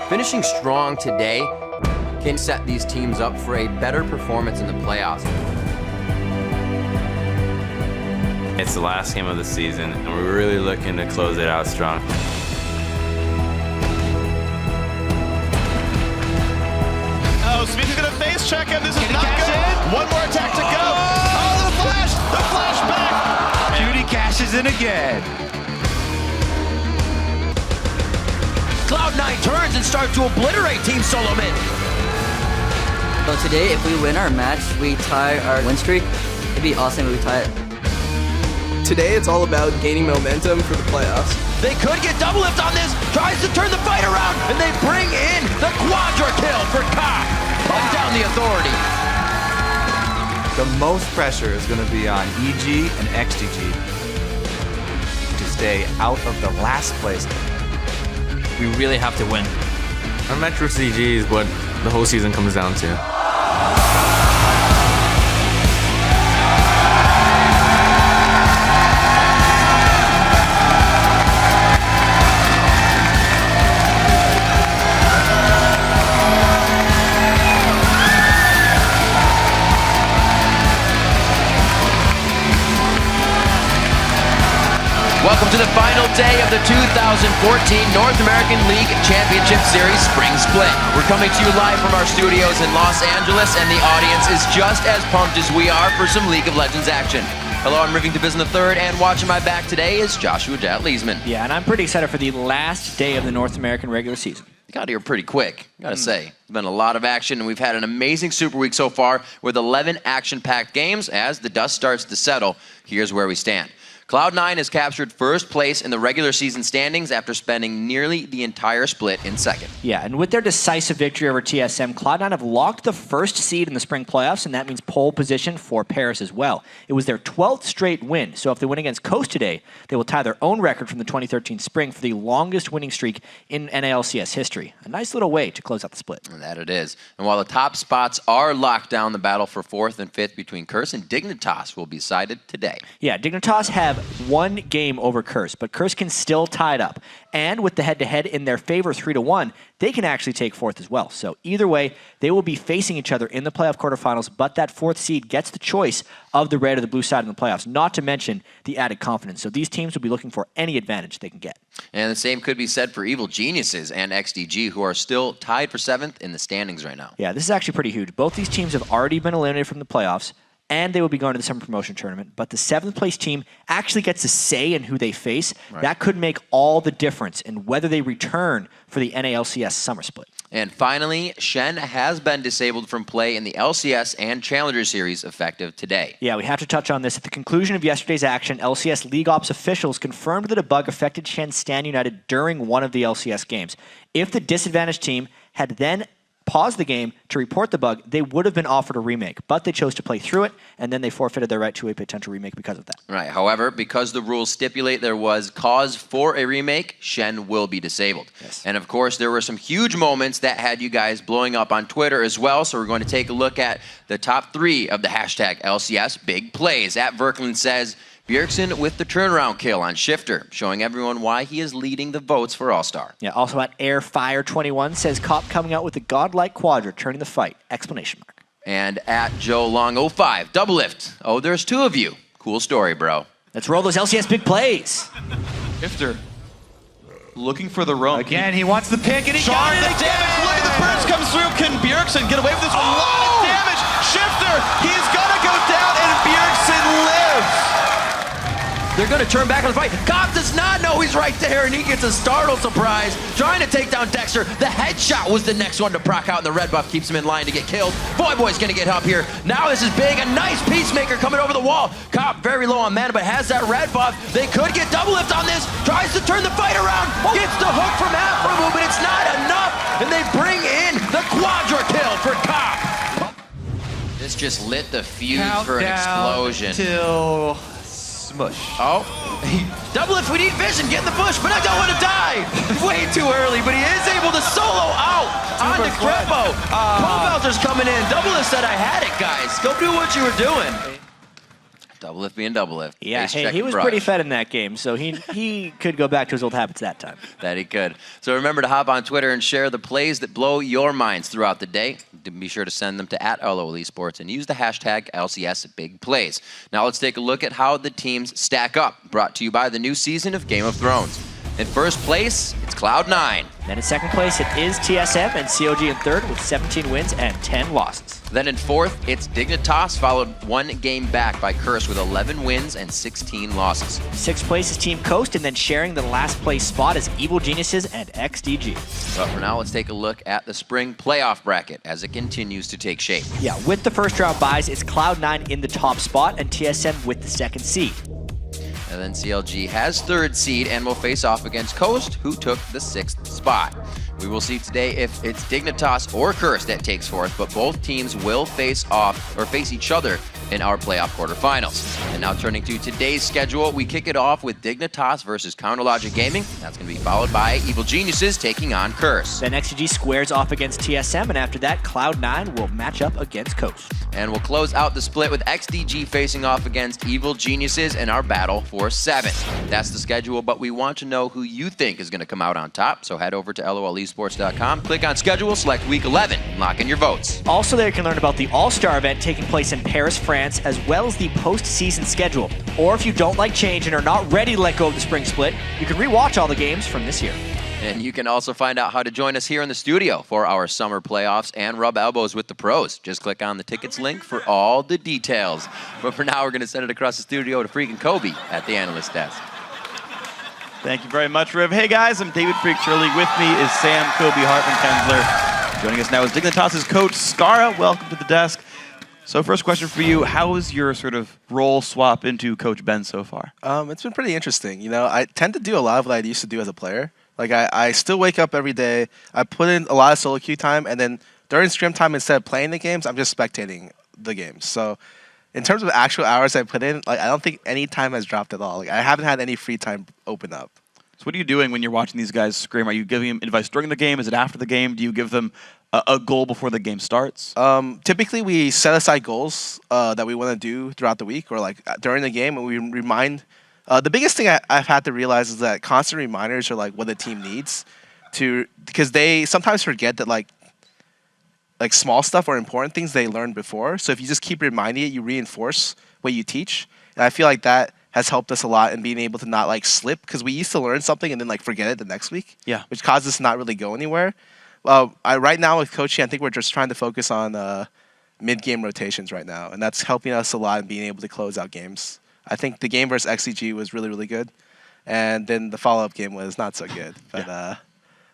Finishing strong today can set these teams up for a better performance in the playoffs. It's the last game of the season, and we're really looking to close it out strong. Oh, Smith is going to face check him. This is not good. One more attack to go. Oh, the flashback. Judy cashes in again. Cloud9 turns and starts to obliterate Team Solo Mid. So today, if we win our match, we tie our win streak. It'd be awesome if we tie it. Today, it's all about gaining momentum for the playoffs. They could get double lift on this. Tries to turn the fight around, and they bring in the quadra kill for Ka. Putting down the authority. The most pressure is going to be on EG and XGG to stay out of the last place. We really have to win. Our match with CG is what the whole season comes down to. Welcome to the final day of the 2014 North American League Championship Series Spring Split. We're coming to you live from our studios in Los Angeles, and the audience is just as pumped as we are for some League of Legends action. Hello, I'm Rivington Biz in the third, and watching my back today is Joshua Jat Leesman. Yeah, and I'm pretty excited for the last day of the North American regular season. You got here pretty quick, gotta say. There's been a lot of action, and we've had an amazing Super Week so far with 11 action-packed games. As the dust starts to settle, here's where we stand. Cloud9 has captured first place in the regular season standings after spending nearly the entire split in second. Yeah, and with their decisive victory over TSM, Cloud9 have locked the first seed in the spring playoffs, and that means pole position for Paris as well. It was their 12th straight win, so if they win against Coast today, they will tie their own record from the 2013 spring for the longest winning streak in NALCS history. A nice little way to close out the split. And that it is. And while the top spots are locked down, the battle for 4th and 5th between Curse and Dignitas will be decided today. Yeah, Dignitas have one game over Curse, but Curse can still tie it up. And with the head-to-head in their favor 3-1, they can actually take 4th as well. So either way, they will be facing each other in the playoff quarterfinals, but that 4th seed gets the choice of the red or the blue side in the playoffs, not to mention the added confidence. So these teams will be looking for any advantage they can get. And the same could be said for Evil Geniuses and XDG, who are still tied for 7th in the standings right now. Yeah, this is actually pretty huge. Both these teams have already been eliminated from the playoffs, and they will be going to the summer promotion tournament. But the 7th place team actually gets a say in who they face. Right. That could make all the difference in whether they return for the NALCS summer split. And finally, Shen has been disabled from play in the LCS and Challenger Series effective today. Yeah, we have to touch on this. At the conclusion of yesterday's action, LCS League Ops officials confirmed that a bug affected Shen Stan United during one of the LCS games. If the disadvantaged team had then paused the game to report the bug, they would have been offered a remake, but they chose to play through it, and then they forfeited their right to a potential remake because of that. Right. However, because the rules stipulate there was cause for a remake, Shen will be disabled. Yes. And of course, there were some huge moments that had you guys blowing up on Twitter as well, so we're going to take a look at the top 3 of the hashtag LCS big plays. At Verkland says, Bjergsen with the turnaround kill on Shifter, showing everyone why he is leading the votes for All-Star. Yeah, also at Airfire21 says Cop coming out with the godlike quadra, turning the fight, exclamation mark. And at Joe Long 05, double lift. Oh, there's 2 of you. Cool story, bro. Let's roll those LCS big plays. Shifter looking for the roam. Again, he wants the pick, and he got got the it damage. Look at the burst comes through. Can Bjergsen get away with this? A lot of damage. Shifter, he's gonna go down, and Bjergsen lives. They're They're going to turn back on the fight. Cobb does not know he's right there, and he gets a startle surprise, trying to take down Dexter. The headshot was the next one to proc out, and the red buff keeps him in line to get killed. Boy's going to get up here. Now this is big. A nice Peacemaker coming over the wall. Cobb very low on mana, but has that red buff. They could get double lift on this. Tries to turn the fight around. Gets the hook from Afro, but it's not enough, and they bring in the quadra kill for Cobb. This just lit the fuse for an explosion. Till smush. Oh, double lift, we need vision, get in the bush, but I don't want to die. Way too early, but he is able to solo out on the Crepo. Cobelter's coming in. Double lift said, I had it, guys. Go do what you were doing. Double lift being double lift. Yeah, hey, he was pretty fed in that game, so he could go back to his old habits that time. That he could. So remember to hop on Twitter and share the plays that blow your minds throughout the day. Be sure to send them to @LOL Esports and use the hashtag LCSBigPlays. Now let's take a look at how the teams stack up, brought to you by the new season of Game of Thrones. In first place, it's Cloud9. Then in second place, it is TSM and COG in third with 17 wins and 10 losses. Then in fourth, it's Dignitas, followed one game back by Curse with 11 wins and 16 losses. Sixth place is Team Coast, and then sharing the last place spot is Evil Geniuses and XDG. But for now, let's take a look at the spring playoff bracket as it continues to take shape. Yeah, with the first round buys, it's Cloud9 in the top spot and TSM with the second seed. And then CLG has third seed and will face off against Coast, who took the sixth spot. We will see today if it's Dignitas or Curse that takes fourth, but both teams will face off or face each other in our playoff quarterfinals. And now turning to today's schedule, we kick it off with Dignitas versus Counterlogic Gaming. That's going to be followed by Evil Geniuses taking on Curse. Then XG squares off against TSM, and after that, Cloud9 will match up against Coast. And we'll close out the split with XDG facing off against Evil Geniuses in our battle for 7th. That's the schedule, but we want to know who you think is going to come out on top. So head over to lolesports.com, click on schedule, select week 11, and lock in your votes. Also there you can learn about the All-Star event taking place in Paris, France, as well as the postseason schedule. Or if you don't like change and are not ready to let go of the spring split, you can rewatch all the games from this year. And you can also find out how to join us here in the studio for our summer playoffs and rub elbows with the pros. Just click on the tickets link for all the details. But for now, we're going to send it across the studio to Freak and Kobe at the analyst desk. Thank you very much, Riv. Hey guys, I'm David Freak Shirley. With me is Sam, Kobe, Hartman, Kensler. Joining us now is Dignitas' coach, Skara. Welcome to the desk. So first question for you, how is your sort of role swap into Coach Ben so far? It's been pretty interesting. You know, I tend to do a lot of what I used to do as a player. Like, I still wake up every day. I put in a lot of solo queue time, and then during scrim time, instead of playing the games, I'm just spectating the games. So in terms of actual hours I put in, like, I don't think any time has dropped at all. Like, I haven't had any free time open up. So what are you doing when you're watching these guys scrim? Are you giving them advice during the game? Is it after the game? Do you give them a goal before the game starts? Typically, we set aside goals that we want to do throughout the week or like during the game, and we remind. The biggest thing I've had to realize is that constant reminders are like what the team needs because they sometimes forget that like small stuff or important things they learned before. So if you just keep reminding it, you reinforce what you teach. And I feel like that has helped us a lot in being able to not like slip because we used to learn something and then like forget it the next week. Yeah. Which caused us to not really go anywhere. Right now with coaching, I think we're just trying to focus on mid-game rotations right now, and that's helping us a lot in being able to close out games. I think the game versus XCG was really, really good, and then the follow-up game was not so good. But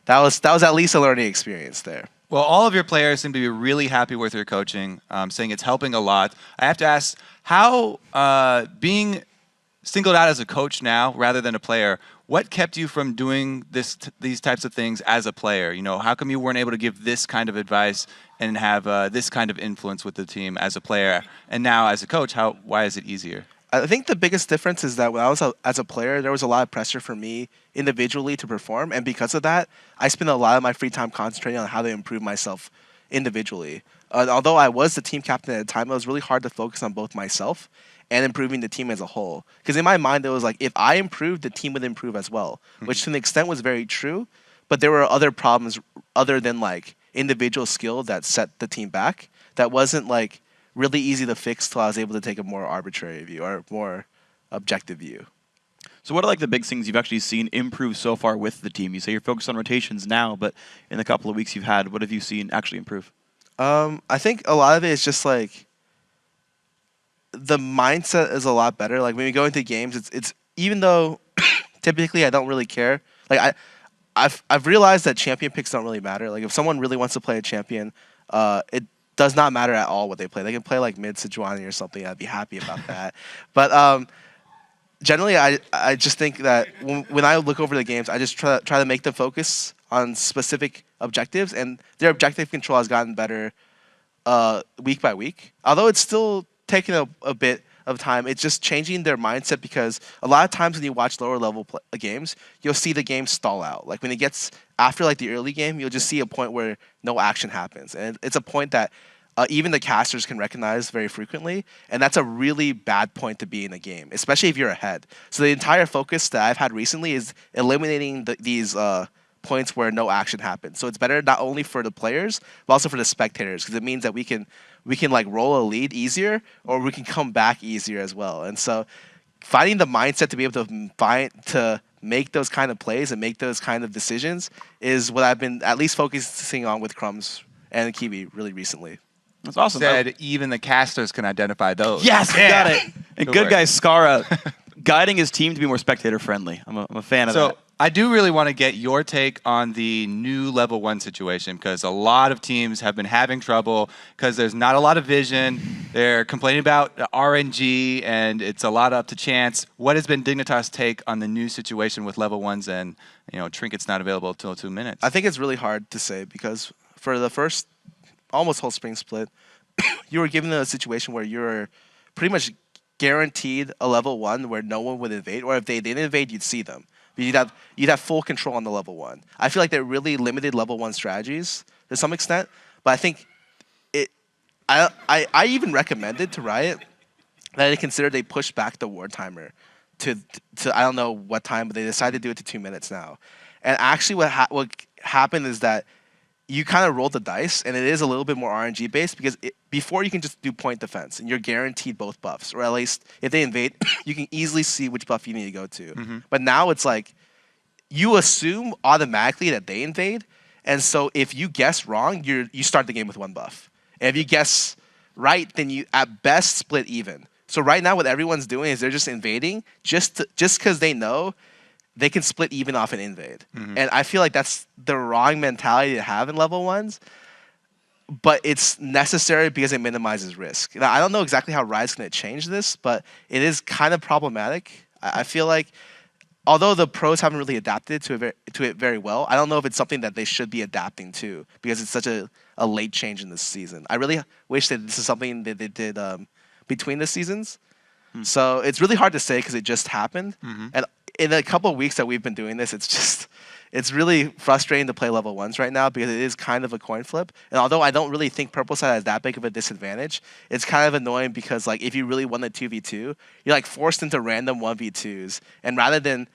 that was at least a learning experience there. Well, all of your players seem to be really happy with your coaching, saying it's helping a lot. I have to ask, how being singled out as a coach now rather than a player, what kept you from doing these types of things as a player? You know, how come you weren't able to give this kind of advice and have this kind of influence with the team as a player, and now as a coach, why is it easier? I think the biggest difference is that when I was as a player, there was a lot of pressure for me individually to perform, and because of that, I spent a lot of my free time concentrating on how to improve myself individually. Although I was the team captain at the time, it was really hard to focus on both myself and improving the team as a whole. Because in my mind, it was like, if I improved, the team would improve as well, which to an extent was very true, but there were other problems other than like individual skill that set the team back that wasn't like really easy to fix till I was able to take a more arbitrary view or more objective view. So what are like the big things you've actually seen improve so far with the team? You say you're focused on rotations now, but in the couple of weeks you've had, what have you seen actually improve? I think a lot of it is just like the mindset is a lot better. Like when we go into games, even though typically I don't really care, like I've realized that champion picks don't really matter. Like if someone really wants to play a champion, it does not matter at all what they play. They can play like mid Sejuani or something. I'd be happy about that. But generally, I just think that when I look over the games, I just try to make them focus on specific objectives, and their objective control has gotten better week by week. Although it's still taking a bit of time, it's just changing their mindset, because a lot of times when you watch lower level games, you'll see the game stall out. Like when it gets after like the early game, you'll just see a point where no action happens, and it's a point that even the casters can recognize very frequently, and that's a really bad point to be in a game, especially if you're ahead. So the entire focus that I've had recently is eliminating these points where no action happens. So it's better not only for the players but also for the spectators, because it means that we can like roll a lead easier, or we can come back easier as well. And so finding the mindset to be able to make those kind of plays and make those kind of decisions is what I've been at least focusing on with Crumbs and Kiwi really recently. That's awesome. Said even the casters can identify those. Yes, got it. And good guy Scara guiding his team to be more spectator friendly. I'm a fan of that. So I do really want to get your take on the new level 1 situation, because a lot of teams have been having trouble because there's not a lot of vision. They're complaining about RNG, and it's a lot up to chance. What has been Dignitas' take on the new situation with level 1s and trinkets not available until 2 minutes? I think it's really hard to say, because for the first almost whole spring split, you were given a situation where you're pretty much guaranteed a level 1 where no one would invade, or if they did invade, you'd see them. You'd have full control on the level 1. I feel like they really limited level 1 strategies to some extent, but I think I even recommended to Riot that they consider they pushed back the ward timer to I don't know what time, but they decided to do it to 2 minutes now. And actually what happened is that you kind of rolled the dice, and it is a little bit more RNG based, because before you can just do point defense and you're guaranteed both buffs, or at least if they invade, you can easily see which buff you need to go to. Mm-hmm. But now it's like you assume automatically that they invade, and so if you guess wrong, you start the game with 1 buff. And if you guess right, then you at best split even. So right now what everyone's doing is they're just invading just because they know they can split even off an invade. Mm-hmm. And I feel like that's the wrong mentality to have in level 1s, but it's necessary because it minimizes risk. Now, I don't know exactly how Riot's going to change this, but it is kind of problematic. I feel like, although the pros haven't really adapted to it very well, I don't know if it's something that they should be adapting to, because it's such a late change in this season. I really wish that this is something that they did between the seasons. So it's really hard to say because it just happened. Mm-hmm. And in a couple of weeks that we've been doing this, it's really frustrating to play level 1s right now, because it is kind of a coin flip. And although I don't really think Purple Side has that big of a disadvantage, it's kind of annoying because like if you really won the 2v2, you're like forced into random 1v2s. And rather than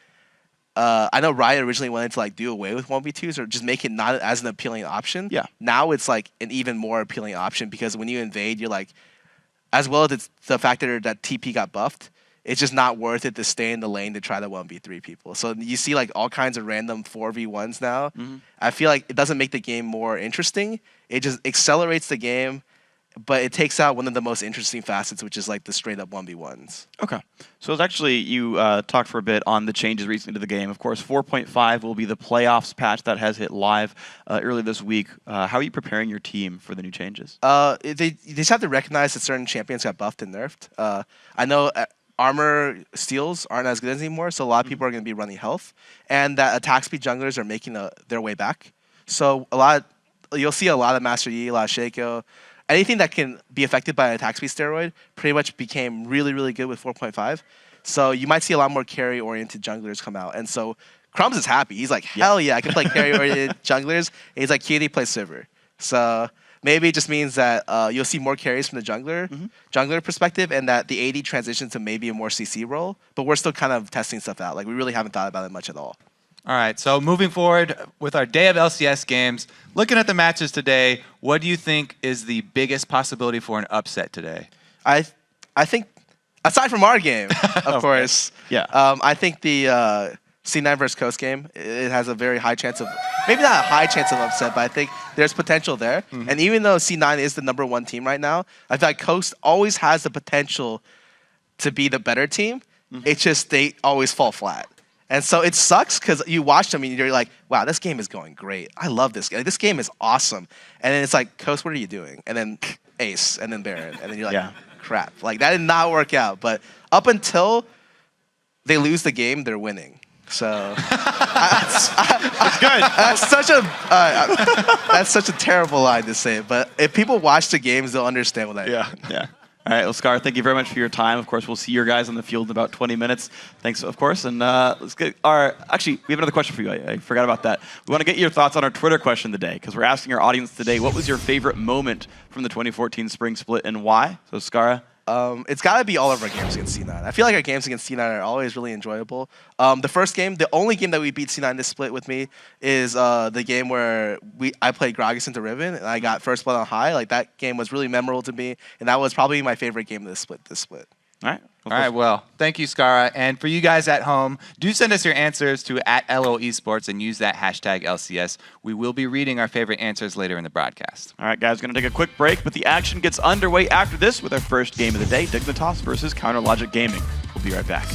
I know Riot originally wanted to like do away with 1v2s or just make it not as an appealing option. Yeah. Now it's like an even more appealing option, because when you invade, you're like, as well as it's the fact that TP got buffed, it's just not worth it to stay in the lane to try to 1v3 people. So you see like all kinds of random 4v1s now. Mm-hmm. I feel like it doesn't make the game more interesting. It just accelerates the game, but it takes out one of the most interesting facets, which is like the straight up 1v1s. Okay. So it's actually, you talked for a bit on the changes recently to the game. Of course, 4.5 will be the playoffs patch that has hit live early this week. How are you preparing your team for the new changes? They just have to recognize that certain champions got buffed and nerfed. I know armor steals aren't as good anymore, so a lot of people are going to be running health, and that attack speed junglers are making their way back. So you'll see a lot of Master Yi, a lot of Shaco. Anything that can be affected by an attack speed steroid pretty much became really, really good with 4.5. So you might see a lot more carry-oriented junglers come out. And so Crumbs is happy. He's like, hell yeah, I can play carry-oriented junglers. And he's like, Cutie plays Sivir. So maybe it just means that you'll see more carries from the jungler perspective, and that the AD transitions to maybe a more CC role. But we're still kind of testing stuff out. Like, we really haven't thought about it much at all. All right, so moving forward with our day of LCS games, looking at the matches today, what do you think is the biggest possibility for an upset today? I think, aside from our game, of course, I think the C9 versus Coast game, it has a very high chance of, maybe not a high chance of upset, but I think there's potential there. Mm-hmm. And even though C9 is the #1 team right now, I feel like Coast always has the potential to be the better team. It's just they always fall flat. And so it sucks because you watch them and you're like, wow, this game is going great. I love this game. This game is awesome. And then it's like, Coast, what are you doing? And then Ace, and then Baron. And then you're like, crap. Like, that did not work out. But up until they lose the game, they're winning. So that's good. That's such a terrible line to say. But if people watch the games, they'll understand what I mean. Yeah. All right, well, Scar, thank you very much for your time. Of course, we'll see your guys on the field in about 20 minutes. Thanks, of course. And let's get actually, we have another question for you. I forgot about that. We want to get your thoughts on our Twitter question today, because we're asking our audience today, what was your favorite moment from the 2014 Spring Split and why? So, Scara? It's got to be all of our games against C9. I feel like our games against C9 are always really enjoyable. The first game, the only game that we beat C9 this split with me is the game where I played Gragas into Riven, and I got first blood on high. Like, that game was really memorable to me, and that was probably my favorite game of this split. All right. All right, well, thank you, Scara. And for you guys at home, do send us your answers to @LOEsports and use that hashtag LCS. We will be reading our favorite answers later in the broadcast. All right, guys, going to take a quick break, but the action gets underway after this with our first game of the day, Dignitas versus Counter Logic Gaming. We'll be right back.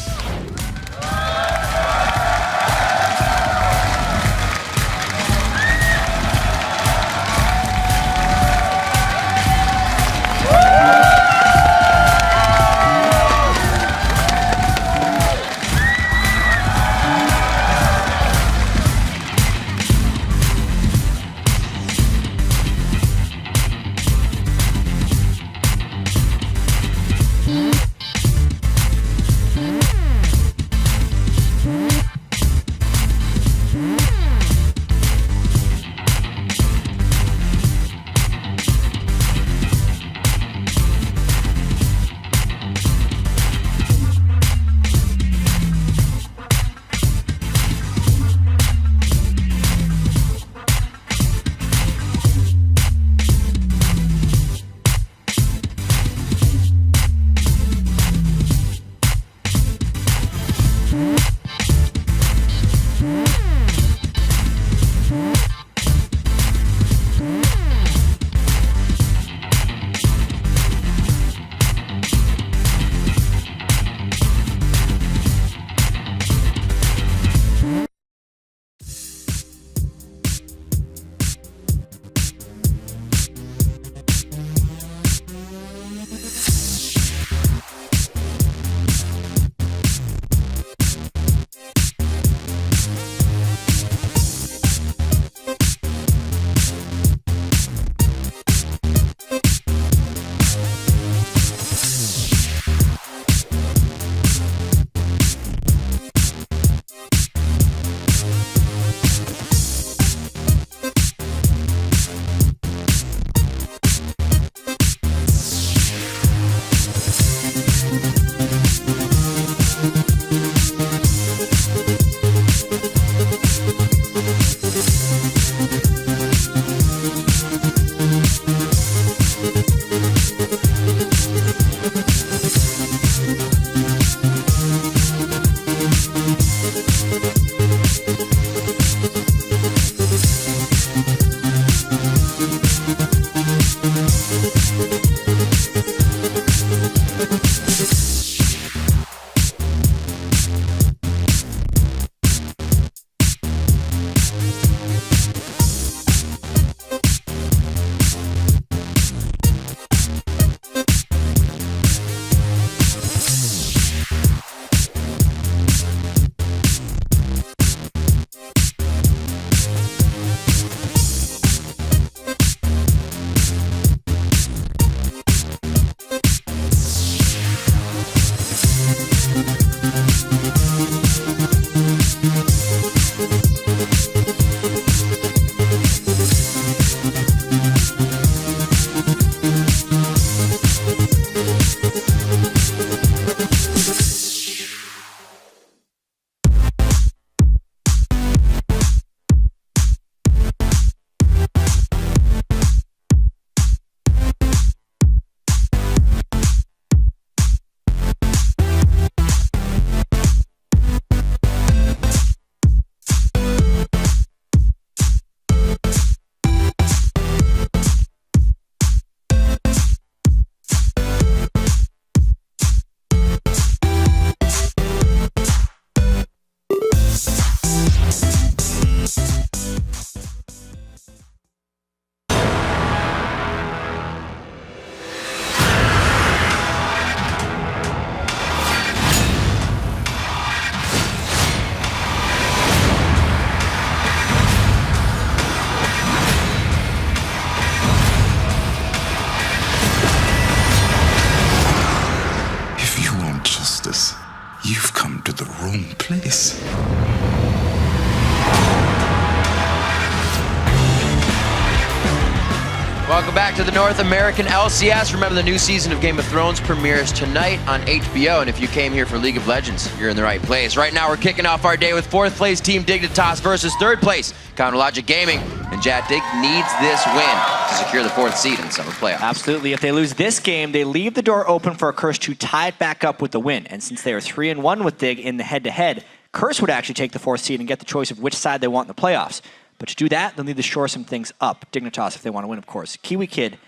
Welcome back to the North American LCS. Remember, the new season of Game of Thrones premieres tonight on HBO, and if you came here for League of Legends, you're in the right place. Right now, we're kicking off our day with 4th place team Dignitas versus 3rd place Counterlogic Gaming, and Dig needs this win to secure the 4th seed in the summer playoffs. Absolutely. If they lose this game, they leave the door open for a Curse to tie it back up with the win, and since they are 3-1 with Dig in the head-to-head, Curse would actually take the 4th seed and get the choice of which side they want in the playoffs. But to do that, they'll need to shore some things up. Dignitas, if they want to win, of course. Kiwi Kid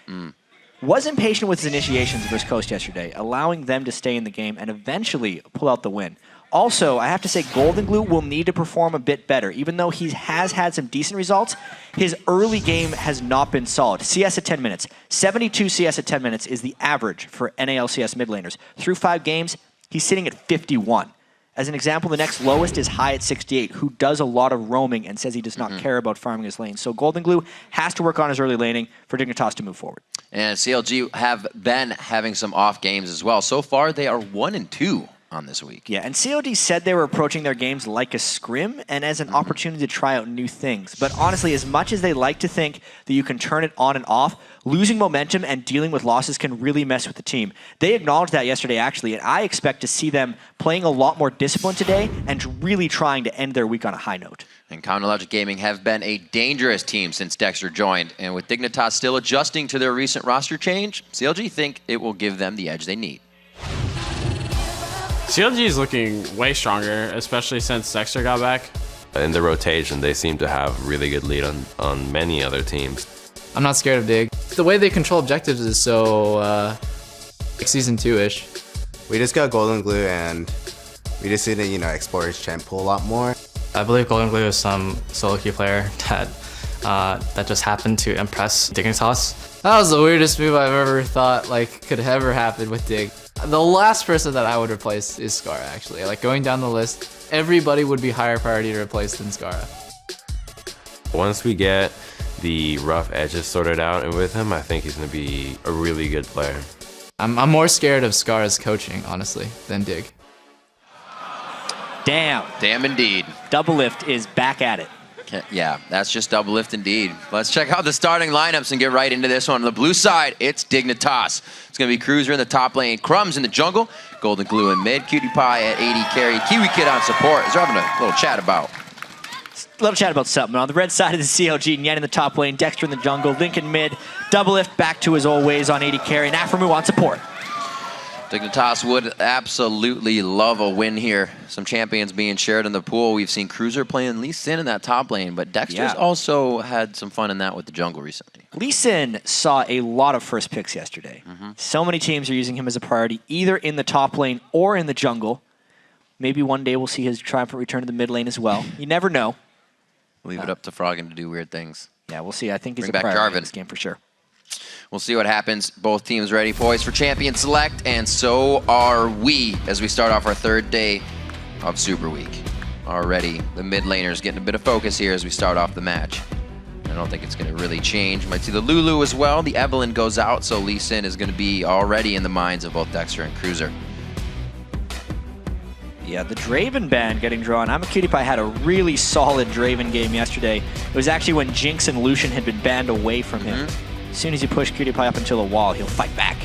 was impatient with his initiations versus Coast yesterday, allowing them to stay in the game and eventually pull out the win. Also, I have to say, Golden Glue will need to perform a bit better. Even though he has had some decent results, his early game has not been solid. CS at 10 minutes. 72 CS at 10 minutes is the average for NALCS mid laners. Through 5 games, he's sitting at 51. As an example, the next lowest is High at 68, who does a lot of roaming and says he does not care about farming his lane. So Golden Glue has to work on his early laning for Dignitas to move forward. And CLG have been having some off games as well. So far, they are 1-2 on this week. Yeah, and COD said they were approaching their games like a scrim and as an opportunity to try out new things. But honestly, as much as they like to think that you can turn it on and off, losing momentum and dealing with losses can really mess with the team. They acknowledged that yesterday, actually, and I expect to see them playing a lot more discipline today and really trying to end their week on a high note. And Counterlogic Gaming have been a dangerous team since Dexter joined, and with Dignitas still adjusting to their recent roster change, CLG think it will give them the edge they need. CLG is looking way stronger, especially since Dexter got back. In the rotation, they seem to have really good lead on many other teams. I'm not scared of Dig. The way they control objectives is so like Season 2-ish. We just got Golden Glue and we just need to, explore his champ pool a lot more. I believe Golden Glue is some solo queue player that just happened to impress Dignitas. That was the weirdest move I've ever thought could ever happen with Dig. The last person that I would replace is Scarra, actually. Going down the list, everybody would be higher priority to replace than Scarra. Once we get the rough edges sorted out and with him, I think he's going to be a really good player. I'm more scared of Scarra's coaching, honestly, than Dig. Damn. Damn indeed. Doublelift is back at it. Yeah, that's just Doublelift indeed. Let's check out the starting lineups and get right into this one. On the blue side, it's Dignitas. It's going to be Cruiser in the top lane, Crumbs in the jungle, Golden Glue in mid, Cutie Pie at AD carry, Kiwi Kid on support. They're having a little chat about. Something. On the red side of the CLG, Nyen in the top lane, Dexter in the jungle, Lincoln mid, Doublelift back to his old ways on AD carry, and Aframu on support. Dignitas would absolutely love a win here. Some champions being shared in the pool. We've seen Cruiser playing Lee Sin in that top lane, but Dexter's also had some fun in that with the jungle recently. Lee Sin saw a lot of first picks yesterday. So many teams are using him as a priority, either in the top lane or in the jungle. Maybe one day we'll see his triumphant return to the mid lane as well. You never know. Leave it up to Froggen to do weird things. Yeah, we'll see. I think he's Bring a back priority in Jarvan. this game for sure. We'll see what happens. Both teams ready, poised for champion select, and so are we as we start off our 3rd day of Super Week. Already, the mid laners getting a bit of focus here as we start off the match. I don't think it's going to really change. Might see the Lulu as well. The Evelyn goes out, so Lee Sin is going to be already in the minds of both Dexter and Cruiser. Yeah, the Draven ban getting drawn. I'm a Cutie Pie had a really solid Draven game yesterday. It was actually when Jinx and Lucian had been banned away from him. As soon as you push Cutie Pie up until a wall, he'll fight back.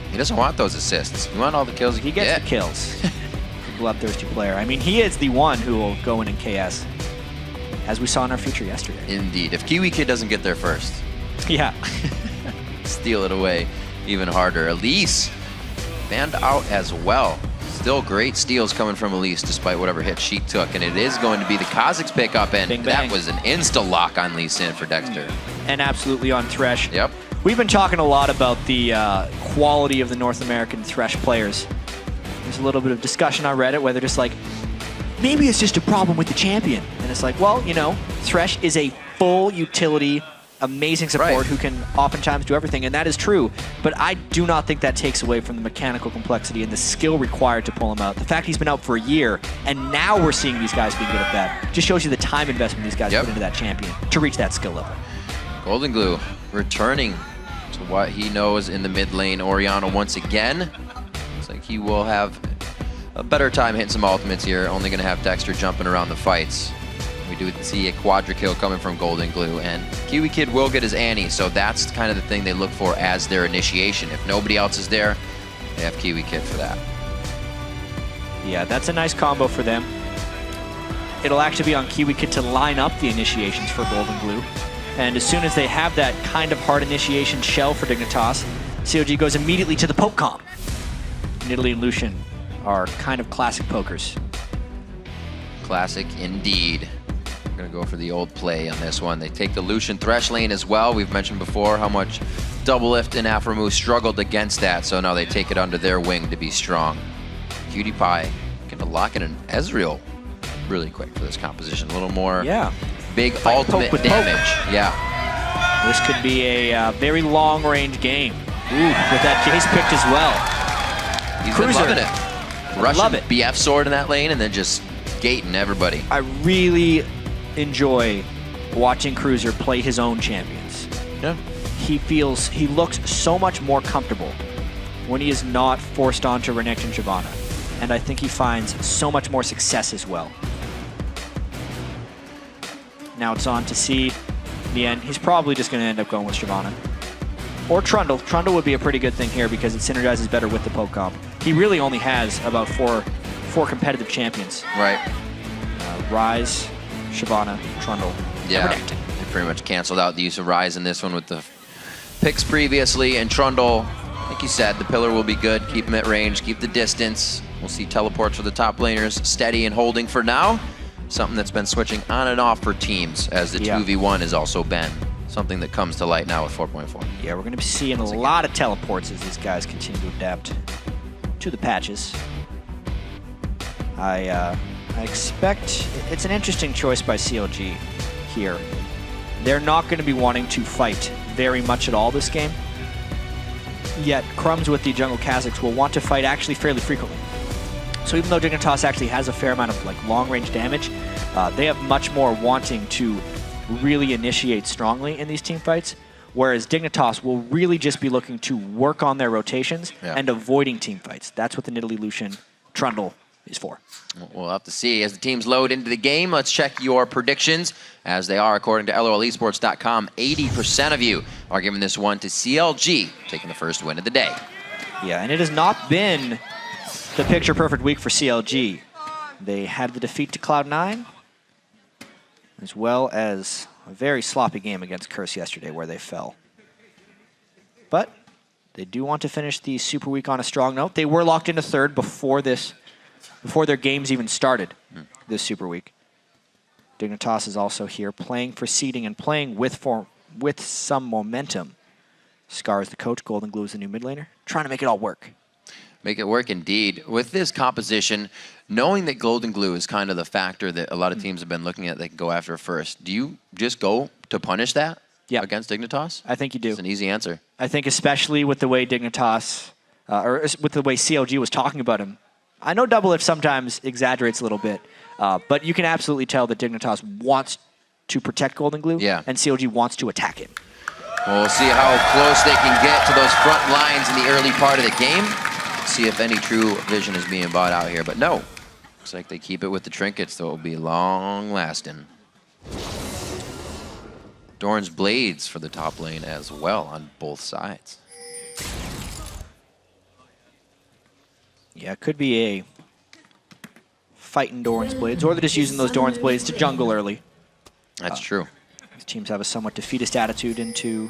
He doesn't want those assists. He wants all the kills He gets the kills. Bloodthirsty player. I mean, he is the one who will go in and KS, as we saw in our future yesterday. Indeed. If Kiwi Kid doesn't get there first. Yeah. Steal it away even harder. Elise banned out as well. Still great steals coming from Elise despite whatever hit she took. And it is going to be the Kha'Zix pickup, and that was an insta-lock on Lee Sin for Dexter. And absolutely on Thresh. Yep. We've been talking a lot about the quality of the North American Thresh players. There's a little bit of discussion on Reddit where they're just like, maybe it's just a problem with the champion. And it's like, well, Thresh is a full utility, amazing support who can oftentimes do everything, and that is true. But I do not think that takes away from the mechanical complexity and the skill required to pull him out. The fact he's been out for a year, and now we're seeing these guys being good at that, just shows you the time investment these guys put into that champion to reach that skill level. Golden Glue returning to what he knows in the mid lane. Orianna once again. Looks like he will have a better time hitting some ultimates here. Only going to have Dexter jumping around the fights. We do see a quadra kill coming from Golden Glue, and Kiwi Kid will get his Annie, so that's kind of the thing they look for as their initiation. If nobody else is there, they have Kiwi Kid for that. Yeah, that's a nice combo for them. It'll actually be on Kiwi Kid to line up the initiations for Golden Glue. And as soon as they have that kind of hard initiation shell for Dignitas, COG goes immediately to the poke comp. Nidalee and Lucian are kind of classic pokers. Classic indeed. We're going to go for the old play on this one. They take the Lucian Thresh lane as well. We've mentioned before how much Double Lift and Afromoo struggled against that, so now they take it under their wing to be strong. Cutie Pie going to lock in an Ezreal really quick for this composition. A little more big ultimate damage. Yeah. This could be a very long-range game. Ooh, with that Jace picked as well. He's been loving it. Russian BF sword in that lane and then just gating everybody. I really enjoy watching Cruiser play his own champions. Yeah. He looks so much more comfortable when he is not forced onto Renekton and Shyvana. And I think he finds so much more success as well. Now it's on to see in the end. He's probably just going to end up going with Shyvana. Or Trundle. Trundle would be a pretty good thing here because it synergizes better with the poke comp. He really only has about four competitive champions. Right. Ryze, Shyvana, Trundle, yeah. and Renekton. They pretty much canceled out the use of Ryze in this one with the picks previously. And Trundle, like you said, the pillar will be good. Keep him at range, keep the distance. We'll see teleports for the top laners, steady and holding for now. Something that's been switching on and off for teams, as the 2v1 has also been something that comes to light now with 4.4. Yeah, we're going to be seeing a lot of teleports as these guys continue to adapt to the patches. I expect it's an interesting choice by CLG here. They're not going to be wanting to fight very much at all this game. Yet Crumbs with the jungle Kha'Zix will want to fight actually fairly frequently. So even though Dignitas actually has a fair amount of long-range damage, they have much more wanting to really initiate strongly in these team fights, whereas Dignitas will really just be looking to work on their rotations and avoiding team fights. That's what the Nidalee Lucian Trundle is for. We'll have to see as the teams load into the game. Let's check your predictions, as they are according to LOLesports.com. 80% of you are giving this one to CLG, taking the first win of the day. Yeah, and it has not been the picture-perfect week for CLG. They had the defeat to Cloud9, as well as a very sloppy game against Curse yesterday where they fell. But they do want to finish the Super Week on a strong note. They were locked into third before their games even started this Super Week. Dignitas is also here playing for seeding and playing with some momentum. Scar is the coach, Golden Glue is the new mid laner, trying to make it all work. Make it work indeed. With this composition, knowing that Golden Glue is kind of the factor that a lot of teams have been looking at they can go after first, do you just go to punish that against Dignitas? I think you do. It's an easy answer. I think especially with the way Dignitas, or with the way CLG was talking about him. I know Double Lift sometimes exaggerates a little bit, but you can absolutely tell that Dignitas wants to protect Golden Glue, and CLG wants to attack him. Well, we'll see how close they can get to those front lines in the early part of the game. See if any true vision is being bought out here, but no. Looks like they keep it with the trinkets, so it will be long-lasting. Doran's Blades for the top lane as well on both sides. Yeah, it could be a fighting Doran's Blades, or they're just using those Doran's Blades to jungle early. That's true. These teams have a somewhat defeatist attitude into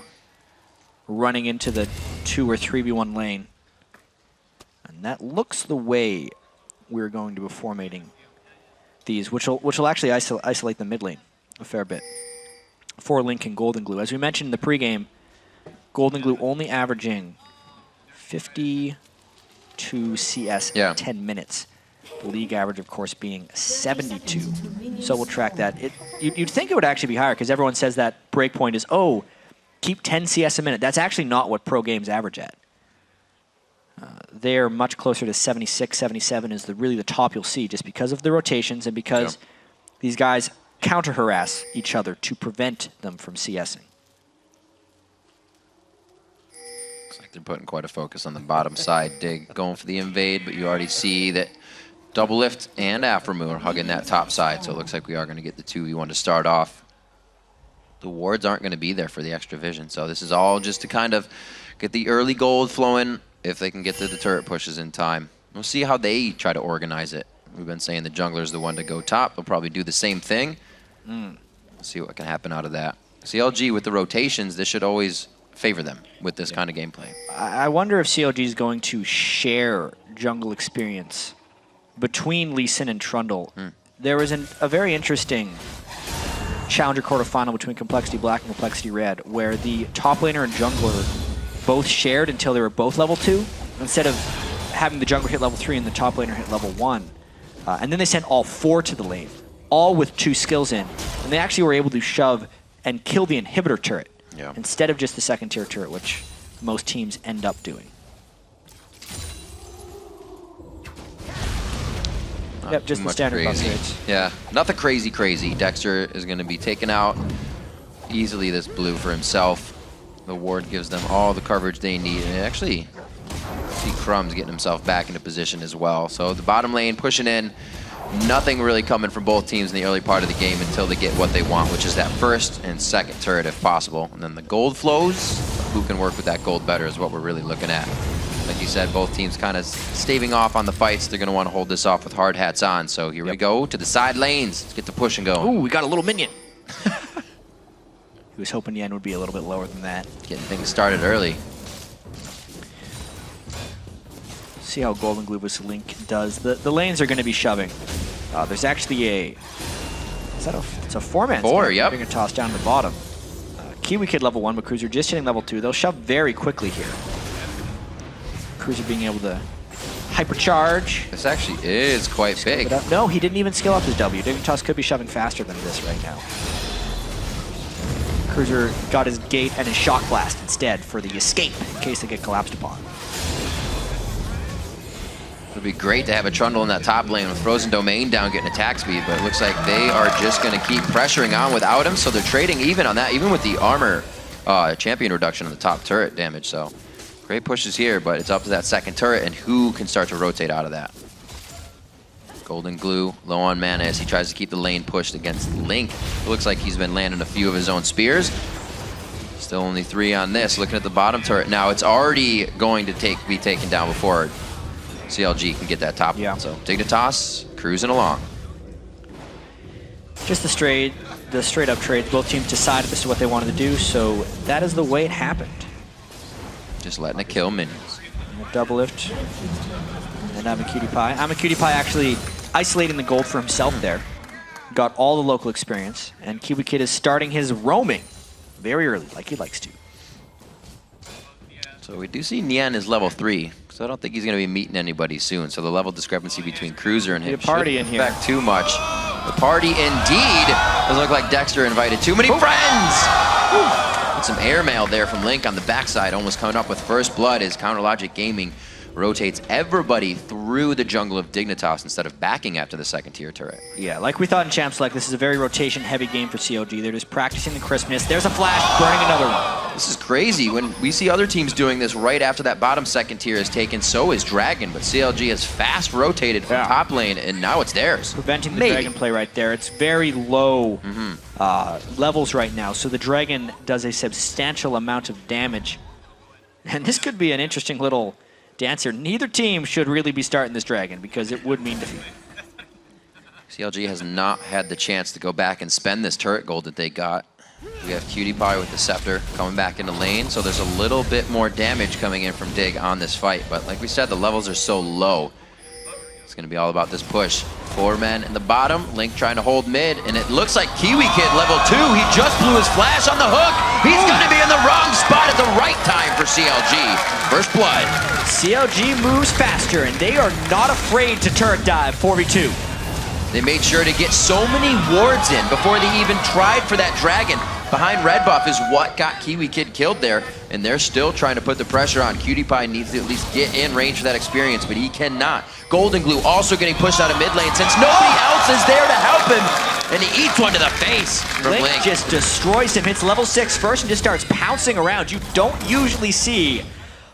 running into the 2 or 3v1 lane. And that looks the way we're going to be formating these, which will actually isolate the mid lane a fair bit for Link and Golden Glue. As we mentioned in the pregame, Golden Glue only averaging 52 CS in 10 minutes. The league average, of course, being 72. So we'll track that. You'd think it would actually be higher because everyone says that breakpoint is, oh, keep 10 CS a minute. That's actually not what pro games average at. They're much closer to 76, 77 is really the top you'll see just because of the rotations and because these guys counter-harass each other to prevent them from CSing. Looks like they're putting quite a focus on the bottom side. Dig going for the invade, but you already see that Double Lift and Afromoo are hugging that top side, so it looks like we are going to get the 2v1 to start off. The wards aren't going to be there for the extra vision, so this is all just to kind of get the early gold flowing if they can get to the turret pushes in time. We'll see how they try to organize it. We've been saying the jungler's the one to go top. They'll probably do the same thing. See what can happen out of that. CLG with the rotations, this should always favor them with this kind of gameplay. I wonder if CLG is going to share jungle experience between Lee Sin and Trundle. There was a very interesting Challenger quarterfinal between Complexity Black and Complexity Red, where the top laner and jungler both shared until they were both level 2, instead of having the jungler hit level 3 and the top laner hit level 1. And then they sent all 4 to the lane, all with 2 skills in. And they actually were able to shove and kill the inhibitor turret instead of just the second tier turret, which most teams end up doing. Yep, just the standard buff trades. Yeah, nothing crazy. Dexter is going to be taking out easily this blue for himself. The ward gives them all the coverage they need, and actually see Crumbs getting himself back into position as well. So the bottom lane pushing in. Nothing really coming from both teams in the early part of the game until they get what they want, which is that first and second turret if possible. And then the gold flows. Who can work with that gold better is what we're really looking at. Like you said, both teams kind of staving off on the fights. They're going to want to hold this off with hard hats on. So here we go to the side lanes. Let's get the push and go. Ooh, we got a little minion. He was hoping the end would be a little bit lower than that. Getting things started early. See how Golden Glue vs. Link does. The lanes are going to be shoving. There's actually a... Is that it's a 4-man? 4, yep. Being a toss down to the bottom. Kiwi Kid level 1, but Cruiser just hitting level 2. They'll shove very quickly here. Cruiser being able to hypercharge. This actually is quite big. No, he didn't even skill up his W. Dignitas could be shoving faster than this right now. Cruiser got his gate and his shock blast instead for the escape in case they get collapsed upon. It would be great to have a Trundle in that top lane with Frozen Domain down getting attack speed, but it looks like they are just going to keep pressuring on without him, so they're trading even on that, even with the armor champion reduction on the top turret damage. So great pushes here, but it's up to that second turret and who can start to rotate out of that. Golden Glue low on mana as he tries to keep the lane pushed against Link. It looks like he's been landing a few of his own spears. Still only 3 on this. Looking at the bottom turret now, it's already going to be taken down before CLG can get that top one. So Dignitas cruising along. Just the straight up trades. Both teams decided this is what they wanted to do, so that is the way it happened. Just letting it kill minions. Double lift. And AmaCutiePie. AmaCutiePie actually isolating the gold for himself there. Got all the local experience, and Kiwi Kid is starting his roaming very early, like he likes to. So we do see Nian is level 3, so I don't think he's going to be meeting anybody soon. So the level discrepancy between Cruiser and him shouldn't affect too much. The party indeed does look like Dexter invited too many friends. With some airmail there from Link on the backside, almost coming up with first blood as Counterlogic Gaming rotates everybody through the jungle of Dignitas instead of backing after the second tier turret. Yeah, like we thought in Champ Select, this is a very rotation-heavy game for CLG. They're just practicing the crispness. There's a flash, burning another one. This is crazy. When we see other teams doing this right after that bottom second tier is taken, so is Dragon, but CLG has fast rotated from top lane, and now it's theirs. Preventing the Dragon play right there. It's very low levels right now, so the Dragon does a substantial amount of damage. And this could be an interesting little dancer. Neither team should really be starting this Dragon because it would mean defeat. CLG has not had the chance to go back and spend this turret gold that they got. We have CutiePie with the Scepter coming back into lane, so there's a little bit more damage coming in from Dig on this fight. But like we said, the levels are so low. It's going to be all about this push. 4 men in the bottom, Link trying to hold mid, and it looks like Kiwi Kid level 2. He just blew his flash on the hook. He's going to be in the wrong spot at the right time for CLG. First blood. CLG moves faster, and they are not afraid to turret dive 4v2. They made sure to get so many wards in before they even tried for that Dragon. Behind red buff is what got Kiwi Kid killed there, and they're still trying to put the pressure on. CutiePie needs to at least get in range for that experience, but he cannot. Golden Glue also getting pushed out of mid lane since nobody else is there to help him, and he eats one to the face from Link. Link just destroys him, hits level 6 first and just starts pouncing around. You don't usually see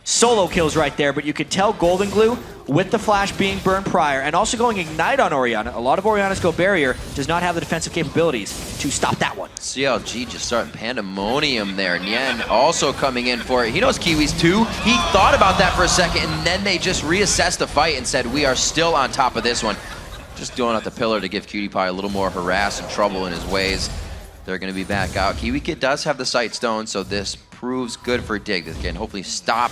solo kills right there, but you could tell Golden Glue, with the flash being burned prior, and also going Ignite on Orianna, a lot of Orianna's Go Barrier does not have the defensive capabilities to stop that one. CLG just starting pandemonium there. Nien also coming in for it. He knows Kiwi's too. He thought about that for a second, and then they just reassessed the fight and said, we are still on top of this one. Just doing out the pillar to give Cutie Pie a little more harass and trouble in his ways. They're going to be back out. Kiwi Kid does have the Sight Stone, so this proves good for Dig. This can hopefully stop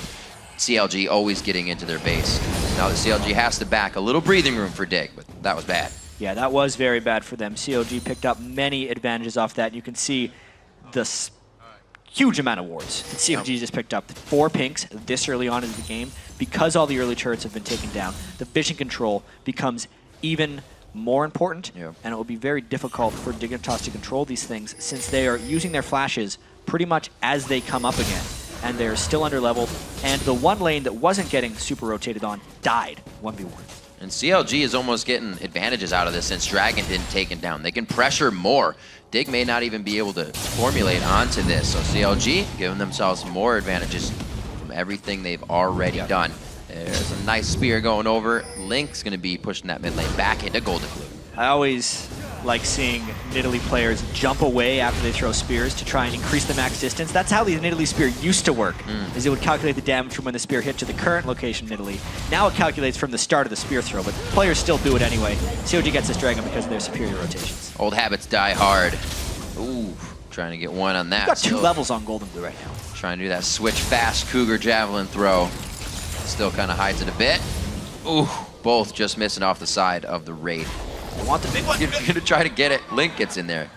CLG always getting into their base. Now the CLG has to back. A little breathing room for Dig, but that was bad. Yeah, that was very bad for them. CLG picked up many advantages off that. You can see the huge amount of wards that CLG just picked up. 4 pinks this early on in the game. Because all the early turrets have been taken down, the vision control becomes even more important, and it will be very difficult for Dignitas to control these things since they are using their flashes pretty much as they come up again. And they're still under-leveled, and the one lane that wasn't getting super rotated on died 1v1. And CLG is almost getting advantages out of this since Dragon didn't take it down. They can pressure more. Dig may not even be able to formulate onto this, so CLG giving themselves more advantages from everything they've already done. There's a nice spear going over. Link's going to be pushing that mid lane back into Golden Glue. I always like seeing Nidalee players jump away after they throw spears to try and increase the max distance. That's how the Nidalee spear used to work, is it would calculate the damage from when the spear hit to the current location of Nidalee. Now it calculates from the start of the spear throw, but players still do it anyway. COG gets this dragon because of their superior rotations. Old habits die hard. Ooh, trying to get one on that. We've got 2 levels on Golden Glue right now. Trying to do that switch fast Cougar javelin throw. Still kind of hides it a bit. Ooh, both just missing off the side of the raid. They want the big one. You're gonna try to get it. Link gets in there.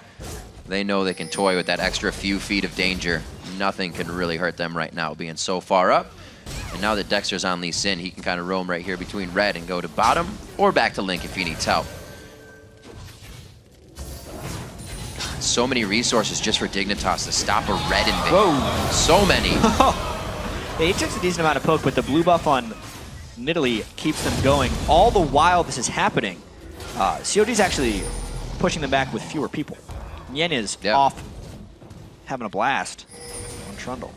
They know they can toy with that extra few feet of danger. Nothing can really hurt them right now, being so far up. And now that Dexter's on Lee Sin, he can kind of roam right here between red and go to bottom or back to Link if he needs help. God, so many resources just for Dignitas to stop a red invade. Whoa. So many. Yeah, he takes a decent amount of poke, but the blue buff on Nidalee keeps them going. All the while this is happening, COD's actually pushing them back with fewer people. Yen is off having a blast on Trundle.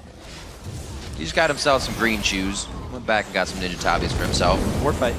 He's got himself some green shoes. Went back and got some Ninja Tabis for himself. Ward fight.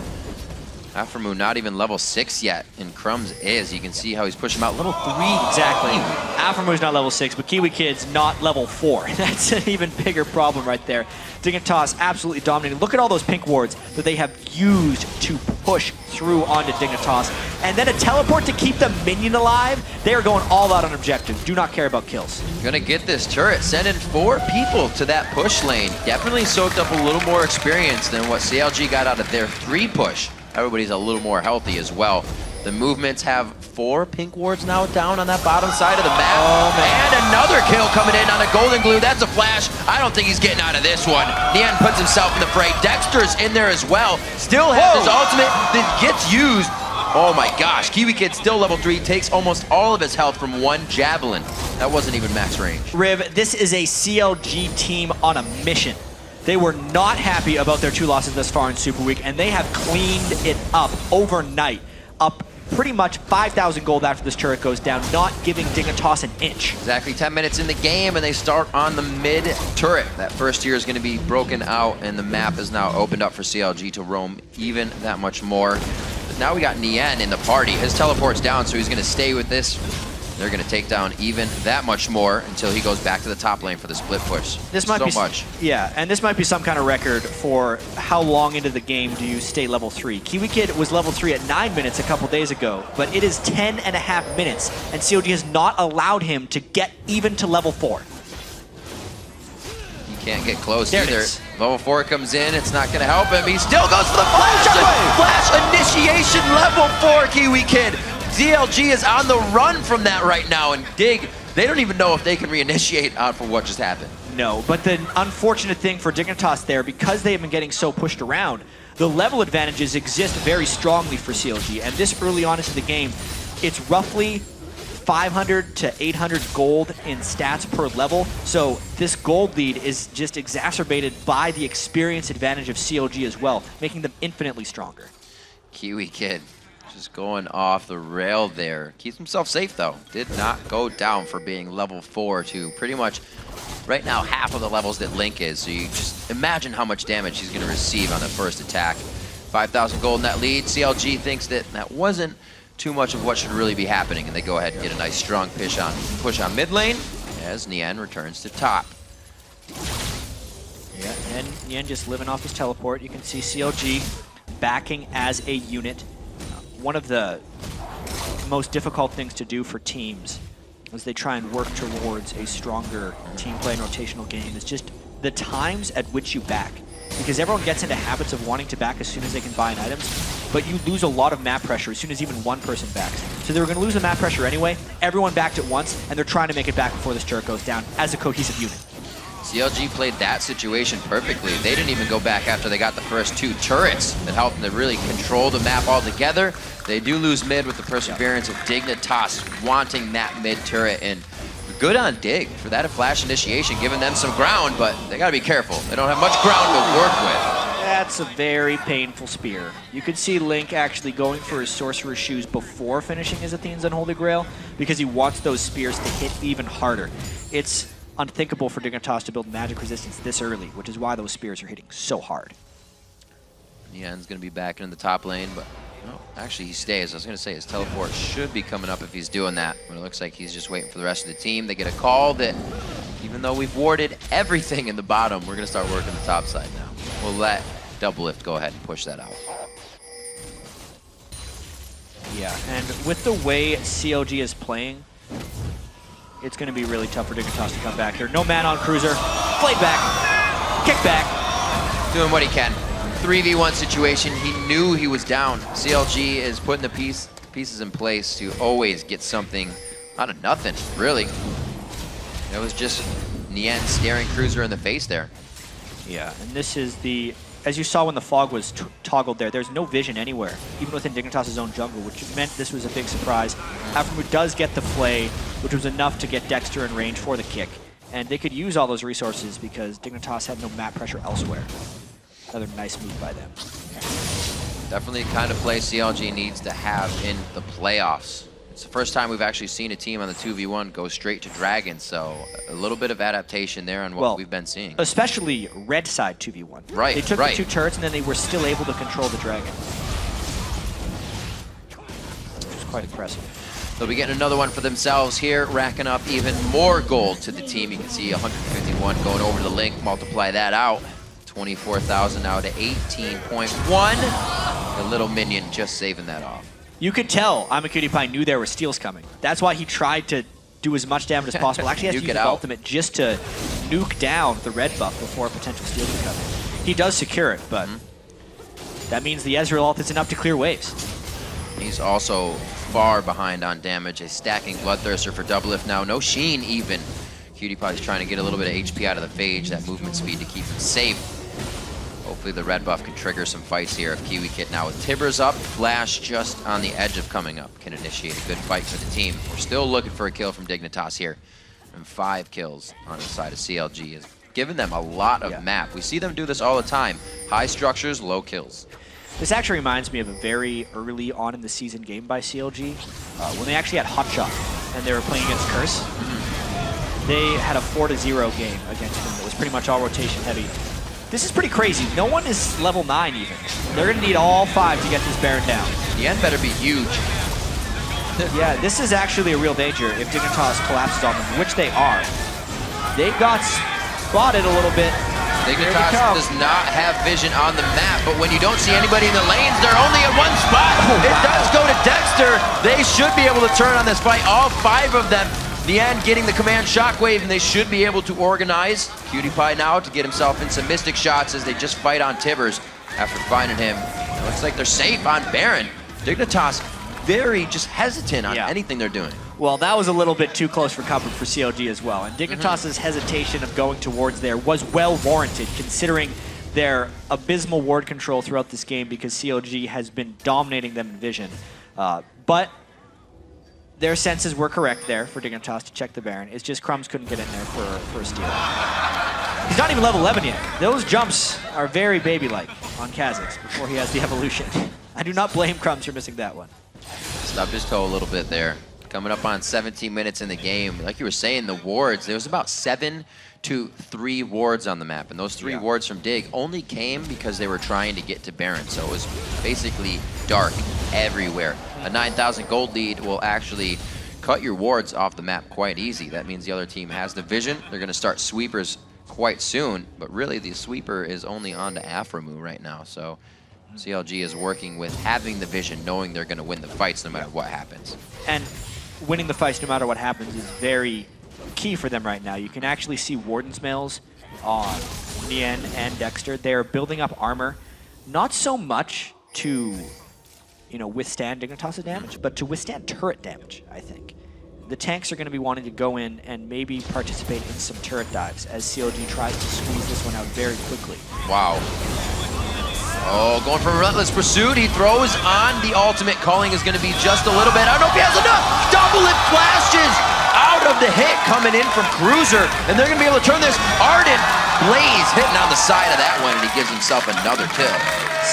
Aphromoo not even level 6 yet, and Crumbs is. You can see how he's pushing him out. Level 3. Exactly. Aphromoo not level 6, but Kiwi Kid's not level 4. That's an even bigger problem right there. Dignitas absolutely dominating. Look at all those pink wards that they have used to push through onto Dignitas. And then a teleport to keep the minion alive. They are going all out on objective. Do not care about kills. Gonna get this turret, sending 4 people to that push lane. Definitely soaked up a little more experience than what CLG got out of their 3 push. Everybody's a little more healthy as well. The movements have 4 pink wards now down on that bottom side of the map. Oh, man. And another kill coming in on a Golden Glue. That's a flash. I don't think he's getting out of this one. Nien puts himself in the fray. Dexter's in there as well. Still has his ultimate that gets used. Oh my gosh, Kiwi Kid still level 3, takes almost all of his health from 1 javelin. That wasn't even max range. Riv, this is a CLG team on a mission. They were not happy about their 2 losses thus far in Superweek, and they have cleaned it up overnight. Up pretty much 5,000 gold after this turret goes down, not giving Dignitas an inch. Exactly 10 minutes in the game, and they start on the mid turret. That first tier is going to be broken out, and the map is now opened up for CLG to roam even that much more. But now we got Nien in the party. His teleport's down, so he's going to stay with this. They're going to take down even that much more until he goes back to the top lane for the split push. This might be much. Yeah, and this might be some kind of record for how long into the game do you stay level 3. Kiwi Kid was level 3 at 9 minutes a couple days ago, but it is 10.5 minutes, and COG has not allowed him to get even to level 4. He can't get close there either. Level 4 comes in, it's not going to help him. He still goes for the flash! Flash initiation level 4, Kiwi Kid! DLG is on the run from that right now, and Dig, they don't even know if they can reinitiate out for what just happened. No, but the unfortunate thing for Dignitas there, because they have been getting so pushed around, the level advantages exist very strongly for CLG, and this early on into the game, it's roughly 500 to 800 gold in stats per level, so this gold lead is just exacerbated by the experience advantage of CLG as well, making them infinitely stronger. Kiwi Kid Just going off the rail there. Keeps himself safe, though. Did not go down for being level 4 to pretty much right now half of the levels that Link is. So you just imagine how much damage he's going to receive on the first attack. 5,000 gold in that lead. CLG thinks that that wasn't too much of what should really be happening, and they go ahead and get a nice strong push on mid lane as Nian returns to top. Yeah, and Nian just living off his teleport. You can see CLG backing as a unit. One of the most difficult things to do for teams as they try and work towards a stronger team play and rotational game is just the times at which you back. Because everyone gets into habits of wanting to back as soon as they can buy items, but you lose a lot of map pressure as soon as even one person backs. So they were going to lose the map pressure anyway. Everyone backed at once, and they're trying to make it back before this turret goes down as a cohesive unit. CLG played that situation perfectly. They didn't even go back after they got the first 2 turrets that helped them to really control the map altogether. They do lose mid with the perseverance of Dignitas wanting that mid turret, and good on Dig for that flash initiation, giving them some ground, but they gotta be careful. They don't have much ground to work with. That's a very painful spear. You could see Link actually going for his Sorcerer's Shoes before finishing his Athene's Unholy Grail because he wants those spears to hit even harder. It's unthinkable for Dignitas to build magic resistance this early, which is why those spears are hitting so hard. Nian's gonna be back in the top lane, but no, actually he stays. I was gonna say his teleport should be coming up if he's doing that, but it looks like he's just waiting for the rest of the team. They get a call that even though we've warded everything in the bottom, we're gonna start working the top side now. We'll let Doublelift go ahead and push that out. Yeah, and with the way CLG is playing, it's going to be really tough for Dignitas to come back here. No man on Cruiser. Blade back. Kick back. Doing what he can. 3v1 situation. He knew he was down. CLG is putting the pieces in place to always get something out of nothing, really. It was just Nian staring Cruiser in the face there. Yeah, and this is the... As you saw when the fog was toggled there, there's no vision anywhere, even within Dignitas' own jungle, which meant this was a big surprise. Aphromoo does get the Flay, which was enough to get Dexter in range for the kick. And they could use all those resources because Dignitas had no map pressure elsewhere. Another nice move by them. Definitely the kind of play CLG needs to have in the playoffs. It's the first time we've actually seen a team on the 2v1 go straight to Dragon, so a little bit of adaptation there on what we've been seeing. Especially red side 2v1. Right, They took right. the 2 turrets and then they were still able to control the Dragon. Which was quite impressive. They'll be getting another one for themselves here, racking up even more gold to the team. You can see 151 going over to Link, multiply that out. 24,000 now to 18.1. The little minion just saving that off. You could tell I'm a Cutie Pie knew there were steals coming. That's why he tried to do as much damage as possible. Actually, he has to use his ultimate just to nuke down the red buff before a potential steal can come in. He does secure it, but that means the Ezreal ult isn't up to clear waves. He's also far behind on damage. A stacking Bloodthirster for Doublelift now. No Sheen even. Cutie Pie's trying to get a little bit of HP out of the Phage, that movement speed to keep him safe. Hopefully the red buff can trigger some fights here. If Kiwi Kit now with Tibbers up, Flash just on the edge of coming up can initiate a good fight for the team. We're still looking for a kill from Dignitas here. And 5 kills on the side of CLG is giving them a lot of map. We see them do this all the time. High structures, low kills. This actually reminds me of a very early on in the season game by CLG when they actually had Hotshot and they were playing against Curse. They had a 4-0 game against them that was pretty much all rotation heavy. This is pretty crazy. No one is level 9 even. They're going to need all 5 to get this Baron down. The end better be huge. Yeah, this is actually a real danger if Dignitas collapses on them, which they are. They got spotted a little bit. Dignitas does not have vision on the map, but when you don't see anybody in the lanes, they're only at one spot. It does go to Dexter. They should be able to turn on this fight, all 5 of them. Nian getting the command Shockwave, and they should be able to organize. Cutie Pie now to get himself in some Mystic shots as they just fight on Tibbers after finding him. It looks like they're safe on Baron. Dignitas very just hesitant on anything they're doing. Well, that was a little bit too close for comfort for CLG as well. And Dignitas' hesitation of going towards there was well warranted, considering their abysmal ward control throughout this game because CLG has been dominating them in vision. But their senses were correct there for Dignitas to check the Baron. It's just Crumbs couldn't get in there for a steal. He's not even level 11 yet. Those jumps are very baby-like on Kha'Zix before he has the evolution. I do not blame Crumbs for missing that one. stubbed his toe a little bit there. Coming up on 17 minutes in the game. Like you were saying, the wards, there was about 7 to 3 wards on the map. And those 3 wards from Dig only came because they were trying to get to Baron. So it was basically dark everywhere. A 9,000 gold lead will actually cut your wards off the map quite easy. That means the other team has the vision. They're going to start sweepers quite soon. But really, the sweeper is only on to Aframu right now. So CLG is working with having the vision, knowing they're going to win the fights no matter what happens. And winning the fights no matter what happens is very key for them right now. You can actually see Warden's Mails on Nien and Dexter. They're building up armor, not so much to, you know, withstand Dignitas' damage, but to withstand turret damage, I think. The tanks are going to be wanting to go in and maybe participate in some turret dives as CLG tries to squeeze this one out very quickly. Wow. Oh, going for relentless pursuit. He throws on the ultimate. Calling is going to be just a little bit. I don't know if he has enough. Double it flashes out of the hit coming in from Cruiser. And they're going to be able to turn this. Ardent Blaze hitting on the side of that one, and he gives himself another kill.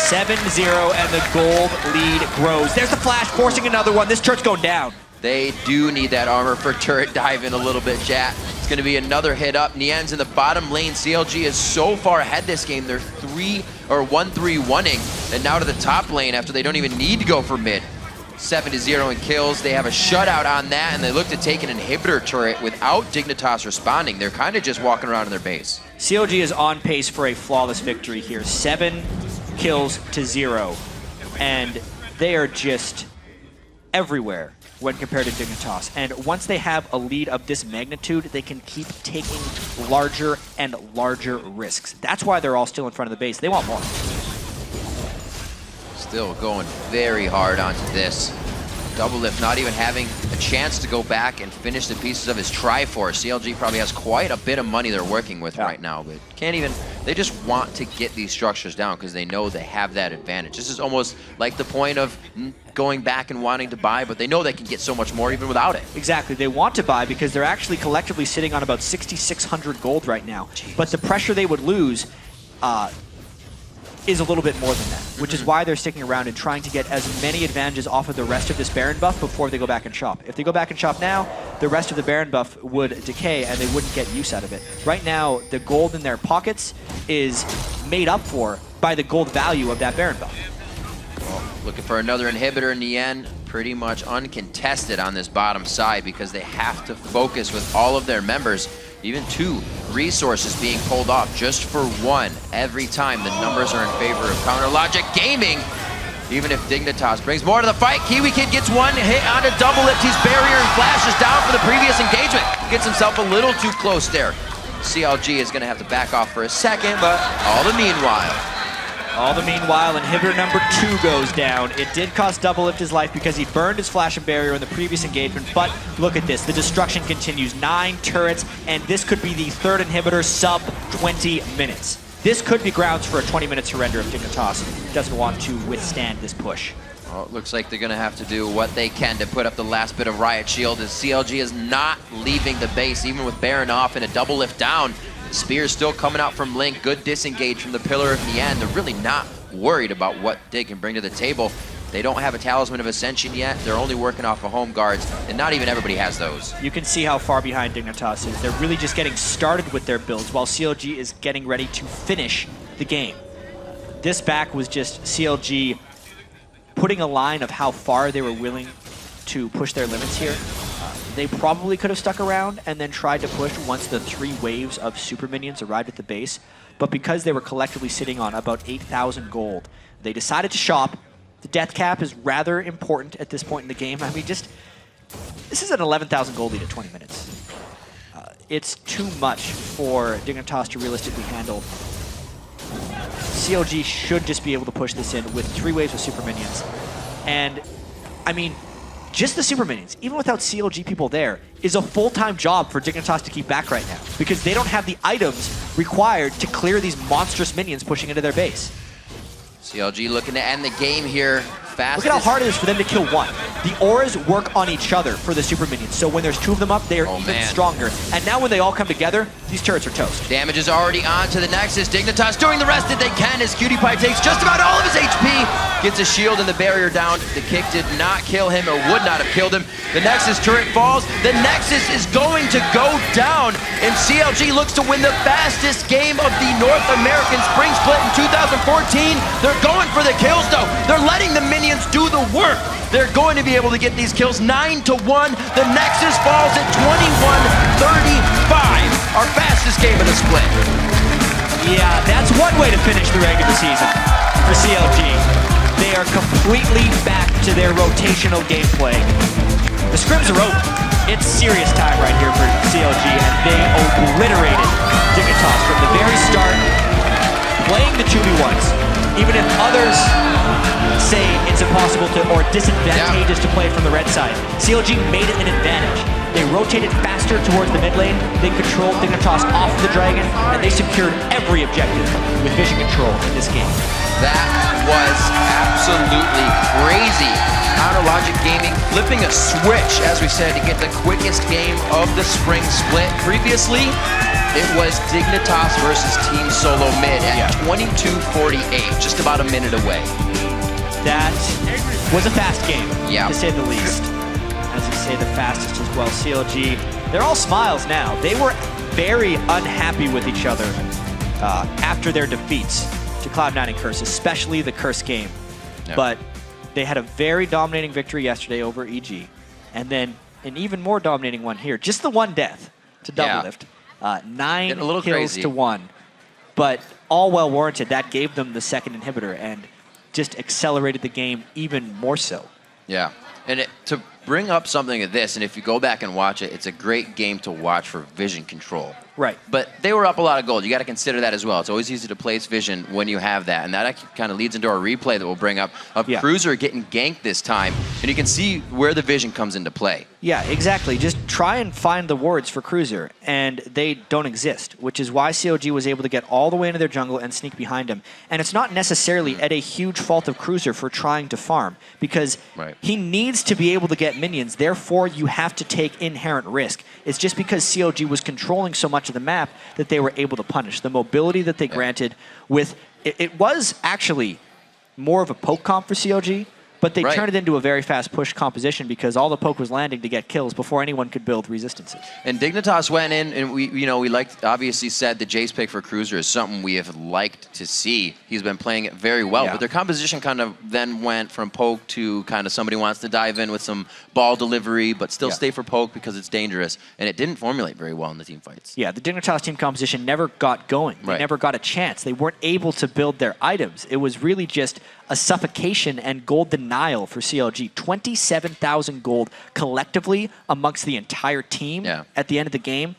7-0, and the gold lead grows. There's the flash, forcing another one. This turret's going down. They do need that armor for turret dive in a little bit, chat. It's going to be another hit up. Nien's in the bottom lane. CLG is so far ahead this game. They're 1-3-1-ing, and now to the top lane after they don't even need to go for mid. 7-0 in kills. They have a shutout on that, and they look to take an inhibitor turret without Dignitas responding. They're kind of just walking around in their base. CLG is on pace for a flawless victory here. 7 kills to 0, and they are just everywhere when compared to Dignitas. And once they have a lead of this magnitude, they can keep taking larger and larger risks. That's why they're all still in front of the base. They want more. Still going very hard onto this. Doublelift not even having a chance to go back and finish the pieces of his Triforce. CLG probably has quite a bit of money they're working with right now, but can't even, they just want to get these structures down because they know they have that advantage. This is almost like the point of going back and wanting to buy, but they know they can get so much more even without it. Exactly, they want to buy because they're actually collectively sitting on about 6,600 gold right now. Jeez. But the pressure they would lose is a little bit more than that, which is why they're sticking around and trying to get as many advantages off of the rest of this Baron buff before they go back and shop. If they go back and shop now, the rest of the Baron buff would decay and they wouldn't get use out of it. Right now, the gold in their pockets is made up for by the gold value of that Baron buff. Well, looking for another inhibitor in the end, pretty much uncontested on this bottom side because they have to focus with all of their members. Even 2 resources being pulled off just for 1 every time. The numbers are in favor of Counter Logic Gaming. Even if Dignitas brings more to the fight, Kiwi Kid gets 1 hit onto Doublelift. He's barrier and flashes down for the previous engagement. Gets himself a little too close there. CLG is going to have to back off for a second, but all the meanwhile, inhibitor number 2 goes down. It did cost Doublelift his life because he burned his flash and barrier in the previous engagement, but look at this. The destruction continues. 9 turrets, and this could be the 3rd inhibitor sub 20 minutes. This could be grounds for a 20-minute surrender if Dignitas doesn't want to withstand this push. Well, it looks like they're going to have to do what they can to put up the last bit of Riot Shield as CLG is not leaving the base, even with Baron off and a Doublelift down. Spear's still coming out from Link. Good disengage from the Pillar of Nien. They're really not worried about what Dig can bring to the table. They don't have a Talisman of Ascension yet. They're only working off of home guards, and not even everybody has those. You can see how far behind Dignitas is. They're really just getting started with their builds while CLG is getting ready to finish the game. This back was just CLG putting a line of how far they were willing to push their limits here. They probably could have stuck around and then tried to push once the 3 waves of super minions arrived at the base, but because they were collectively sitting on about 8,000 gold, they decided to shop. The death cap is rather important at this point in the game. I mean, this is an 11,000 gold lead at 20 minutes. It's too much for Dignitas to realistically handle. CLG should just be able to push this in with 3 waves of super minions. And, I mean, just the super minions, even without CLG people there, is a full-time job for Dignitas to keep back right now because they don't have the items required to clear these monstrous minions pushing into their base. CLG looking to end the game here. fastest. Look at how hard it is for them to kill one. The auras work on each other for the super minions. So when there's two of them up, they are even stronger. And now when they all come together, these turrets are toast. Damage is already on to the Nexus. Dignitas doing the rest that they can as Cutie Pie takes just about all of his HP. Gets a shield and the barrier down. The kick did not kill him or would not have killed him. The Nexus turret falls. The Nexus is going to go down. And CLG looks to win the fastest game of the North American Spring Split in 2014. They're going for the kills though. They're letting the minions do the work. They're going to be able to get these kills 9-1. The Nexus falls at 21-35. Our fastest game of the split. Yeah, that's one way to finish the regular season for CLG. They are completely back to their rotational gameplay. The scrims are open. It's serious time right here for CLG, and they obliterated Dignitas from the very start, playing the 2v1s. Even if others say it's impossible to or disadvantageous to play from the red side, CLG made it an advantage. They rotated faster towards the mid lane, they controlled Dignitas off the dragon, and they secured every objective with vision control in this game. That was absolutely crazy. Counter Logic Gaming flipping a switch, as we said, to get the quickest game of the spring split. Previously, it was Dignitas versus Team Solo Mid at 22:48, just about a minute away. That was a fast game, to say the least. As you say, the fastest as well. CLG, they're all smiles now. They were very unhappy with each other after their defeats to Cloud9 and Curse, especially the Curse game. But they had a very dominating victory yesterday over EG, and then an even more dominating one here. Just the one death to Doublelift. 9 kills to 1, but all well warranted. That gave them the second inhibitor and just accelerated the game even more so. Yeah, and to bring up something of this, and if you go back and watch it, it's a great game to watch for vision control. Right. But they were up a lot of gold. You got to consider that as well. It's always easy to place vision when you have that. And that kind of leads into our replay that we'll bring up of Cruiser getting ganked this time. And you can see where the vision comes into play. Yeah, exactly. Just try and find the wards for Cruiser, and they don't exist, which is why CLG was able to get all the way into their jungle and sneak behind him. And it's not necessarily at a huge fault of Cruiser for trying to farm, because he needs to be able to get minions. Therefore, you have to take inherent risk. It's just because CLG was controlling so much of the map that they were able to punish. The mobility that they granted with... It was actually more of a poke comp for CLG, but they turned it into a very fast push composition because all the poke was landing to get kills before anyone could build resistances. And Dignitas went in, and we obviously said the Jace pick for Cruiser is something we have liked to see. He's been playing it very well, but their composition kind of then went from poke to kind of somebody wants to dive in with some ball delivery, but still stay for poke because it's dangerous, and it didn't formulate very well in the team fights. Yeah, the Dignitas team composition never got going. They never got a chance. They weren't able to build their items. It was really just a suffocation and gold denial for CLG. 27,000 gold collectively amongst the entire team at the end of the game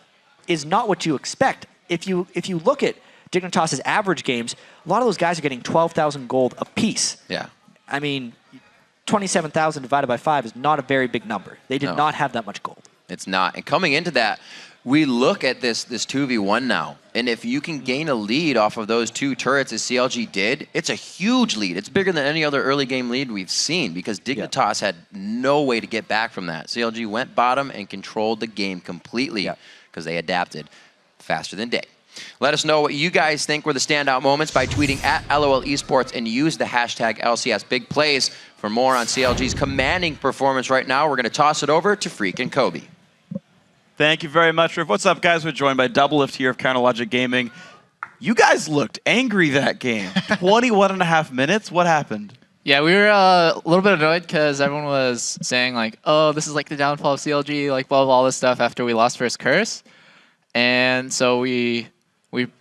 is not what you expect. If you look at Dignitas' average games, a lot of those guys are getting 12,000 gold apiece. Yeah. I mean, 27,000 divided by 5 is not a very big number. They did not have that much gold. It's not. And coming into that, we look at this 2v1 now, and if you can gain a lead off of those two turrets as CLG did, it's a huge lead. It's bigger than any other early game lead we've seen because Dignitas had no way to get back from that. CLG went bottom and controlled the game completely because they adapted faster than day. Let us know what you guys think were the standout moments by tweeting at LOL Esports and use the hashtag LCS Big Plays. For more on CLG's commanding performance right now, we're going to toss it over to Freak and Kobe. Thank you very much, Riff. What's up, guys? We're joined by Doublelift here of Counter Logic Gaming. You guys looked angry that game. 21.5 minutes? What happened? Yeah, we were a little bit annoyed because everyone was saying, like, oh, this is like the downfall of CLG, like, blah, blah, all this stuff after we lost first Curse. And so we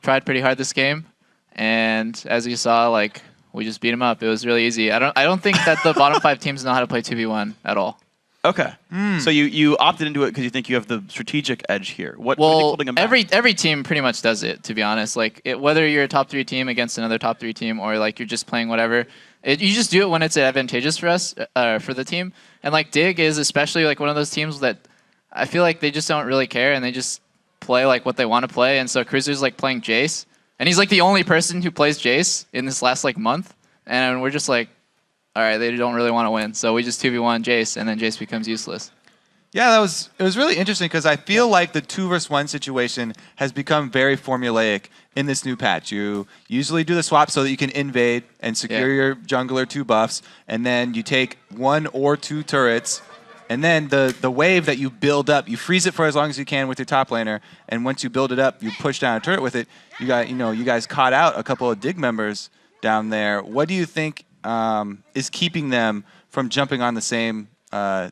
tried pretty hard this game. And as you saw, like, we just beat them up. It was really easy. I don't think that the bottom 5 teams know how to play 2v1 at all. Okay. So you opted into it because you think you have the strategic edge here. What are you holding them back? Every team pretty much does it, to be honest. Like whether you're a top 3 team against another top 3 team or like you're just playing whatever, you just do it when it's advantageous for us, for the team. And like Dig is especially like one of those teams that I feel like they just don't really care and they just play like what they want to play. And so Cruiser's like playing Jace, and he's like the only person who plays Jace in this last like month, and we're just like, all right, they don't really want to win. So we just 2v1 Jace, and then Jace becomes useless. Yeah, it was really interesting because I feel like the 2 versus 1 situation has become very formulaic in this new patch. You usually do the swap so that you can invade and secure your jungler 2 buffs, and then you take 1 or 2 turrets, and then the wave that you build up, you freeze it for as long as you can with your top laner, and once you build it up, you push down a turret with it. You guys caught out a couple of Dig members down there. What do you think is keeping them from jumping on the same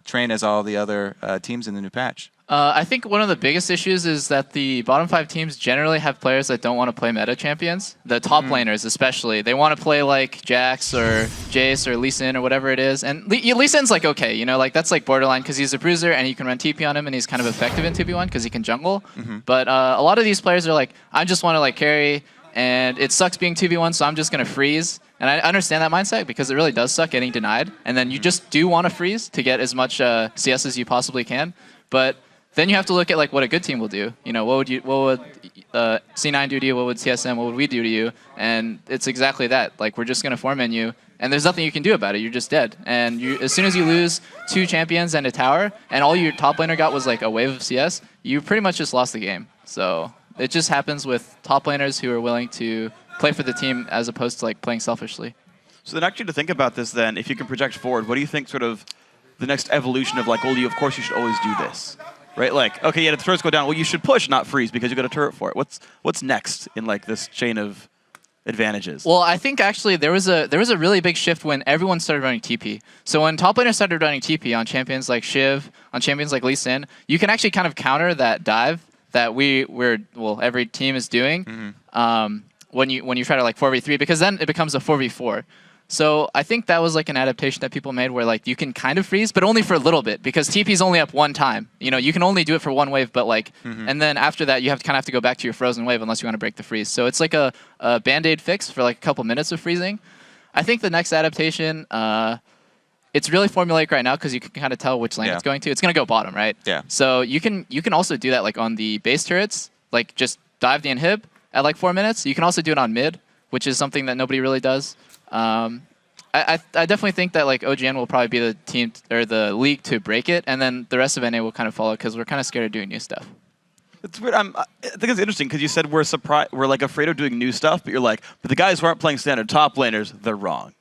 train as all the other teams in the new patch? I think one of the biggest issues is that the bottom 5 teams generally have players that don't want to play meta champions. The top laners especially. They want to play like Jax or Jace or Lee Sin or whatever it is. And Lee Sin's like okay, you know, like that's like borderline because he's a bruiser and you can run TP on him and he's kind of effective in 2v1 because he can jungle. But a lot of these players are like, I just want to like carry and it sucks being 2v1 so I'm just going to freeze. And I understand that mindset because it really does suck getting denied. And then you just do want to freeze to get as much CS as you possibly can. But then you have to look at like what a good team will do. You know, what would C9 do to you? What would CSM? What would we do to you? And it's exactly that. Like we're just going to form in you, and there's nothing you can do about it. You're just dead. And as soon as you lose 2 champions and a tower, and all your top laner got was like a wave of CS, you pretty much just lost the game. So it just happens with top laners who are willing to play for the team as opposed to like playing selfishly. So then actually to think about this then, if you can project forward, what do you think sort of the next evolution of like, well, of course you should always do this, right? Like, okay, yeah, the turrets go down. Well, you should push, not freeze, because you got a turret for it. What's next in like this chain of advantages? Well, I think actually there was a really big shift when everyone started running TP. So when top laners started running TP on champions like Shiv, on champions like Lee Sin, you can actually kind of counter that dive that every team is doing. When you try to like 4v3, because then it becomes a 4v4. So I think that was like an adaptation that people made where like you can kind of freeze, but only for a little bit because TP's only up 1 time. You know, you can only do it for 1 wave, but like, and then after that you kind of have to go back to your frozen wave unless you want to break the freeze. So it's like a band-aid fix for like a couple minutes of freezing. I think the next adaptation, it's really formulaic right now because you can kind of tell which lane it's going to. It's going to go bottom, right? Yeah. So you can also do that like on the base turrets, like just dive the inhib at like 4 minutes. You can also do it on mid, which is something that nobody really does. I definitely think that like OGN will probably be the team or the league to break it, and then the rest of NA will kind of follow because we're kind of scared of doing new stuff. It's weird. I think it's interesting because you said we're like afraid of doing new stuff, but you're like, but the guys who aren't playing standard top laners, they're wrong.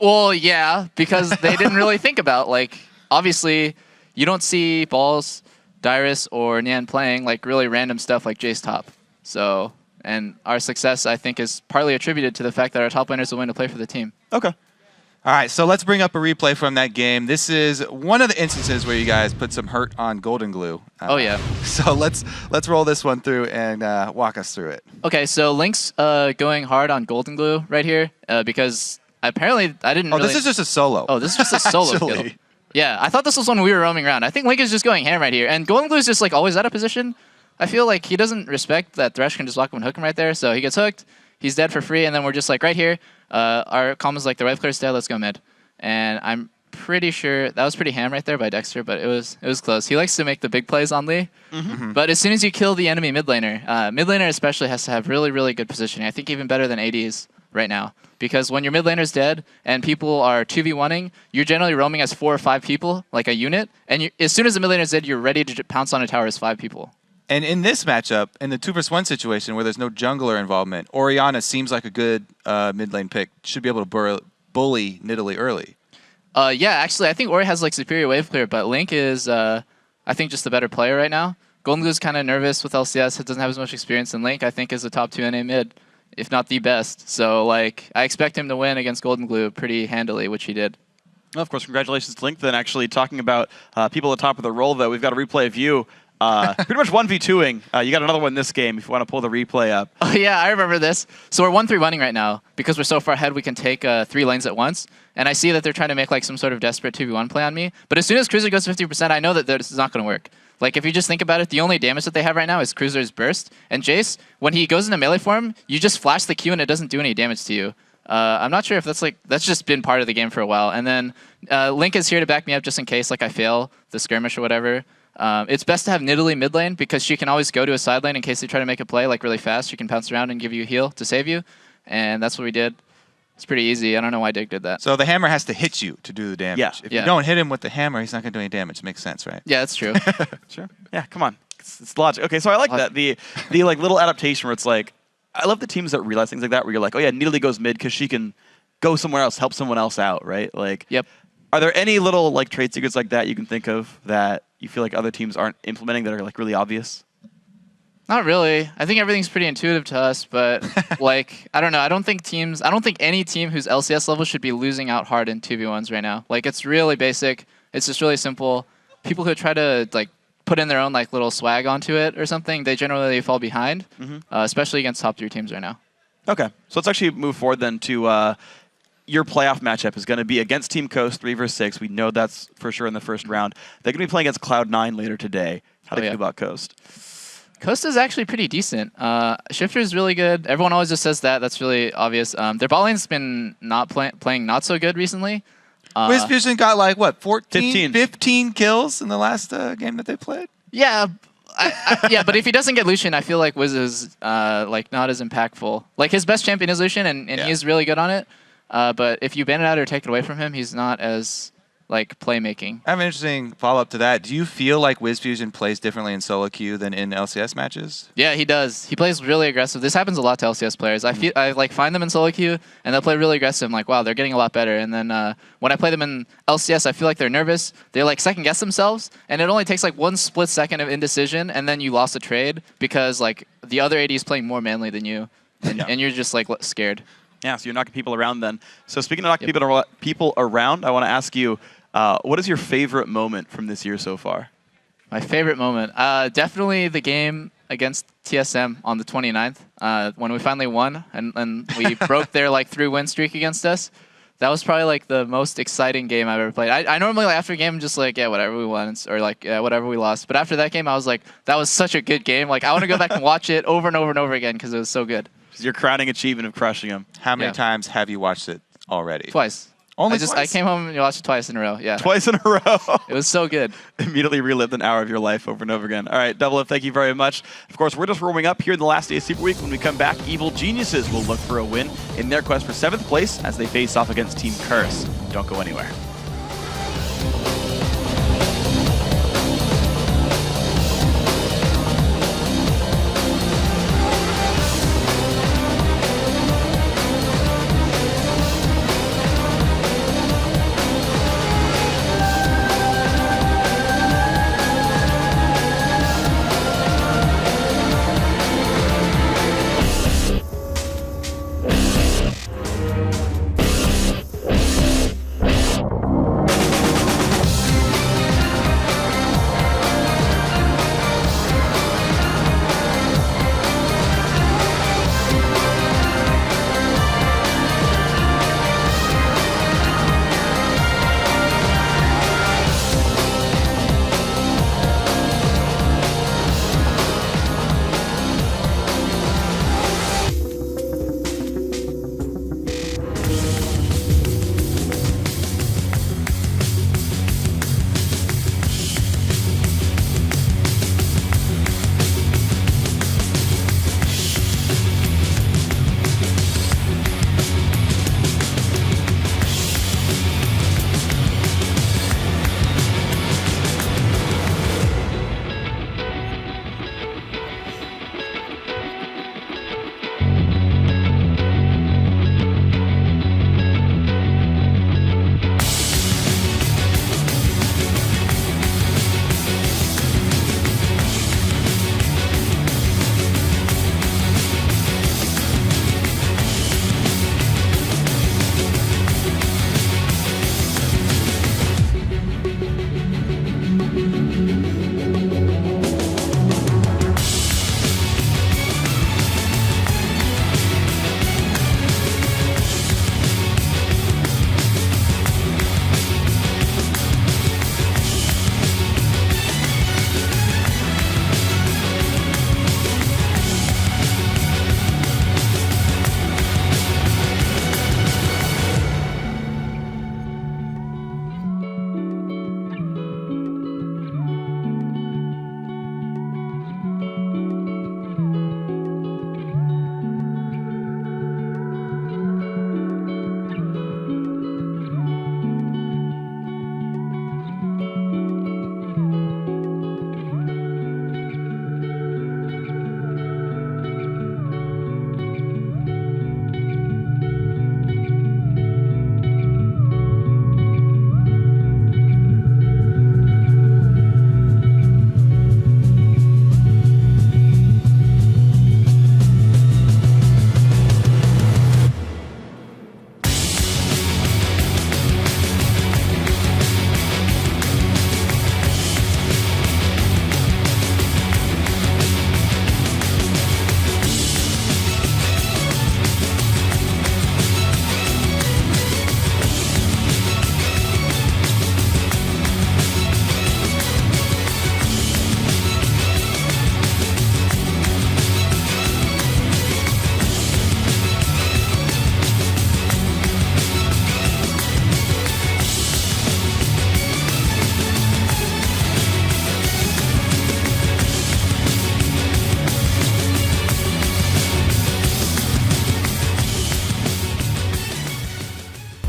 Well, yeah, because they didn't really think about like obviously you don't see Balls, Dyrus, or Nian playing like really random stuff like Jace top. So. And our success, I think, is partly attributed to the fact that our top laners will win to play for the team. Okay. All right, so let's bring up a replay from that game. This is one of the instances where you guys put some hurt on Golden Glue. Oh, yeah. So let's roll this one through and walk us through it. Okay, so Link's going hard on Golden Glue right here because apparently I didn't really... this is just a solo. Oh, this is just a solo kill. Yeah, I thought this was when we were roaming around. I think Link is just going ham right here. And Golden Glue is just like always out of position. I feel like he doesn't respect that Thresh can just walk him and hook him right there. So he gets hooked, he's dead for free, and then we're just like right here. Our combo's like the right clear's dead, let's go mid. And I'm pretty sure that was pretty ham right there by Dexter, but it was close. He likes to make the big plays on Lee. But as soon as you kill the enemy mid laner especially has to have really, really good positioning. I think even better than ADs right now. Because when your mid laner's dead and people are 2v1ing, you're generally roaming as 4 or 5 people, like a unit. And as soon as the mid laner's dead, you're ready to pounce on a tower as 5 people. And in this matchup, in the 2 versus 1 situation where there's no jungler involvement, Orianna seems like a good mid lane pick. Should be able to bully Nidalee early. Yeah, actually, I think Ori has like superior wave clear, but Link is, I think, just the better player right now. Golden Glue's kind of nervous with LCS. It doesn't have as much experience, and Link, I think, is the top 2 NA mid, if not the best. So, like, I expect him to win against Golden Glue pretty handily, which he did. Well, of course, congratulations to Link. Then actually talking about people at the top of the roll, though, we've got a replay of you. Pretty much 1v2ing. You got another one this game if you want to pull the replay up. Oh, yeah, I remember this. So we're 1-3-1ing right now. Because we're so far ahead, we can take 3 lanes at once. And I see that they're trying to make like some sort of desperate 2v1 play on me. But as soon as Cruiser goes 50%, I know that this is not going to work. Like, if you just think about it, the only damage that they have right now is Cruiser's Burst. And Jace, when he goes into melee form, you just flash the Q and it doesn't do any damage to you. I'm not sure if that's just been part of the game for a while. And then Link is here to back me up just in case like I fail the skirmish or whatever. It's best to have Nidalee mid lane because she can always go to a side lane in case they try to make a play like really fast. She can bounce around and give you a heal to save you. And that's what we did. It's pretty easy. I don't know why Dig did that. So the hammer has to hit you to do the damage. Yeah. If you don't hit him with the hammer, he's not going to do any damage. Makes sense, right? Yeah, that's true. Sure. Yeah, come on. It's logic. Okay, so I like that. The like little adaptation where it's like, I love the teams that realize things like that where you're like, oh yeah, Nidalee goes mid because she can go somewhere else, help someone else out, right? Like, yep. Are there any little like trade secrets like that you can think of that you feel like other teams aren't implementing that are like really obvious? Not really. I think everything's pretty intuitive to us, but like, I don't know. I don't think any team who's LCS level should be losing out hard in 2v1s right now. Like, it's really basic. It's just really simple. People who try to like put in their own like little swag onto it or something, they generally fall behind, especially against top 3 teams right now. Okay, so let's actually move forward then to your playoff matchup is going to be against Team Coast 3 versus 6. We know that's for sure in the first round. They're going to be playing against Cloud9 later today. How do you feel about Coast? Coast is actually pretty decent. Shifter is really good. Everyone always just says that. That's really obvious. Their bot lane's been not playing not so good recently. WizFusion got like, what, 15 kills in the last game that they played? Yeah. Yeah, but if he doesn't get Lucian, I feel like Wiz is like not as impactful. Like, his best champion is Lucian, and he's really good on it. But if you ban it out or take it away from him, he's not as like playmaking. I have an interesting follow-up to that. Do you feel like WizFusion plays differently in solo queue than in LCS matches? Yeah, he does. He plays really aggressive. This happens a lot to LCS players. I like find them in solo queue and they'll play really aggressive. I'm like, wow, they're getting a lot better. And then when I play them in LCS, I feel like they're nervous. They like second guess themselves, and it only takes like 1 split second of indecision, and then you lost a trade because like the other AD is playing more manly than you, and you're just like scared. Yeah, so you're knocking people around then. So speaking of knocking people around, I want to ask you, what is your favorite moment from this year so far? My favorite moment? Definitely the game against TSM on the 29th, when we finally won and we broke their like 3-win streak against us. That was probably like the most exciting game I've ever played. I normally like, after a game I'm just like, yeah, whatever we won, or like, yeah, whatever we lost. But after that game I was like, that was such a good game. Like, I want to go back and watch it over and over and over again because it was so good. Your crowning achievement of crushing them. How many times have you watched it already? Twice. Only twice? I came home and watched it twice in a row. Yeah. Twice in a row. It was so good. Immediately relived an hour of your life over and over again. All right, Double F, thank you very much. Of course, we're just warming up here in the last day of Super Week. When we come back, Evil Geniuses will look for a win in their quest for 7th place as they face off against Team Curse. Don't go anywhere.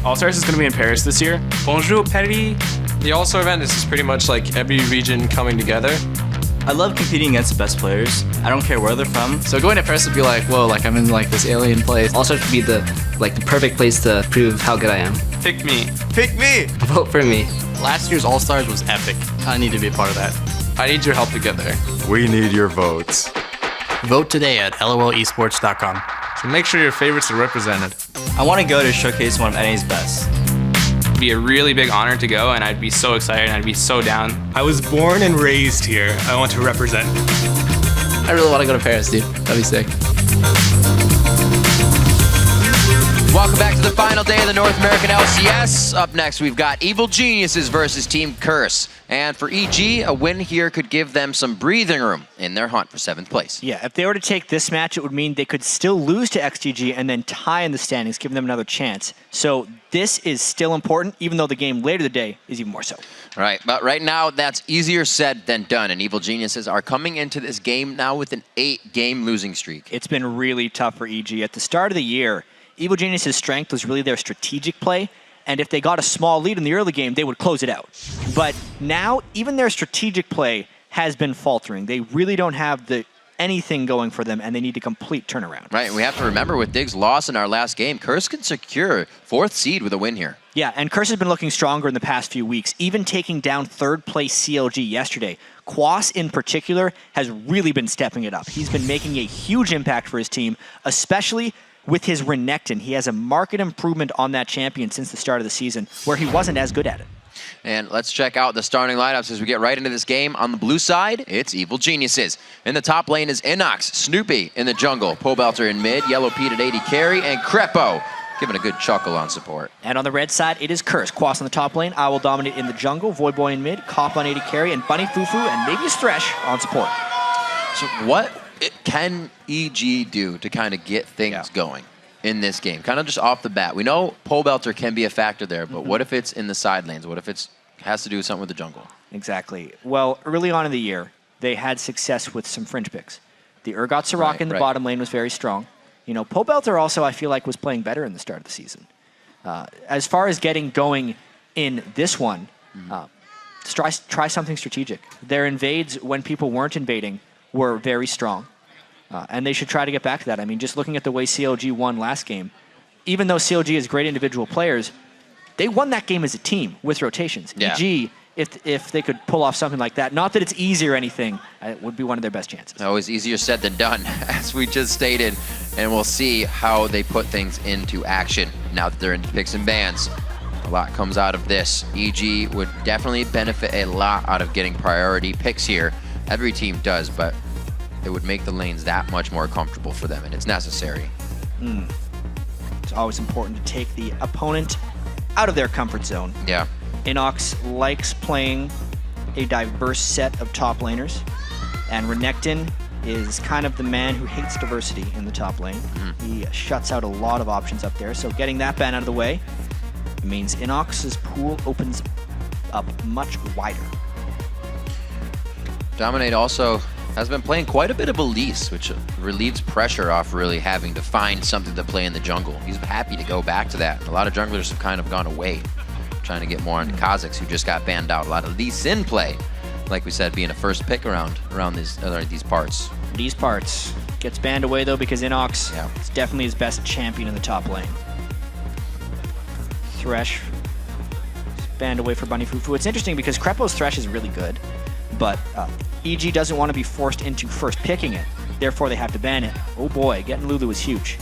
All-Stars is going to be in Paris this year. Bonjour, Paris. The All-Star event is just pretty much like every region coming together. I love competing against the best players. I don't care where they're from. So going to Paris would be like, whoa, like I'm in like this alien place. All-Stars would be the perfect place to prove how good I am. Pick me. Pick me! Vote for me. Last year's All-Stars was epic. I need to be a part of that. I need your help to get there. We need your votes. Vote today at lolesports.com. So make sure your favorites are represented. I want to go to showcase one of NA's best. It'd be a really big honor to go, and I'd be so excited, and I'd be so down. I was born and raised here. I want to represent. I really want to go to Paris, dude. That'd be sick. Welcome back to the final day of the North American LCS. Up next, we've got Evil Geniuses versus Team Curse. And for EG, a win here could give them some breathing room in their hunt for 7th place. Yeah, if they were to take this match, it would mean they could still lose to XGG and then tie in the standings, giving them another chance. So this is still important, even though the game later today is even more so. Right, but right now, that's easier said than done. And Evil Geniuses are coming into this game now with an 8-game losing streak. It's been really tough for EG. At the start of the year, Evil Genius' strength was really their strategic play, and if they got a small lead in the early game, they would close it out. But now, even their strategic play has been faltering. They really don't have anything going for them, and they need a complete turnaround. Right, and we have to remember with Dig's loss in our last game, Curse can secure 4th seed with a win here. Yeah, and Curse has been looking stronger in the past few weeks, even taking down 3rd place CLG yesterday. Quas in particular has really been stepping it up. He's been making a huge impact for his team, especially with his Renekton. He has a marked improvement on that champion since the start of the season, where he wasn't as good at it. And let's check out the starting lineups as we get right into this game. On the blue side, it's Evil Geniuses. In the top lane is Inox, Snoopy in the jungle, Pobelter in mid, Yellow Pete at 80 carry, and Crepo giving a good chuckle on support. And on the red side, it is Curse. Quas on the top lane, I Will Dominate in the jungle, Void Boy in mid, Cop on 80 carry, and Bunny Fufu and maybe a Thresh on support. So what can EG do to kind of get things going in this game? Kind of just off the bat. We know Pobelter can be a factor there, but what if it's in the side lanes? What if it has to do with something with the jungle? Exactly. Well, early on in the year, they had success with some fringe picks. The Urgot Sirach in the bottom lane was very strong. You know, Pobelter also, I feel like, was playing better in the start of the season. As far as getting going in this one, try something strategic. Their invades, when people weren't invading, were very strong. And they should try to get back to that. I mean, just looking at the way CLG won last game, even though CLG is great individual players, they won that game as a team with rotations. Yeah. EG, if they could pull off something like that, not that it's easy or anything, it would be one of their best chances. Always easier said than done, as we just stated. And we'll see how they put things into action now that they're in picks and bans. A lot comes out of this. EG would definitely benefit a lot out of getting priority picks here. Every team does, but it would make the lanes that much more comfortable for them, and it's necessary. It's always important to take the opponent out of their comfort zone. Yeah. Inox likes playing a diverse set of top laners, and Renekton is kind of the man who hates diversity in the top lane. He shuts out a lot of options up there, so getting that ban out of the way means Inox's pool opens up much wider. Dominate also has been playing quite a bit of Elise, which relieves pressure off really having to find something to play in the jungle. He's happy to go back to that. A lot of junglers have kind of gone away, trying to get more into Kha'Zix, who just got banned out. A lot of Lee Sin play, like we said, being a first pick around these parts. These parts. Gets banned away, though, because Inox is definitely his best champion in the top lane. Thresh banned away for Bunny Fufu. It's interesting because Crepo's Thresh is really good, but EG doesn't want to be forced into first picking it. Therefore, they have to ban it. Oh boy, getting Lulu is huge.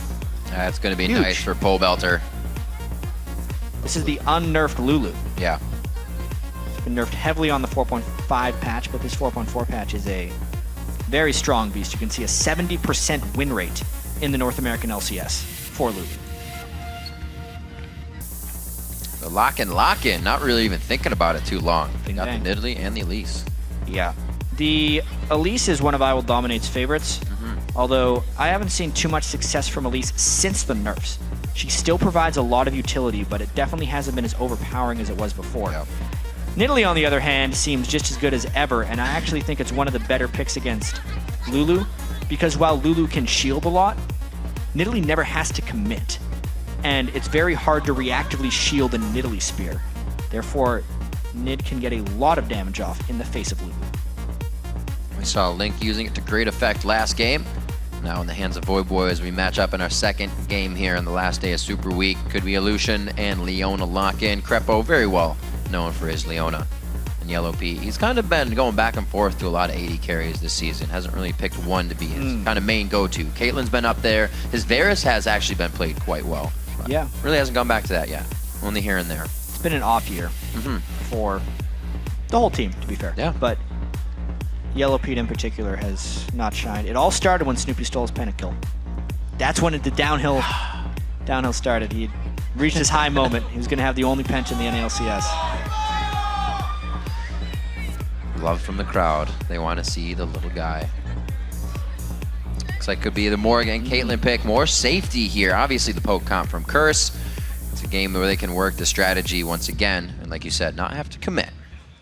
That's going to be nice for Pobelter. This is the unnerfed Lulu. Yeah. It's been nerfed heavily on the 4.5 patch, but this 4.4 patch is a very strong beast. You can see a 70% win rate in the North American LCS for Lulu. The lock-in, not really even thinking about it too long. They got the Nidalee and the Elise. Yeah. The Elise is one of I Will Dominate's favorites, although I haven't seen too much success from Elise since the nerfs. She still provides a lot of utility, but it definitely hasn't been as overpowering as it was before. Yep. Nidalee, on the other hand, seems just as good as ever, and I actually think it's one of the better picks against Lulu, because while Lulu can shield a lot, Nidalee never has to commit. and it's very hard to reactively shield a Nidalee spear. Therefore, Nid can get a lot of damage off in the face of Lulu. We saw Link using it to great effect last game. Now in the hands of Voyboy as we match up in our second game here on the last day of Super Week. Could be Illusion and Leona lock in. Crepo very well known for his Leona. And Yellow P, he's kind of been going back and forth to a lot of AD carries this season. Hasn't really picked one to be his kind of main go-to. Caitlyn's been up there. His Varus has actually been played quite well. Yeah. Really hasn't gone back to that yet. Only here and there. It's been an off year for the whole team, to be fair. Yeah. But Yellow Pete in particular has not shined. It all started when Snoopy stole his panic kill. That's when the downhill started. He reached his high moment. He was going to have the only pench in the NALCS. Love from the crowd. They want to see the little guy. Looks like could be the Morgan Caitlyn pick. More safety here. Obviously the poke comp from Curse. It's a game where they can work the strategy once again, and like you said, not have to commit.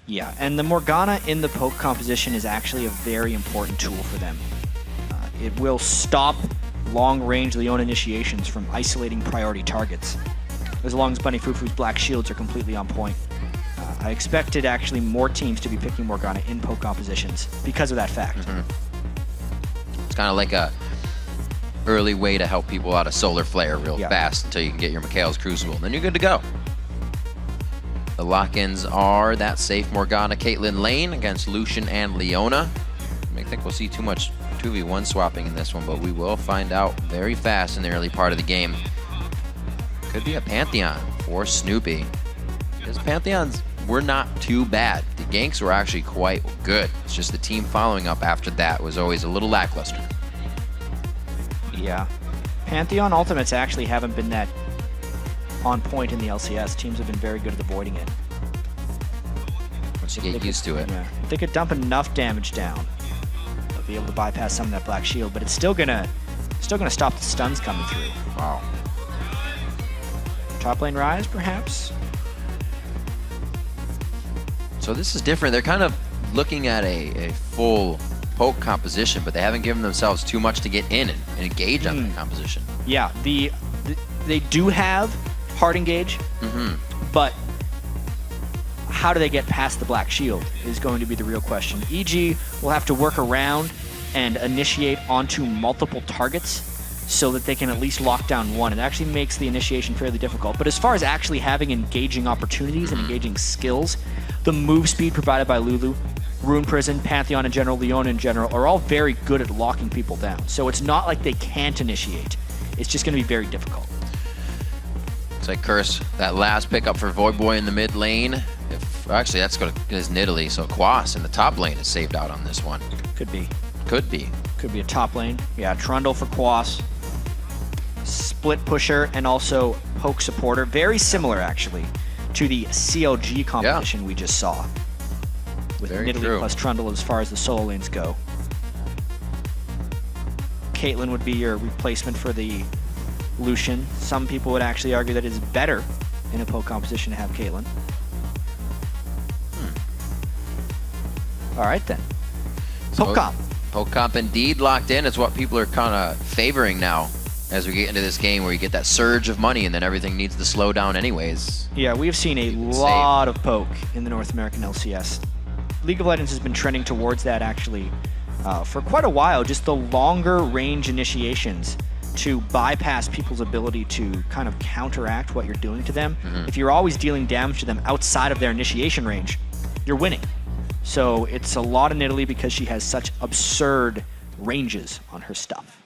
Yeah, and the Morgana in the poke composition is actually a very important tool for them. It will stop long-range Leona initiations from isolating priority targets, as long as Bunny Fufu's black shields are completely on point. I expected actually more teams to be picking Morgana in poke compositions because of that fact. It's kind of like a early way to help people out of Solar Flare real fast until you can get your Mikhail's Crucible, and then you're good to go. The lock-ins are that safe Morgana Caitlyn lane against Lucian and Leona. I think we'll see too much 2v1 swapping in this one, but we will find out very fast in the early part of the game. Could be a Pantheon for Snoopy. Because Pantheons were not too bad. The ganks were actually quite good. It's just the team following up after that was always a little lackluster. Yeah. Pantheon ultimates actually haven't been that on point in the LCS. Teams have been very good at avoiding it. Once you get used to it. Yeah. If they could dump enough damage down, they'll be able to bypass some of that black shield, but it's still gonna stop the stuns coming through. Wow. Top lane Rise, perhaps? So this is different. They're kind of looking at a full poke composition, but they haven't given themselves too much to get in and engage on that composition. Yeah, they do have hard engage, but how do they get past the black shield is going to be the real question. EG will have to work around and initiate onto multiple targets so that they can at least lock down one. It actually makes the initiation fairly difficult. But as far as actually having engaging opportunities and engaging skills, the move speed provided by Lulu, Rune Prison, Pantheon in general, Leona in general, are all very good at locking people down. So it's not like they can't initiate. It's just going to be very difficult. Looks like Curse, that last pickup for Voyboy in the mid lane. Actually, that's going to his Nidalee, so Quas in the top lane is saved out on this one. Could be. Could be. Could be a top lane. Yeah, Trundle for Quas. Split pusher and also poke supporter. Very similar, actually, to the CLG competition we just saw. With Nidalee plus Trundle as far as the solo lanes go. Caitlyn would be your replacement for the Lucian. Some people would actually argue that it is better in a poke composition to have Caitlyn. All right, then. Poke comp. Poke comp indeed locked in. It's what people are kind of favoring now as we get into this game where you get that surge of money and then everything needs to slow down anyways. Yeah, we've seen a lot of poke in the North American LCS. League of Legends has been trending towards that actually for quite a while. Just the longer range initiations to bypass people's ability to kind of counteract what you're doing to them. If you're always dealing damage to them outside of their initiation range, you're winning. So it's a lot of Nidalee because she has such absurd ranges on her stuff.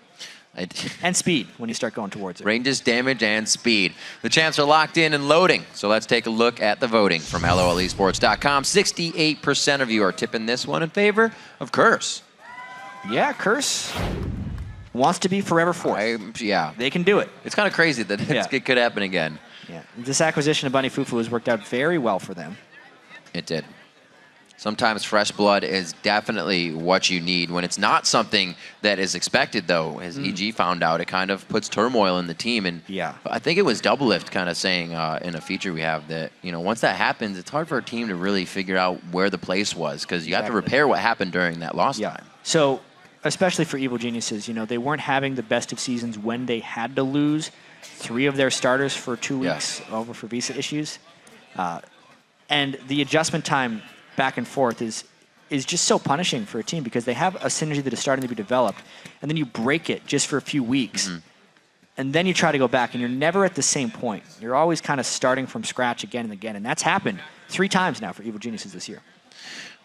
And speed when you start going towards it. Ranges, damage, and speed. The champs are locked in and loading. So let's take a look at the voting from LOLesports.com. 68% of you are tipping this one in favor of Curse. Yeah, Curse wants to be forever fourth. Yeah. They can do it. It's kind of crazy that it could happen again. Yeah. This acquisition of Bunny Fufu has worked out very well for them. It did. Sometimes fresh blood is definitely what you need. When it's not something that is expected, though, as EG found out, it kind of puts turmoil in the team. And I think it was Doublelift kind of saying in a feature we have that, you know, once that happens, it's hard for a team to really figure out where the place was because you have to repair what happened during that loss time. So, especially for Evil Geniuses, you know, they weren't having the best of seasons when they had to lose. 3 of their starters for 2 weeks over for visa issues. And the adjustment time back and forth is just so punishing for a team because they have a synergy that is starting to be developed, and then you break it just for a few weeks. And then you try to go back, and you're never at the same point. You're always kind of starting from scratch again and again, and that's happened 3 times now for Evil Geniuses this year.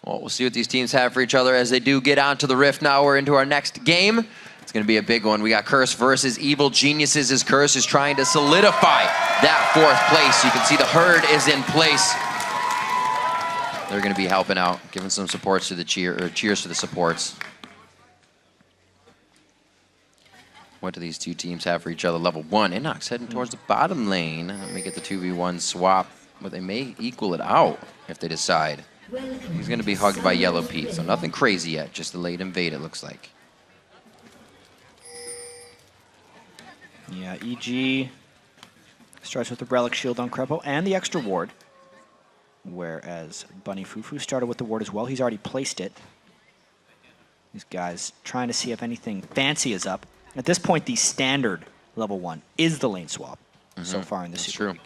Well, we'll see what these teams have for each other as they do get onto the Rift. Now we're into our next game. It's going to be a big one. We got Curse versus Evil Geniuses as Curse is trying to solidify that 4th place. You can see the herd is in place. They're going to be helping out, giving some supports to the cheers to the supports. What do these 2 teams have for each other? Level 1, Inox heading towards the bottom lane. Let me get the 2v1 swap, but they may equal it out if they decide. He's going to be hugged by Yellow Pete, so nothing crazy yet, just a late invade it looks like. Yeah, EG starts with the Relic Shield on Crepo and the extra ward, whereas Bunny Fufu started with the ward as well. He's already placed it. These guys trying to see if anything fancy is up. At this point, the standard level 1 is the lane swap so far in the Superweek.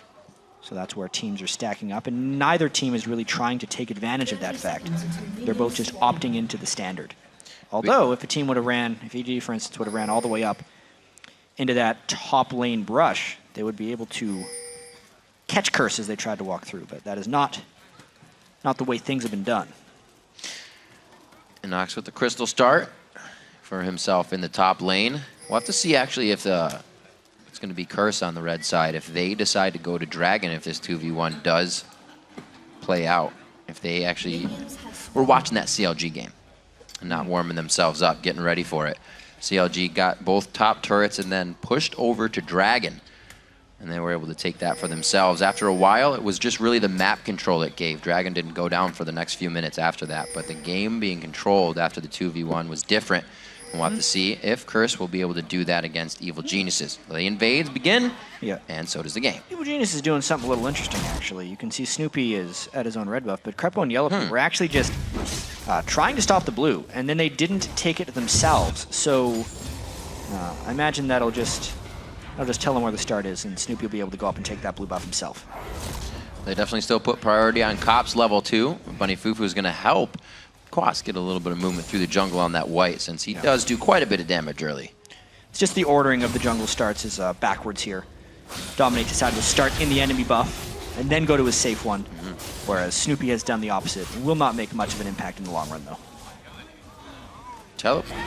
So that's where teams are stacking up, and neither team is really trying to take advantage of that fact. They're both just opting into the standard. Although, if a team would have ran, if EG, for instance, would have ran all the way up into that top lane brush, they would be able to catch Curse as they tried to walk through, but that is not the way things have been done. Inox with the crystal start for himself in the top lane. We'll have to see actually if it's going to be Curse on the red side. If they decide to go to Dragon, if this 2v1 does play out. If they actually were watching that CLG game and not warming themselves up, getting ready for it. CLG got both top turrets and then pushed over to Dragon. And they were able to take that for themselves. After a while, it was just really the map control it gave. Dragon didn't go down for the next few minutes after that, but the game being controlled after the 2v1 was different. We'll have to see if Curse will be able to do that against Evil Geniuses. The invades begin, and so does the game. Evil Genius is doing something a little interesting, actually. You can see Snoopy is at his own red buff, but Crepo and Yellow were actually just trying to stop the blue, and then they didn't take it themselves. So I imagine that'll just tell them where the start is, and Snoopy will be able to go up and take that blue buff himself. They definitely still put priority on Cops level 2. Bunny Fufu is going to help Quas get a little bit of movement through the jungle on that white, since he does do quite a bit of damage early. It's just the ordering of the jungle starts is backwards here. Dominate decided to start in the enemy buff and then go to his safe one, whereas Snoopy has done the opposite. Will not make much of an impact in the long run, though.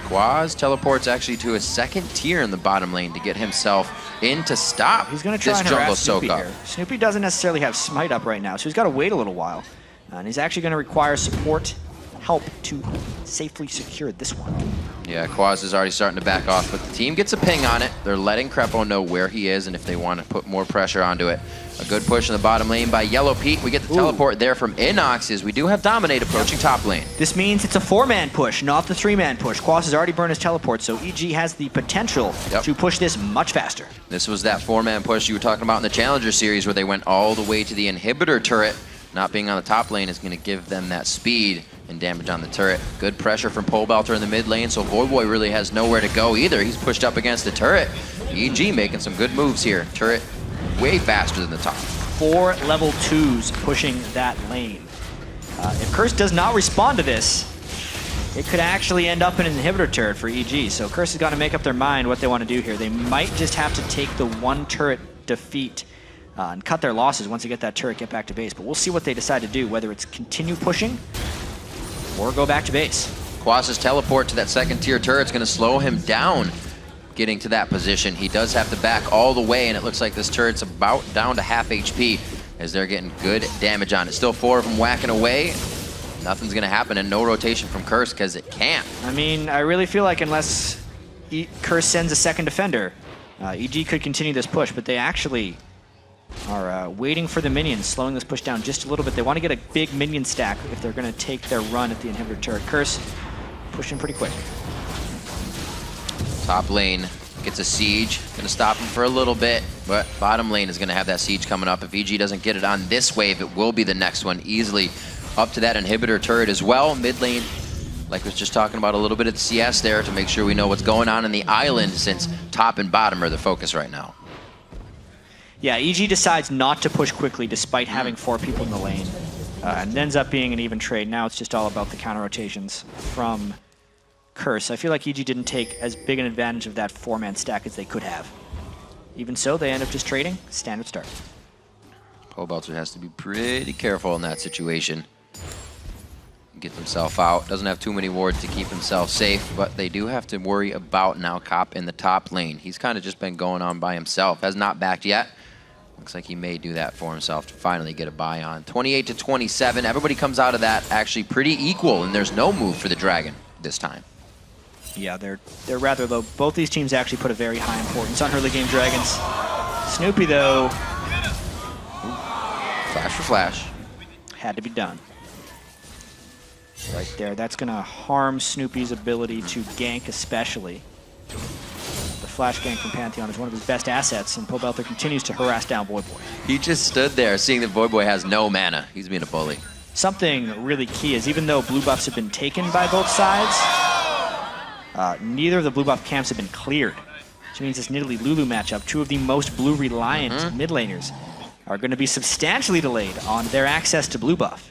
Quas teleports actually to a 2nd tier in the bottom lane to get himself in to stop He's going to try this and jungle harass Snoopy soak up. here. Snoopy doesn't necessarily have Smite up right now, so he's got to wait a little while. And he's actually going to require support help to safely secure this one. Yeah, Quas is already starting to back off, but the team gets a ping on it. They're letting Crepo know where he is and if they want to put more pressure onto it. A good push in the bottom lane by Yellow Pete. We get the teleport there from Inox. We do have Dominate approaching top lane. This means it's a 4-man push, not the 3-man push. Quas has already burned his teleport, so EG has the potential to push this much faster. This was that 4-man push you were talking about in the Challenger series where they went all the way to the inhibitor turret. Not being on the top lane is going to give them that speed and damage on the turret. Good pressure from Pole Belter in the mid lane, so Voyboy really has nowhere to go either. He's pushed up against the turret. EG making some good moves here. Turret way faster than the top. 4 level 2s pushing that lane. If Curse does not respond to this, it could actually end up in an inhibitor turret for EG. So Curse has got to make up their mind what they want to do here. They might just have to take the 1 turret defeat and cut their losses once they get that turret, get back to base. But we'll see what they decide to do, whether it's continue pushing or go back to base. Quas's teleport to that 2nd tier turret is going to slow him down getting to that position. He does have to back all the way, and it looks like this turret's about down to half HP as they're getting good damage on it. Still 4 of them whacking away. Nothing's going to happen, and no rotation from Curse because it can't. I mean, I really feel like unless Curse sends a 2nd defender, EG could continue this push, but they actually are waiting for the minions, slowing this push down just a little bit. They want to get a big minion stack if they're going to take their run at the inhibitor turret. Curse pushing pretty quick. Top lane gets a siege, going to stop him for a little bit, but bottom lane is going to have that siege coming up. If EG doesn't get it on this wave, it will be the next one easily up to that inhibitor turret as well. Mid lane, like I was just talking about, a little bit of the CS there to make sure we know what's going on in the island, since top and bottom are the focus right now. Yeah, EG decides not to push quickly despite having 4 people in the lane. And it ends up being an even trade. Now it's just all about the counter rotations from Curse. I feel like EG didn't take as big an advantage of that 4-man stack as they could have. Even so, they end up just trading. Standard start. Pobelter has to be pretty careful in that situation. Get himself out. Doesn't have too many wards to keep himself safe, but they do have to worry about now Cop in the top lane. He's kind of just been going on by himself. Has not backed yet. Looks like he may do that for himself to finally get a buy on. 28 to 27. Everybody comes out of that actually pretty equal, and there's no move for the Dragon this time. Yeah, they're rather low. Both these teams actually put a very high importance on early game Dragons. Snoopy, though. Flash for flash. Had to be done. Right there. That's going to harm Snoopy's ability to gank especially. The flash gank from Pantheon is one of his best assets, and Pobelter continues to harass down Voyboy. He just stood there seeing that Voyboy has no mana. He's being a bully. Something really key is even though blue buffs have been taken by both sides, neither of the blue buff camps have been cleared. Which means this Nidalee Lulu matchup, 2 of the most blue-reliant mid laners, are going to be substantially delayed on their access to blue buff.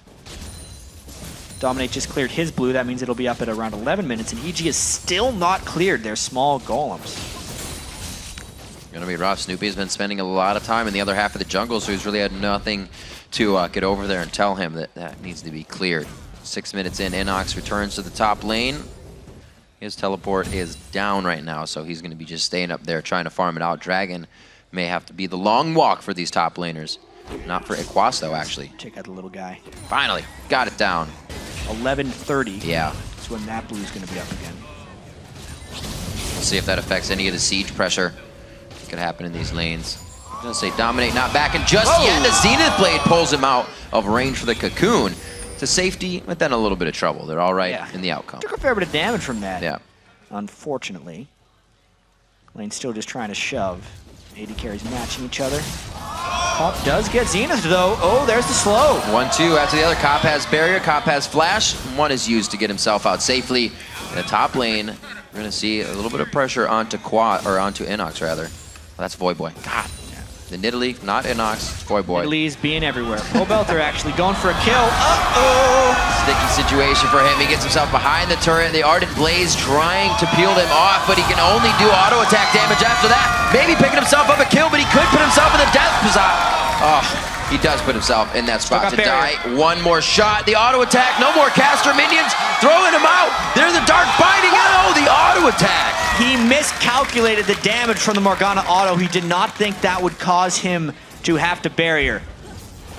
Dominate just cleared his blue. That means it'll be up at around 11 minutes, and EG is still not cleared their small golems. Gonna be rough. Snoopy's been spending a lot of time in the other half of the jungle, so he's really had nothing to get over there and tell him that that needs to be cleared. 6 minutes in, Inox returns to the top lane. His teleport is down right now, so he's gonna be just staying up there trying to farm it out. Dragon may have to be the long walk for these top laners. Not for Iquas, though, actually. Check out the little guy. Finally, got it down. 11:30. Yeah. That's when that blue's going to be up again. We'll see if that affects any of the siege pressure that could happen in these lanes. I'm going to say Dominate not back, and just yet the Zenith Blade pulls him out of range for the Cocoon to safety, but then a little bit of trouble. They're all right in the outcome. Took a fair bit of damage from that. Yeah. Unfortunately. Lane's still just trying to shove. AD carries matching each other. Cop does get Zenith, though. Oh, there's the slow. 1-2 after the other. Cop has barrier, Cop has flash. One is used to get himself out safely. In the top lane, we're going to see a little bit of pressure onto onto Inox, rather. Well, that's Voyboy. God. The Nidalee, not Inox, it's Voyboy. Nidalee's being everywhere. Pobelter actually going for a kill. Uh-oh! Sticky situation for him. He gets himself behind the turret. The Ardent Blaze trying to peel them off, but he can only do auto attack damage after that. Maybe picking himself up a kill, but he could put himself in the death position. Oh, he does put himself in that spot to die. One more shot. The auto attack. No more caster minions. Throwing him out. There's the Dark Binding. Oh, the auto attack. He miscalculated the damage from the Morgana auto. He did not think that would cause him to have to barrier.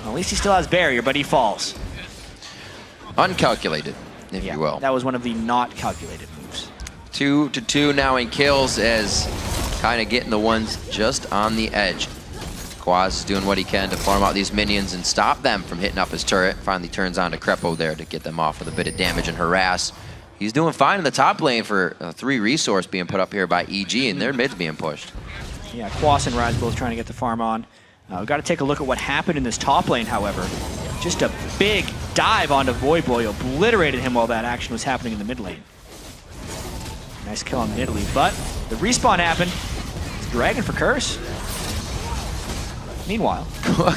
Well, at least he still has barrier, but he falls. Uncalculated, if you will. That was one of the not calculated moves. 2-2 now in kills as kind of getting the ones just on the edge. Quaz is doing what he can to farm out these minions and stop them from hitting up his turret. Finally turns on to Crepo there to get them off with a bit of damage and harass. He's doing fine in the top lane for 3 resource being put up here by EG, and their mid's being pushed. Yeah, Quas and Rise both trying to get the farm on. We've got to take a look at what happened in this top lane, however. Just a big dive onto Voyboy, obliterated him while that action was happening in the mid lane. Nice kill on Nidalee, but the respawn happened. It's Dragon for Curse. Meanwhile,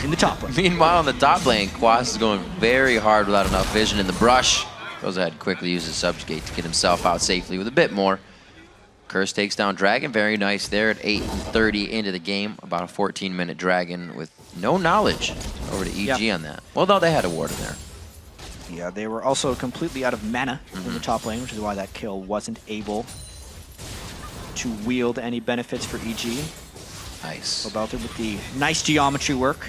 in the top lane. Meanwhile, in the top lane, Quas is going very hard without enough vision in the brush. Goes ahead and quickly uses Subjugate to get himself out safely with a bit more. Curse takes down Dragon. Very nice there at 8:30 into the game. About a 14-minute Dragon with no knowledge over to EG on that. Well, though they had a ward in there. Yeah, they were also completely out of mana in the top lane, which is why that kill wasn't able to wield any benefits for EG. Nice. Pobelter with the nice geometry work.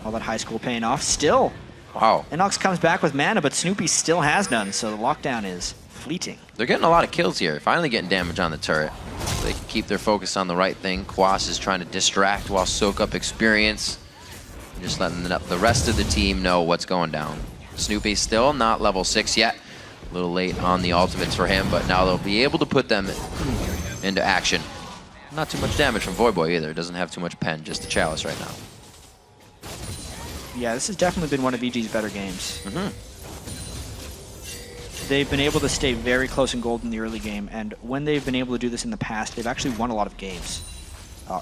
All that high school paying off. Still. Wow. Inox comes back with mana, but Snoopy still has none, so the lockdown is fleeting. They're getting a lot of kills here. Finally getting damage on the turret. They can keep their focus on the right thing. Quas is trying to distract while soak up experience. Just letting the rest of the team know what's going down. Snoopy still not level 6 yet. A little late on the ultimates for him, but now they'll be able to put them into action. Not too much damage from Voyboy either. Doesn't have too much pen, just the Chalice right now. Yeah, this has definitely been one of EG's better games. They've been able to stay very close in gold in the early game, and when they've been able to do this in the past, they've actually won a lot of games.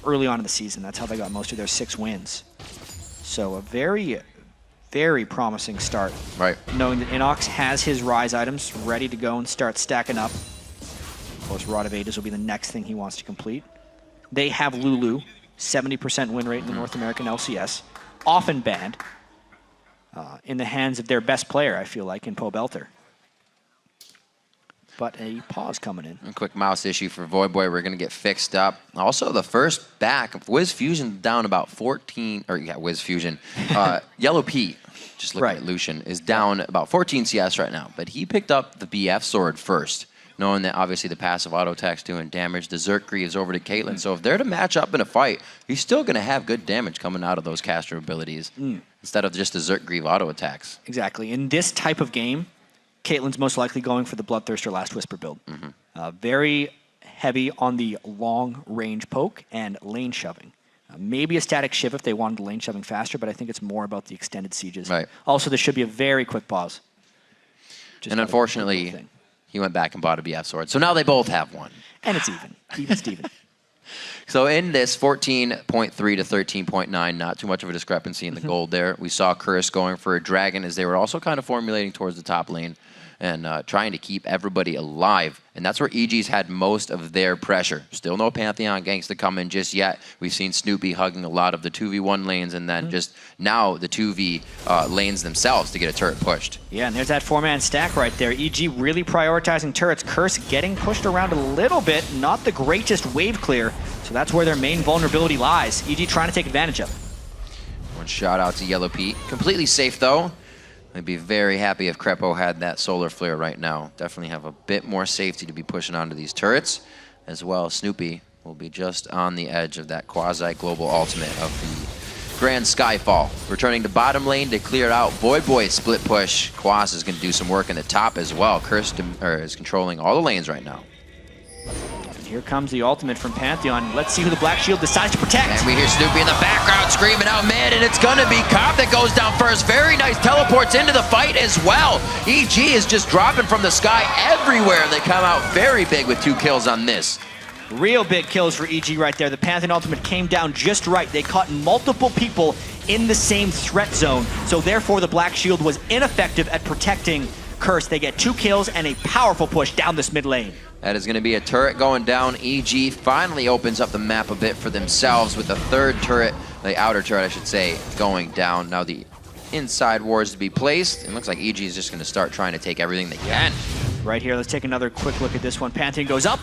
early on in the season. That's how they got most of their 6 wins. So a very, very promising start. Right. Knowing that Inox has his Rise items ready to go and start stacking up. Of course, Rod of Ages will be the next thing he wants to complete. They have Lulu, 70% win rate in the North American LCS. Often banned. In the hands of their best player, I feel like, in Pobelter. But a pause coming in. A quick mouse issue for Voidboy. We're going to get fixed up. Also, the first back of Wiz Fusion down about 14, or yeah, Wiz Fusion. Yellow Pete, just looking at Lucian, is down about 14 CS right now. But he picked up the BF sword first, knowing that obviously the passive auto attack's doing damage. The Zerk Greaves over to Caitlyn. So if they're to match up in a fight, he's still going to have good damage coming out of those caster abilities instead of just the Zerk Greave auto attacks. Exactly. In this type of game, Caitlyn's most likely going for the Bloodthirster Last Whisper build. Very heavy on the long-range poke and lane shoving. Maybe a static shiv if they wanted the lane shoving faster, but I think it's more about the extended sieges. Right. Also, this should be a very quick pause. And unfortunately, he went back and bought a BF sword. So now they both have one. And it's even. Even Steven. So in this 14.3 to 13.9, not too much of a discrepancy in the gold there. We saw Curse going for a dragon as they were also kind of formulating towards the top lane and trying to keep everybody alive. And that's where EG's had most of their pressure. Still no Pantheon ganks to come in just yet. We've seen Snoopy hugging a lot of the 2v1 lanes and then just now the 2v lanes themselves to get a turret pushed. Yeah, and there's that 4-man stack right there. EG really prioritizing turrets. Curse getting pushed around a little bit. Not the greatest wave clear. So that's where their main vulnerability lies. EG trying to take advantage of it. One shout out to Yellow Pete. Completely safe though. I'd be very happy if Crepo had that solar flare right now. Definitely have a bit more safety to be pushing onto these turrets. As well, Snoopy will be just on the edge of that quasi-global ultimate of the Grand Skyfall. Returning to bottom lane to clear out Voidboy split push. Quas is going to do some work in the top as well. Curse is controlling all the lanes right now. Here comes the ultimate from Pantheon. Let's see who the Black Shield decides to protect. And we hear Snoopy in the background screaming out mid, and it's gonna be Cobb that goes down first. Very nice, teleports into the fight as well. EG is just dropping from the sky everywhere. They come out very big with 2 kills on this. Real big kills for EG right there. The Pantheon ultimate came down just right. They caught multiple people in the same threat zone, so therefore the Black Shield was ineffective at protecting Curse. They get 2 kills and a powerful push down this mid lane. That is going to be a turret going down. EG finally opens up the map a bit for themselves with the 3rd turret, the outer turret I should say, going down. Now the inside wars to be placed. It looks like EG is just going to start trying to take everything they can. Right here, let's take another quick look at this one. Pantheon goes up,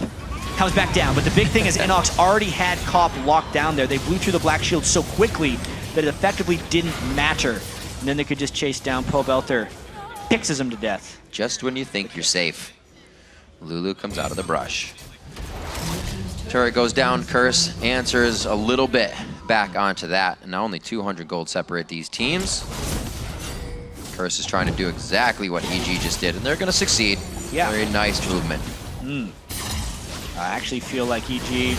comes back down. But the big thing is Inox already had Cop locked down there. They blew through the Black Shield so quickly that it effectively didn't matter. And then they could just chase down Pobelter. Pixes him to death. Just when you think you're safe. Lulu comes out of the brush. Turret goes down, Curse answers a little bit back onto that. And now only 200 gold separate these teams. Curse is trying to do exactly what EG just did, and they're going to succeed. Yeah. Very nice movement. I actually feel like EG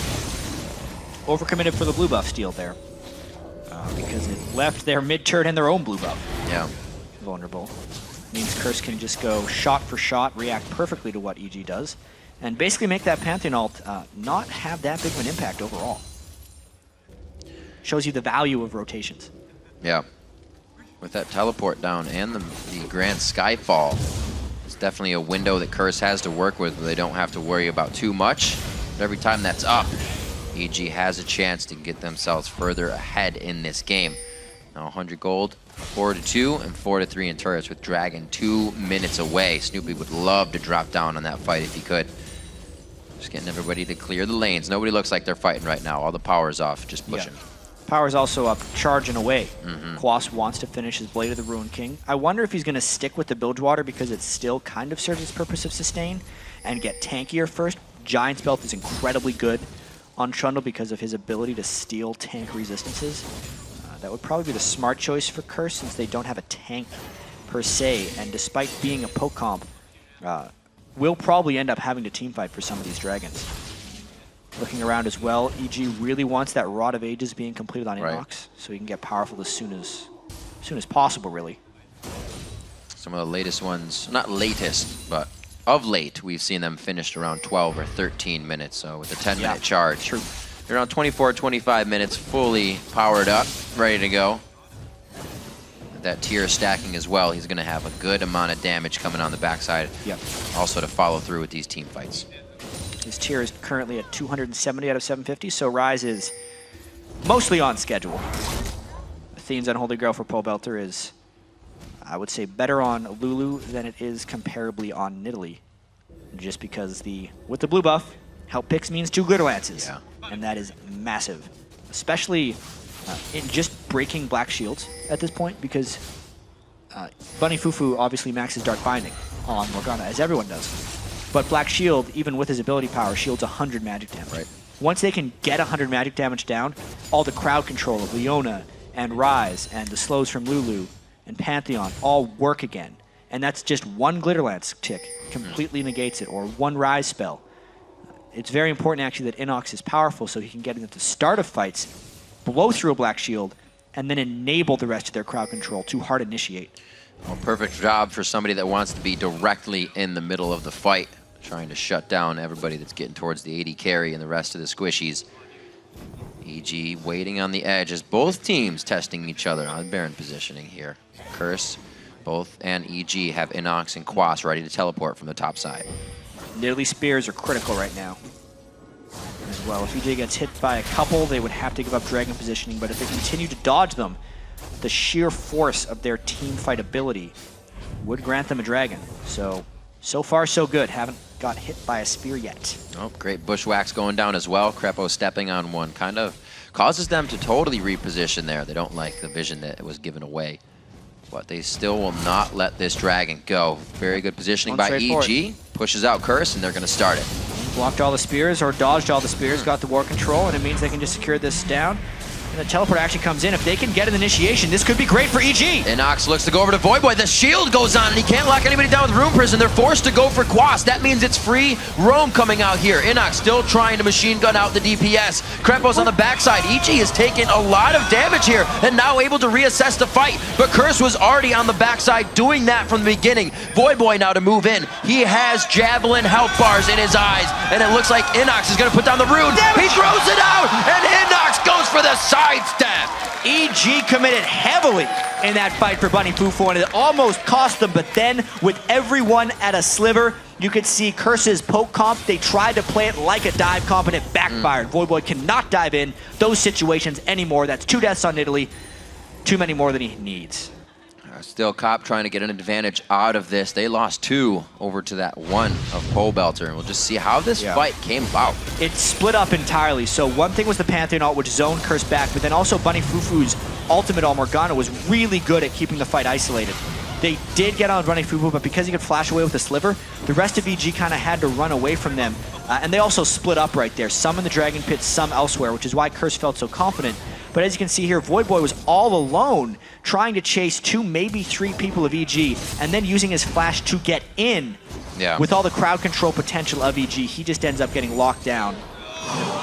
overcommitted for the blue buff steal there. Because it left their mid turret and their own blue buff. Yeah. Vulnerable. Means Curse can just go shot for shot, react perfectly to what EG does, and basically make that Pantheon ult not have that big of an impact overall. Shows you the value of rotations. Yeah. With that teleport down and the Grand Skyfall, it's definitely a window that Curse has to work with where they don't have to worry about too much. But every time that's up, EG has a chance to get themselves further ahead in this game. Now 100 gold, 4-2 and 4-3 in turrets with Dragon 2 minutes away. Snoopy would love to drop down on that fight if he could. Just getting everybody to clear the lanes. Nobody looks like they're fighting right now. All the power's off, just pushing. Yeah. Power's also up, charging away. Quas wants to finish his Blade of the Ruined King. I wonder if he's going to stick with the Bilgewater because it still kind of serves its purpose of sustain and get tankier first. Giant's Belt is incredibly good on Trundle because of his ability to steal tank resistances. That would probably be the smart choice for Curse since they don't have a tank per se, and despite being a poke comp, will probably end up having to teamfight for some of these dragons. Looking around as well, EG really wants that Rod of Ages being completed on Inox, so he can get powerful as soon as possible, really. Some of the latest ones, not latest, but of late, we've seen them finished around 12 or 13 minutes, so with a 10-minute charge. True. around 24, 25 minutes, fully powered up, ready to go. That tier stacking as well. He's going to have a good amount of damage coming on the backside. Yep. Also to follow through with these team fights. His tier is currently at 270 out of 750, so Rise is mostly on schedule. Athene's Unholy Grail for Pobelter is, I would say, better on Lulu than it is comparably on Nidalee. Just because with the blue buff, help picks means 2 Glitter Lances. Yeah. And that is massive. Especially in just breaking Black Shields at this point, because Bunny Fufu obviously maxes Dark Binding on Morgana, as everyone does. But Black Shield, even with his ability power, shields 100 magic damage. Right. Once they can get 100 magic damage down, all the crowd control of Leona and Rise and the slows from Lulu and Pantheon all work again. And that's just 1 Glitter Lance tick completely negates it, or 1 Rise spell. It's very important actually that Inox is powerful so he can get into the start of fights, blow through a Black Shield, and then enable the rest of their crowd control to hard initiate. Well, perfect job for somebody that wants to be directly in the middle of the fight, trying to shut down everybody that's getting towards the AD carry and the rest of the squishies. EG waiting on the edge as both teams testing each other on Baron positioning here. Curse, both, and EG have Inox and Quas ready to teleport from the top side. Nidalee Spears are critical right now as well. If EJ gets hit by a couple, they would have to give up Dragon positioning, but if they continue to dodge them, the sheer force of their team fight ability would grant them a Dragon. So far so good. Haven't got hit by a spear yet. Oh, great bushwhacks going down as well. Crepo stepping on one kind of causes them to totally reposition there. They don't like the vision that was given away. But they still will not let this Dragon go. Very good positioning by EG. Pushes out Curse, and they're going to start it. Blocked all the spears, or dodged all the spears, got the war control, and it means they can just secure this down. And the teleport actually comes in. If they can get an initiation, this could be great for EG. Inox looks to go over to Voidboy. The shield goes on, and he can't lock anybody down with Room Prison. They're forced to go for Quas. That means it's free roam coming out here. Inox still trying to machine gun out the DPS. Krepo's on the backside. EG has taken a lot of damage here, and now able to reassess the fight. But Curse was already on the backside doing that from the beginning. Voidboy now to move in. He has Javelin health bars in his eyes, and it looks like Inox is going to put down the rune. He throws it out, and Inox goes for the sidestep. EG committed heavily in that fight for Bunny Fufu, and it almost cost them, but then with everyone at a sliver, you could see Curse's poke comp. They tried to play it like a dive comp, and it backfired. Voidboy cannot dive in those situations anymore. That's 2 deaths on Nidalee. Too many more than he needs. Still Cop trying to get an advantage out of this. They lost 2 over to that 1 of Pobelter, and we'll just see how this fight came about. It split up entirely. So one thing was the Pantheon ult, which zoned Curse back, but then also Bunny Fufu's ultimate ult Morgana was really good at keeping the fight isolated. They did get on Bunny Fufu, but because he could flash away with a sliver, the rest of EG kind of had to run away from them. And they also split up right there. Some in the Dragon Pit, some elsewhere, which is why Curse felt so confident. But as you can see here, Voidboy was all alone trying to chase 2, maybe 3 people of EG, and then using his flash to get in. With all the crowd control potential of EG, he just ends up getting locked down.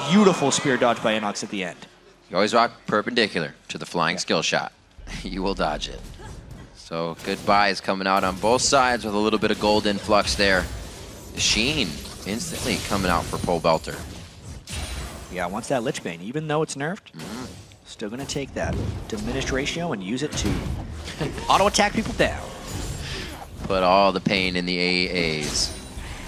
Beautiful spear dodge by Inox at the end. You always rock perpendicular to the flying skill shot. You will dodge it. So good buys coming out on both sides with a little bit of gold influx there. The Sheen instantly coming out for Pobelter. Yeah, once that Lich Bane, even though it's nerfed, still going to take that diminished ratio and use it to auto-attack people down. Put all the pain in the AAs.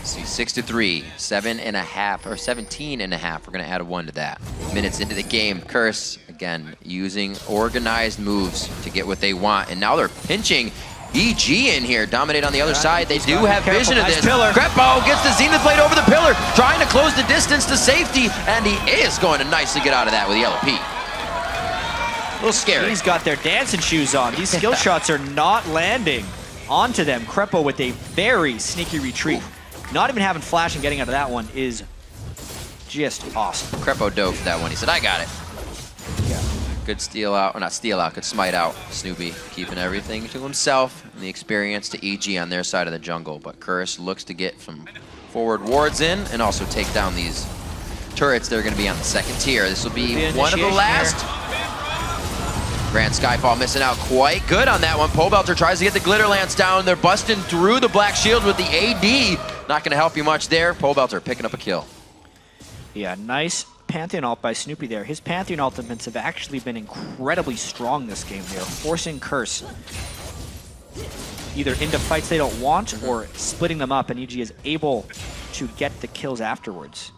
See, 6-3, 7.5, or 17.5. We're going to add a 1 to that. Minutes into the game, Curse, again, using organized moves to get what they want. And now they're pinching EG in here. Dominate on the other side. They do have vision of this. Krepo gets the Zenith Blade over the pillar, trying to close the distance to safety, and he is going to nicely get out of that with the LP. A little scary. He's got their dancing shoes on. These skill shots are not landing onto them. Krepo with a very sneaky retreat. Not even having flash and getting out of that one is just awesome. Krepo dove for that one. He said, I got it. Yeah. Good steal out, or not steal out, good smite out. Snoopy keeping everything to himself and the experience to EG on their side of the jungle. But Curse looks to get some forward wards in and also take down these turrets that are going to be on the second tier. This will be one of the last. Grand Skyfall missing out quite good on that one. Pobelter tries to get the Glitter Lance down. They're busting through the Black Shield with the AD. Not going to help you much there. Pobelter picking up a kill. Yeah, nice Pantheon ult by Snoopy there. His Pantheon ultimates have actually been incredibly strong this game. They're forcing Curse either into fights they don't want or splitting them up, and EG is able to get the kills afterwards.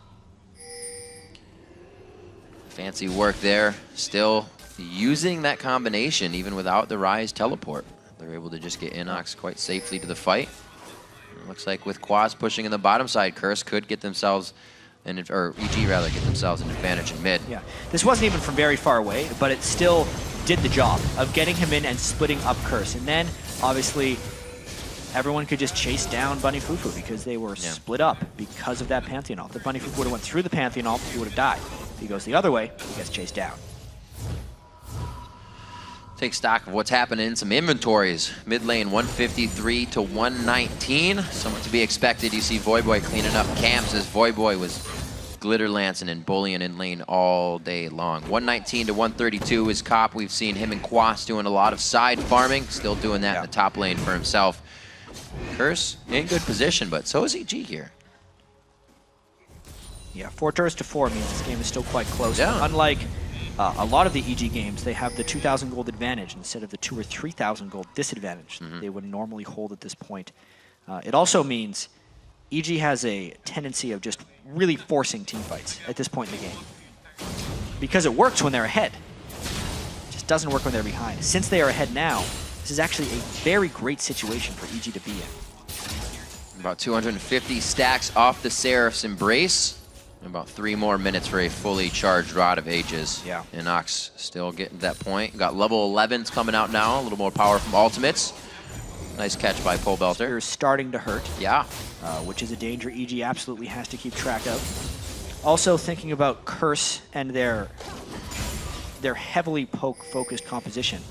Fancy work there. Still using that combination even without the Rise teleport. They're able to just get Inox quite safely to the fight. It looks like with Quads pushing in the bottom side, Curse could get themselves, or EG rather, get themselves an advantage in mid. Yeah, this wasn't even from very far away, but it still did the job of getting him in and splitting up Curse. And then, obviously, everyone could just chase down Bunny Fufu because they were split up because of that Pantheon ult. If Bunny Fufu would have went through the Pantheon ult, he would have died. If he goes the other way, he gets chased down. Take stock of what's happening in some inventories. Mid lane 153 to 119. Somewhat to be expected. You see Voyboy cleaning up camps as Voyboy was glitter lancing and bullying in lane all day long. 119 to 132 is Cop. We've seen him and Quas doing a lot of side farming. Still doing that in the top lane for himself. Curse in good position, but so is EG here. Yeah, 4 turrets to 4 means this game is still quite close. Yeah. Unlike a lot of the EG games, they have the 2,000 gold advantage instead of the 2,000 or 3,000 gold disadvantage that they would normally hold at this point. It also means EG has a tendency of just really forcing team fights at this point in the game. Because it works when they're ahead. It just doesn't work when they're behind. Since they are ahead now, this is actually a very great situation for EG to be in. About 250 stacks off the Seraph's Embrace. About 3 more minutes for a fully charged Rod of Ages. Yeah. Inox still getting to that point. Got level 11s coming out now. A little more power from ultimates. Nice catch by Pole Belter. They're starting to hurt. Yeah. Which is a danger EG absolutely has to keep track of. Also thinking about Curse and their heavily poke-focused composition.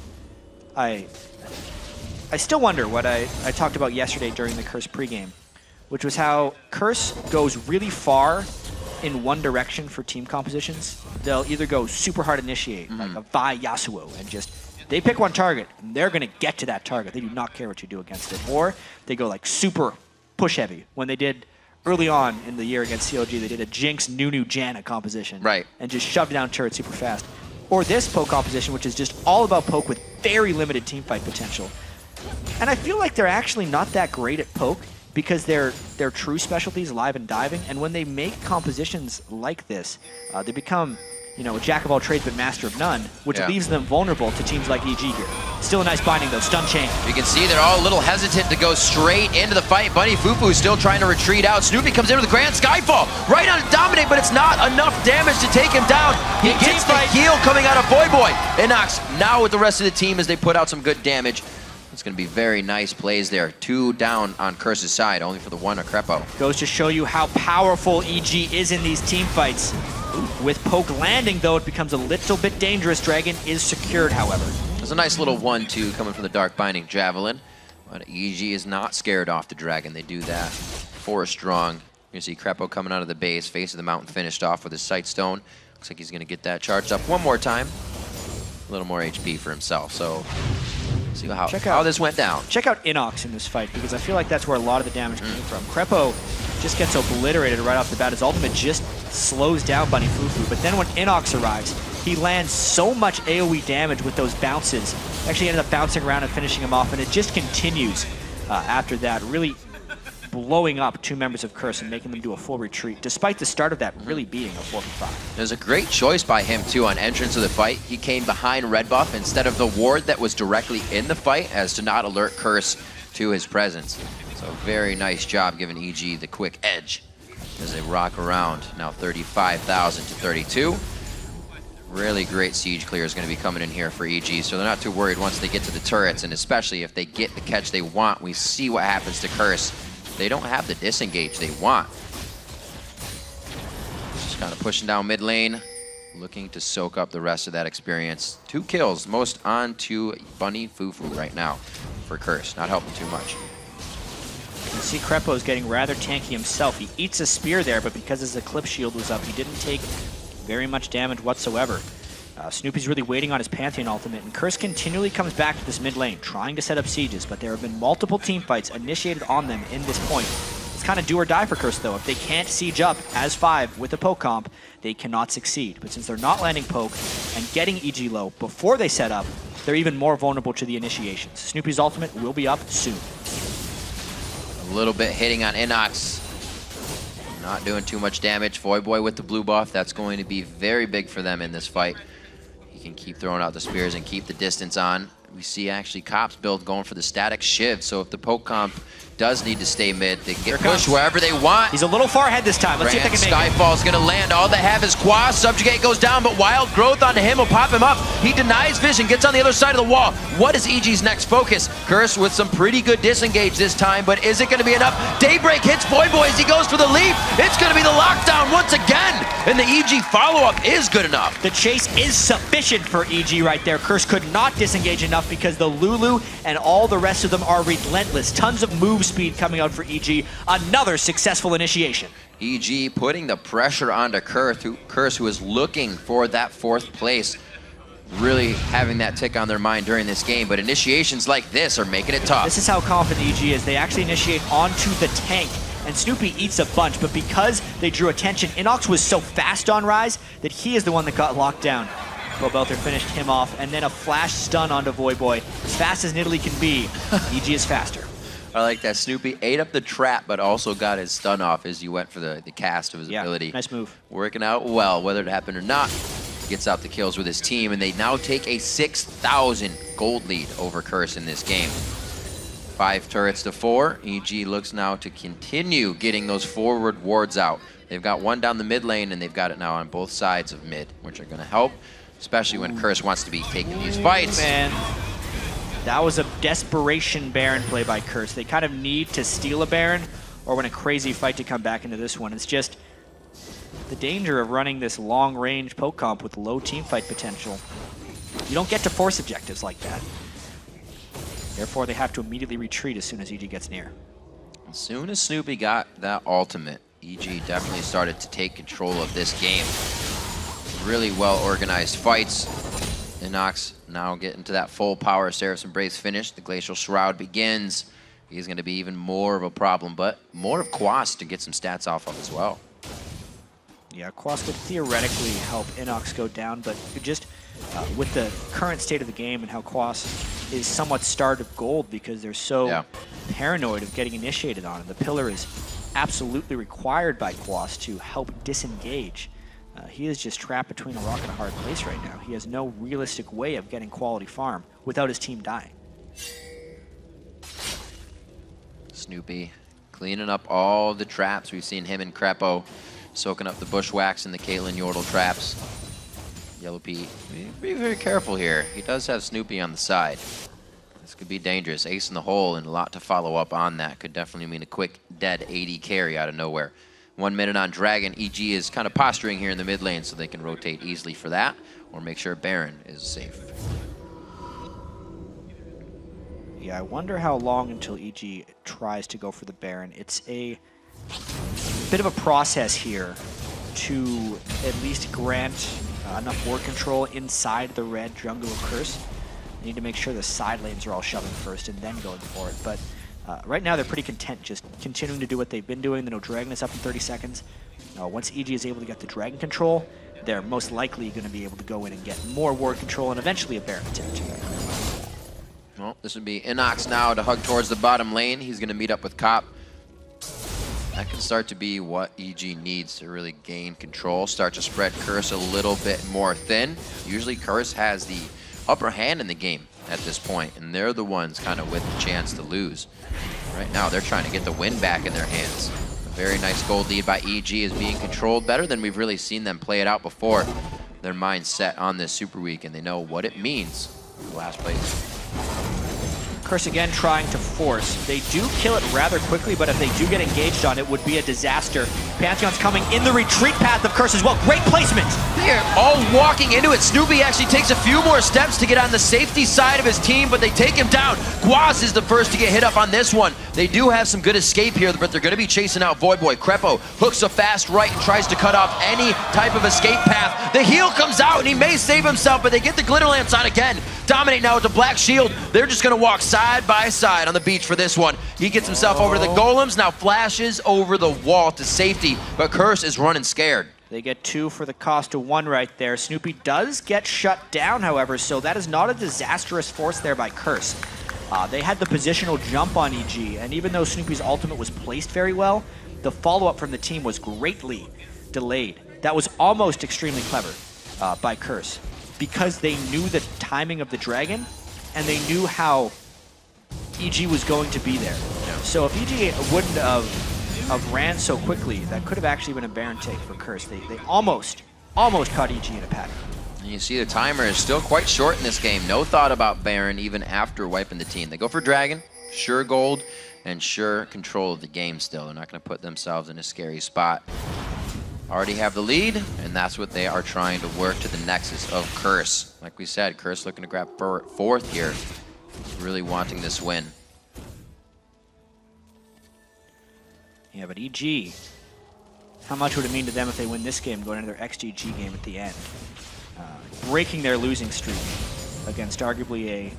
I still wonder what I talked about yesterday during the Curse pregame, which was how Curse goes really far in one direction for team compositions. They'll either go super hard initiate, like a Vi Yasuo, and just, they pick one target, and they're gonna get to that target. They do not care what you do against it. Or they go like super push heavy. When they did early on in the year against CLG, they did a Jinx, Nunu, Janna composition. Right. And just shoved down turrets super fast. Or this poke composition, which is just all about poke with very limited teamfight potential. And I feel like they're actually not that great at poke, because their true specialty is live and diving, and when they make compositions like this, they become, you know, a jack of all trades but master of none, which leaves them vulnerable to teams like EG here. Still a nice binding though, stun chain. You can see they're all a little hesitant to go straight into the fight. Bunny Fufu is still trying to retreat out. Snoopy comes in with a grand Skyfall, right on Dominate, but it's not enough damage to take him down. He gets the heal coming out of Voyboy. Inox now with the rest of the team as they put out some good damage. It's going to be very nice plays there. 2 down on Curse's side, only for the 1 of Crepo. Goes to show you how powerful EG is in these team fights. With poke landing, though, it becomes a little bit dangerous. Dragon is secured, however. There's a nice little 1-2 coming from the Dark Binding Javelin. But EG is not scared off the Dragon. They do that 4 strong. You see Crepo coming out of the base, face of the mountain finished off with his Sight Stone. Looks like he's going to get that charged up one more time. A little more HP for himself. So see how this went down. Check out Inox in this fight, because I feel like that's where a lot of the damage came from. Crepo just gets obliterated right off the bat. His ultimate just slows down Bunny Fufu, but then when Inox arrives, he lands so much AoE damage with those bounces. Actually ended up bouncing around and finishing him off, and it just continues after that, really blowing up 2 members of Curse and making them do a full retreat, despite the start of that really being a 4v5. It was a great choice by him, too, on entrance of the fight. He came behind Red Buff instead of the ward that was directly in the fight, as to not alert Curse to his presence. So very nice job giving EG the quick edge as they rock around. Now 35,000 to 32. Really great siege clear is going to be coming in here for EG, so they're not too worried once they get to the turrets, and especially if they get the catch they want. We see what happens to Curse. They don't have the disengage they want. Just kind of pushing down mid lane, looking to soak up the rest of that experience. 2 kills, most on to Bunny Fufu right now for Curse. Not helping too much. You see Crepo's getting rather tanky himself. He eats a spear there, but because his Eclipse shield was up, he didn't take very much damage whatsoever. Snoopy's really waiting on his Pantheon ultimate, and Curse continually comes back to this mid lane, trying to set up sieges, but there have been multiple team fights initiated on them in this point. As kind of do or die for Curse, though. If they can't siege up as 5 with a poke comp, they cannot succeed. But since they're not landing poke and getting EG low before they set up, they're even more vulnerable to the initiations. Snoopy's ultimate will be up soon. A little bit hitting on Inox. Not doing too much damage. Voyboy with the blue buff. That's going to be very big for them in this fight. He can keep throwing out the spears and keep the distance on. We see actually Cop's build going for the static shiv, so if the poke comp does need to stay mid, they can get pushed wherever they want. He's a little far ahead this time. Let's see if they can make it. Skyfall's gonna land. All they have is Quas. Subjugate goes down, but Wild Growth onto him will pop him up. He denies vision, gets on the other side of the wall. What is EG's next focus? Curse with some pretty good disengage this time, but is it gonna be enough? Daybreak hits Voyboy as he goes for the leap. It's gonna be the lockdown once again, and the EG follow-up is good enough. The chase is sufficient for EG right there. Curse could not disengage enough because the Lulu and all the rest of them are relentless. Tons of move speed coming out for EG. Another successful initiation. EG putting the pressure onto Curse, who is looking for that 4th place. Really having that tick on their mind during this game, but initiations like this are making it tough. This is how confident EG is. They actually initiate onto the tank, and Snoopy eats a bunch, but because they drew attention, Inox was so fast on Rise that he is the one that got locked down. Belter finished him off, and then a flash stun onto Voyboy. As fast as Nidalee can be, EG is faster. I like that. Snoopy ate up the trap, but also got his stun off as he went for the cast of his ability. Nice move. Working out well, whether it happened or not. Gets out the kills with his team, and they now take a 6,000 gold lead over Curse in this game. 5 turrets to 4. EG looks now to continue getting those forward wards out. They've got one down the mid lane, and they've got it now on both sides of mid, which are going to help, especially when Curse wants to be taking these fights. Man. That was a desperation Baron play by Curse. They kind of need to steal a Baron or win a crazy fight to come back into this one. It's just the danger of running this long-range poke comp with low team fight potential. You don't get to force objectives like that. Therefore, they have to immediately retreat as soon as EG gets near. As soon as Snoopy got that ultimate, EG definitely started to take control of this game. Really well-organized fights. Inox now getting to that full power Seraph's Embrace finish. The Glacial Shroud begins. He's going to be even more of a problem, but more of Quas to get some stats off of as well. Yeah, Quas could theoretically help Inox go down, but just with the current state of the game and how Quas is somewhat starved of gold because they're so paranoid of getting initiated on, and the pillar is absolutely required by Quas to help disengage. He is just trapped between a rock and a hard place right now. He has no realistic way of getting quality farm without his team dying. Snoopy cleaning up all the traps. We've seen him and Crepo soaking up the Bushwhacks and the Caitlyn Yordle traps. Yellow Pea, be very careful here. He does have Snoopy on the side. This could be dangerous. Ace in the hole and a lot to follow up on that. Could definitely mean a quick dead AD carry out of nowhere. 1 minute on Dragon. EG is kind of posturing here in the mid lane so they can rotate easily for that or make sure Baron is safe. Yeah, I wonder how long until EG tries to go for the Baron. It's a bit of a process here to at least grant enough ward control inside the red jungle of Curse. They need to make sure the side lanes are all shoving first and then going for it. But right now they're pretty content just continuing to do what they've been doing. They know Dragon is up in 30 seconds. Once EG is able to get the Dragon control, they're most likely going to be able to go in and get more ward control and eventually a Baron attempt. Well, this would be Inox now to hug towards the bottom lane. He's going to meet up with Cop. That can start to be what EG needs to really gain control, start to spread Curse a little bit more thin. Usually Curse has the upper hand in the game at this point, and they're the ones kind of with the chance to lose. Right now, they're trying to get the win back in their hands. A very nice gold lead by EG is being controlled better than we've really seen them play it out before. Their mind's set on this Super Week, and they know what it means for last place. Curse again trying to force. They do kill it rather quickly, but if they do get engaged on it, would be a disaster. Pantheon's coming in the retreat path of Curse as well. Great placement. They're all walking into it. Snoopy actually takes a few more steps to get on the safety side of his team, but they take him down. Quas is the first to get hit up on this one. They do have some good escape here, but they're going to be chasing out Voyboy. Crepo hooks a fast right and tries to cut off any type of escape path. The heal comes out, and he may save himself, but they get the Glitter Lance on again. Dominate now with the black shield. They're just gonna walk side by side on the beach for this one. He gets himself over to the golems, now flashes over the wall to safety, but Curse is running scared. They get 2 for the cost of 1 right there. Snoopy does get shut down, however, so that is not a disastrous force there by Curse. They had the positional jump on EG, and even though Snoopy's ultimate was placed very well, the follow-up from the team was greatly delayed. That was almost extremely clever by Curse, because they knew the timing of the dragon, and they knew how EG was going to be there. Yeah. So if EG wouldn't have ran so quickly, that could have actually been a Baron take for Curse. They almost caught EG in a pattern. And you see the timer is still quite short in this game. No thought about Baron even after wiping the team. They go for Dragon, sure gold, and sure control of the game still. They're not going to put themselves in a scary spot. Already have the lead, and that's what they are trying to work to the nexus of Curse. Like we said, Curse looking to grab 4th here. Really wanting this win. Yeah, but EG, how much would it mean to them if they win this game going into their XGG game at the end? Breaking their losing streak against arguably a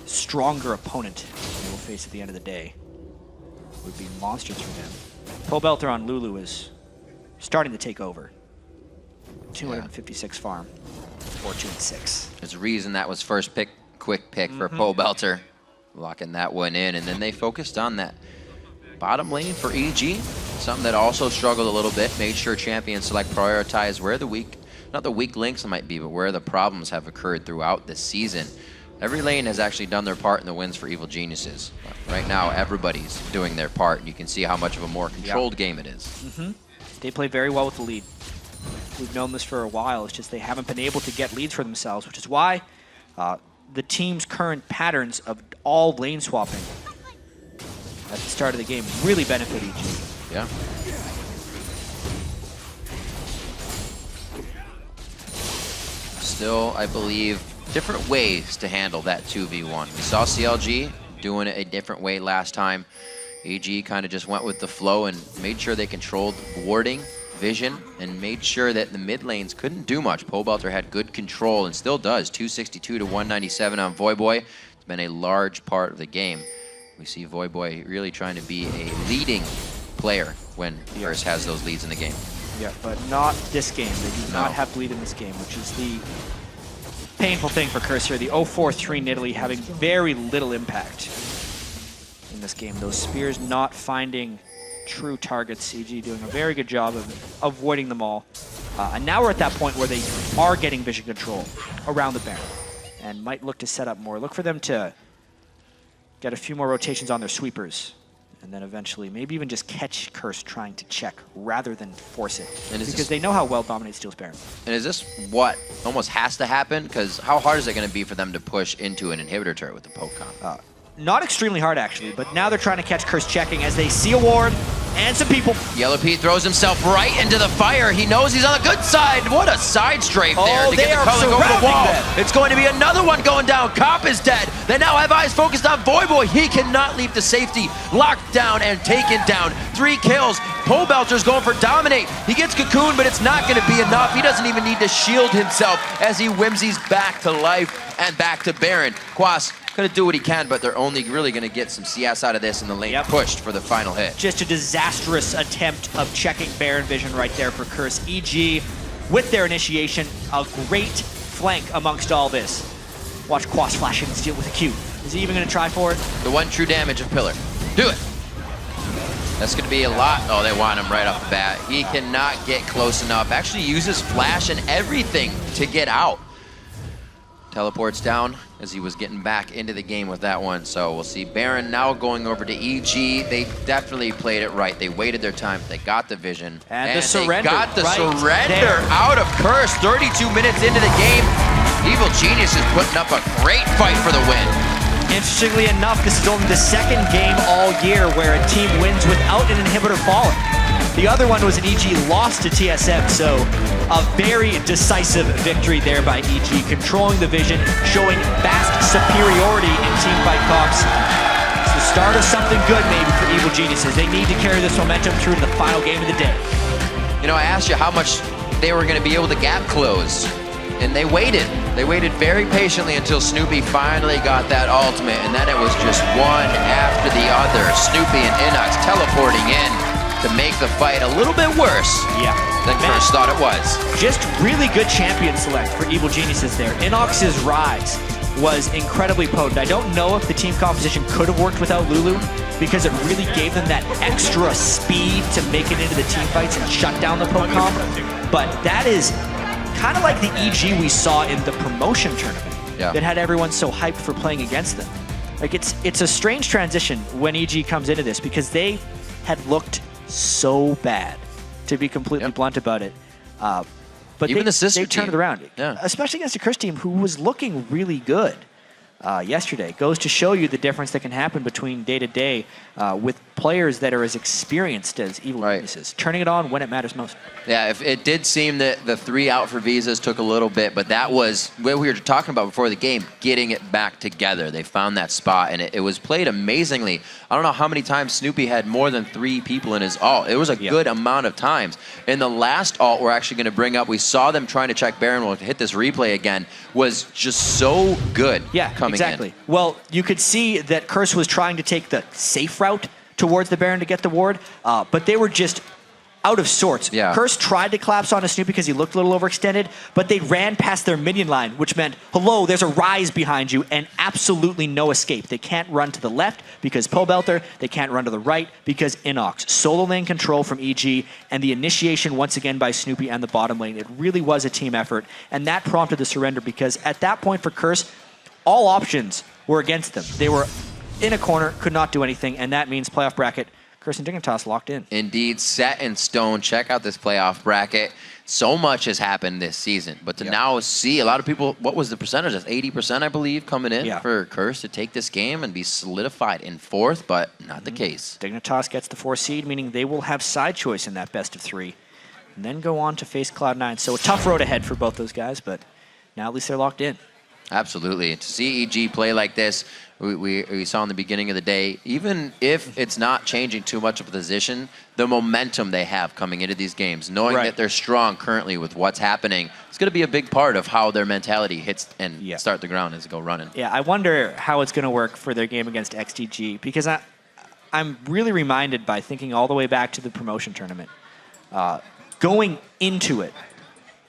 stronger opponent they will face at the end of the day would be monsters for them. Pobelter on Lulu is starting to take over. 256 farm, 426. There's a reason that was first pick, quick pick for Pobelter. Locking that one in, and then they focused on that bottom lane for EG, something that also struggled a little bit. Made sure Champion Select prioritize where the weak, not the weak links might be, but where the problems have occurred throughout this season. Every lane has actually done their part in the wins for Evil Geniuses. But right now, everybody's doing their part, and you can see how much of a more controlled game it is. They play very well with the lead. We've known this for a while. It's just they haven't been able to get leads for themselves, which is why the team's current patterns of all lane swapping at the start of the game really benefit EG. Yeah. Still, I believe, different ways to handle that 2v1. We saw CLG doing it a different way last time. EG kind of just went with the flow and made sure they controlled warding, vision, and made sure that the mid lanes couldn't do much. Pobelter had good control and still does. 262 to 197 on Voyboy. It's been a large part of the game. We see Voyboy really trying to be a leading player when Curse has those leads in the game. Yeah, but not this game. They do not have the lead in this game, which is the painful thing for Curse here. The 0-4-3 Nidalee having very little impact in this game. Those spears not finding true targets. EG doing a very good job of avoiding them all. And now we're at that point where they are getting vision control around the Baron and might look to set up more. Look for them to get a few more rotations on their sweepers, and then eventually maybe even just catch Curse trying to check rather than force it. Because they know how well Dominate steals Baron. And is this what almost has to happen? Because how hard is it going to be for them to push into an inhibitor turret with the poke comp? Not extremely hard, actually, but now they're trying to catch Curse checking as they see a ward and some people. Yellow Pete throws himself right into the fire. He knows he's on the good side. What a side strafe there to get the color over the wall. It's going to be another one going down. Cop is dead. They now have eyes focused on Voyboy. He cannot leap to safety. Locked down and taken down. 3 kills. Pobelter's going for Dominate. He gets Cocoon, but it's not going to be enough. He doesn't even need to shield himself as he whimsies back to life and back to Baron. Quas going to do what he can, but they're only really going to get some CS out of this in the lane pushed for the final hit. Just a disastrous attempt of checking Baron vision right there for Curse. EG, with their initiation, a great flank amongst all this. Watch Quas flash in and steal with a Q. Is he even going to try for it? The 1 true damage of Pillar. Do it. That's going to be a lot. Oh, they want him right off the bat. He cannot get close enough. Actually uses flash and everything to get out. Teleports down as he was getting back into the game with that one. So we'll see Baron now going over to EG. They definitely played it right. They waited their time. They got the vision. And the surrender. They got the right surrender there. out of Curse. 32 minutes into the game. Evil Genius is putting up a great fight for the win. Interestingly enough, this is only the 2nd game all year where a team wins without an inhibitor falling. The other one was an EG loss to TSM, so a very decisive victory there by EG, controlling the vision, showing vast superiority in teamfight comps. It's the start of something good maybe for Evil Geniuses. They need to carry this momentum through to the final game of the day. You know, I asked you how much they were going to be able to gap close, and they waited. They waited very patiently until Snoopy finally got that ultimate, and then it was just one after the other. Snoopy and Inox teleporting in to make the fight a little bit worse than Curse thought it was. Just really good champion select for Evil Geniuses there. Inox's Rise was incredibly potent. I don't know if the team composition could have worked without Lulu, because it really gave them that extra speed to make it into the team fights and shut down the poke comp. But that is kind of like the EG we saw in the promotion tournament that had everyone so hyped for playing against them. Like it's a strange transition when EG comes into this, because they had looked so bad, to be completely blunt about it. But even the sister they turned team. it around, especially against a Curse team who was looking really good yesterday. Goes to show you the difference that can happen between day to day with players that are as experienced as Evil Geniuses, turning it on when it matters most. Yeah, if it did seem that the 3 out for visas took a little bit, but that was what we were talking about before the game, getting it back together. They found that spot, and it was played amazingly. I don't know how many times Snoopy had more than 3 people in his ult. It was a good amount of times. In the last ult we're actually going to bring up, we saw them trying to check Baron. We'll hit this replay again, was just so good coming in. Well, you could see that Curse was trying to take the safe route towards the Baron to get the ward, but they were just out of sorts. Curse tried to collapse onto Snoopy because he looked a little overextended, but they ran past their minion line, which meant, hello, there's a Rise behind you, and absolutely no escape. They can't run to the left because Pobelter, they can't run to the right because Inox. Solo lane control from EG, and the initiation once again by Snoopy and the bottom lane. It really was a team effort, and that prompted the surrender, because at that point for Curse, all options were against them. They were in a corner, could not do anything, and that means playoff bracket, Curse and Dignitas locked in. Indeed, set in stone. Check out this playoff bracket. So much has happened this season, but to now see a lot of people, what was the percentage? That's 80%, I believe, coming in for Curse to take this game and be solidified in 4th, but not the case. Dignitas gets the 4 seed, meaning they will have side choice in that best of 3, and then go on to face Cloud9. So a tough road ahead for both those guys, but now at least they're locked in. Absolutely. To see EG play like this, we saw in the beginning of the day, even if it's not changing too much of a position, the momentum they have coming into these games, knowing that they're strong currently with what's happening, it's going to be a big part of how their mentality hits and start the ground as they go running. Yeah, I wonder how it's going to work for their game against XDG, because I'm really reminded by thinking all the way back to the promotion tournament. Going into it,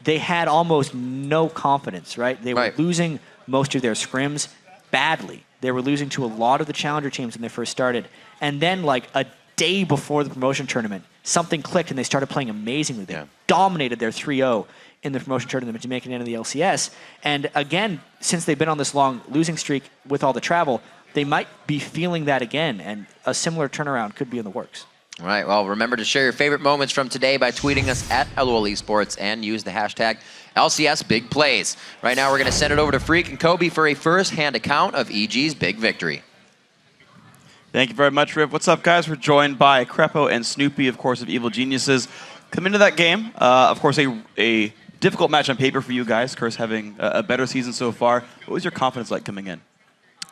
they had almost no confidence, right? They were losing most of their scrims badly. They were losing to a lot of the challenger teams when they first started. And then, like, a day before the promotion tournament, something clicked and they started playing amazingly. They dominated their 3-0 in the promotion tournament to make it into the LCS. And again, since they've been on this long losing streak with all the travel, they might be feeling that again, and a similar turnaround could be in the works. All right, well, remember to share your favorite moments from today by tweeting us at LOL Esports and use the hashtag LCS Big Plays. Right now, we're going to send it over to Freak and Kobe for a first-hand account of EG's big victory. Thank you very much, Riv. What's up, guys? We're joined by Crepo and Snoopy, of course, of Evil Geniuses. Come into that game, of course, a difficult match on paper for you guys. Curse having a better season so far. What was your confidence like coming in?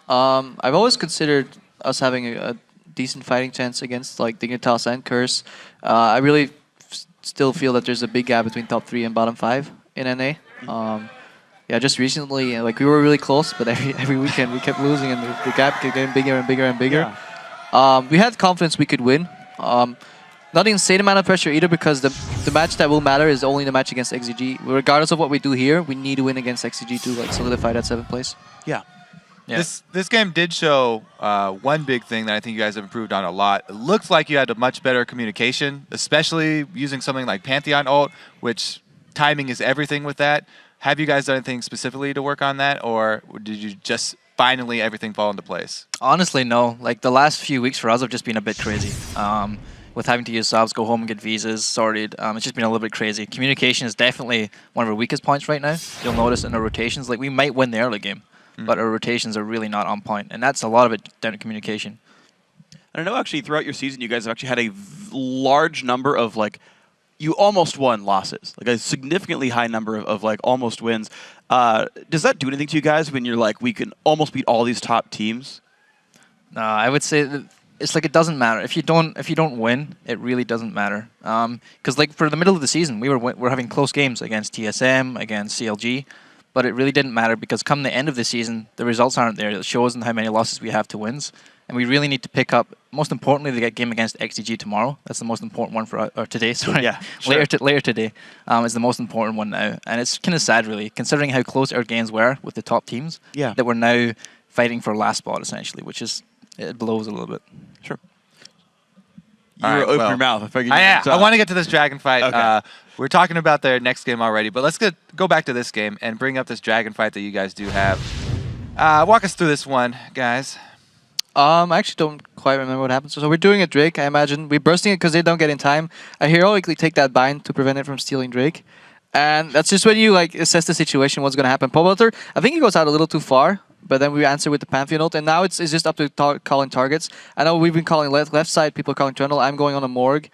I've always considered us having a decent fighting chance against like Dignitas and Curse. I really still feel that there's a big gap between top 3 and bottom 5 in NA. Yeah, just recently, like we were really close, but every weekend we kept losing, and the gap kept getting bigger and bigger and bigger. We had confidence we could win. Not insane amount of pressure either, because the match that will matter is only the match against XGG. Regardless of what we do here, we need to win against XGG to like solidify that 7th place. Yeah. This game did show one big thing that I think you guys have improved on a lot. It looks like you had a much better communication, especially using something like Pantheon ult, which timing is everything with that. Have you guys done anything specifically to work on that, or did you just finally everything fall into place? Honestly, no. Like the last few weeks for us have just been a bit crazy. With having to use subs, go home and get visas sorted, it's just been a little bit crazy. Communication is definitely one of our weakest points right now. You'll notice in our rotations, like we might win the early game, but our rotations are really not on point, and that's a lot of it down to communication. And I know actually throughout your season, you guys have actually had a large number of like, you almost won losses, like a significantly high number of like almost wins. Does that do anything to you guys when you're like, we can almost beat all these top teams? No, I would say that it's like it doesn't matter if you don't win. It really doesn't matter. Because like for the middle of the season, we're having close games against TSM, against CLG, but it really didn't matter because come the end of the season, the results aren't there. It shows in how many losses we have to wins. And we really need to pick up, most importantly, the game against XDG tomorrow. That's the most important one for or today, sorry. Yeah, sure. Later today is the most important one now. And it's kind of sad, really, considering how close our games were with the top teams, that we're now fighting for last spot, essentially, which is, it blows a little bit. Sure. You were open your mouth. I figured I want to get to this Dragon fight. Okay. We're talking about their next game already, but let's go back to this game and bring up this Dragon fight that you guys do have. Walk us through this one, guys. I actually don't quite remember what happened. So we're doing a Drake, I imagine. We're bursting it because they don't get in time. I heroically take that bind to prevent it from stealing Drake. And that's just when you like assess the situation, what's going to happen. Pobelter, I think he goes out a little too far, but then we answer with the Pantheon ult. And now it's just up to calling targets. I know we've been calling left side, people are calling Trundle. I'm going on a Morg.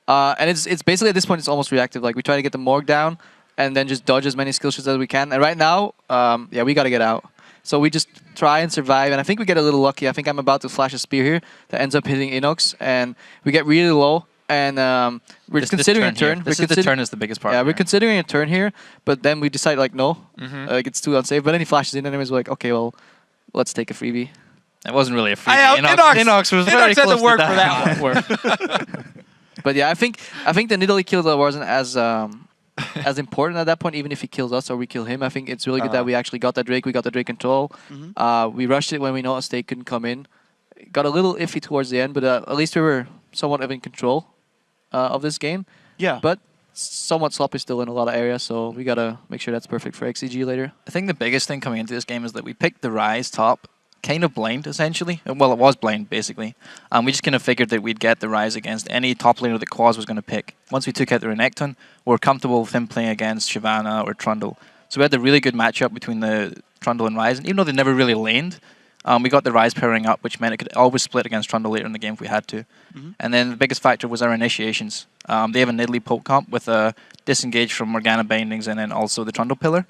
And it's basically at this point, it's almost reactive. Like we try to get the Morg down and then just dodge as many skill shots as we can. And right now, yeah, we got to get out. So we just try and survive, and I think we get a little lucky. I think I'm about to flash a spear here that ends up hitting Inox, and we get really low, and we're considering a turn. The turn is the biggest part. Yeah, we're considering a turn here, but then we decide, like, no, like it's too unsafe. But then he flashes in, and we're like, okay, well, let's take a freebie. It wasn't really a freebie. Inox was very close to work for that one. But yeah, I think the Nidalee kill wasn't as important at that point, even if he kills us or we kill him. I think it's really good that we actually got that Drake. We got the Drake control. We rushed it when we noticed they couldn't come in. Got a little iffy towards the end, but at least we were somewhat in control of this game. Yeah. But somewhat sloppy still in a lot of areas, so we got to make sure that's perfect for XCG later. I think the biggest thing coming into this game is that we picked the Ryze top kind of blind, essentially. Well, it was blind, basically. We just kind of figured that we'd get the Ryze against any top laner that Quaz was going to pick. Once we took out the Renekton, we were comfortable with him playing against Shyvana or Trundle. So we had a really good matchup between the Trundle and Ryze, and even though they never really laned, we got the Ryze powering up, which meant it could always split against Trundle later in the game if we had to. And then the biggest factor was our initiations. They have a Nidalee poke comp with a disengage from Morgana bindings and then also the Trundle pillar.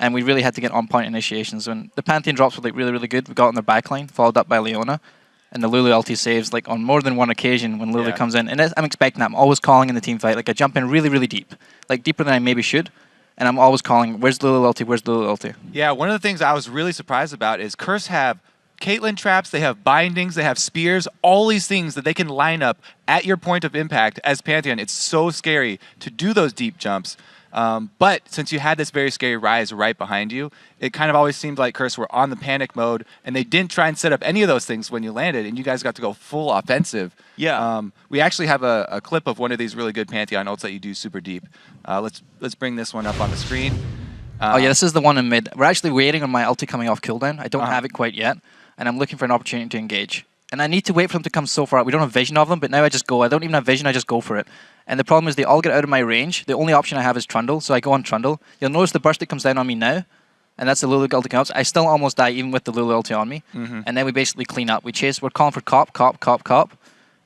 And we really had to get on-point initiations. When the Pantheon drops were like really, really good, we got on their backline, followed up by Leona. And the Lulu ulti saves like on more than one occasion when Lulu comes in. And I'm expecting that. I'm always calling in the team fight. Like I jump in really, really deep. Like deeper than I maybe should. And I'm always calling, where's Lulu ulti, where's Lulu ulti? Yeah, one of the things I was really surprised about is Curse have Caitlyn traps, they have bindings, they have spears, all these things that they can line up at your point of impact as Pantheon. It's so scary to do those deep jumps. But since you had this very scary Ryze right behind you, it kind of always seemed like Curse were on the panic mode, and they didn't try and set up any of those things when you landed, and you guys got to go full offensive. Yeah. We actually have a clip of one of these really good Pantheon ults that you do super deep. Let's bring this one up on the screen. Oh yeah, this is the one in mid. We're actually waiting on my ulti coming off cooldown. I don't have it quite yet, and I'm looking for an opportunity to engage. And I need to wait for them to come so far out. We don't have vision of them, but now I just go. I don't even have vision, I just go for it. And the problem is they all get out of my range. The only option I have is Trundle, so I go on Trundle. You'll notice the burst that comes down on me now, and that's the Lulu ulti comes. I still almost die even with the Lulu ulti on me. And then we basically clean up. We chase, we're calling for cop.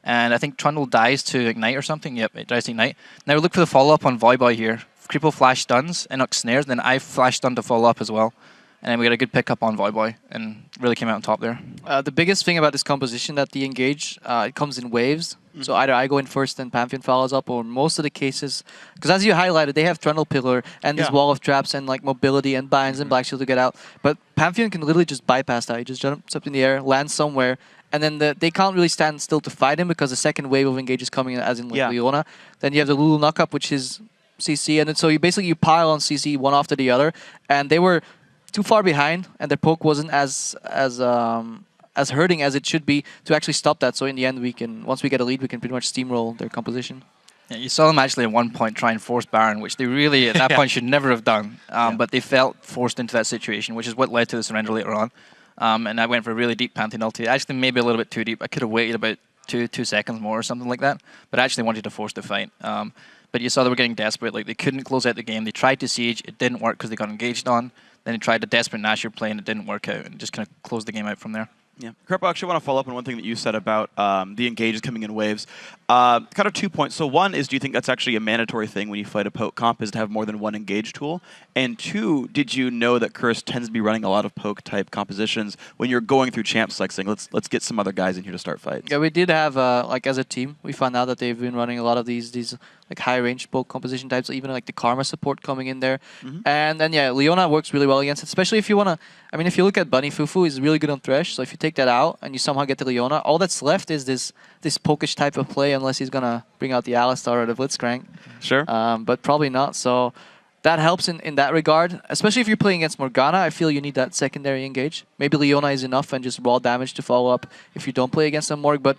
And I think Trundle dies to Ignite or something. Yep, it dies to Ignite. Now we look for the follow-up on Voyboy here. Creepo flash stuns, Inox snares, then I flash stun to follow up as well. And then we got a good pickup on Voyboy and really came out on top there. The biggest thing about this composition that the engage, it comes in waves. So either I go in first and Pantheon follows up, or most of the cases, because as you highlighted, they have Trundle Pillar and this wall of traps and like mobility and binds and Black Shield to get out. But Pantheon can literally just bypass that. He just jumps up in the air, lands somewhere, and then they can't really stand still to fight him because the second wave of engage is coming in, as in like Leona. Then you have the Lulu knockup, which is CC, and then so you pile on CC one after the other, and they were too far behind, and their poke wasn't as hurting as it should be to actually stop that. So in the end, once we get a lead, we can pretty much steamroll their composition. Yeah, you saw them actually at one point try and force Baron, which they really at that point should never have done. But they felt forced into that situation, which is what led to the surrender later on. And I went for a really deep Pantheon ulti. Actually, maybe a little bit too deep. I could have waited about two seconds more or something like that. But I actually wanted to force the fight. But you saw they were getting desperate. Like they couldn't close out the game. They tried to siege. It didn't work because they got engaged on. Then they tried a desperate Nashor play and it didn't work out, and just kind of closed the game out from there. Yeah. Krepo, I actually want to follow up on one thing that you said about the engages coming in waves. Kind of 2 points. So one is, do you think that's actually a mandatory thing when you fight a poke comp, is to have more than one engage tool? And two, did you know that Curse tends to be running a lot of poke type compositions when you're going through champ select saying, let's get some other guys in here to start fights? Yeah, we did have, like as a team, we found out that they've been running a lot of these like high range poke composition types, even like the Karma support coming in there. And then yeah, Leona works really well against it, especially if you want to, I mean, if you look at Bunny Fufu, he's really good on Thresh, so if you take that out and you somehow get the Leona, all that's left is this pokish type of play, unless he's going to bring out the Alistar or the Blitzcrank. Sure. But probably not, so that helps in that regard, especially if you're playing against Morgana. I feel you need that secondary engage. Maybe Leona is enough and just raw damage to follow up if you don't play against a Morg, but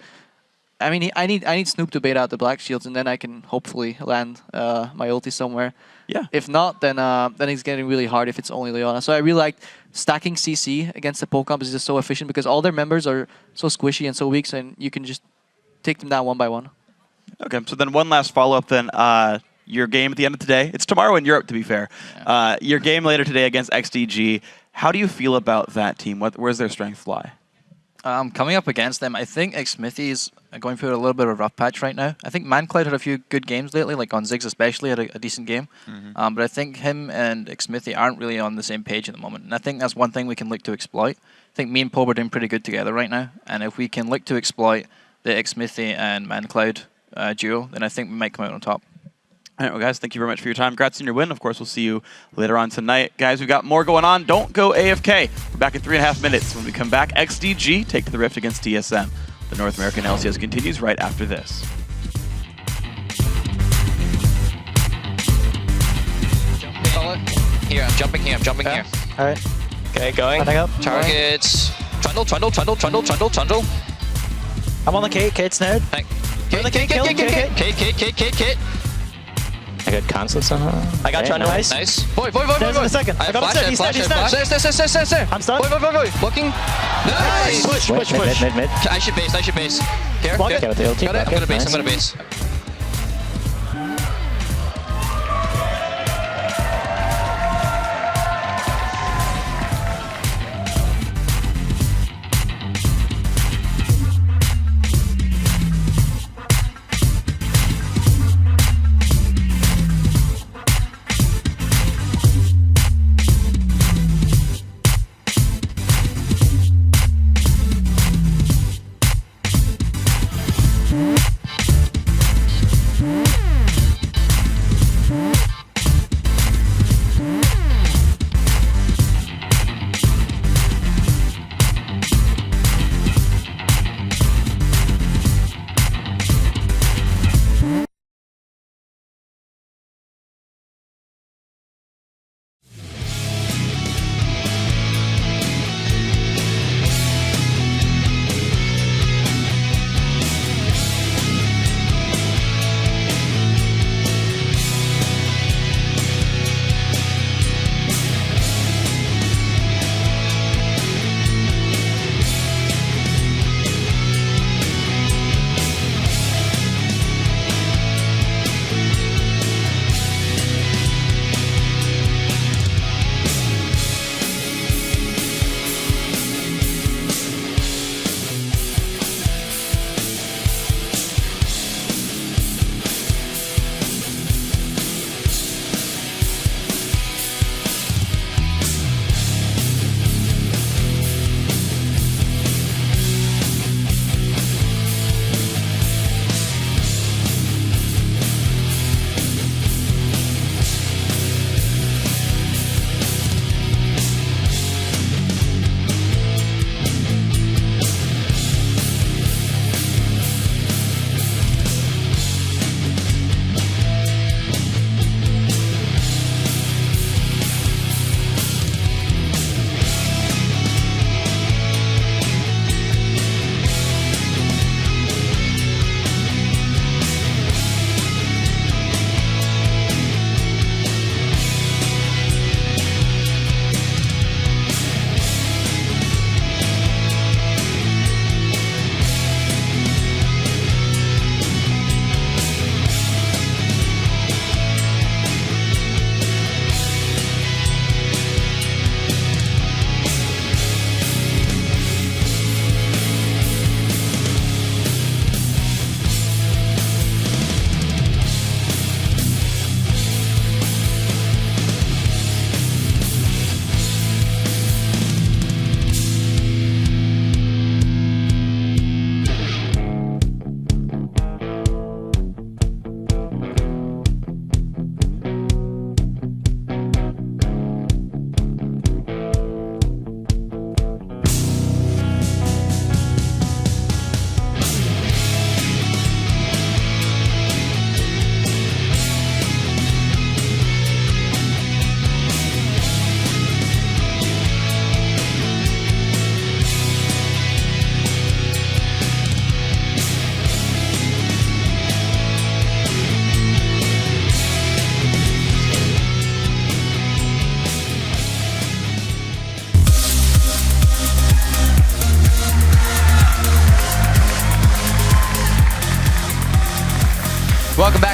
I mean, I need Snoop to bait out the Black Shields, and then I can hopefully land my ulti somewhere. Yeah. If not, then it's getting really hard if it's only Leona. So I really like stacking CC against the poke comp is just so efficient because all their members are so squishy and so weak, and you can just take them down one by one. Okay, so then one last follow-up then. Your game at the end of today, it's tomorrow in Europe to be fair. Yeah. Your game later today against XDG, how do you feel about that team? Where's their strengths lie? Coming up against them, I think Xmithy is going through a little bit of a rough patch right now. I think ManCloud had a few good games lately, like on Ziggs especially, had a decent game. But I think him and Xmithy aren't really on the same page at the moment. And I think that's one thing we can look to exploit. I think me and Poe are doing pretty good together right now. And if we can look to exploit the Xmithy and ManCloud duo, then I think we might come out on top. All right, well, guys, thank you very much for your time. Congrats on your win. Of course, we'll see you later on tonight. Guys, we've got more going on. Don't go AFK. We're back in 3.5 minutes. When we come back, XDG take to the Rift against TSM. The North American LCS continues right after this. Here, I'm jumping here, here. Alright. Okay, going. Running up. Targets. Trundle. I'm on the Kate. Kate's snared. Kate. I got console somehow. I got Trundle. Nice. Boy. There's in a second. I got him set. He's snared. I'm stunned. Boy. Looking. Nice. Push. Mid. I should base. Here. Block it. With the ulti. Got it. I'm gonna base. Nice.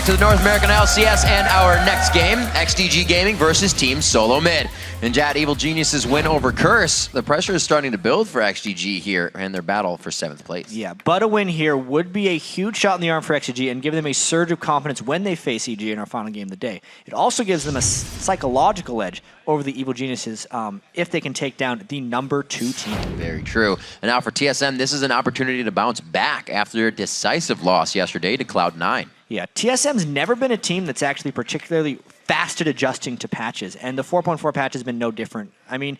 to the North American LCS and our next game, XDG Gaming versus Team Solo Mid. In Jat Evil Genius's win over Curse, the pressure is starting to build for XDG here in their battle for 7th place. Yeah, but a win here would be a huge shot in the arm for XDG and give them a surge of confidence when they face EG in our final game of the day. It also gives them a psychological edge over the Evil Geniuses if they can take down the number 2 team. Very true. And now for TSM, this is an opportunity to bounce back after their decisive loss yesterday to Cloud9. Yeah, TSM's never been a team that's actually particularly fast at adjusting to patches, and the 4.4 patch has been no different. I mean,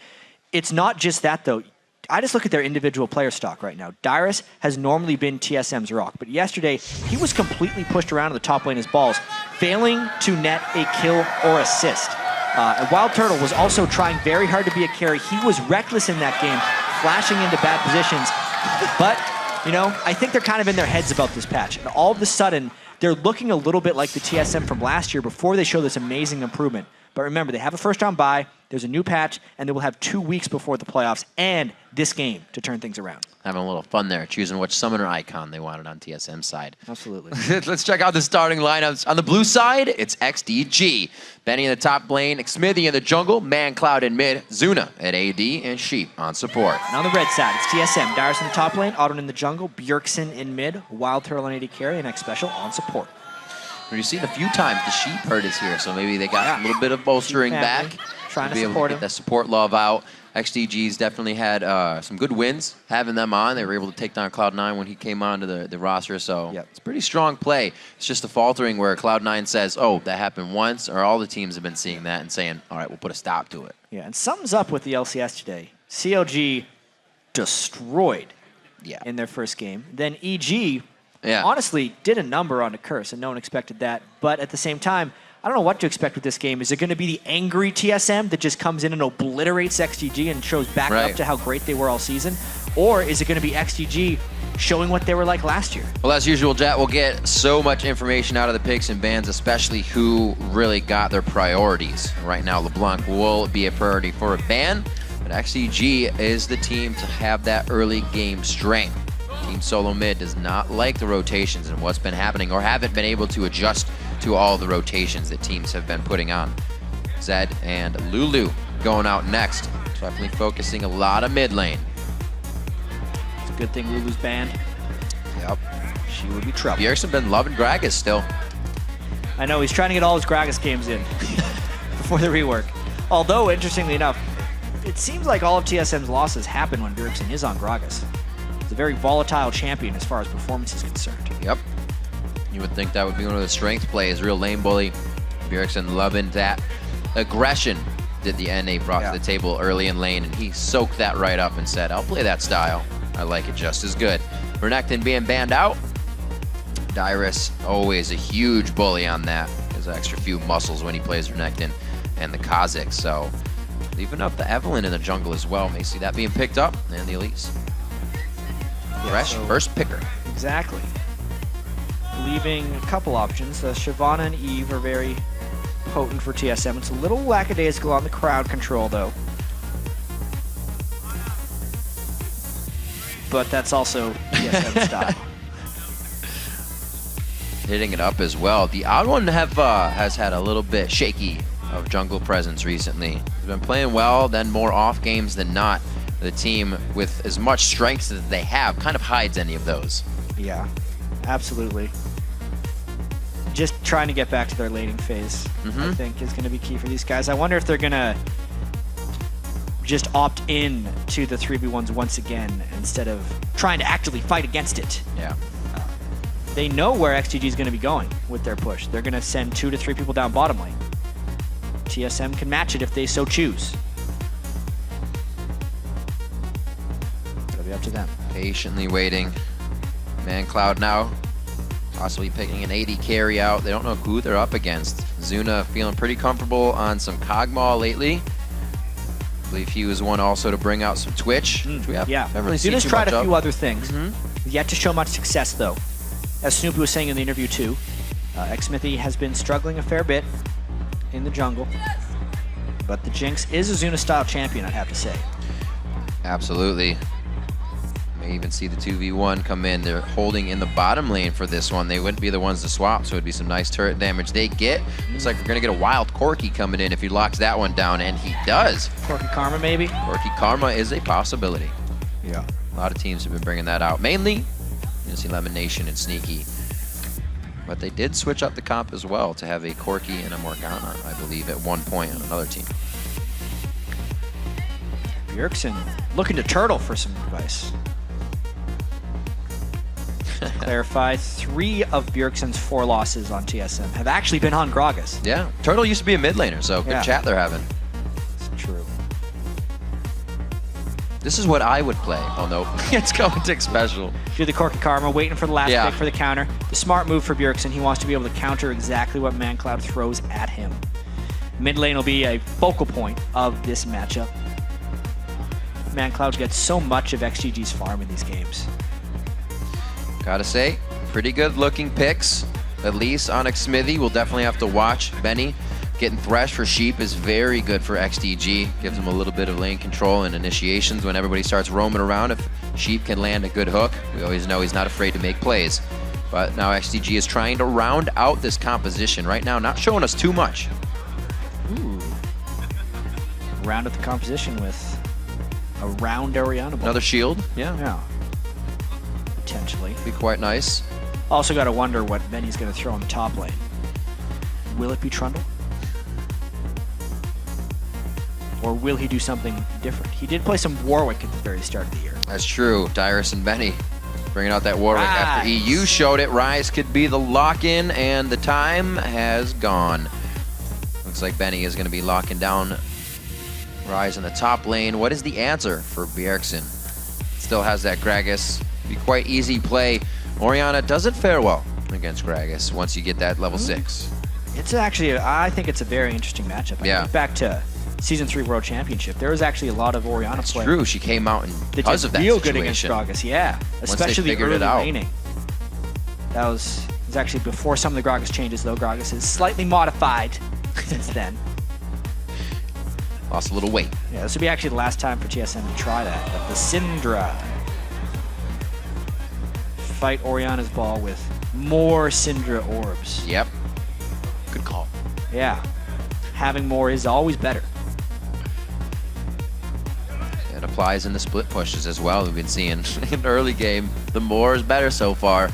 it's not just that, though. I just look at their individual player stock right now. Dyrus has normally been TSM's rock, but yesterday he was completely pushed around in the top lane as balls, failing to net a kill or assist. And Wild Turtle was also trying very hard to be a carry. He was reckless in that game, flashing into bad positions. But, you know, I think they're kind of in their heads about this patch. And all of a sudden, they're looking a little bit like the TSM from last year before they show this amazing improvement. But remember, they have a first-round bye, there's a new patch, and they will have 2 weeks before the playoffs and this game to turn things around. Having a little fun there, choosing which summoner icon they wanted on TSM's side. Absolutely. Let's check out the starting lineups. On the blue side, it's XDG. Benny in the top lane, Smithy in the jungle, ManCloud in mid, Zuna at AD, and Sheep on support. And on the red side, it's TSM. Dyrus in the top lane, Audun in the jungle, Bjergsen in mid, Wild Turtle and AD carry, and X Special on support. We've seen a few times the Sheep herd is here, so maybe they got a little bit of bolstering back. Trying to be able support to him. get that support love out. XDG's definitely had some good wins having them on. They were able to take down Cloud9 when he came onto the roster, so it's pretty strong play. It's just the faltering where Cloud9 says, oh, that happened once, or all the teams have been seeing that and saying, all right, we'll put a stop to it. Yeah, and something's up with the LCS today. CLG destroyed in their first game. Then EG honestly did a number on the Curse, and no one expected that. But at the same time, I don't know what to expect with this game. Is it going to be the angry TSM that just comes in and obliterates XDG and shows back up to how great they were all season? Or is it going to be XDG showing what they were like last year? Well, as usual, Jet, we'll get so much information out of the picks and bans, especially who really got their priorities. Right now, LeBlanc will be a priority for a ban, but XDG is the team to have that early game strength. Team Solo Mid does not like the rotations and what's been happening, or haven't been able to adjust to all the rotations that teams have been putting on. Zed and Lulu going out next. Definitely focusing a lot of mid lane. It's a good thing Lulu's banned. Yep. She would be trouble. Bjergsen been loving Gragas still. I know, he's trying to get all his Gragas games in before the rework. Although, interestingly enough, it seems like all of TSM's losses happen when Bjergsen is on Gragas. He's a very volatile champion as far as performance is concerned. Yep. You would think that would be one of the strength plays. Real lane bully. Bjergsen loving that aggression that the NA brought to the table early in lane, and he soaked that right up and said, I'll play that style. I like it just as good. Renekton being banned out. Dyrus, always a huge bully on that. Has extra few muscles when he plays Renekton and the Kha'Zix. So leaving up the Evelyn in the jungle as well. May see that being picked up, and the Elites. Fresh first picker. Exactly. Leaving a couple options. Shyvana and Eve are very potent for TSM. It's a little lackadaisical on the crowd control, though. But that's also TSM style. Hitting it up as well. The odd one has had a little bit shaky of jungle presence recently. He's been playing well, then more off games than not. The team, with as much strength as they have, kind of hides any of those. Yeah, absolutely. Just trying to get back to their laning phase, I think, is going to be key for these guys. I wonder if they're going to just opt in to the 3v1s once again instead of trying to actively fight against it. Yeah. They know where XDG is going to be going with their push. They're going to send 2 to 3 people down bottom lane. TSM can match it if they so choose. It'll be up to them. Patiently waiting. ManCloud now possibly picking an AD carry out. They don't know who they're up against. Zuna feeling pretty comfortable on some Kog'Maw lately. I believe he was one also to bring out some Twitch. Which we haven't really seen Zuna's too tried much a of. few other things. Yet to show much success, though. As Snoopy was saying in the interview, too, Xmithy has been struggling a fair bit in the jungle. But the Jinx is a Zuna-style champion, I'd have to say. Absolutely. May even see the 2v1 come in. They're holding in the bottom lane for this one. They wouldn't be the ones to swap, so it'd be some nice turret damage they get. Looks like we're going to get a wild Corki coming in if he locks that one down, and he does. Corki Karma, maybe? Corki Karma is a possibility. Yeah. A lot of teams have been bringing that out. Mainly, you'll see Lemonation and Sneaky. But they did switch up the comp as well to have a Corki and a Morgana, I believe, at one point on another team. Bjergsen looking to Turtle for some advice. Clarify, 3 of Bjergsen's 4 losses on TSM have actually been on Gragas. Yeah, Turtle used to be a mid laner, so good chat they're having. It's true. This is what I would play. Oh no, it's going to special. Do the Corki Karma, waiting for the last pick for the counter. The smart move for Bjergsen, he wants to be able to counter exactly what ManCloud throws at him. Mid lane will be a focal point of this matchup. ManCloud gets so much of XGG's farm in these games. Gotta say, pretty good looking picks, at least on Xmithy. We'll definitely have to watch. Benny getting Thresh for Sheep is very good for XDG. Gives him a little bit of lane control and initiations when everybody starts roaming around. If Sheep can land a good hook, we always know he's not afraid to make plays. But now XDG is trying to round out this composition. Right now, not showing us too much. Ooh. Round out the composition with a round Orianna ball. Another shield, Yeah. Potentially. be quite nice. Also got to wonder what Benny's going to throw in the top lane. Will it be Trundle? Or will he do something different? He did play some Warwick at the very start of the year. That's true. Dyrus and Benny bringing out that Warwick after EU showed it. Rise could be the lock-in, and the time has gone. Looks like Benny is going to be locking down Rise in the top lane. What is the answer for Bjergsen? Still has that Gragas. Be quite easy play. Orianna doesn't fare well against Gragas once you get that level 6. It's actually, I think it's a very interesting matchup. I think back to Season 3 World Championship, there was actually a lot of Orianna play. True, she came out because of that real situation. Good against Gragas, yeah. Once Especially they the figured early it out. laning. That was actually before some of the Gragas changes, though. Gragas is slightly modified since then. Lost a little weight. Yeah, this would be actually the last time for TSM to try that. But the Syndra fight Orianna's ball with more Syndra orbs. Yep. Good call. Yeah. Having more is always better. It applies in the split pushes as well. We've been seeing in the early game. The more is better so far.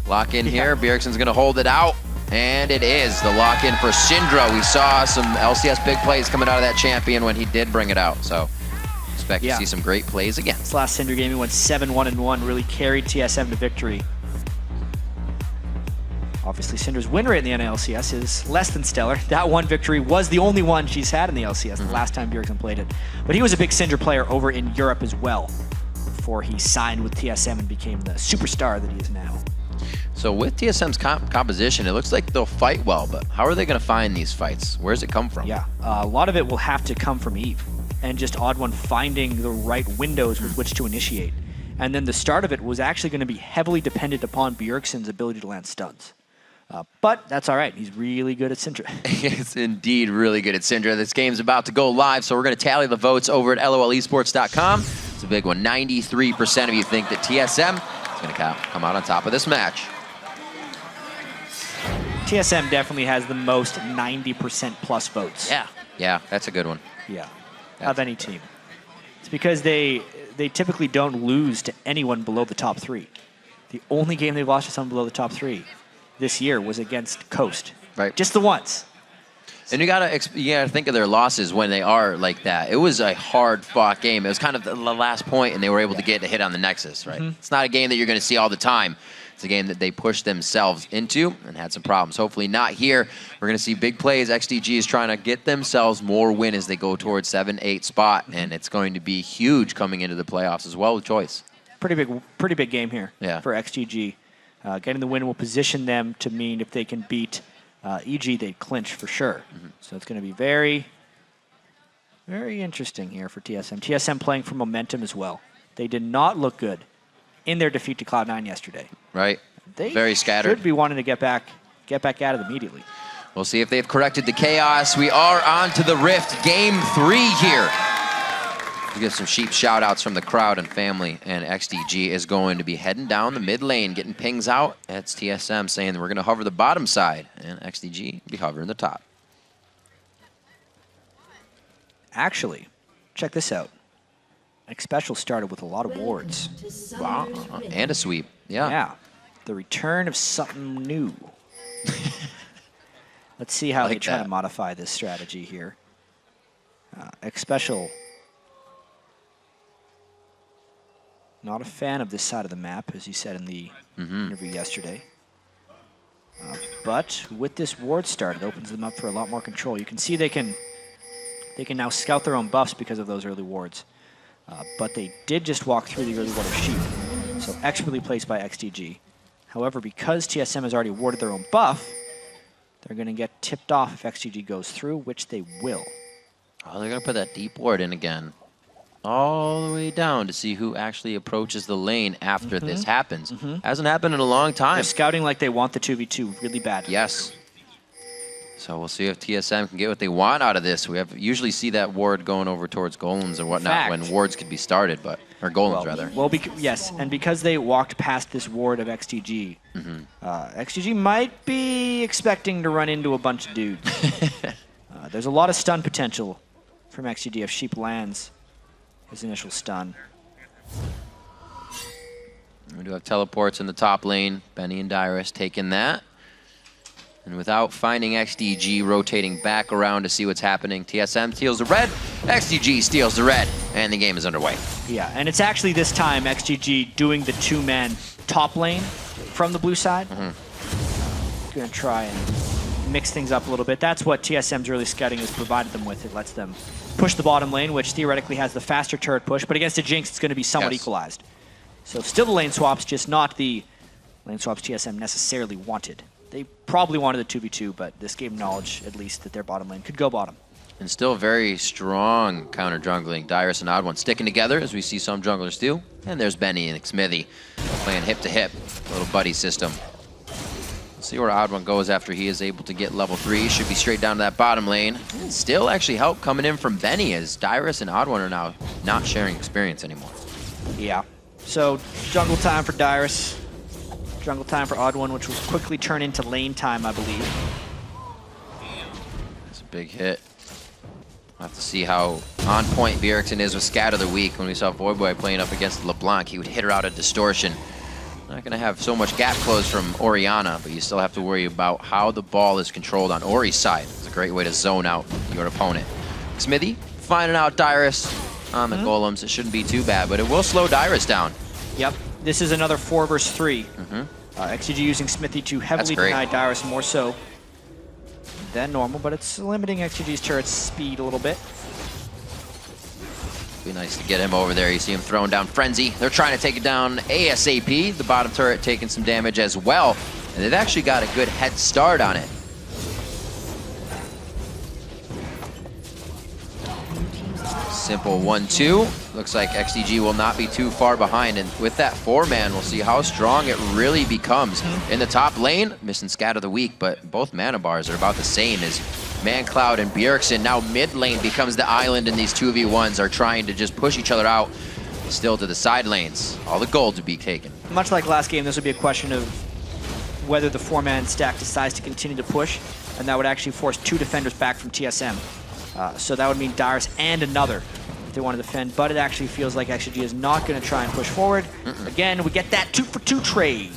Lock in here. Bjergsen's going to hold it out. And it is the lock in for Syndra. We saw some LCS big plays coming out of that champion when he did bring it out. So expect to see some great plays again. This last Syndra game, he went 7-1-1, really carried TSM to victory. Obviously, Syndra's win rate in the NLCS is less than stellar. That one victory was the only one she's had in the LCS the last time Bjergsen played it. But he was a big Syndra player over in Europe as well before he signed with TSM and became the superstar that he is now. So with TSM's composition, it looks like they'll fight well, but how are they going to find these fights? Where does it come from? Yeah, a lot of it will have to come from Eve and just Odd One finding the right windows with which to initiate. And then the start of it was actually going to be heavily dependent upon Bjergsen's ability to land stuns. But that's all right. He's really good at Syndra. It's indeed really good at Syndra. This game's about to go live, so we're going to tally the votes over at lolesports.com. It's a big one. 93% of you think that TSM is going to come out on top of this match. TSM definitely has the most 90% plus votes. Yeah, that's a good one. Yeah, of any team. It's because they typically don't lose to anyone below the top 3. The only game they've lost to someone below the top 3 this year was against Coast. Right. Just the once. And you gotta think of their losses when they are like that. It was a hard-fought game. It was kind of the last point, and they were able to get a hit on the Nexus, right? It's not a game that you're going to see all the time. It's a game that they pushed themselves into and had some problems. Hopefully not here. We're going to see big plays. XDG is trying to get themselves more win as they go towards 7-8 spot, and it's going to be huge coming into the playoffs as well with Choice. Pretty big game here for XGG. Getting the win will position them to mean if they can beat EG, they'd clinch for sure. So it's going to be very, very interesting here for TSM. TSM playing for momentum as well. They did not look good in their defeat to Cloud9 yesterday. Right. They very scattered. Should be wanting to get back at it immediately. We'll see if they've corrected the chaos. We are on to the Rift, Game 3 here. We get some Sheep shout-outs from the crowd and family, and XDG is going to be heading down the mid lane, getting pings out. That's TSM saying that we're going to hover the bottom side, and XDG be hovering the top. Actually, check this out. X Special started with a lot of wards. Wow, and a sweep, yeah. Yeah, the return of something new. Let's see how they try to modify this strategy here. X Special, not a fan of this side of the map, as he said in the interview yesterday. But with this ward start, it opens them up for a lot more control. You can see they can now scout their own buffs because of those early wards. But they did just walk through the early ward of Sheep, so expertly placed by XDG. However, because TSM has already warded their own buff, they're going to get tipped off if XGG goes through, which they will. Oh, they're going to put that deep ward in again. All the way down to see who actually approaches the lane after this happens. Hasn't happened in a long time. They're scouting like they want the 2v2 really bad. Yes. So we'll see if TSM can get what they want out of this. We usually see that ward going over towards golems and whatnot when wards could be started, or golems rather. Well, yes, and because they walked past this ward of XGG, XGG might be expecting to run into a bunch of dudes. There's a lot of stun potential from XGG if Sheep lands his initial stun. We do have teleports in the top lane. Benny and Dyrus taking that. And without finding XDG rotating back around to see what's happening, TSM steals the red, XDG steals the red, and the game is underway. Yeah, and it's actually this time XGG doing the two-man top lane from the blue side. Gonna try and mix things up a little bit. That's what TSM's early scouting has provided them with. It lets them push the bottom lane, which theoretically has the faster turret push, but against a Jinx, it's gonna be somewhat equalized. So still the lane swaps, just not the lane swaps TSM necessarily wanted. They probably wanted the 2v2, but this gave knowledge, at least, that their bottom lane could go bottom. And still very strong counter jungling. Dyrus and Odd One sticking together, as we see some junglers do. And there's Benny and Smithy playing hip to hip, little buddy system. We'll see where Odd One goes after he is able to get level 3. Should be straight down to that bottom lane. And still actually help coming in from Benny, as Dyrus and Odd One are now not sharing experience anymore. Yeah. So jungle time for Dyrus. Jungle time for Odd One, which will quickly turn into lane time, I believe. That's a big hit. We'll have to see how on point Bjergsen is with Scat of the Week. When we saw Voyboy playing up against LeBlanc, he would hit her out of Distortion. Not going to have so much gap close from Orianna, but you still have to worry about how the ball is controlled on Ori's side. It's a great way to zone out your opponent. Smithy finding out Dyrus on the golems. It shouldn't be too bad, but it will slow Dyrus down. Yep. This is another 4 versus 3. XGG using Smithy to heavily deny Dyrus more so than normal, but it's limiting XGG's turret's speed a little bit. Be nice to get him over there. You see him throwing down Frenzy. They're trying to take it down ASAP. The bottom turret taking some damage as well, and they've actually got a good head start on it. Simple 1-2. Looks like XDG will not be too far behind, and with that 4-man, we'll see how strong it really becomes. In the top lane, missing Scat of the Week, but both mana bars are about the same as ManCloud and Bjergsen. Now mid lane becomes the island, and these 2v1s are trying to just push each other out. Still to the side lanes. All the gold to be taken. Much like last game, this would be a question of whether the 4-man stack decides to continue to push, and that would actually force 2 defenders back from TSM. So that would mean Dyrus and another if they want to defend, but it actually feels like XGG is not going to try and push forward. Again, we get that 2-for-2 trade.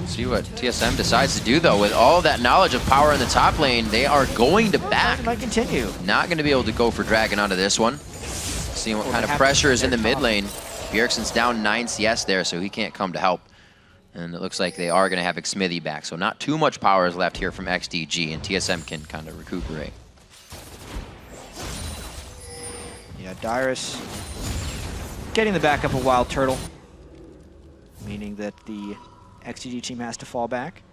See what TSM decides to do, though. With all that knowledge of power in the top lane, they are going to back. Might continue. Not going to be able to go for Dragon onto this one. Seeing what kind of pressure is in the mid lane. Bjergsen's down 9 CS there, so he can't come to help. And it looks like they are going to have Xmithy back, so not too much power is left here from XDG, and TSM can kind of recuperate. Yeah, Dyrus getting the backup of Wild Turtle, meaning that the XGG team has to fall back.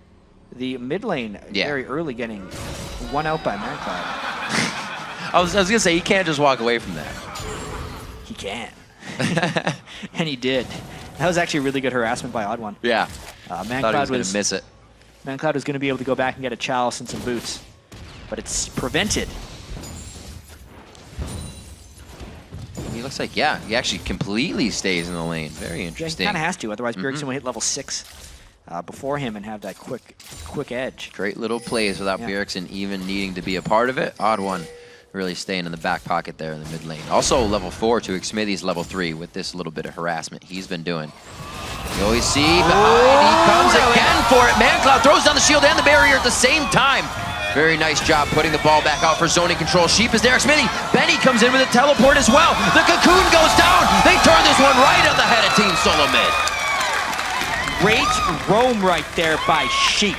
The mid lane very early getting one out by ManCloud. I was going to say, he can't just walk away from that. He can. And he did. That was actually really good harassment by Odd One. Yeah. ManCloud was going to miss it. ManCloud was going to be able to go back and get a chalice and some boots, but it's prevented. he looks like, yeah, he actually completely stays in the lane. Very interesting. Yeah, he kind of has to, otherwise Bjergsen will hit level 6 before him and have that quick edge. Great little plays without Bjergsen even needing to be a part of it. Odd one really staying in the back pocket there in the mid lane. Also level 4 to Xmithy's level 3 with this little bit of harassment he's been doing. You always see behind, he comes again for it. ManCloud throws down the shield and the barrier at the same time. Very nice job putting the ball back out for zoning control. Sheep is there, Xmithy. Benny comes in with a teleport as well. The cocoon goes down. They turn this one right on the head of Team Solo Mid. Great roam right there by Sheep,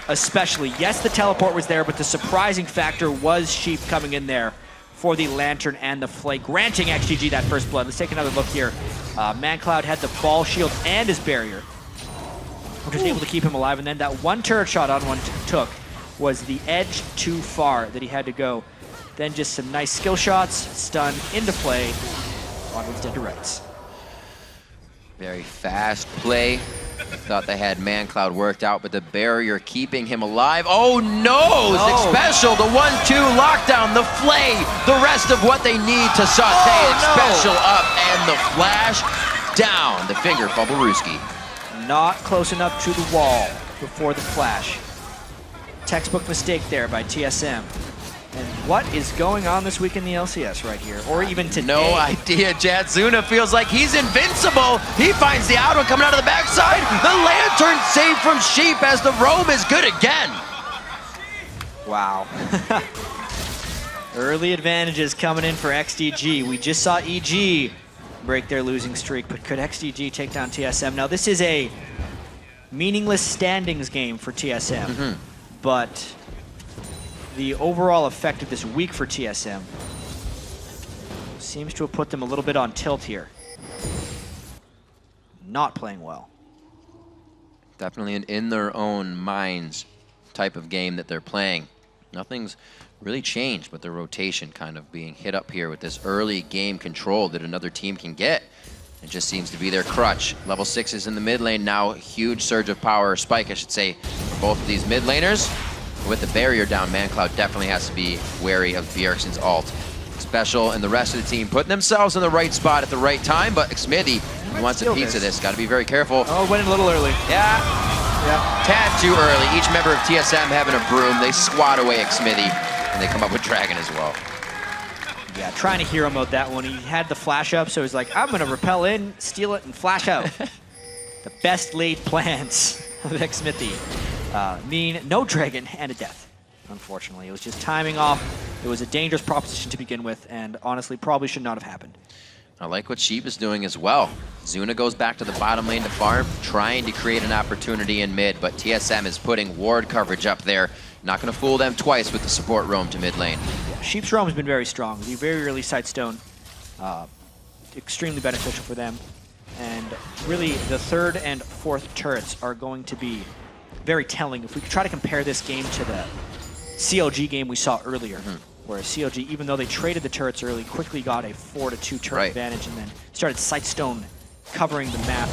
especially. Yes, the teleport was there, but the surprising factor was Sheep coming in there for the Lantern and the Flake, granting XGG that first blood. Let's take another look here. ManCloud had the ball shield and his barrier, which was able to keep him alive. And then that one turret shot on one took was the edge too far that he had to go. Then just some nice skill shots, stun into play. One's dead to rights. Very fast play. Thought they had ManCloud worked out, but the barrier keeping him alive. Oh no! Zig Special, the 1-2 lockdown, the flay, the rest of what they need to saute. Special up and the flash down. The finger for Baruski. Not close enough to the wall before the flash. Textbook mistake there by TSM. And what is going on this week in the LCS right here? Or even today? No idea. Jad Zuna feels like he's invincible. He finds the out one coming out of the backside. The Lantern saved from Sheep as the roam is good again. Wow. Early advantages coming in for XDG. We just saw EG break their losing streak, but could XDG take down TSM? Now this is a meaningless standings game for TSM, but the overall effect of this week for TSM seems to have put them a little bit on tilt here. Not playing well. Definitely an in their own minds type of game that they're playing. Nothing's really changed, but the rotation kind of being hit up here with this early game control that another team can get. It just seems to be their crutch. Level 6 is in the mid lane now. Huge surge of power, or spike I should say, for both of these mid laners. With the barrier down, ManCloud definitely has to be wary of Bjergsen's ult. Special and the rest of the team putting themselves in the right spot at the right time, but Xmithy wants a piece of this. Got to be very careful. Oh, went a little early. Yeah. Tad too early. Each member of TSM having a broom. They squat away Xmithy, and they come up with Dragon as well. Yeah, trying to hero mode that one. He had the flash up, so he's like, I'm going to repel in, steal it, and flash out. The best laid plans of Xmithy mean no Dragon and a death, unfortunately. It was just timing off. It was a dangerous proposition to begin with, and honestly, probably should not have happened. I like what Sheep is doing as well. Zuna goes back to the bottom lane to farm, trying to create an opportunity in mid, but TSM is putting ward coverage up there. Not going to fool them twice with the support roam to mid lane. Yeah, Sheep's roam has been very strong. The very early Sightstone, extremely beneficial for them. And really, the third and fourth turrets are going to be very telling. If we could try to compare this game to the CLG game we saw earlier, where CLG, even though they traded the turrets early, quickly got a 4-2 turret advantage and then started Sightstone covering the map,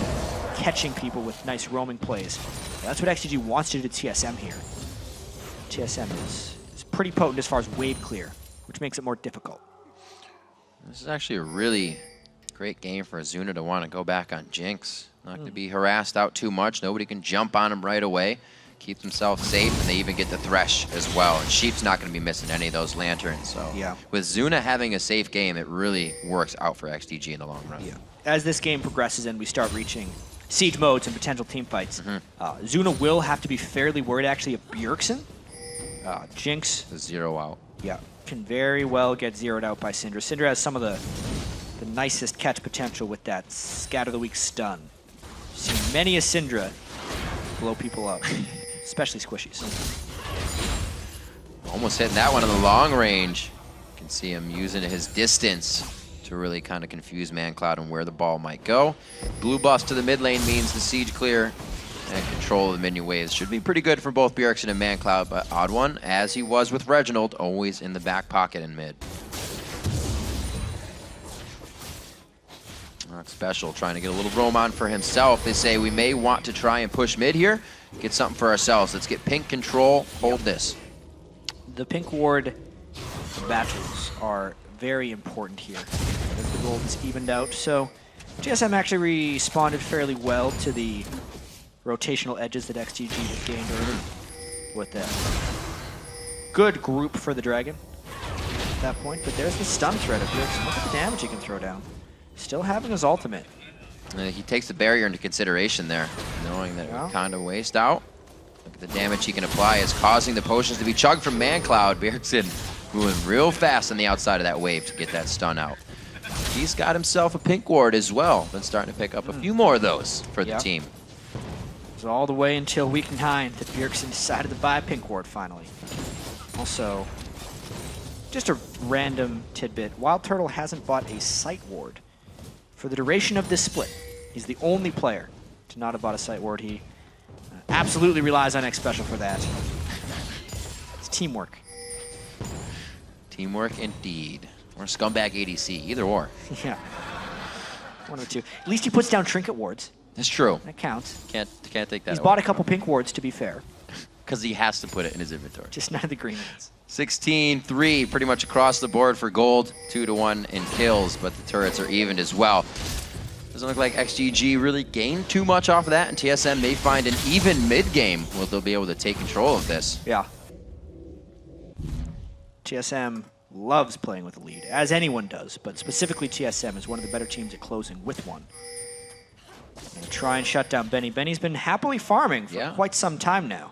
catching people with nice roaming plays. That's what XGG wants to do to TSM here. TSM is pretty potent as far as wave clear, which makes it more difficult. This is actually a really great game for Azuna to want to go back on Jinx. Not going to be harassed out too much. Nobody can jump on him right away. Keep themselves safe, and they even get the Thresh as well. And Sheep's not going to be missing any of those Lanterns. So with Zuna having a safe game, it really works out for XDG in the long run. As this game progresses and we start reaching siege modes and potential team fights, Zuna will have to be fairly worried actually of Bjergsen. Jinx, the zero out. Can very well get zeroed out by Syndra. Syndra has some of the nicest catch potential with that Scatter the Weak stun. Seen many a Syndra blow people up, especially squishies. Almost hitting that one in the long range. You can see him using his distance to really kind of confuse ManCloud on where the ball might go. Blue buff to the mid lane means the siege clear and control of the minion waves should be pretty good for both Bjergsen and ManCloud, but Odd One, as he was with Reginald, always in the back pocket in mid. Not Special, trying to get a little roam on for himself. They say we may want to try and push mid here, get something for ourselves. Let's get pink control, hold this. The pink ward battles are very important here. The gold is evened out. So TSM actually responded fairly well to the rotational edges that XTG had gained early with that good group for the Dragon at that point. But there's the stun threat of Bjergsen. Look at the damage he can throw down. Still having his ultimate. He takes the barrier into consideration there, knowing that it kind of waste out. Look at the damage he can apply is causing the potions to be chugged from ManCloud. Bjergsen moving real fast on the outside of that wave to get that stun out. He's got himself a pink ward as well. Been starting to pick up a few more of those for the team. So all the way until week 9 that Bjergsen decided to buy a pink ward finally. Also, just a random tidbit. Wild Turtle hasn't bought a sight ward for the duration of this split. He's the only player to not have bought a sight ward. He absolutely relies on X Special for that. It's teamwork. Teamwork indeed. Or Scumbag ADC, either or. Yeah. One of the two. At least he puts down trinket wards. That's true. That counts. Can't take that He's away. bought a couple pink wards, to be fair. Because he has to put it in his inventory. Just not the green ones. 16-3 pretty much across the board for gold. 2-1 in kills, but the turrets are evened as well. Doesn't look like XGG really gained too much off of that, and TSM may find an even mid-game where they'll be able to take control of this. Yeah. TSM loves playing with a lead, as anyone does, but specifically TSM is one of the better teams at closing with one. Gonna try and shut down Benny. Benny's been happily farming for quite some time now.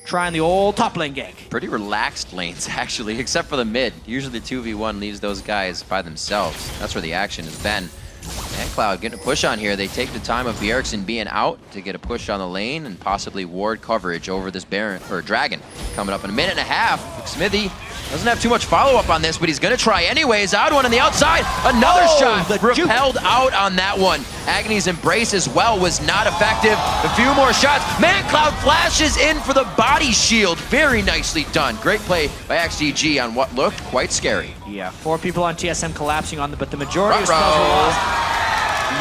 Trying the old top lane gank. Pretty relaxed lanes, actually, except for the mid. Usually the 2v1 leaves those guys by themselves. That's where the action has been. ManCloud getting a push on here. They take the time of Bjergsen being out to get a push on the lane and possibly ward coverage over this Baron or Dragon. Coming up in a minute and a half. Smithy doesn't have too much follow-up on this, but he's going to try anyways. Odd one on the outside. Another shot. Repelled out on that one. Agony's Embrace as well was not effective. A few more shots. ManCloud flashes in for the body shield. Very nicely done. Great play by XGG on what looked quite scary. Yeah, 4 people on TSM collapsing on them, but the majority of spells were lost.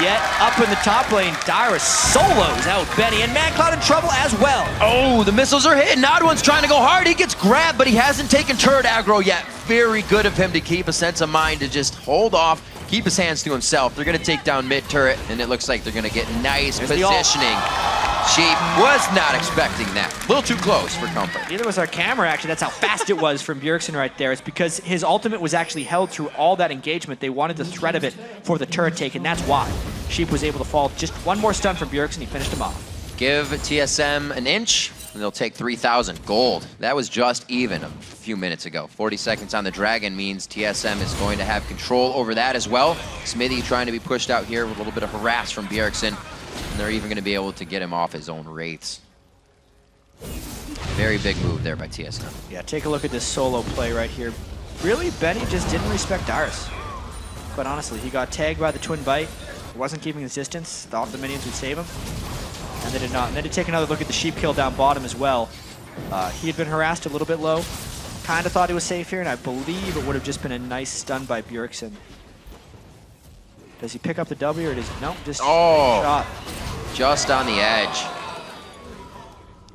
Yet up in the top lane, Dyrus solos out Benny, and ManCloud in trouble as well. Oh, the missiles are hitting. Odd one's trying to go hard. He gets grabbed, but he hasn't taken turret aggro yet. Very good of him to keep a sense of mind to just hold off, keep his hands to himself. They're going to take down mid turret, and it looks like they're going to get nice positioning. Sheep was not expecting that. A little too close for comfort. Neither was our camera, actually. That's how fast it was from Bjergsen right there. It's because his ultimate was actually held through all that engagement. They wanted the threat of it for the turret take, and that's why Sheep was able to fall. Just one more stun from Bjergsen, he finished him off. Give TSM an inch, and they'll take 3,000 gold. That was just even a few minutes ago. 40 seconds on the Dragon means TSM is going to have control over that as well. Smithy trying to be pushed out here with a little bit of harass from Bjergsen. And they're even going to be able to get him off his own wraiths. Very big move there by TSM. Yeah, take a look at this solo play right here. Really, Benny just didn't respect Dyrus. Quite honestly, he got tagged by the Twin Bite. He wasn't keeping his distance. Thought the minions would save him. And they did not. And then to take another look at the Sheep kill down bottom as well. He had been harassed a little bit low. Kind of thought he was safe here, and I believe it would have just been a nice stun by Bjergsen. Does he pick up the W or does he? No, just shot. Just on the edge.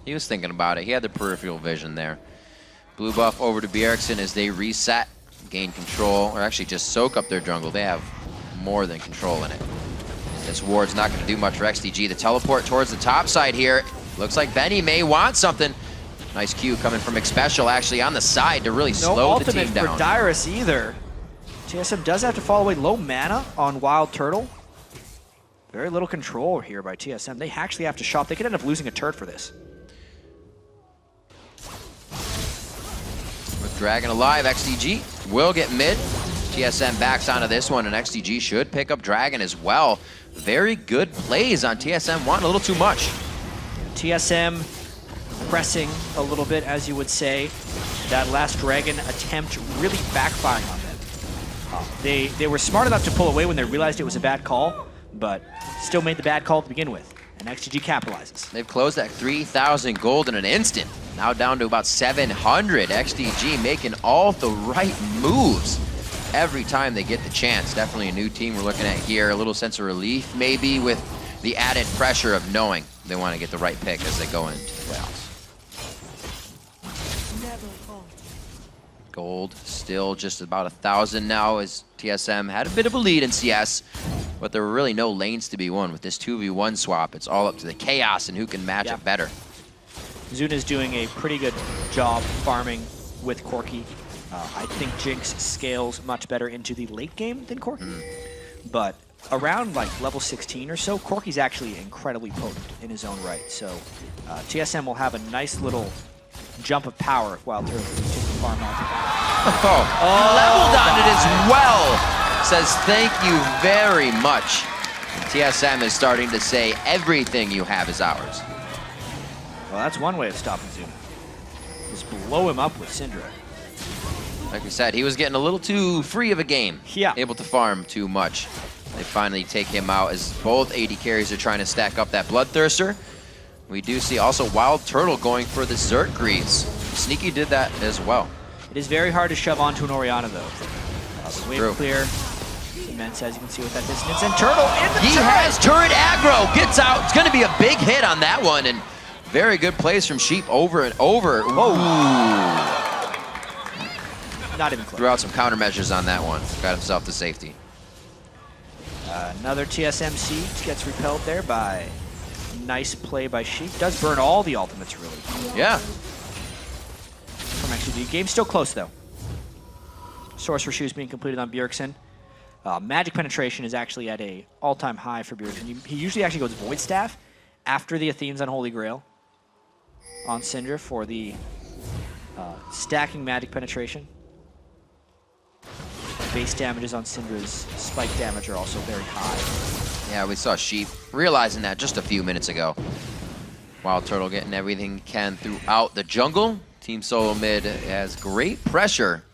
He was thinking about it. He had the peripheral vision there. Blue buff over to Bjergsen as they reset, gain control, or actually just soak up their jungle. They have more than control in it. This ward's not going to do much for XTG. The teleport towards the top side here. Looks like Benny may want something. Nice Q coming from Xpecial actually on the side to really slow the team down. No ultimate for Dyrus either. TSM does have to fall away. Low mana on Wild Turtle. Very little control here by TSM. They actually have to shop. They could end up losing a turret for this. With Dragon alive, XTG will get mid. TSM backs onto this one, and XTG should pick up Dragon as well. Very good plays on TSM, wanting a little too much. TSM pressing a little bit, as you would say. That last Dragon attempt really backfiring on them. They were smart enough to pull away when they realized it was a bad call, but still made the bad call to begin with, and XGG capitalizes. They've closed that 3,000 gold in an instant. Now down to about 700. XTG making all the right moves every time they get the chance. Definitely a new team we're looking at here. A little sense of relief maybe with the added pressure of knowing they want to get the right pick as they go into the playoffs. Gold still just about 1,000 now as TSM had a bit of a lead in CS, but there were really no lanes to be won with this 2v1 swap. It's all up to the chaos and who can match it better. Zuna's doing a pretty good job farming with Corki. I think Jinx scales much better into the late game than Corki, but around like level 16 or so, Corki's actually incredibly potent in his own right. So TSM will have a nice little jump of power if Wild Turtle can take the farm out. Leveled on it as well. Says thank you very much. TSM is starting to say everything you have is ours. Well, that's one way of stopping Zuna. Just blow him up with Syndra. Like we said, he was getting a little too free of a game. Yeah. Able to farm too much. They finally take him out as both AD carries are trying to stack up that Bloodthirster. We do see also Wild Turtle going for the Zerk Greaves. Sneaky did that as well. It is very hard to shove onto an Orianna though. The wave clear. Immense, as you can see with that distance. And Turtle in the He turret. has turret aggro. Gets out. It's going to be a big hit on that one. And very good plays from Sheep over and over. Whoa. Not even close. Threw out some countermeasures on that one. Got himself to safety. Another TSM siege gets repelled there by nice play by Sheep. Does burn all the ultimates, really. Yeah. From XG. Game's still close, though. Sorcerer Shoes being completed on Bjergsen. Magic penetration is actually at a all-time high for Bjergsen. He usually actually goes Void Staff after the Athene's Unholy Grail on Syndra for the stacking magic penetration. Base damages on Syndra's spike damage are also very high. Yeah, we saw Sheep realizing that just a few minutes ago. Wild Turtle getting everything he can throughout the jungle. Team Solo Mid has great pressure.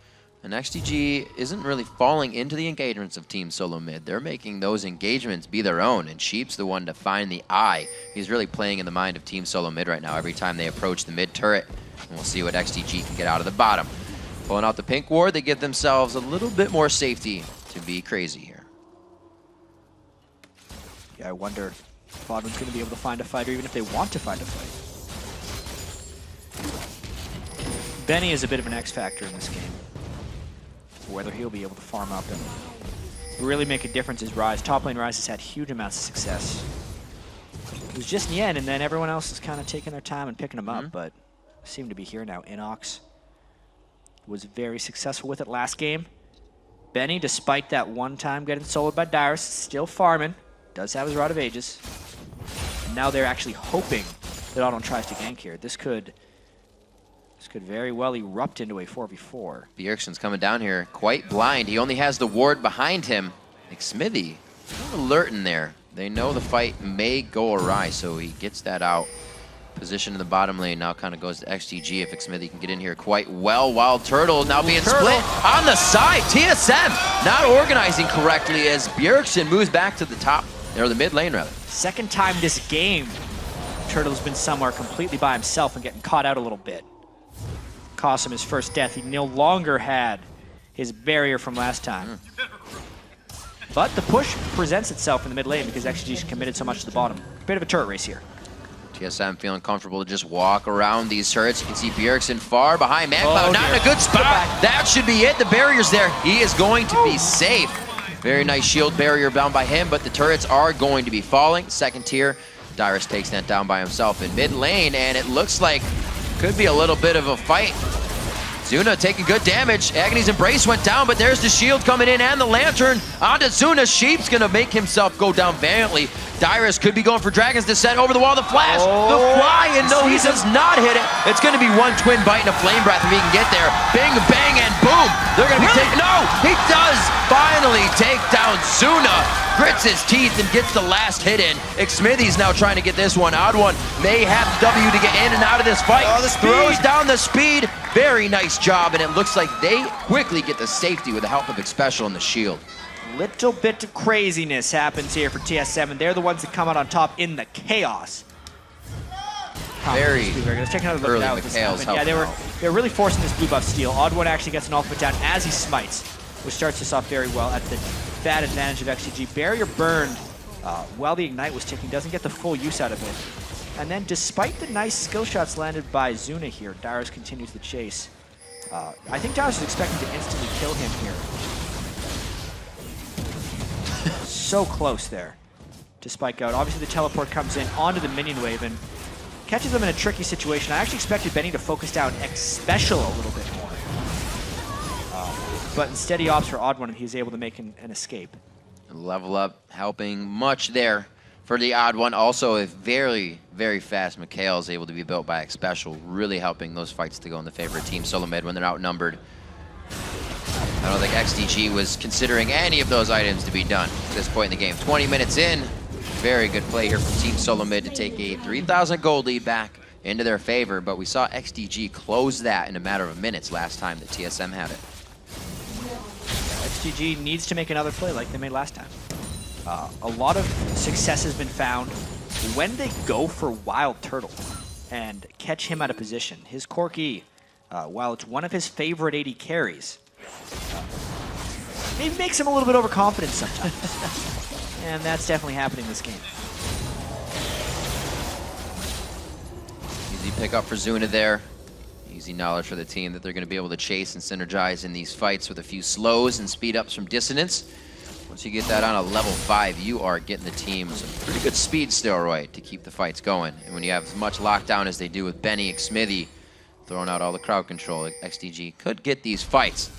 And XTG isn't really falling into the engagements of Team Solo Mid. They're making those engagements be their own, and Sheep's the one to find the eye. He's really playing in the mind of Team Solo Mid right now every time they approach the mid turret. And we'll see what XTG can get out of the bottom. Pulling out the pink ward, they give themselves a little bit more safety to be crazy here. Yeah, I wonder if Bodwin's going to be able to find a fight, or even if they want to find a fight. Benny is a bit of an X factor in this game. Whether he'll be able to farm up and really make a difference is Ryze. Top lane Ryze has had huge amounts of success. It was just Yen, and then everyone else is kind of taking their time and picking him up, but seem to be here now. Inox was very successful with it last game. Benny, despite that one time getting soloed by Dyrus, still farming. Does have his Rod of Ages. And now they're actually hoping that Autumn tries to gank here. This could very well erupt into a 4v4. Bjergsen's coming down here quite blind. He only has the ward behind him. Like Smithy, alert in there. They know the fight may go awry, so he gets that out. Position in the bottom lane now kind of goes to XTG if Smithy can get in here quite well. Wild Turtle now being split on the side. TSM not organizing correctly as Bjergsen moves back to the top, or the mid lane rather. Second time this game, Turtle's been somewhere completely by himself and getting caught out a little bit. Cost him his first death. He no longer had his barrier from last time. But the push presents itself in the mid lane because XG's committed so much to the bottom. Bit of a turret race here. TSM feeling comfortable to just walk around these turrets. You can see Bjergsen far behind ManCloud. Not in a good spot. That should be it. The barrier's there. He is going to be safe. Very nice shield barrier down by him, but the turrets are going to be falling. Second tier. Dyrus takes that down by himself in mid lane, and it looks like could be a little bit of a fight. Zuna taking good damage. Agony's Embrace went down, but there's the shield coming in and the Lantern onto Zuna. Sheep's gonna make himself go down valiantly. Dyrus could be going for Dragon's Descent over the wall. The flash, the fly, and no, he does not hit it. It's gonna be one twin bite and a flame breath if he can get there. Bing, bang, and boom. They're gonna be taking, no, he does finally take down Zuna. Grits his teeth and gets the last hit in. Smithy's now trying to get this one. Odd One may have the W to get in and out of this fight. Throws down the speed. Very nice job, and it looks like they quickly get the safety with the help of Xpecial and the shield. Little bit of craziness happens here for TSM, and they're the ones that come out on top in the chaos. Very Let's check another look at what this happened. Yeah, they were really forcing this blue buff steal. Odd One actually gets an ultimate down as he smites, which starts this off very well at the bad advantage of XGG. Barrier burned while the Ignite was ticking, doesn't get the full use out of it. And then despite the nice skill shots landed by Zuna here, Dyrus continues the chase. I think Darius is expecting to instantly kill him here. So close there to spike out. Obviously the teleport comes in onto the minion wave and catches them in a tricky situation. I actually expected Benny to focus down X Special a little bit more. But instead he opts for Odd One and he's able to make an escape. Level Up helping much there for the Odd One. Also a very, very fast Mikhail is able to be built by X Special, really helping those fights to go in the favor of Team Solo Mid when they're outnumbered. I don't think XDG was considering any of those items to be done at this point in the game. 20 minutes in, very good play here from Team Solo Mid to take a 3,000 gold lead back into their favor, but we saw XDG close that in a matter of minutes last time that TSM had it. XDG needs to make another play like they made last time. A lot of success has been found when they go for Wild Turtle and catch him out of position. His Corki, while it's one of his favorite AD carries, maybe makes him a little bit overconfident sometimes. And that's definitely happening this game. Easy pick up for Zuna there. Easy knowledge for the team that they're going to be able to chase and synergize in these fights with a few slows and speed ups from distance. Once you get that on a level 5, you are getting the team some pretty good speed steroid to keep the fights going. And when you have as much lockdown as they do with Benny and Smithy, throwing out all the crowd control, XDG could get these fights.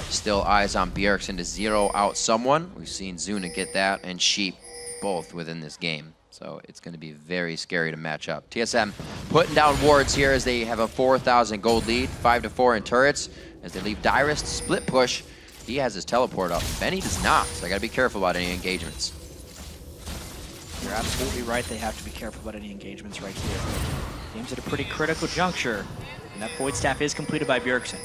Still eyes on Bjergsen to zero out someone. We've seen Zuna get that and Sheep both within this game. So it's going to be very scary to match up. TSM putting down wards here as they have a 4,000 gold lead, 5-4 in turrets. As they leave Dyrus to split push, he has his teleport up. Benny does not, so I got to be careful about any engagements. You're absolutely right. They have to be careful about any engagements right here. Game's at a pretty critical juncture, and that Void Staff is completed by Bjergsen.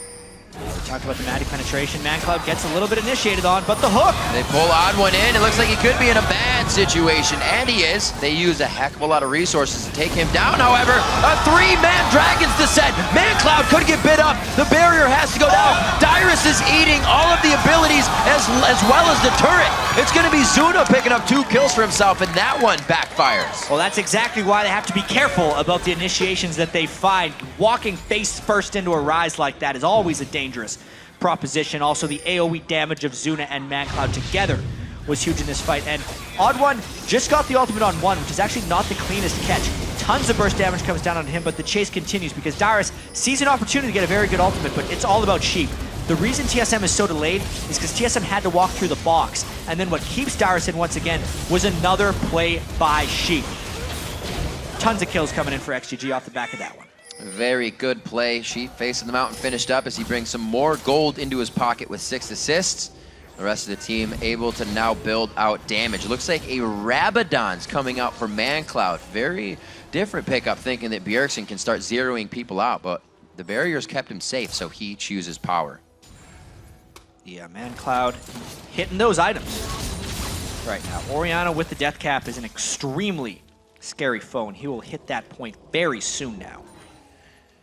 We talked about the Maddie penetration. ManCloud gets a little bit initiated on, but the hook! They pull Odd One in. It looks like he could be in a bad situation, and he is. They use a heck of a lot of resources to take him down. However, a 3-man Dragon's Descent. ManCloud could get bit up. The barrier has to go down. Dyrus is eating all of the abilities as well as the turret. It's going to be Zuna picking up 2 kills for himself, and that one backfires. Well, that's exactly why they have to be careful about the initiations that they find. Walking face first into a rise like that is always a dangerous proposition. Also, the AoE damage of Zuna and ManCloud together was huge in this fight. And Odd One just got the ultimate on 1, which is actually not the cleanest catch. Tons of burst damage comes down on him, but the chase continues because Dyrus sees an opportunity to get a very good ultimate, but it's all about Sheep. The reason TSM is so delayed is because TSM had to walk through the box, and then what keeps Dyrus in once again was another play by Sheep. Tons of kills coming in for XGG off the back of that one. Very good play. Sheep facing the mountain finished up as he brings some more gold into his pocket with 6 assists. The rest of the team able to now build out damage. It looks like a Rabadon's coming out for ManCloud. Very different pickup, thinking that Bjergsen can start zeroing people out, but the barriers kept him safe, so he chooses power. Yeah, ManCloud hitting those items right now. Orianna with the death cap is an extremely scary foe, and he will hit that point very soon now.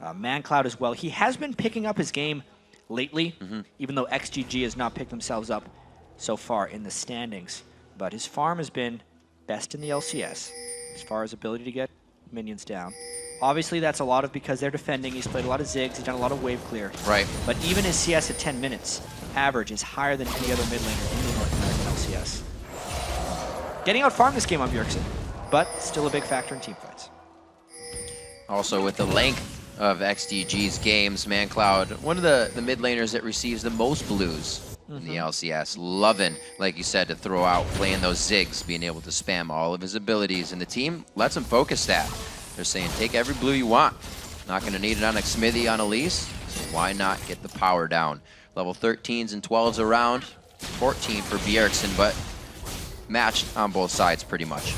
ManCloud as well. He has been picking up his game lately, even though XGG has not picked themselves up so far in the standings. But his farm has been best in the LCS as far as ability to get minions down. Obviously, that's a lot of because they're defending. He's played a lot of Ziggs. He's done a lot of wave clear. Right. But even his CS at 10 minutes average is higher than any other mid laner in the North American LCS. Getting out farm this game on Bjergsen, but still a big factor in team fights. Also, with the length of XDG's games, ManCloud, one of the mid laners that receives the most blues in the LCS. Loving, like you said, to throw out, playing those Ziggs, being able to spam all of his abilities. And the team lets him focus that. They're saying, take every blue you want. Not going to need it on Smithy on Elise, so why not get the power down? Level 13s and 12s around, 14 for Bjergsen, but matched on both sides pretty much.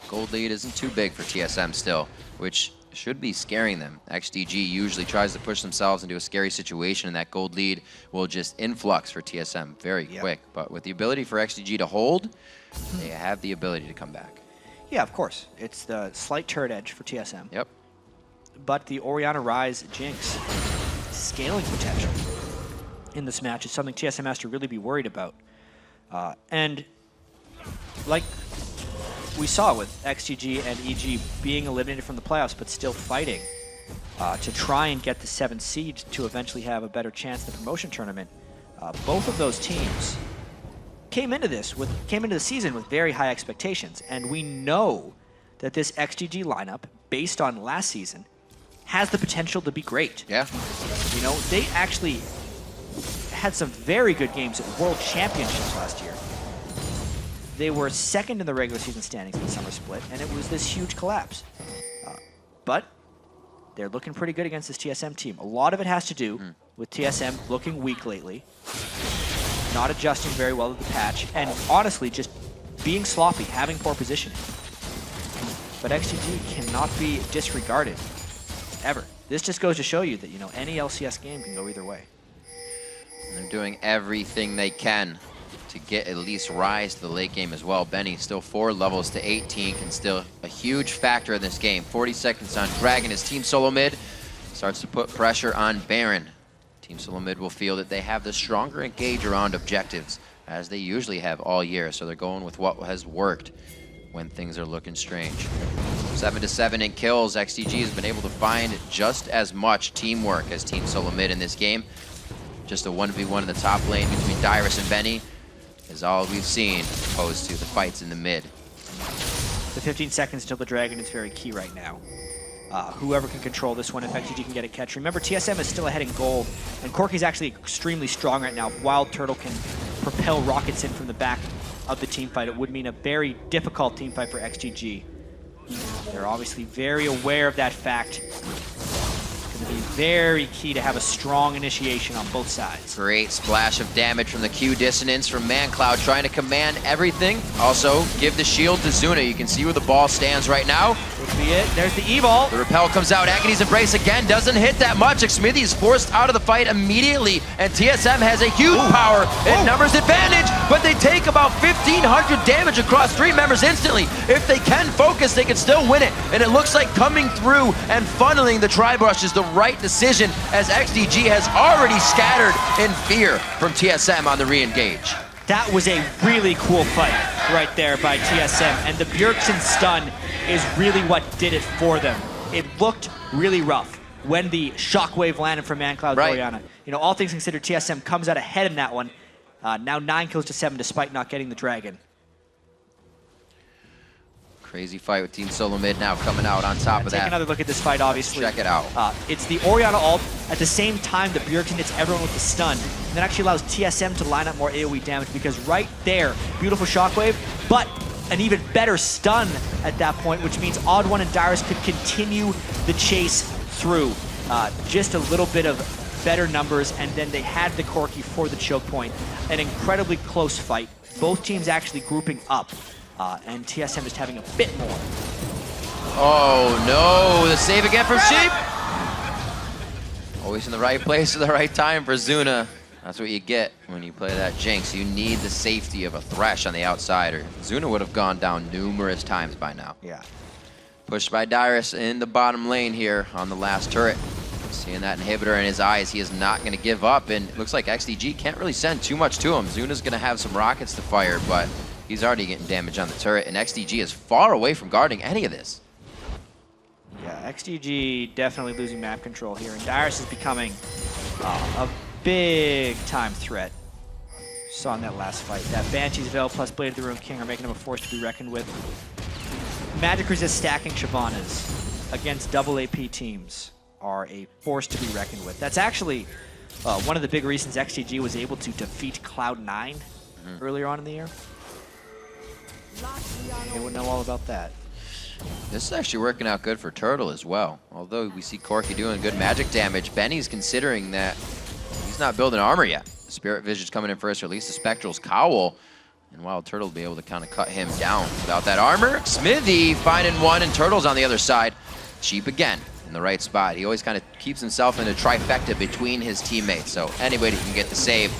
Gold lead isn't too big for TSM still, which should be scaring them. XDG usually tries to push themselves into a scary situation, and that gold lead will just influx for TSM very quick. But with the ability for XDG to hold, they have the ability to come back. Yeah, of course. It's the slight turret edge for TSM. Yep. But the Orianna Rise Jinx scaling potential in this match is something TSM has to really be worried about. And like we saw with XGG and EG being eliminated from the playoffs but still fighting, to try and get the 7th seed to eventually have a better chance in the promotion tournament. Both of those teams came into the season with very high expectations, and we know that this XGG lineup, based on last season, has the potential to be great. Yeah. You know, they actually had some very good games at World Championships last year. They were 2nd in the regular season standings in the summer split, and it was this huge collapse. But they're looking pretty good against this TSM team. A lot of it has to do with TSM looking weak lately, not adjusting very well to the patch, and honestly just being sloppy, having poor positioning. But XGG cannot be disregarded, ever. This just goes to show you that, you know, any LCS game can go either way. And they're doing everything they can to get at least rise to the late game as well. Benny still 4 levels to 18, can still a huge factor in this game. 40 seconds on Dragon. His team solo mid starts to put pressure on Baron. Team solo mid will feel that they have the stronger engage around objectives, as they usually have all year. So they're going with what has worked when things are looking strange. 7-7 in kills. XTG has been able to find just as much teamwork as Team Solo Mid in this game. Just a 1v1 in the top lane between Dyrus and Benny is all we've seen, opposed to the fights in the mid. The 15 seconds till the Dragon is very key right now. Whoever can control this one, if XGG can get a catch. Remember, TSM is still ahead in gold, and Corki's actually extremely strong right now. Wild Turtle can propel rockets in from the back of the team fight. It would mean a very difficult team fight for XGG. They're obviously very aware of that fact. It's going to be very key to have a strong initiation on both sides. Great splash of damage from the Q dissonance from ManCloud, trying to command everything. Also, give the shield to Zuna. You can see where the ball stands right now. Could be it. There's the E-Ball. The repel comes out. Agony's Embrace again. Doesn't hit that much. Xmithy is forced out of the fight immediately. And TSM has a huge power and numbers advantage, but they take about 1,500 damage across 3 members instantly. If they can focus, they can still win it. And it looks like coming through and funneling the Tri-Brush is the right decision, as XDG has already scattered in fear from TSM on the re-engage. That was a really cool fight right there by TSM, and the Bjergsen stun is really what did it for them. It looked really rough when the shockwave landed from ManCloud's Orianna. You know, all things considered, TSM comes out ahead in that one. Now 9 kills to 7 despite not getting the Dragon. Crazy fight with Team Solo Mid now coming out on top of that. Take another look at this fight, obviously. Check it out. It's the Orianna ult. At the same time, the Bjergsen hits everyone with the stun. And that actually allows TSM to line up more AoE damage, because right there, beautiful shockwave, but an even better stun at that point, which means Odd One and Dyrus could continue the chase through. Just a little bit of better numbers, and then they had the Corki for the choke point. An incredibly close fight. Both teams actually grouping up. And TSM just having a bit more. Oh no, the save again from Sheep. Always in the right place at the right time for Zuna. That's what you get when you play that Jinx. You need the safety of a Thresh on the outside, or Zuna would have gone down numerous times by now. Yeah. Pushed by Dyrus in the bottom lane here on the last turret. Seeing that inhibitor in his eyes, he is not going to give up, and it looks like XDG can't really send too much to him. Zuna's going to have some rockets to fire, but he's already getting damage on the turret, and XDG is far away from guarding any of this. Yeah, XDG definitely losing map control here, and Dyrus is becoming a big-time threat. Saw in that last fight. That Banshee's Veil plus Blade of the Rune King are making him a force to be reckoned with. Magic Resist stacking Shyvanas against double AP teams are a force to be reckoned with. That's actually one of the big reasons XDG was able to defeat Cloud9 earlier on in the year. They would know all about that. This is actually working out good for Turtle as well. Although we see Corki doing good magic damage, Benny's considering that he's not building armor yet. Spirit Vision's coming in first, or at least the Spectral's Cowl. And Wild Turtle will be able to kind of cut him down without that armor. Smithy finding one, and Turtle's on the other side. Cheap again in the right spot. He always kind of keeps himself in a trifecta between his teammates, so anybody can get the save.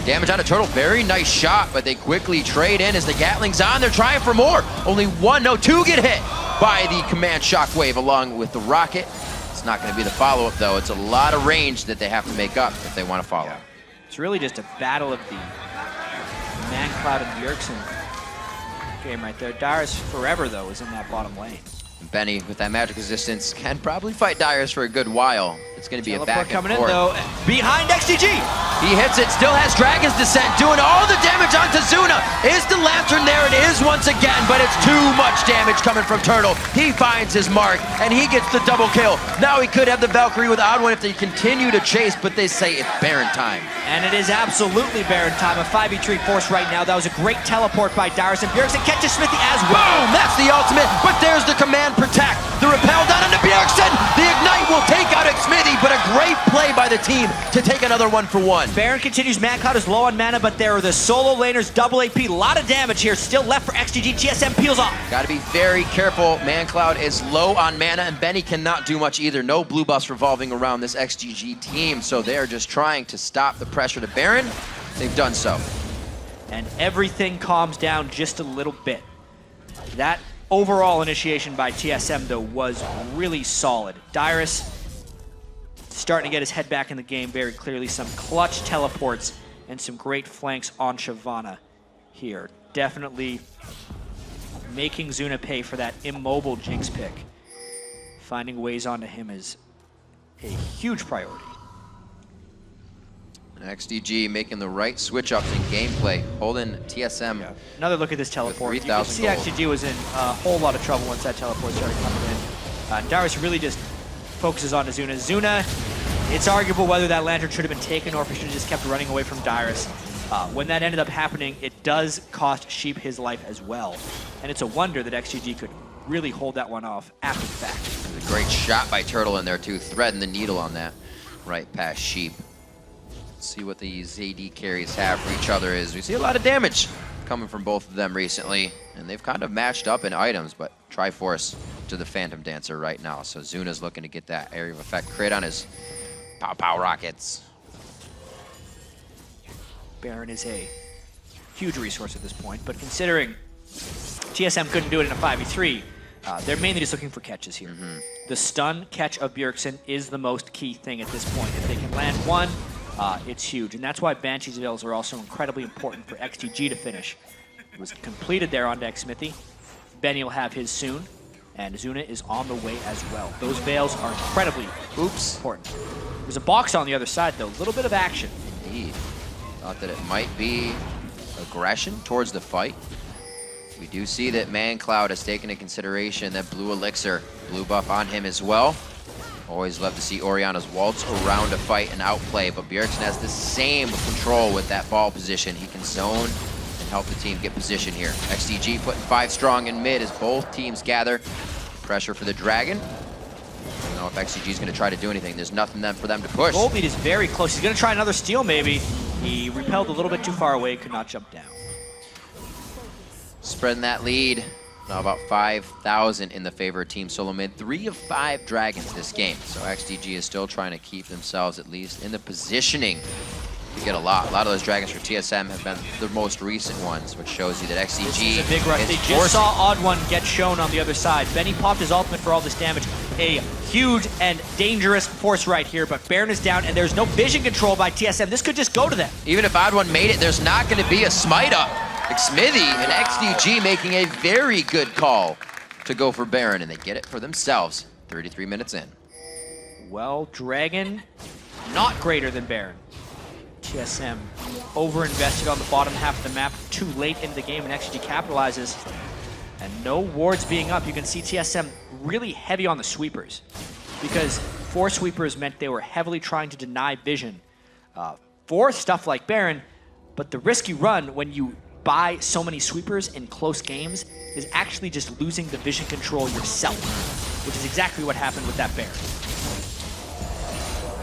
Damage on a Turtle, very nice shot, but they quickly trade in as the Gatling's on. They're trying for more. Only 1, no, 2 get hit by the command shockwave along with the rocket. It's not going to be the follow-up, though. It's a lot of range that they have to make up if they want to follow. Yeah. It's really just a battle of the ManCloud and Bjergsen game right there. Dyrus forever, though, is in that bottom lane. Benny, with that magic resistance, can probably fight Dyrus for a good while. It's going to be a back and coming forth. in, though. Behind XTG. He hits it, still has Dragon's Descent, doing all the damage onto Zuna. Is the Lantern there? It is once again, but it's too much damage coming from Turtle. He finds his mark, and he gets the double kill. Now he could have the Valkyrie with Odd One if they continue to chase, but they say it's Baron time. And it is absolutely Baron time. A 5v3 force right now. That was a great teleport by Dyrus, and Bjergsen catches Smithy as well. Boom! That's the ultimate, but there's the command protect. The repel down into Bjergsen. The ignite will take out Smithy, but a great play by the team to take another 1-for-1. Baron continues. ManCloud is low on mana, but there are the solo laners, double AP. A lot of damage here still left for XTG. TSM peels off. Got to be very careful. ManCloud is low on mana, and Benny cannot do much either. No blue buffs revolving around this XGG team, so they're just trying to stop the pressure to Baron. They've done so. And everything calms down just a little bit. That overall initiation by TSM, though, was really solid. Dyrus starting to get his head back in the game very clearly. Some clutch teleports and some great flanks on Shyvana here. Definitely making Zuna pay for that immobile Jinx pick. Finding ways onto him is a huge priority. XDG making the right switch-ups in gameplay, holding TSM. Yeah. Another look at this teleport. You can see gold. XDG was in a whole lot of trouble once that teleport started coming in. Dyrus really just focuses on Zuna. Zuna, it's arguable whether that Lantern should have been taken or if he should have just kept running away from Dyrus. When that ended up happening, it does cost Sheep his life as well. And it's a wonder that XGG could really hold that one off after the fact. A great shot by Turtle in there too, threading the needle on that right past Sheep. Let's see what these AD carries have for each other is. We see a lot of damage coming from both of them recently, and they've kind of matched up in items, but Triforce to the Phantom Dancer right now. So Zuna's looking to get that area of effect crit on his pow rockets. Baron is a huge resource at this point, but considering TSM couldn't do it in a 5v3, they're mainly just looking for catches here. The stun catch of Bjergsen is the most key thing at this point. If they can land one, it's huge. And that's why Banshee's Veils are also incredibly important for XTG to finish. It was completed there on deck Smithy. Benny will have his soon, and Zuna is on the way as well. Those Veils are incredibly important. There's a box on the other side, though. A little bit of action. Indeed. Thought that it might be aggression towards the fight. We do see that ManCloud has taken into consideration that blue elixir, blue buff on him as well. Always love to see Orianna's waltz around a fight and outplay, but Bjergsen has the same control with that ball position. He can zone and help the team get position here. XDG putting 5 strong in mid as both teams gather. Pressure for the Dragon. I don't know if XDG is going to try to do anything. There's nothing for them to push. Gold lead is very close. He's going to try another steal, maybe. He repelled a little bit too far away, could not jump down. Spreading that lead. Now about 5,000 in the favor of Team Solo Mid. 3 of 5 Dragons this game. So XDG is still trying to keep themselves at least in the positioning to get a lot. A lot of those Dragons for TSM have been the most recent ones, which shows you that XDG This is a big rush. They just saw Odd One get shown on the other side. Benny popped his ultimate for all this damage. A huge and dangerous force right here, but Baron is down, and there's no vision control by TSM. This could just go to them. Even if Odd One made it, there's not going to be a smite up. Smithy and XDG making a very good call to go for Baron, and they get it for themselves 33 minutes in. Well, Dragon, not greater than Baron. TSM over-invested on the bottom half of the map too late in the game, and XG capitalizes. And no wards being up. You can see TSM really heavy on the sweepers, because 4 sweepers meant they were heavily trying to deny vision for stuff like Baron, but the risk you run when you buy so many sweepers in close games is actually just losing the vision control yourself, which is exactly what happened with that Baron.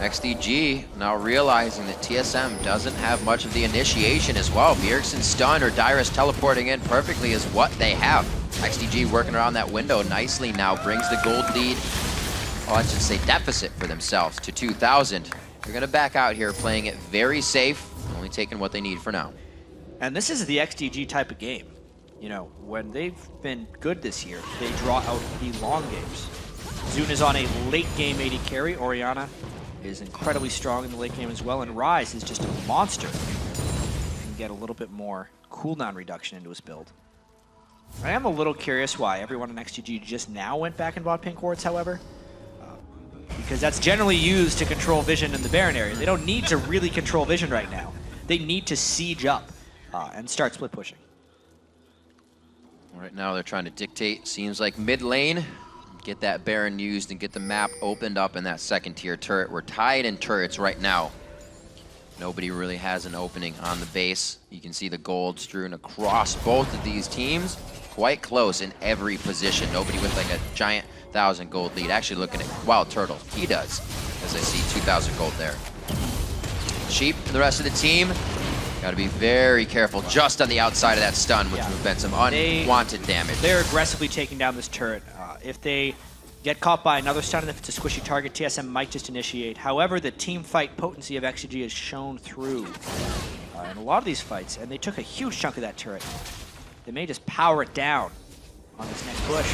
XDG now realizing that TSM doesn't have much of the initiation as well. Bjergsen's stun or Dyrus teleporting in perfectly is what they have. XDG working around that window nicely now brings the gold lead, oh, I should say deficit for themselves to 2,000. They're gonna back out here playing it very safe, only taking what they need for now. And this is the XDG type of game. You know, when they've been good this year, they draw out the long games. Zuna's on a late game AD carry. Orianna is incredibly strong in the late game as well, and Ryze is just a monster. Can get a little bit more cooldown reduction into his build. I am a little curious why everyone in XGG just now went back and bought pink wards, however. Because that's generally used to control vision in the Baron area. They don't need to really control vision right now. They need to siege up and start split pushing. Right now they're trying to dictate, seems like mid lane, get that Baron used and get the map opened up in that second tier turret. We're tied in turrets right now. Nobody really has an opening on the base. You can see the gold strewn across both of these teams. Quite close in every position. Nobody with like a giant 1,000 gold lead. Actually looking at Wild Turtle. He does, as I see 2,000 gold there. Sheep and the rest of the team, got to be very careful just on the outside of that stun, which would have been some unwanted damage. They're aggressively taking down this turret. If they get caught by another stun, and if it's a squishy target, TSM might just initiate. However, the team fight potency of XGG has shown through in a lot of these fights, and they took a huge chunk of that turret. They may just power it down on this next push.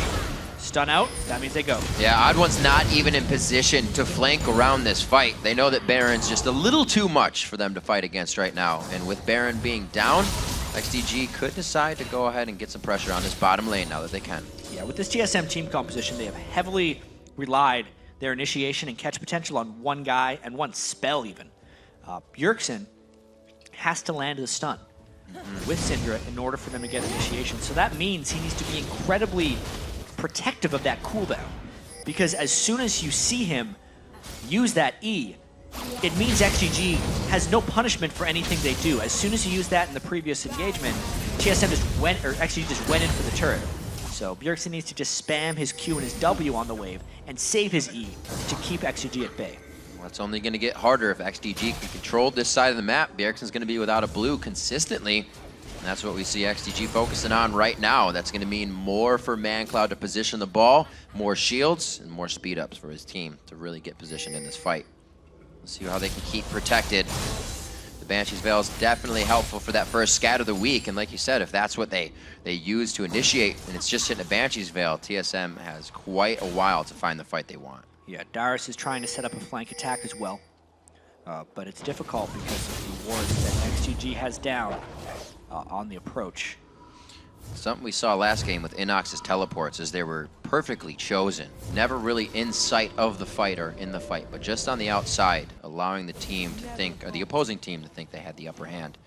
Stun out, that means they go. Yeah, Odd1's not even in position to flank around this fight. They know that Baron's just a little too much for them to fight against right now. And with Baron being down, XDG could decide to go ahead and get some pressure on this bottom lane now that they can. Yeah, with this TSM team composition, they have heavily relied their initiation and catch potential on one guy and one spell even. Bjergsen has to land the stun with Syndra in order for them to get initiation. So that means he needs to be incredibly protective of that cooldown, because as soon as you see him use that E, it means XGG has no punishment for anything they do. As soon as he used that in the previous engagement, TSM just went, or XGG just went in for the turret. So Bjergsen needs to just spam his Q and his W on the wave and save his E to keep XGG at bay. Well, it's only going to get harder if XDG can control this side of the map. Bjergsen's going to be without a blue consistently. And that's what we see XDG focusing on right now. That's going to mean more for ManCloud to position the ball, more shields, and more speed ups for his team to really get positioned in this fight. Let's see how they can keep protected. The Banshee's Veil is definitely helpful for that first scat of the week. And like you said, if that's what they use to initiate, and it's just hitting a Banshee's Veil, TSM has quite a while to find the fight they want. Yeah, Darius is trying to set up a flank attack as well. But it's difficult because of the wards that XGG has down on the approach. Something we saw last game with Inox's teleports is they were perfectly chosen. Never really in sight of the fight or in the fight, but just on the outside, allowing the team to think, or the opposing team to think they had the upper hand.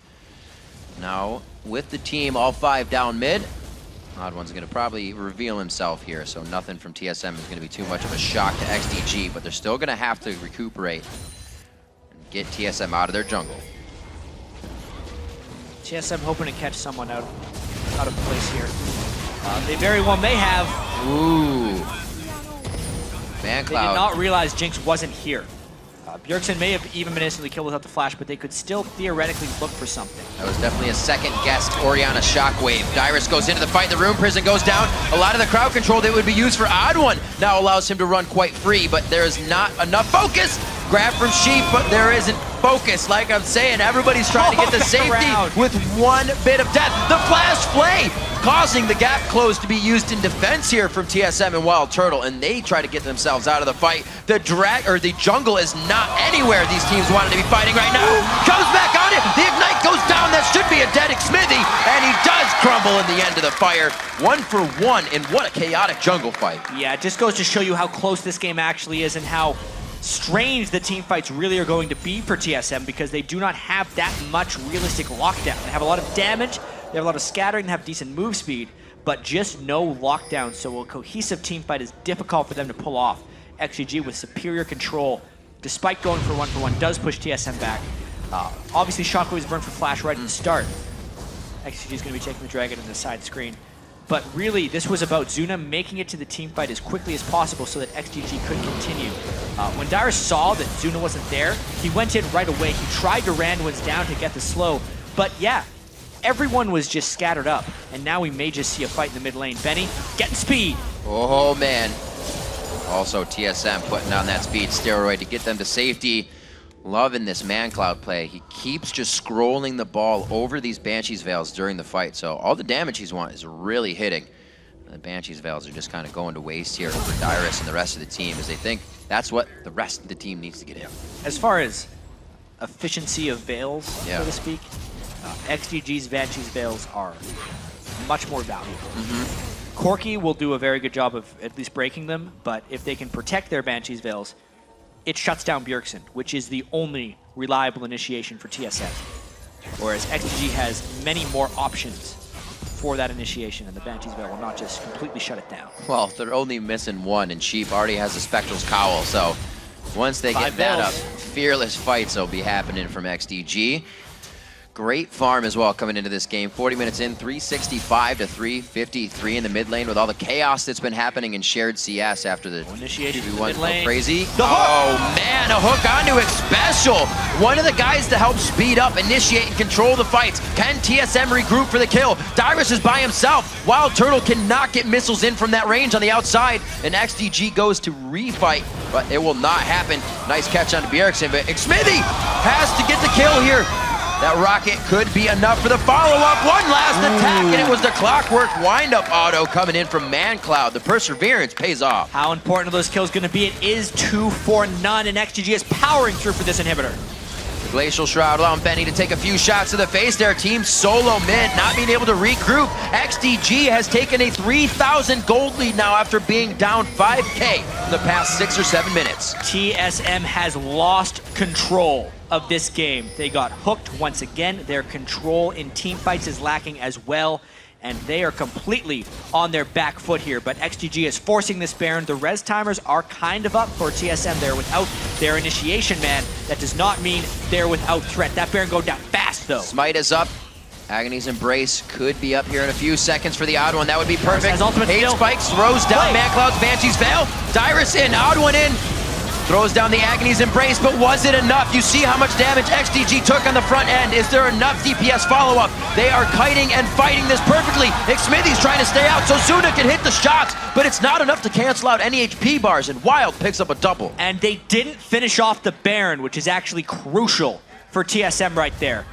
Now, with the team all 5 down mid, Odd1's going to probably reveal himself here, so nothing from TSM is going to be too much of a shock to XDG, but they're still going to have to recuperate and get TSM out of their jungle. TSM hoping to catch someone out of place here. They very well may have. Ooh. ManCloud. They did not realize Jinx wasn't here. Bjergsen may have even been instantly killed without the flash, but they could still theoretically look for something. That was definitely a second-guessed Orianna shockwave. Dyrus goes into the fight, the Rune Prison goes down. A lot of the crowd control that would be used for Odd1 now allows him to run quite free, but there is not enough focus. Grab from Sheep, but there isn't focus. Like I'm saying, everybody's trying to get the safety with one bit of death. The flash play causing the gap close to be used in defense here from TSM and Wild Turtle, and they try to get themselves out of the fight. The jungle is not anywhere these teams wanted to be fighting right now. Comes back on it. The Ignite goes down. That should be a dead Xmithy, and he does crumble in the end of the fire. 1 for 1 in what a chaotic jungle fight. Yeah, it just goes to show you how close this game actually is and how strange the team fights really are going to be for TSM, because they do not have that much realistic lockdown. They have a lot of damage, they have a lot of scattering, they have decent move speed, but just no lockdown, so a cohesive team fight is difficult for them to pull off. XGG with superior control, despite going for 1 does push TSM back. Obviously Shockwave's burned for flash right at the start. XGG is going to be taking the dragon in the side screen. But really, this was about Zuna making it to the team fight as quickly as possible so that XGG could continue. When Dyrus saw that Zuna wasn't there, he went in right away. He tried to Randuin's down to get the slow. But yeah, everyone was just scattered up. And now we may just see a fight in the mid lane. Benny, getting speed. Oh, man. Also, TSM putting on that speed steroid to get them to safety. Loving this ManCloud play. He keeps just scrolling the ball over these Banshee's Veils during the fight, so all the damage he's won is really hitting. The Banshee's Veils are just kind of going to waste here for Dyrus and the rest of the team, as they think that's what the rest of the team needs to get in. As far as efficiency of Veils, so to speak, XGG's Banshee's Veils are much more value. Corki will do a very good job of at least breaking them, but if they can protect their Banshee's Veils, it shuts down Bjergsen, which is the only reliable initiation for TSM. Whereas XG has many more options for that initiation, and the Banshee's Veil will not just completely shut it down. Well, they're only missing one, and Sheep already has a Spectral's Cowl, so once they get that up, fearless fights will be happening from XDG. Great farm as well coming into this game. 40 minutes in, 365 to 353 in the mid lane with all the chaos that's been happening in shared CS after the initiation 2v1 lane. crazy. The hook! Oh man, a hook onto it special. One of the guys to help speed up, initiate, and control the fights. Can TSM regroup for the kill? Dyrus is by himself. Wild Turtle cannot get missiles in from that range on the outside, and XDG goes to refight, but it will not happen. Nice catch onto Bjergsen, but Xmithy has to get the kill here. That rocket could be enough for the follow-up. One last attack, and it was the clockwork wind-up auto coming in from ManCloud. The perseverance pays off. How important are those kills going to be? It is 2 for none, and XGG is powering through for this inhibitor. The Glacial Shroud allowing Benny to take a few shots to the face there. Team solo mid, not being able to regroup. XDG has taken a 3,000 gold lead now after being down 5K in the past 6 or 7 minutes. TSM has lost control of this game. They got hooked once again. Their control in team fights is lacking as well, and they are completely on their back foot here. But XGG is forcing this Baron. The res timers are kind of up for TSM there without their initiation man. That does not mean they're without threat. That Baron go down fast though. Smite is up. Agony's Embrace could be up here in a few seconds for the Odd One. That would be perfect. Hate Spikes throws down ManCloud's Banshee's Veil. Dyrus in, Odd One in. Throws down the Agony's Embrace, but was it enough? You see how much damage XDG took on the front end. Is there enough DPS follow-up? They are kiting and fighting this perfectly. Xmithy's trying to stay out so Suna can hit the shots, but it's not enough to cancel out any HP bars, and Wild picks up a double. And they didn't finish off the Baron, which is actually crucial for TSM right there.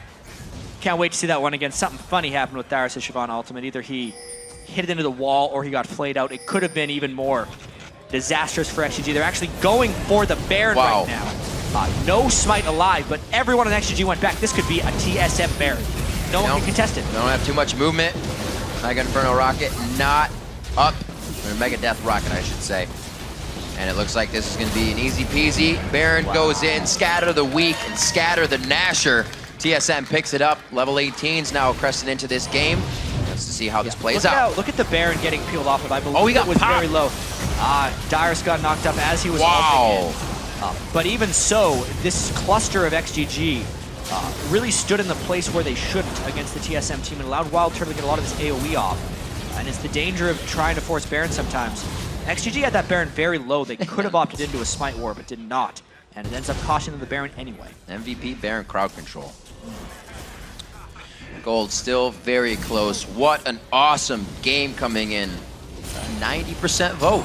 Can't wait to see that one again. Something funny happened with Dyrus' Siobhan ultimate. Either he hit it into the wall or he got flayed out. It could have been even more disastrous for XGG. They're actually going for the Baron right now. No Smite alive, but everyone on XGG went back. This could be a TSM Baron. No one can contest it. They don't have too much movement. Mega Inferno Rocket not up. Or Mega Death Rocket, I should say. And it looks like this is going to be an easy peasy. Baron goes in, scatter the weak, and scatter the Nasher. TSM picks it up. Level 18's now cresting into this game. Let's see how this plays out. Look at the Baron getting peeled off of. I believe he got was very low. Dyrus got knocked up as he was ulting in. But even so, this cluster of XGG really stood in the place where they shouldn't against the TSM team and allowed Wild Turtle to get a lot of this AoE off. And it's the danger of trying to force Baron sometimes. XGG had that Baron very low. They could have opted into a Smite War, but did not. And it ends up costing the Baron anyway. MVP Baron crowd control. Gold still very close. What an awesome game coming in. 90% vote.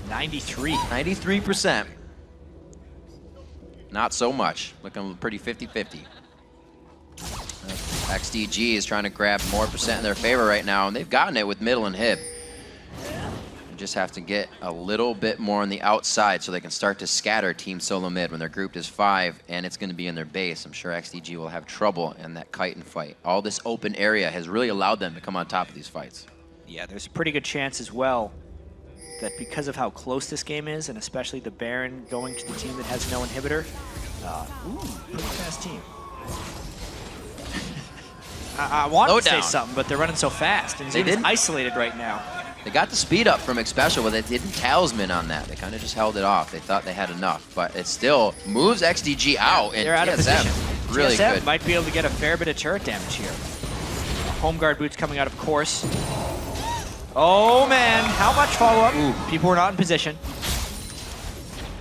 93%. Not so much. Looking pretty 50-50. XDG is trying to grab more percent in their favor right now, and they've gotten it with middle and hip. They just have to get a little bit more on the outside so they can start to scatter Team Solo Mid when they're grouped as 5, and it's going to be in their base. I'm sure XDG will have trouble in that kite and fight. All this open area has really allowed them to come on top of these fights. Yeah, there's a pretty good chance as well that because of how close this game is, and especially the Baron going to the team that has no inhibitor, pretty fast team. I wanted to say something, but they're running so fast, and Zuna's isolated right now. They got the speed up from Xpecial, but they didn't talisman on that. They kind of just held it off. They thought they had enough, but it still moves XDG out. And they're out of position. Really TSM good. might be able to get a fair bit of turret damage here. Home guard boots coming out, of course. Oh man, how much follow-up? People were not in position.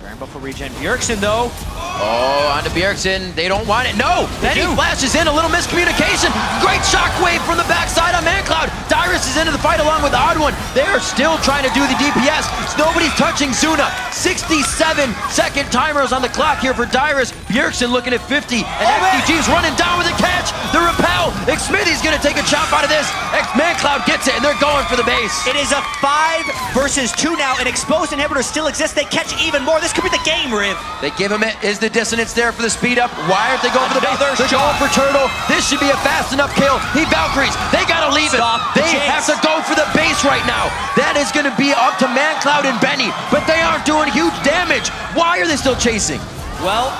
Baron buff for regen. Bjergsen though. Oh, onto Bjergsen. They don't want it. No! Then he flashes in. A little miscommunication. Great shockwave from the backside on ManCloud. Dyrus is into the fight along with the Odd One. They are still trying to do the DPS. Nobody's touching Zuna. 67-second timers on the clock here for Dyrus. Bjergsen looking at 50, and XDG's running down with a catch. The repel. Xsmithy's gonna take a chop out of this. ManCloud gets it, and they're going for the base. It is a 5 versus 2 now, and exposed inhibitors still exist. They catch even more. This could be the game, Riv. They give him it. Is the dissonance there for the speed up? Why aren't they going for the base? They're going for Turtle. This should be a fast enough kill. He Valkyries. They gotta leave it. They have to go for the base right now. That is gonna be up to ManCloud and Benny, but they aren't doing huge damage. Why are they still chasing? Well,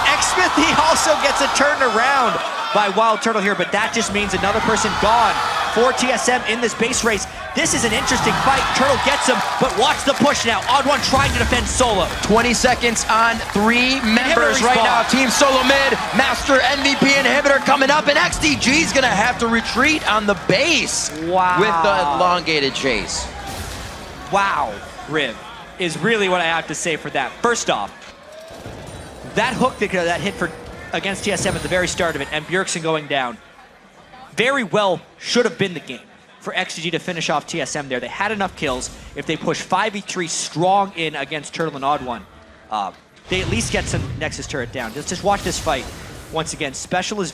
Xsmithy also gets it turned around by Wild Turtle here, but that just means another person gone for TSM in this base race. This is an interesting fight. Turtle gets him, but watch the push now. Odd1 trying to defend solo. 20 seconds on 3 members right now. Team Solo mid, Master MVP inhibitor coming up, and XDG's gonna have to retreat on the base with the elongated chase. Wow, Riv, is really what I have to say for that. First off, that hook that hit for against TSM at the very start of it, and Bjergsen going down, very well should have been the game for XDG to finish off TSM there. They had enough kills. If they push 5v3 strong in against Turtle and Odd1, they at least get some Nexus turret down. Just watch this fight. Once again, Special is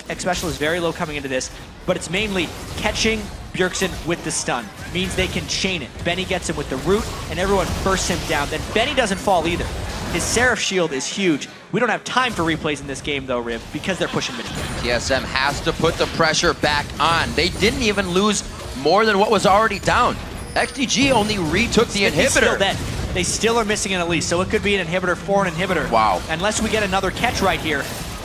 very low coming into this, but it's mainly catching Bjergsen with the stun. Means they can chain it. Benny gets him with the root, and everyone bursts him down. Then Benny doesn't fall either. His Seraph shield is huge. We don't have time for replays in this game though, Riv, because they're pushing mid. TSM has to put the pressure back on. They didn't even lose more than what was already down. XDG only retook the inhibitor. They still are missing an Elise, so it could be an inhibitor for an inhibitor. Wow. Unless we get another catch right here.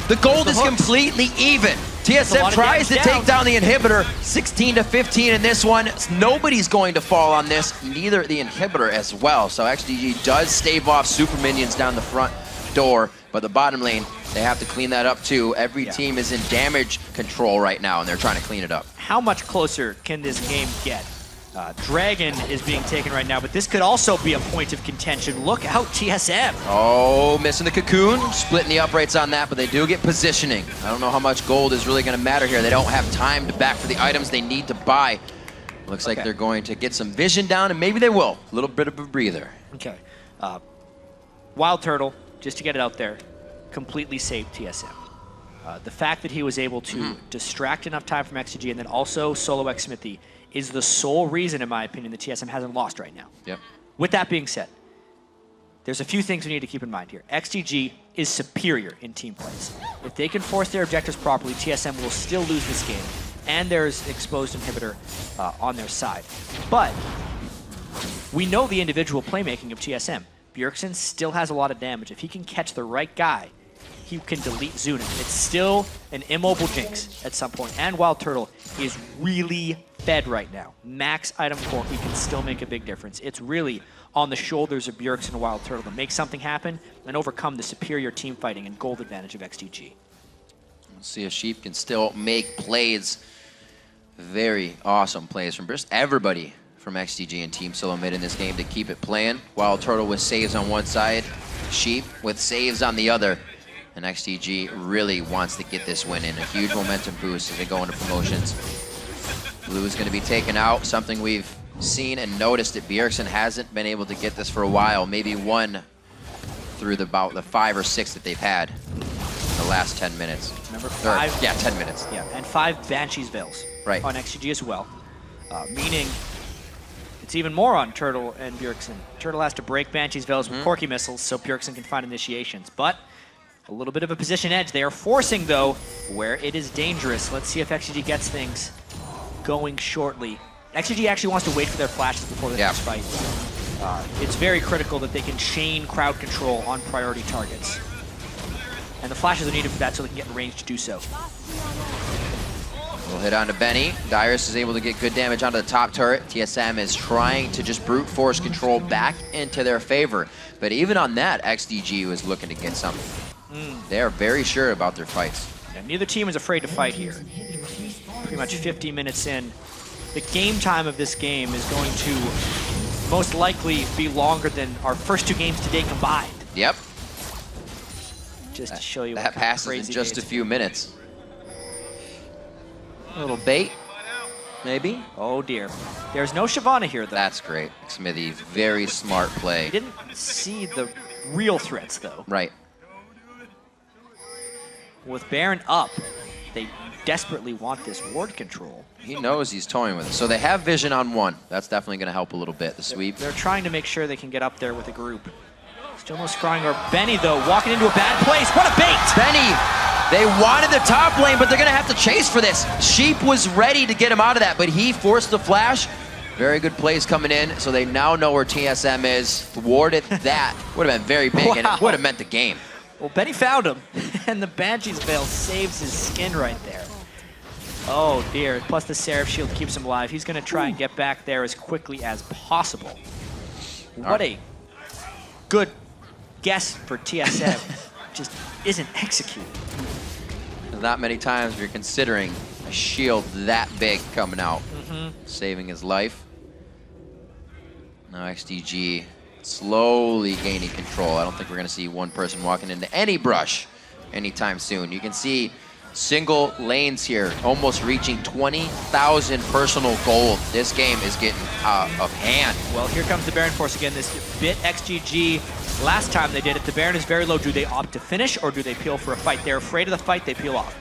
The gold is completely even. TSM tries to take down the inhibitor, 16 to 15 in this one. Nobody's going to fall on this, neither the inhibitor as well. So XDG does stave off super minions down the front door, but the bottom lane, they have to clean that up too. Every team is in damage control right now, and they're trying to clean it up. How much closer can this game get? Dragon is being taken right now, but this could also be a point of contention. Look out, TSM. Oh, missing the cocoon, splitting the uprights on that, but they do get positioning. I don't know how much gold is really going to matter here. They don't have time to back for the items they need to buy. Looks like they're going to get some vision down, and maybe they will. A little bit of a breather. Okay. Wild Turtle, just to get it out there, completely saved TSM. The fact that he was able to distract enough time from XDG and then also solo Xsmithy is the sole reason, in my opinion, that TSM hasn't lost right now. Yep. With that being said, there's a few things we need to keep in mind here. XDG is superior in team plays. If they can force their objectives properly, TSM will still lose this game, and there's exposed inhibitor on their side. But we know the individual playmaking of TSM. Bjergsen still has a lot of damage. If he can catch the right guy, he can delete Zuna. It's still an immobile Jinx at some point. And Wild Turtle is really fed right now. Max item core, he can still make a big difference. It's really on the shoulders of Bjergsen and Wild Turtle to make something happen and overcome the superior team fighting and gold advantage of XDG. We'll see if Sheep can still make plays. Very awesome plays from just everybody from XDG and Team Solo Mid in this game to keep it playing. Wild Turtle with saves on one side, Sheep with saves on the other. And XDG really wants to get this win in. A huge momentum boost as they go into promotions. Blue is going to be taken out, something we've seen and noticed that Bjergsen hasn't been able to get this for a while. Maybe one through about the 5 or 6 that they've had in the last 10 minutes. Number 5. Yeah, 10 minutes. Yeah, and 5 Banshee's Veils on XDG as well. Meaning it's even more on Turtle and Bjergsen. Turtle has to break Banshee's Veils with Corky missiles so Bjergsen can find initiations. But a little bit of a position edge. They are forcing, though, where it is dangerous. Let's see if XDG gets things going shortly. XDG actually wants to wait for their flashes before the next fight. It's very critical that they can chain crowd control on priority targets. And the flashes are needed for that so they can get in range to do so. We'll hit onto Benny. Dyrus is able to get good damage onto the top turret. TSM is trying to just brute force control back into their favor. But even on that, XDG was looking to get something. They are very sure about their fights. And neither team is afraid to fight here. Pretty much 50 minutes in. The game time of this game is going to most likely be longer than our first 2 games today combined. Yep. Just to show you that passes in just a few minutes. A little bait, maybe? Oh dear. There's no Shyvana here, though. That's great. Smithy, very smart play. We didn't see the real threats, though. Right. With Baron up, they desperately want this ward control. He knows he's toying with it. So they have vision on one. That's definitely going to help a little bit, the sweep. They're trying to make sure they can get up there with a group. Still no scrying, or Benny, though, walking into a bad place. What a bait! Benny, they wanted the top lane, but they're going to have to chase for this. Sheep was ready to get him out of that, but he forced the flash. Very good plays coming in, so they now know where TSM is. Warded that. Would have been very big, and it would have meant the game. Well, Benny found him, and the Banshee's Veil saves his skin right there. Oh, dear. Plus the Seraph Shield keeps him alive. He's going to try and get back there as quickly as possible. What a good guess for TSM. Just isn't executed. Not many times if you're considering a shield that big coming out, saving his life. Now XDG slowly gaining control. I don't think we're going to see one person walking into any brush anytime soon. You can see single lanes here, almost reaching 20,000 personal gold. This game is getting out of hand. Well, here comes the Baron Force again. This bit XGG, last time they did it, the Baron is very low. Do they opt to finish, or do they peel for a fight? They're afraid of the fight, they peel off.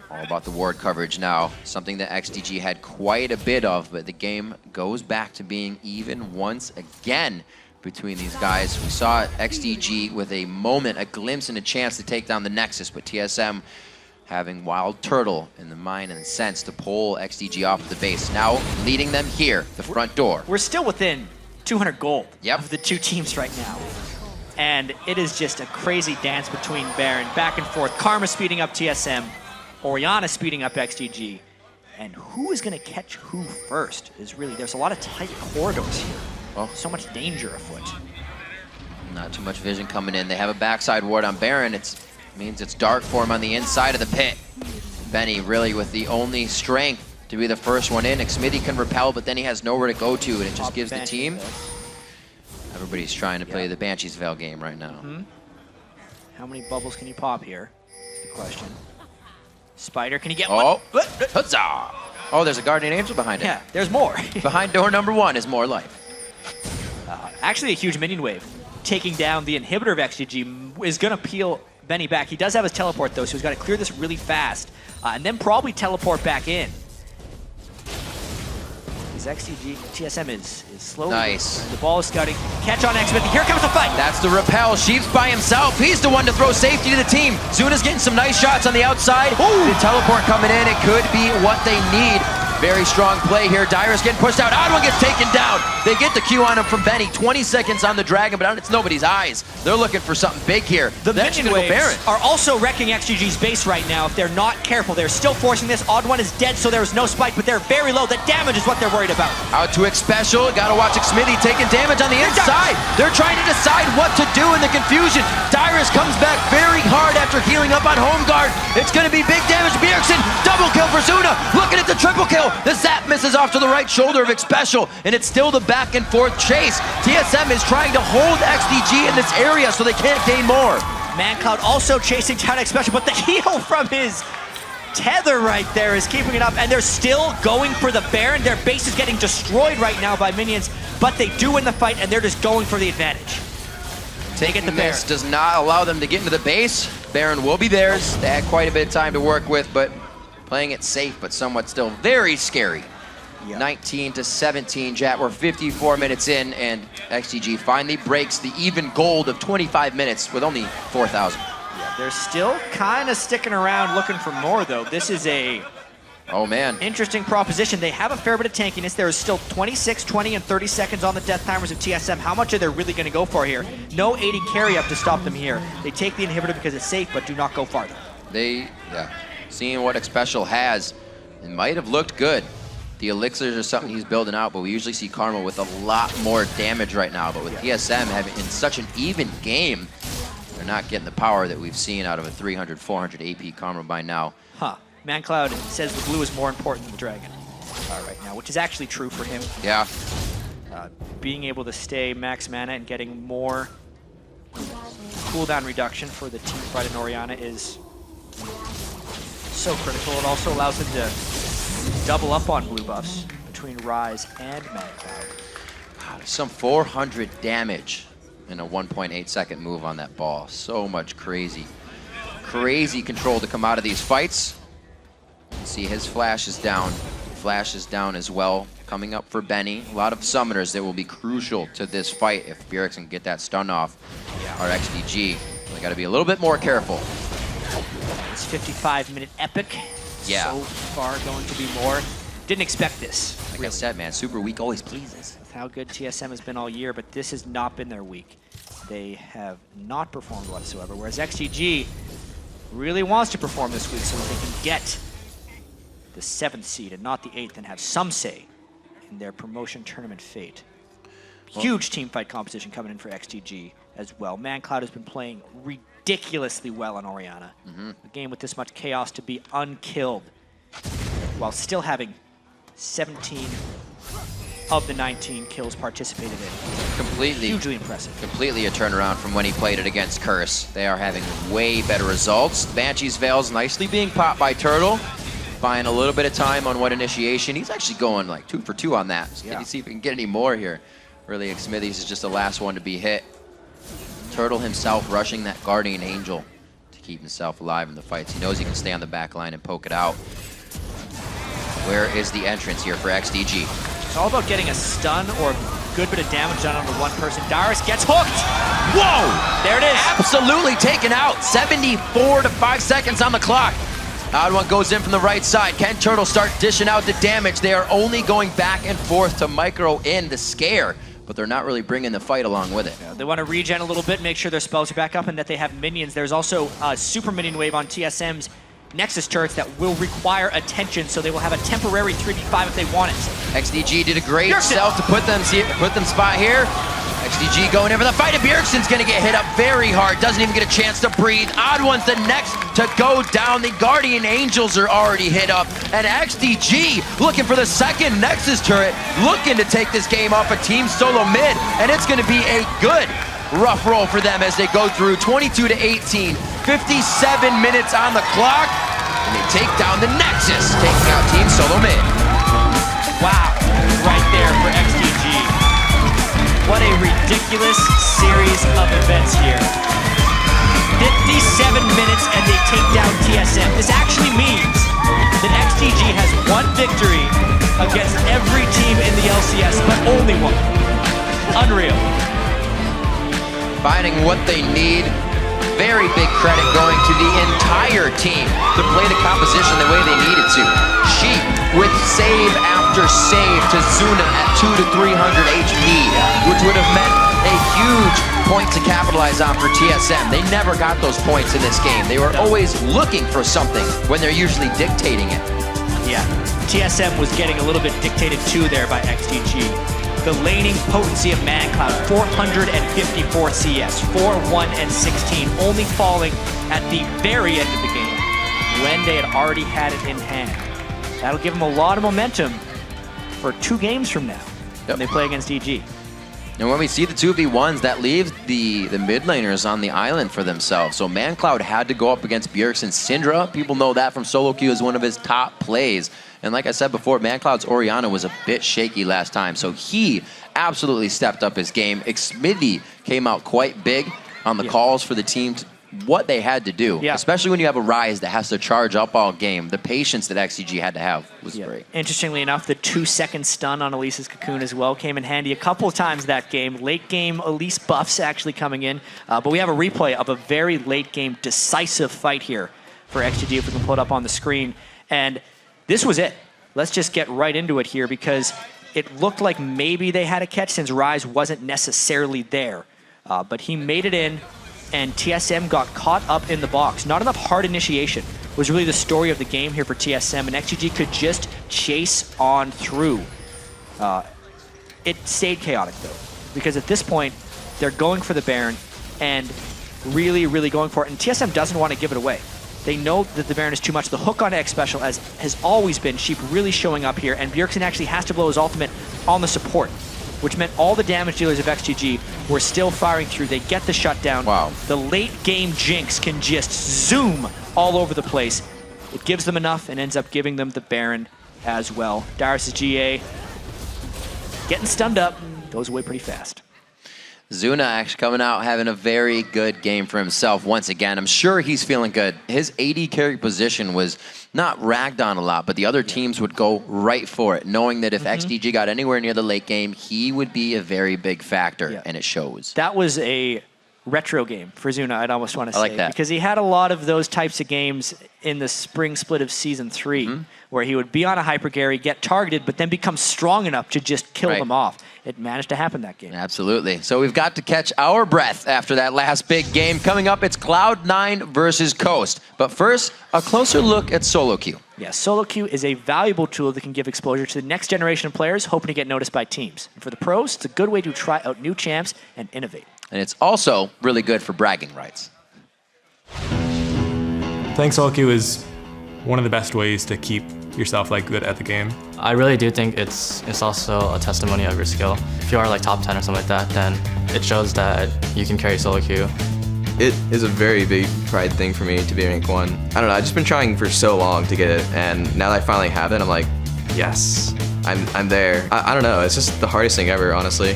All about the ward coverage now, something that XDG had quite a bit of, but the game goes back to being even once again between these guys. We saw XDG with a moment, a glimpse and a chance to take down the Nexus, but TSM having Wild Turtle in the mind and the sense to pull XDG off of the base. Now leading them here, the front door. We're still within 200 gold Yep. of the two teams right now. And it is just a crazy dance between Baron, back and forth. Karma speeding up TSM, Orianna speeding up XGG, and who is going to catch who first is really, there's a lot of tight corridors here. Well, so much danger afoot. Not too much vision coming in. They have a backside ward on Baron. It means it's dark for him on the inside of the pit. Benny really with the only strength to be the first one in. Xmithy can repel, but then he has nowhere to go to, and it just gives the team. Everybody's trying to play the Banshee's Veil game right now. How many bubbles can you pop here? Is the question. Spider, can he get one? Huzzah! Oh, there's a Guardian Angel behind it. Yeah, there's more. Behind door number one is more life. Actually, a huge minion wave. Taking down the inhibitor of XGG is going to peel Benny back. He does have his teleport, though, so he's got to clear this really fast. And then probably teleport back in. XGG, TSM is slowly. Nice. The ball is scouting. Catch on Xmithy. Here comes the fight. That's the repel. Sheep's by himself. He's the one to throw safety to the team. Zuna's getting some nice shots on the outside. Ooh. The teleport coming in. It could be what they need. Very strong play here. Dyrus getting pushed out. Odd one gets taken down. They get the Q on him from Benny. 20 seconds on the Dragon, but it's nobody's eyes. They're looking for something big here. The minion waves are also wrecking XGG's base right now if they're not careful. They're still forcing this. Odd one is dead, so there's no spike, but they're very low. The damage is what they're worried about. Out to X-Special. Gotta watch Xmithy taking damage on the inside. They're trying to decide what to do in the confusion. Dyrus comes back very hard after healing up on home guard. It's gonna be big damage. Bjergsen, double kill for Zuna. Looking at the triple kill. The zap misses off to the right shoulder of X-Special, and it's still the back and forth chase. TSM is trying to hold XDG in this area so they can't gain more. ManCloud also chasing down X-Special, but the heal from his tether right there is keeping it up, and they're still going for the Baron. Their base is getting destroyed right now by minions, but they do win the fight, and they're just going for the advantage. Taking this does not allow them to get into the base. Baron will be theirs. They had quite a bit of time to work with, but playing it safe, but somewhat still very scary. 19-17, Jat. We're 54 minutes in, and XGG finally breaks the even gold of 25 minutes with only 4,000. Yeah, they're still kind of sticking around looking for more, though. This is a interesting proposition. They have a fair bit of tankiness. There is still 26, 20, and 30 seconds on the death timers of TSM. How much are they really going to go for here? No 80 carry up to stop them here. They take the inhibitor because it's safe, but do not go farther. Seeing what X-Special has, it might have looked good. The elixirs are something he's building out, but we usually see Karma with a lot more damage right now. But with TSM having in such an even game, they're not getting the power that we've seen out of a 300, 400 AP Karma by now. ManCloud says the blue is more important than the Dragon right now, which is actually true for him. Yeah. Being able to stay max mana and getting more cooldown reduction for the team fight in Orianna is so critical. It also allows him to double up on blue buffs between Rise and ManCloud. Some 400 damage and a 1.8 second move on that ball. So much crazy control to come out of these fights. You can see his flash is down. Flash is down as well. Coming up for Benny. A lot of summoners that will be crucial to this fight if Bjergsen can get that stun off our XDG. We got to be a little bit more careful. This 55-minute epic. Yeah. So far going to be more. Didn't expect this. Like I said, man, Superweek always pleases. With how good TSM has been all year, but this has not been their week. They have not performed whatsoever, whereas XDG really wants to perform this week so that they can get the 7th seed and not the 8th and have some say in their promotion tournament fate. Huge team fight competition coming in for XDG as well. ManCloud has been playing ridiculously well on Orianna. A game with this much chaos to be unkilled while still having 17 of the 19 kills participated in. Completely. Hugely impressive. Completely a turnaround from when he played it against Curse. They are having way better results. Banshee's Veil's nicely being popped by Turtle. Buying a little bit of time on one initiation. He's actually going like 2 for 2 on that. So can you see if we can get any more here? Really, Smithies is just the last one to be hit. Turtle himself rushing that Guardian Angel to keep himself alive in the fights. He knows he can stay on the back line and poke it out. Where is the entrance here for XDG? It's all about getting a stun or a good bit of damage done on the one person. Darius gets hooked. Whoa! There it is. Absolutely taken out. 74 to 5 seconds on the clock. Odd One goes in from the right side. Can Turtle start dishing out the damage? They are only going back and forth to micro in the scare, but they're not really bringing the fight along with it. Yeah, they want to regen a little bit, make sure their spells are back up and that they have minions. There's also a super minion wave on TSM's Nexus turrets that will require attention, so they will have a temporary 3v5 if they want it. XDG did a great self to put them spot here. XDG going in for the fight, and Bjergsen's gonna get hit up very hard. Doesn't even get a chance to breathe. Odd One's the next to go down. The Guardian Angels are already hit up. And XDG looking for the second Nexus turret, looking to take this game off a team solo mid. And it's gonna be a good rough roll for them as they go through 22 to 18. 57 minutes on the clock. And they take down the Nexus, taking out team solo mid. Wow, right there for XDG. What a ridiculous series of events here. 57 minutes and they take down TSM. This actually means that XDG has one victory against every team in the LCS, but only one. Unreal. Finding what they need. Very big credit going to the entire team to play the composition the way they needed to. Sheep with save after save to Zuna at 2 to 300 HP, which would have meant a huge point to capitalize on for TSM. They never got those points in this game. They were always looking for something when they're usually dictating it. Yeah, TSM was getting a little bit dictated to there by XDG. The laning potency of ManCloud, 454 CS, 4-1 and 16, only falling at the very end of the game when they had already had it in hand. That'll give them a lot of momentum for 2 games from now when they play against EG. And when we see the 2v1s, that leaves the mid laners on the island for themselves. So ManCloud had to go up against Bjergsen. Syndra, people know that from solo queue, is one of his top plays. And like I said before, ManCloud's Orianna was a bit shaky last time, so he absolutely stepped up his game. Xmithy came out quite big on the calls for the team, what they had to do, especially when you have a Ryze that has to charge up all game. The patience that XCG had to have was great. Interestingly enough, the 2-second stun on Elise's Cocoon as well came in handy a couple of times that game. Late game Elise buffs actually coming in, but we have a replay of a very late game decisive fight here for XGG if we can pull it up on the screen. And this was it. Let's just get right into it here because it looked like maybe they had a catch since Ryze wasn't necessarily there. But he made it in, and TSM got caught up in the box. Not enough hard initiation was really the story of the game here for TSM, and XGG could just chase on through. It stayed chaotic, though, because at this point, they're going for the Baron and really, really going for it, and TSM doesn't want to give it away. They know that the Baron is too much. The hook on X Special has always been Sheep really showing up here, and Bjergsen actually has to blow his ultimate on the support, which meant all the damage dealers of XGG were still firing through. They get the shutdown. Wow. The late game Jinx can just zoom all over the place. It gives them enough and ends up giving them the Baron as well. Darius' GA getting stunned up, goes away pretty fast. Zuna actually coming out having a very good game for himself once again. I'm sure he's feeling good. His AD carry position was not ragged on a lot, but the other teams would go right for it, knowing that if XDG got anywhere near the late game, he would be a very big factor, and it shows. That was a retro game for Zuna, I'd almost want to say. I like that. Because he had a lot of those types of games in the spring split of Season 3, where he would be on a Hyper Gary, get targeted, but then become strong enough to just kill them off. It managed to happen that game. Absolutely. So we've got to catch our breath after that last big game. Coming up, it's Cloud9 versus Coast. But first, a closer look at solo queue. Yeah, solo queue is a valuable tool that can give exposure to the next generation of players hoping to get noticed by teams. And for the pros, it's a good way to try out new champs and innovate. And it's also really good for bragging rights. Playing solo queue is one of the best ways to keep yourself good at the game. I really do think it's also a testimony of your skill. If you are top 10 or something like that, then it shows that you can carry solo queue. It is a very big pride thing for me to be rank 1. I don't know, I've just been trying for so long to get it, and now that I finally have it, I'm like, yes, I'm there. I don't know, it's just the hardest thing ever, honestly.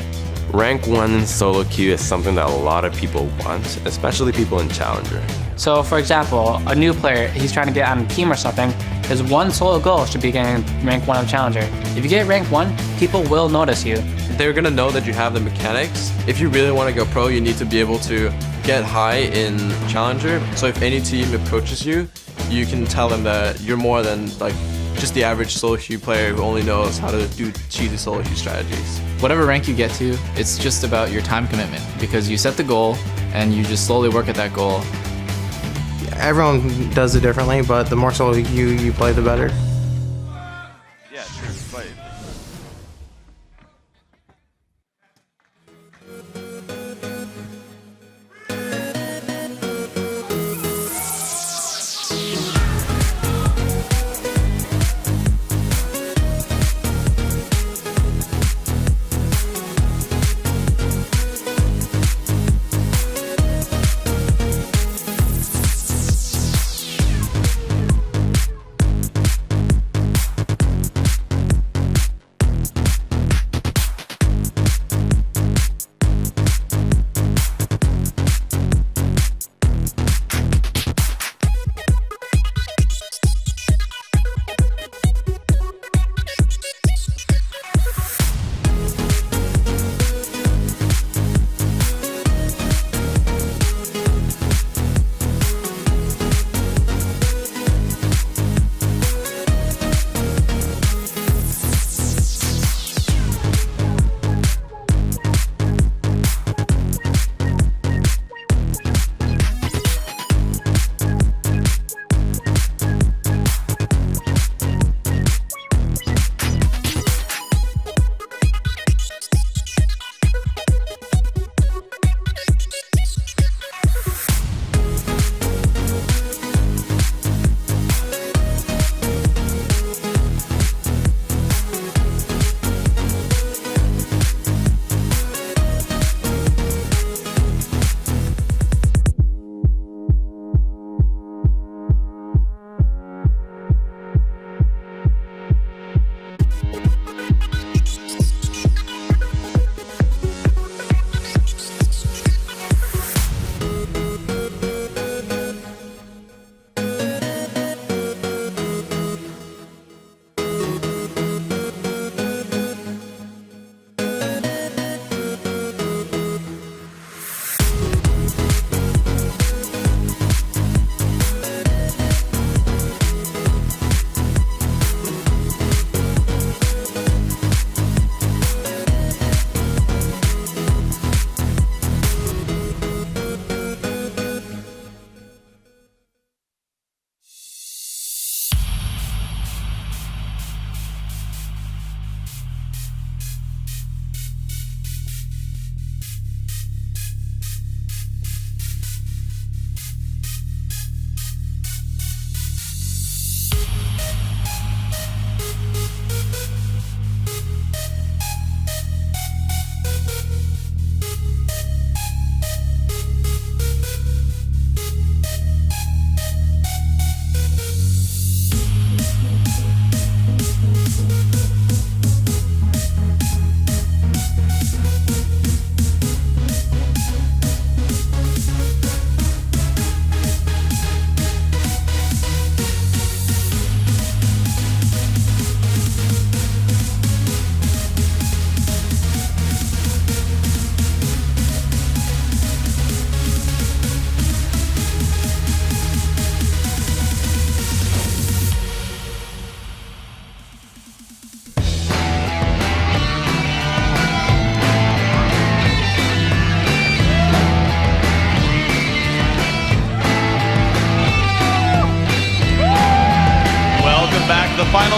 Rank 1 solo queue is something that a lot of people want, especially people in Challenger. So for example, a new player, he's trying to get on a team or something, his one solo goal should be getting rank 1 of Challenger. If you get rank 1, people will notice you. They're gonna know that you have the mechanics. If you really want to go pro, you need to be able to get high in Challenger. So if any team approaches you, you can tell them that you're more than just the average solo queue player who only knows how to do cheesy solo queue strategies. Whatever rank you get to, it's just about your time commitment because you set the goal and you just slowly work at that goal. Everyone does it differently, but the more solo you play, the better. Yeah, sure. But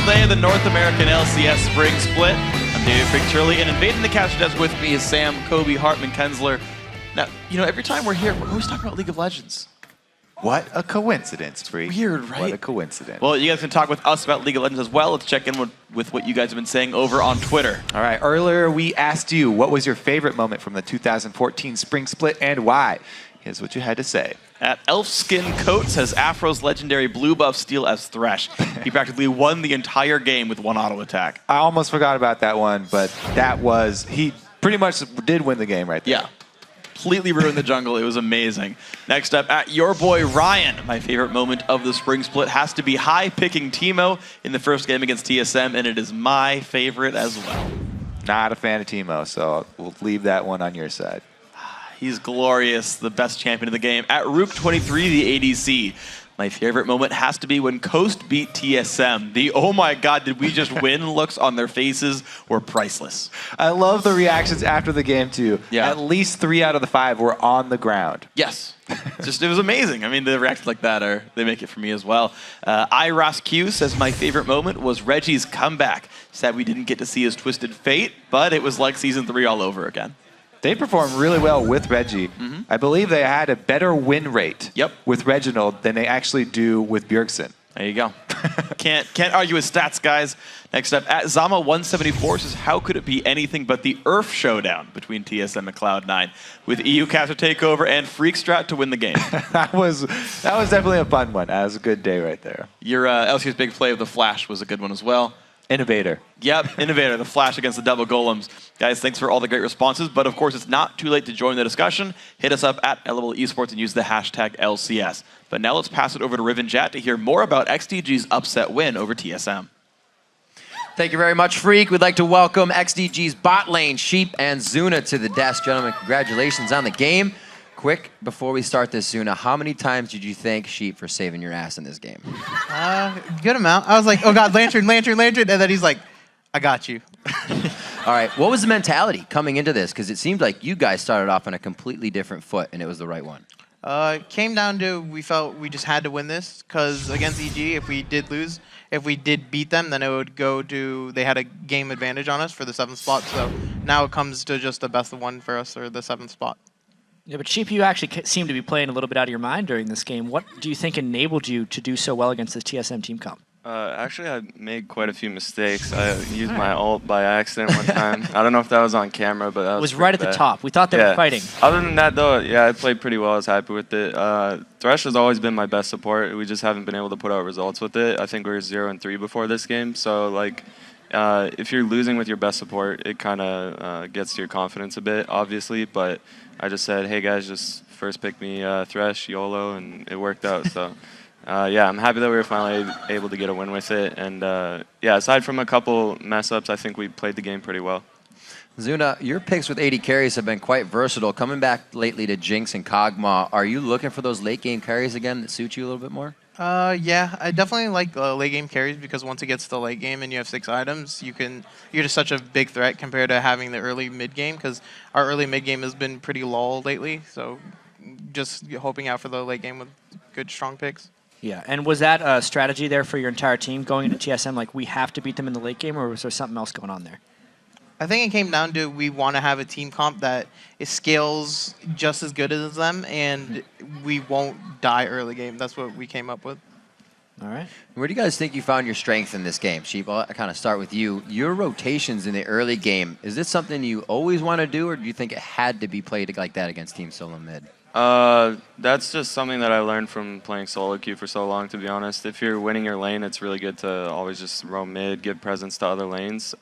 final day of the North American LCS Spring Split. I'm David Frick-Turley, and invading the caster desk with me is Sam, Kobe, Hartman, Kensler. Now, every time we're here, we're always talking about League of Legends. What a coincidence, Freak. Weird, right? What a coincidence. Well, you guys can talk with us about League of Legends as well. Let's check in with what you guys have been saying over on Twitter. All right, earlier we asked you what was your favorite moment from the 2014 Spring Split and why. Here's what you had to say. At Elfskin Coat says Afro's legendary blue buff steal as Thresh. He practically won the entire game with one auto attack. I almost forgot about that one, but he pretty much did win the game right there. Yeah. Completely ruined the jungle. It was amazing. Next up, at your boy Ryan, my favorite moment of the Spring Split has to be high picking Teemo in the first game against TSM, and it is my favorite as well. Not a fan of Teemo, so we'll leave that one on your side. He's glorious, the best champion of the game. At Rook23, the ADC. My favorite moment has to be when Coast beat TSM. The "oh my god, did we just win" looks on their faces were priceless. I love the reactions after the game, too. Yeah. At least 3 out of the 5 were on the ground. Yes. It was amazing. I mean, the reactions like that, they make it for me as well. IRasQ says, my favorite moment was Reggie's comeback. Sad we didn't get to see his twisted fate, but it was like Season 3 all over again. They performed really well with Reggie. Mm-hmm. I believe they had a better win rate Yep. with Reginald than they actually do with Bjergsen. There you go. Can't argue with stats, guys. Next up, at Zama174 says, how could it be anything but the Earth showdown between TSM and Cloud9 with EU Caster Takeover and Freak Strat to win the game? That was definitely a fun one. That was a good day right there. Your LCS big play of the Flash was a good one as well. Innovator. Yep, Innovator, the Flash against the double golems. Guys, thanks for all the great responses, but of course it's not too late to join the discussion. Hit us up at LOL Esports and use the hashtag LCS. But now let's pass it over to Riv and Jat to hear more about XDG's upset win over TSM. Thank you very much, Freak. We'd like to welcome XDG's bot lane, Sheep and Zuna to the desk. Gentlemen, congratulations on the game. Quick, before we start this, Zuna, how many times did you thank Sheep for saving your ass in this game? Good amount. I was like, oh god, Lantern, Lantern, Lantern, and then he's like, I got you. All right, what was the mentality coming into this? Because it seemed like you guys started off on a completely different foot, and it was the right one. It came down to we felt we just had to win this because against EG, if we did beat them, then it would go to, they had a game advantage on us for the 7th spot. So now it comes to just the best of 1 for us or the 7th spot. Yeah, but Sheep, you actually seem to be playing a little bit out of your mind during this game. What do you think enabled you to do so well against this TSM team comp? Actually, I made quite a few mistakes. I used my ult by accident one time. I don't know if that was on camera, but that was right at the top. We thought they were fighting. Other than that, though, yeah, I played pretty well. I was happy with it. Thresh has always been my best support. We just haven't been able to put out results with it. I think we were 0-3 before this game. So, like, if you're losing with your best support, it kind of gets to your confidence a bit, obviously. But I just said, hey, guys, just first pick me Thresh, YOLO, and it worked out. So. Yeah, I'm happy that we were finally able to get a win with it. And yeah, aside from a couple mess-ups, I think we played the game pretty well. Zuna, your picks with 80 carries have been quite versatile. Coming back lately to Jinx and Kog'Maw, are you looking for those late-game carries again that suit you a little bit more? Yeah, I definitely like late game carries because once it gets to the late game and you have 6 items, you're just such a big threat compared to having the early mid game because our early mid game has been pretty lull lately. So just hoping out for the late game with good, strong picks. Yeah, and was that a strategy there for your entire team going into TSM, like we have to beat them in the late game, or was there something else going on there? I think it came down to we want to have a team comp that scales just as good as them, and we won't die early game. That's what we came up with. All right. Where do you guys think you found your strength in this game? Sheep, I'll kind of start with you. Your rotations in the early game, is this something you always want to do, or do you think it had to be played like that against Team Solo Mid? That's just something that I learned from playing solo queue for so long, to be honest. If you're winning your lane, it's really good to always just roam mid, give presence to other lanes.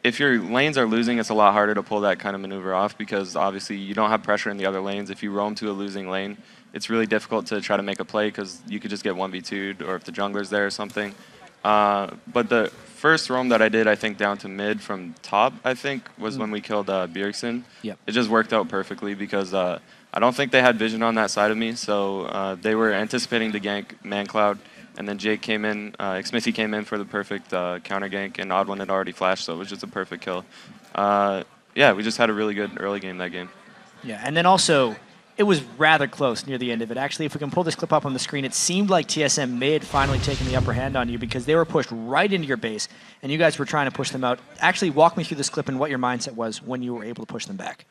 If your lanes are losing, it's a lot harder to pull that kind of maneuver off because obviously you don't have pressure in the other lanes. If you roam to a losing lane, it's really difficult to try to make a play because you could just get 1v2'd or if the jungler's there or something. But the first roam that I did, I think, down to mid from top, I think, was when we killed Bjergsen. Yep. It just worked out perfectly because I don't think they had vision on that side of me, so they were anticipating to gank ManCloud, and then Jake came in, Xmithy came in for the perfect counter gank, and Odd One had already flashed, so it was just a perfect kill. Yeah, we just had a really good early game that game. Yeah, and then also, it was rather close near the end of it. Actually, if we can pull this clip up on the screen, it seemed like TSM may had finally taken the upper hand on you because they were pushed right into your base, and you guys were trying to push them out. Actually, walk me through this clip and what your mindset was when you were able to push them back.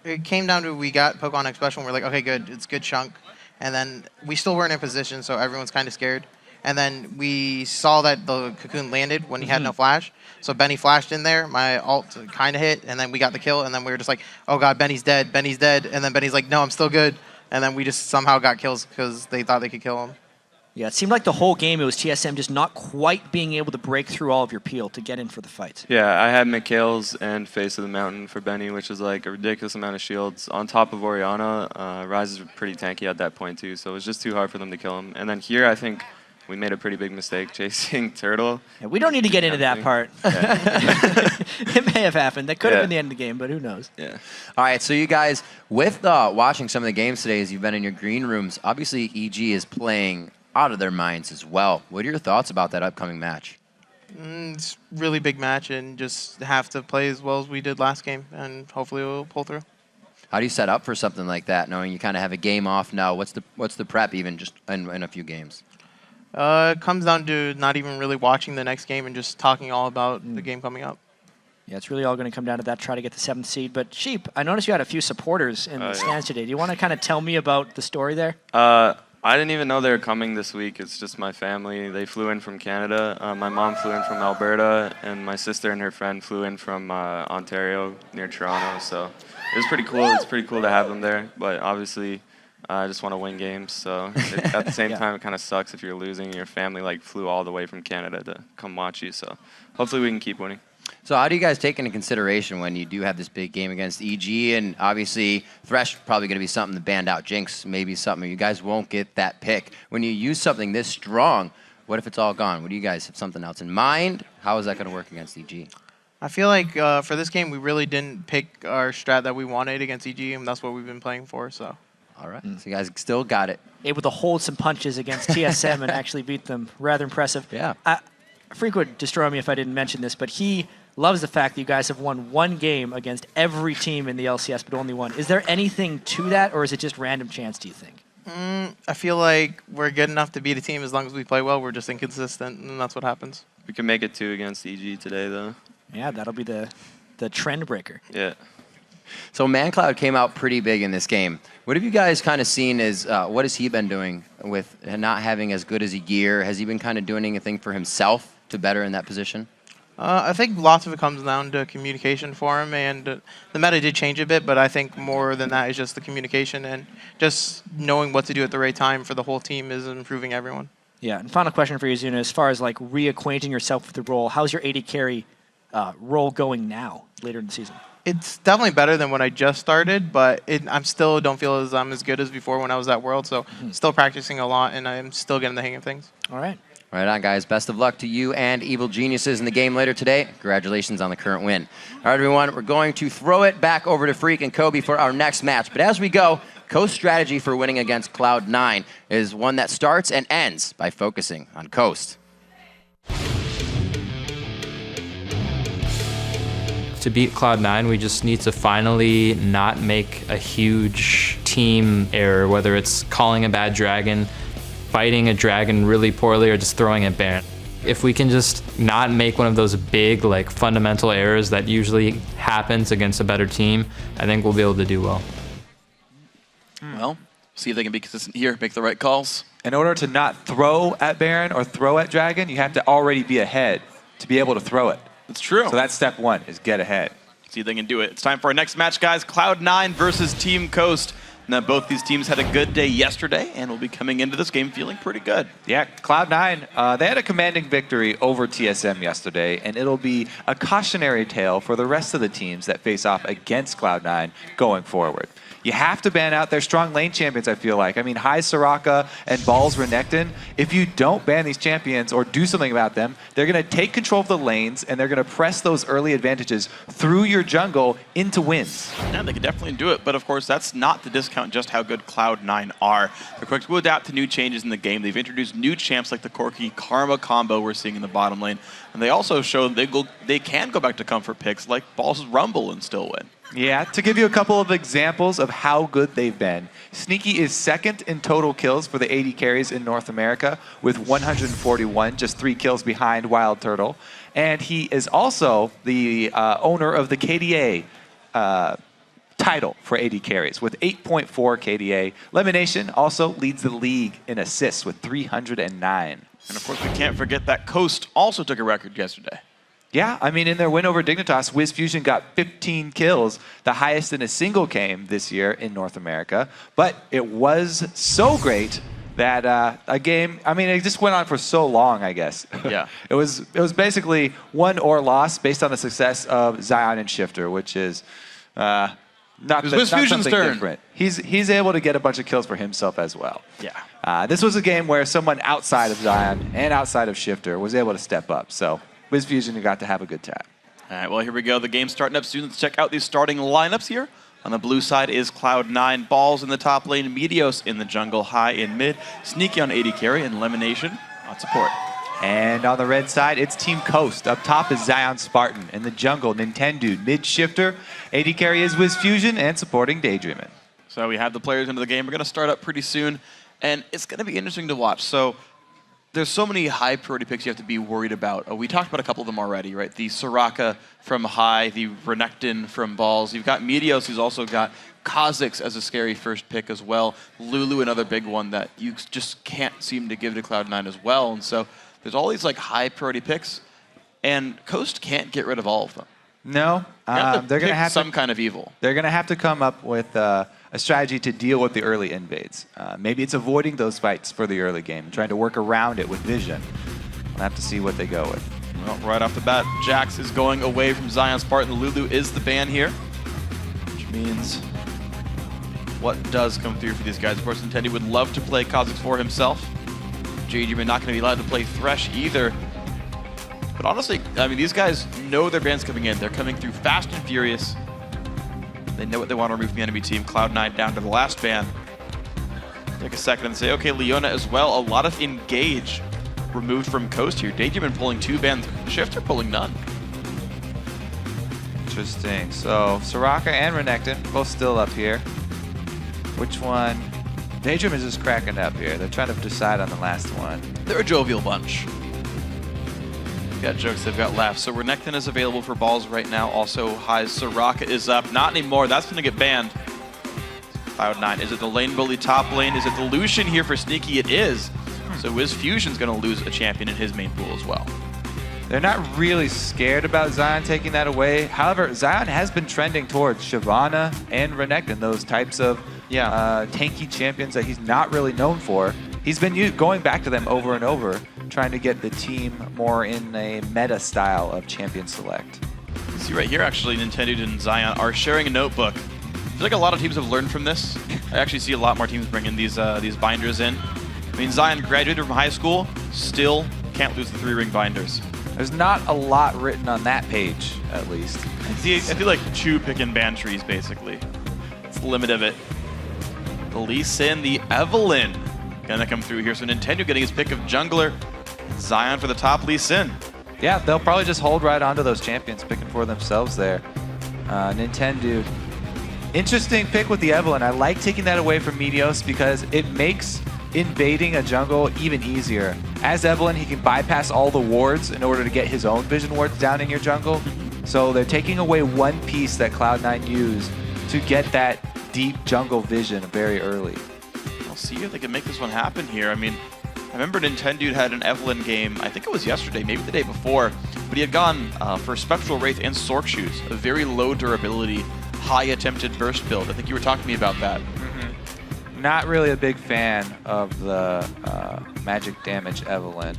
It came down to we got Pokemon Expression. We're like, okay, good. It's a good chunk. And then we still weren't in position, so everyone's kind of scared. And then we saw that the Cocoon landed when he had no flash. So Benny flashed in there. My ult kind of hit, and then we got the kill. And then we were just like, oh, God, Benny's dead. Benny's dead. And then Benny's like, no, I'm still good. And then we just somehow got kills because they thought they could kill him. Yeah, it seemed like the whole game it was TSM just not quite being able to break through all of your peel to get in for the fight. Yeah, I had McHale's and Face of the Mountain for Benny, which is like a ridiculous amount of shields. On top of Orianna, Ryze is pretty tanky at that point too, so it was just too hard for them to kill him. And then here, I think we made a pretty big mistake chasing Turtle. Yeah, we don't need to get into that part. It may have happened. That could have been the end of the game, but who knows? Yeah. All right, so you guys, with watching some of the games today as you've been in your green rooms, obviously EG is playing out of their minds as well. What are your thoughts about that upcoming match? It's a really big match, and just have to play as well as we did last game, and hopefully we'll pull through. How do you set up for something like that, knowing you kind of have a game off now? What's the prep even just in a few games? It comes down to not even really watching the next game and just talking all about the game coming up. Yeah, it's really all going to come down to that, try to get the 7th seed. But Sheep, I noticed you had a few supporters in the stands today. Do you want to kind of tell me about the story there? I didn't even know they were coming this week. It's just my family. They flew in from Canada. My mom flew in from Alberta, and my sister and her friend flew in from Ontario near Toronto. So it was pretty cool. It's pretty cool to have them there. But obviously, I just want to win games. So at the same time, it kind of sucks if you're losing and your family like flew all the way from Canada to come watch you. So hopefully we can keep winning. So how do you guys take into consideration when you do have this big game against EG? And obviously, Thresh probably going to be something to band out. Jinx maybe something. You guys won't get that pick. When you use something this strong, what if it's all gone? What do you guys have something else in mind? How is that going to work against EG? I feel like for this game, we really didn't pick our strat that we wanted against EG, and that's what we've been playing for. So. All right. So you guys still got it. Able to hold some punches against TSM and actually beat them. Rather impressive. Yeah. Freak would destroy me if I didn't mention this, but he loves the fact that you guys have won one game against every team in the LCS, but only one. Is there anything to that, or is it just random chance, do you think? I feel like we're good enough to beat a team as long as we play well. We're just inconsistent, and that's what happens. We can make it 2 against EG today, though. Yeah, that'll be the trend breaker. Yeah. So ManCloud came out pretty big in this game. What have you guys kind of seen as, what has he been doing with not having as good as a gear? Has he been kind of doing anything for himself to better in that position? I think lots of it comes down to communication for him, and the meta did change a bit, but I think more than that is just the communication and just knowing what to do at the right time for the whole team is improving everyone. Yeah, and final question for you, Zuna, as far as like reacquainting yourself with the role, how's your AD carry role going now, later in the season? It's definitely better than when I just started, but I'm still don't feel as I'm as good as before when I was at World, so still practicing a lot, and I'm still getting the hang of things. All right. Right on, guys. Best of luck to you and Evil Geniuses in the game later today. Congratulations on the current win. All right, everyone, we're going to throw it back over to Freak and Kobe for our next match. But as we go, Coast's strategy for winning against Cloud9 is one that starts and ends by focusing on Coast. To beat Cloud9, we just need to finally not make a huge team error, whether it's calling a bad dragon, fighting a dragon really poorly, or just throwing a Baron. If we can just not make one of those big, like, fundamental errors that usually happens against a better team, I think we'll be able to do well. Well, see if they can be consistent here, make the right calls. In order to not throw at Baron or throw at Dragon, you have to already be ahead to be able to throw it. That's true. So that's step 1, is get ahead. See if they can do it. It's time for our next match, guys. Cloud9 versus Team Coast. Now, both these teams had a good day yesterday and will be coming into this game feeling pretty good. Yeah, Cloud9, they had a commanding victory over TSM yesterday, and it'll be a cautionary tale for the rest of the teams that face off against Cloud9 going forward. You have to ban out their strong lane champions, I feel like. I mean, High Soraka and Balls Renekton, if you don't ban these champions or do something about them, they're going to take control of the lanes, and they're going to press those early advantages through your jungle into wins. Yeah, they can definitely do it, but of course, that's not to discount just how good Cloud9 are. They're quick to adapt to new changes in the game. They've introduced new champs like the Corki Karma combo we're seeing in the bottom lane, and they also show they can go back to comfort picks like Balls Rumble and still win. Yeah, to give you a couple of examples of how good they've been, Sneaky is second in total kills for the AD carries in North America with 141, just 3 kills behind Wild Turtle. And he is also the owner of the KDA title for AD carries with 8.4 KDA. Lemonation also leads the league in assists with 309. And of course, we can't forget that Coast also took a record yesterday. Yeah, I mean, in their win over Dignitas, WizFusion got 15 kills, the highest in a single game this year in North America. But it was so great that a game, I mean, it just went on for so long, I guess. Yeah. It was basically won or lost based on the success of Zion and Shifter, which is not WizFusion's something turn. different. He's able to get a bunch of kills for himself as well. Yeah. This was a game where someone outside of Zion and outside of Shifter was able to step up. So WizFusion got to have a good time. All right, well, here we go. The game's starting up soon. Let's check out these starting lineups here. On the blue side is Cloud9, Balls in the top lane, Meteos in the jungle, High in mid, Sneaky on AD carry, and Lemonation on support. And on the red side, it's Team Coast. Up top is Zion Spartan. In the jungle, Nintendo, mid shifter. AD carry is WizFusion and supporting Daydreamin'. So we have the players into the game. We're going to start up pretty soon, and it's going to be interesting to watch. So there's so many high priority picks you have to be worried about. We talked about a couple of them already, right? The Soraka from High, the Renekton from Balls. You've got Meteos, who's also got Kha'Zix as a scary first pick as well. Lulu, another big one that you just can't seem to give to Cloud9 as well. And so there's all these like high priority picks, and Coast can't get rid of all of them. No, they're going to have some kind of evil. They're going to have to come up with a strategy to deal with the early invades. Maybe it's avoiding those fights for the early game, trying to work around it with vision. We'll have to see what they go with. Well, right off the bat, Jax is going away from Zion Spartan. Lulu is the ban here, which means what does come through for these guys? Of course, Nintendo would love to play Kha'Zix for himself. JGB not going to be allowed to play Thresh either. But honestly, I mean, these guys know their ban's coming in. They're coming through fast and furious. They know what they want to remove from the enemy team. Cloud9 down to the last ban. Take a second and say, okay, Leona as well. A lot of engage removed from Coast here. Daydreamin' pulling 2 bans. Shifter pulling none. Interesting. So Soraka and Renekton both still up here. Which one? Daydream is just cracking up here. They're trying to decide on the last one. They're a jovial bunch. They've got jokes, they've got laughs. So Renekton is available for Balls right now. Also, High Soraka is up. Not anymore. That's going to get banned. Cloud9. Is it the lane bully top lane? Is it the Lucian here for Sneaky? It is. So WizFusion's going to lose a champion in his main pool as well. They're not really scared about Zion taking that away. However, Zion has been trending towards Shyvana and Renekton, those types of tanky champions that he's not really known for. He's been going back to them over and over, trying to get the team more in a meta style of champion select. See right here, actually, Nintendo and Zion are sharing a notebook. I feel like a lot of teams have learned from this. I actually see a lot more teams bringing these binders in. I mean, Zion graduated from high school, still can't lose the 3-ring binders. There's not a lot written on that page, at least. I feel like 2 pick and ban trees, basically. It's the limit of it. The Lee Sin, the Evelyn, gonna come through here. So Nintendo getting his pick of jungler. Zion for the top Lee Sin. Yeah, they'll probably just hold right onto those champions, picking for themselves there. Nintendo, interesting pick with the Evelyn. I like taking that away from Meteos because it makes invading a jungle even easier. As Evelyn, he can bypass all the wards in order to get his own vision wards down in your jungle. So they're taking away one piece that Cloud9 used to get that deep jungle vision very early. We'll see if they can make this one happen here. I mean, I remember Nintendo had an Evelyn game, I think it was yesterday, maybe the day before, but he had gone for Spectral Wraith and Sork Shoes, a very low durability, high attempted burst build. I think you were talking to me about that. Not really a big fan of the magic damage Evelyn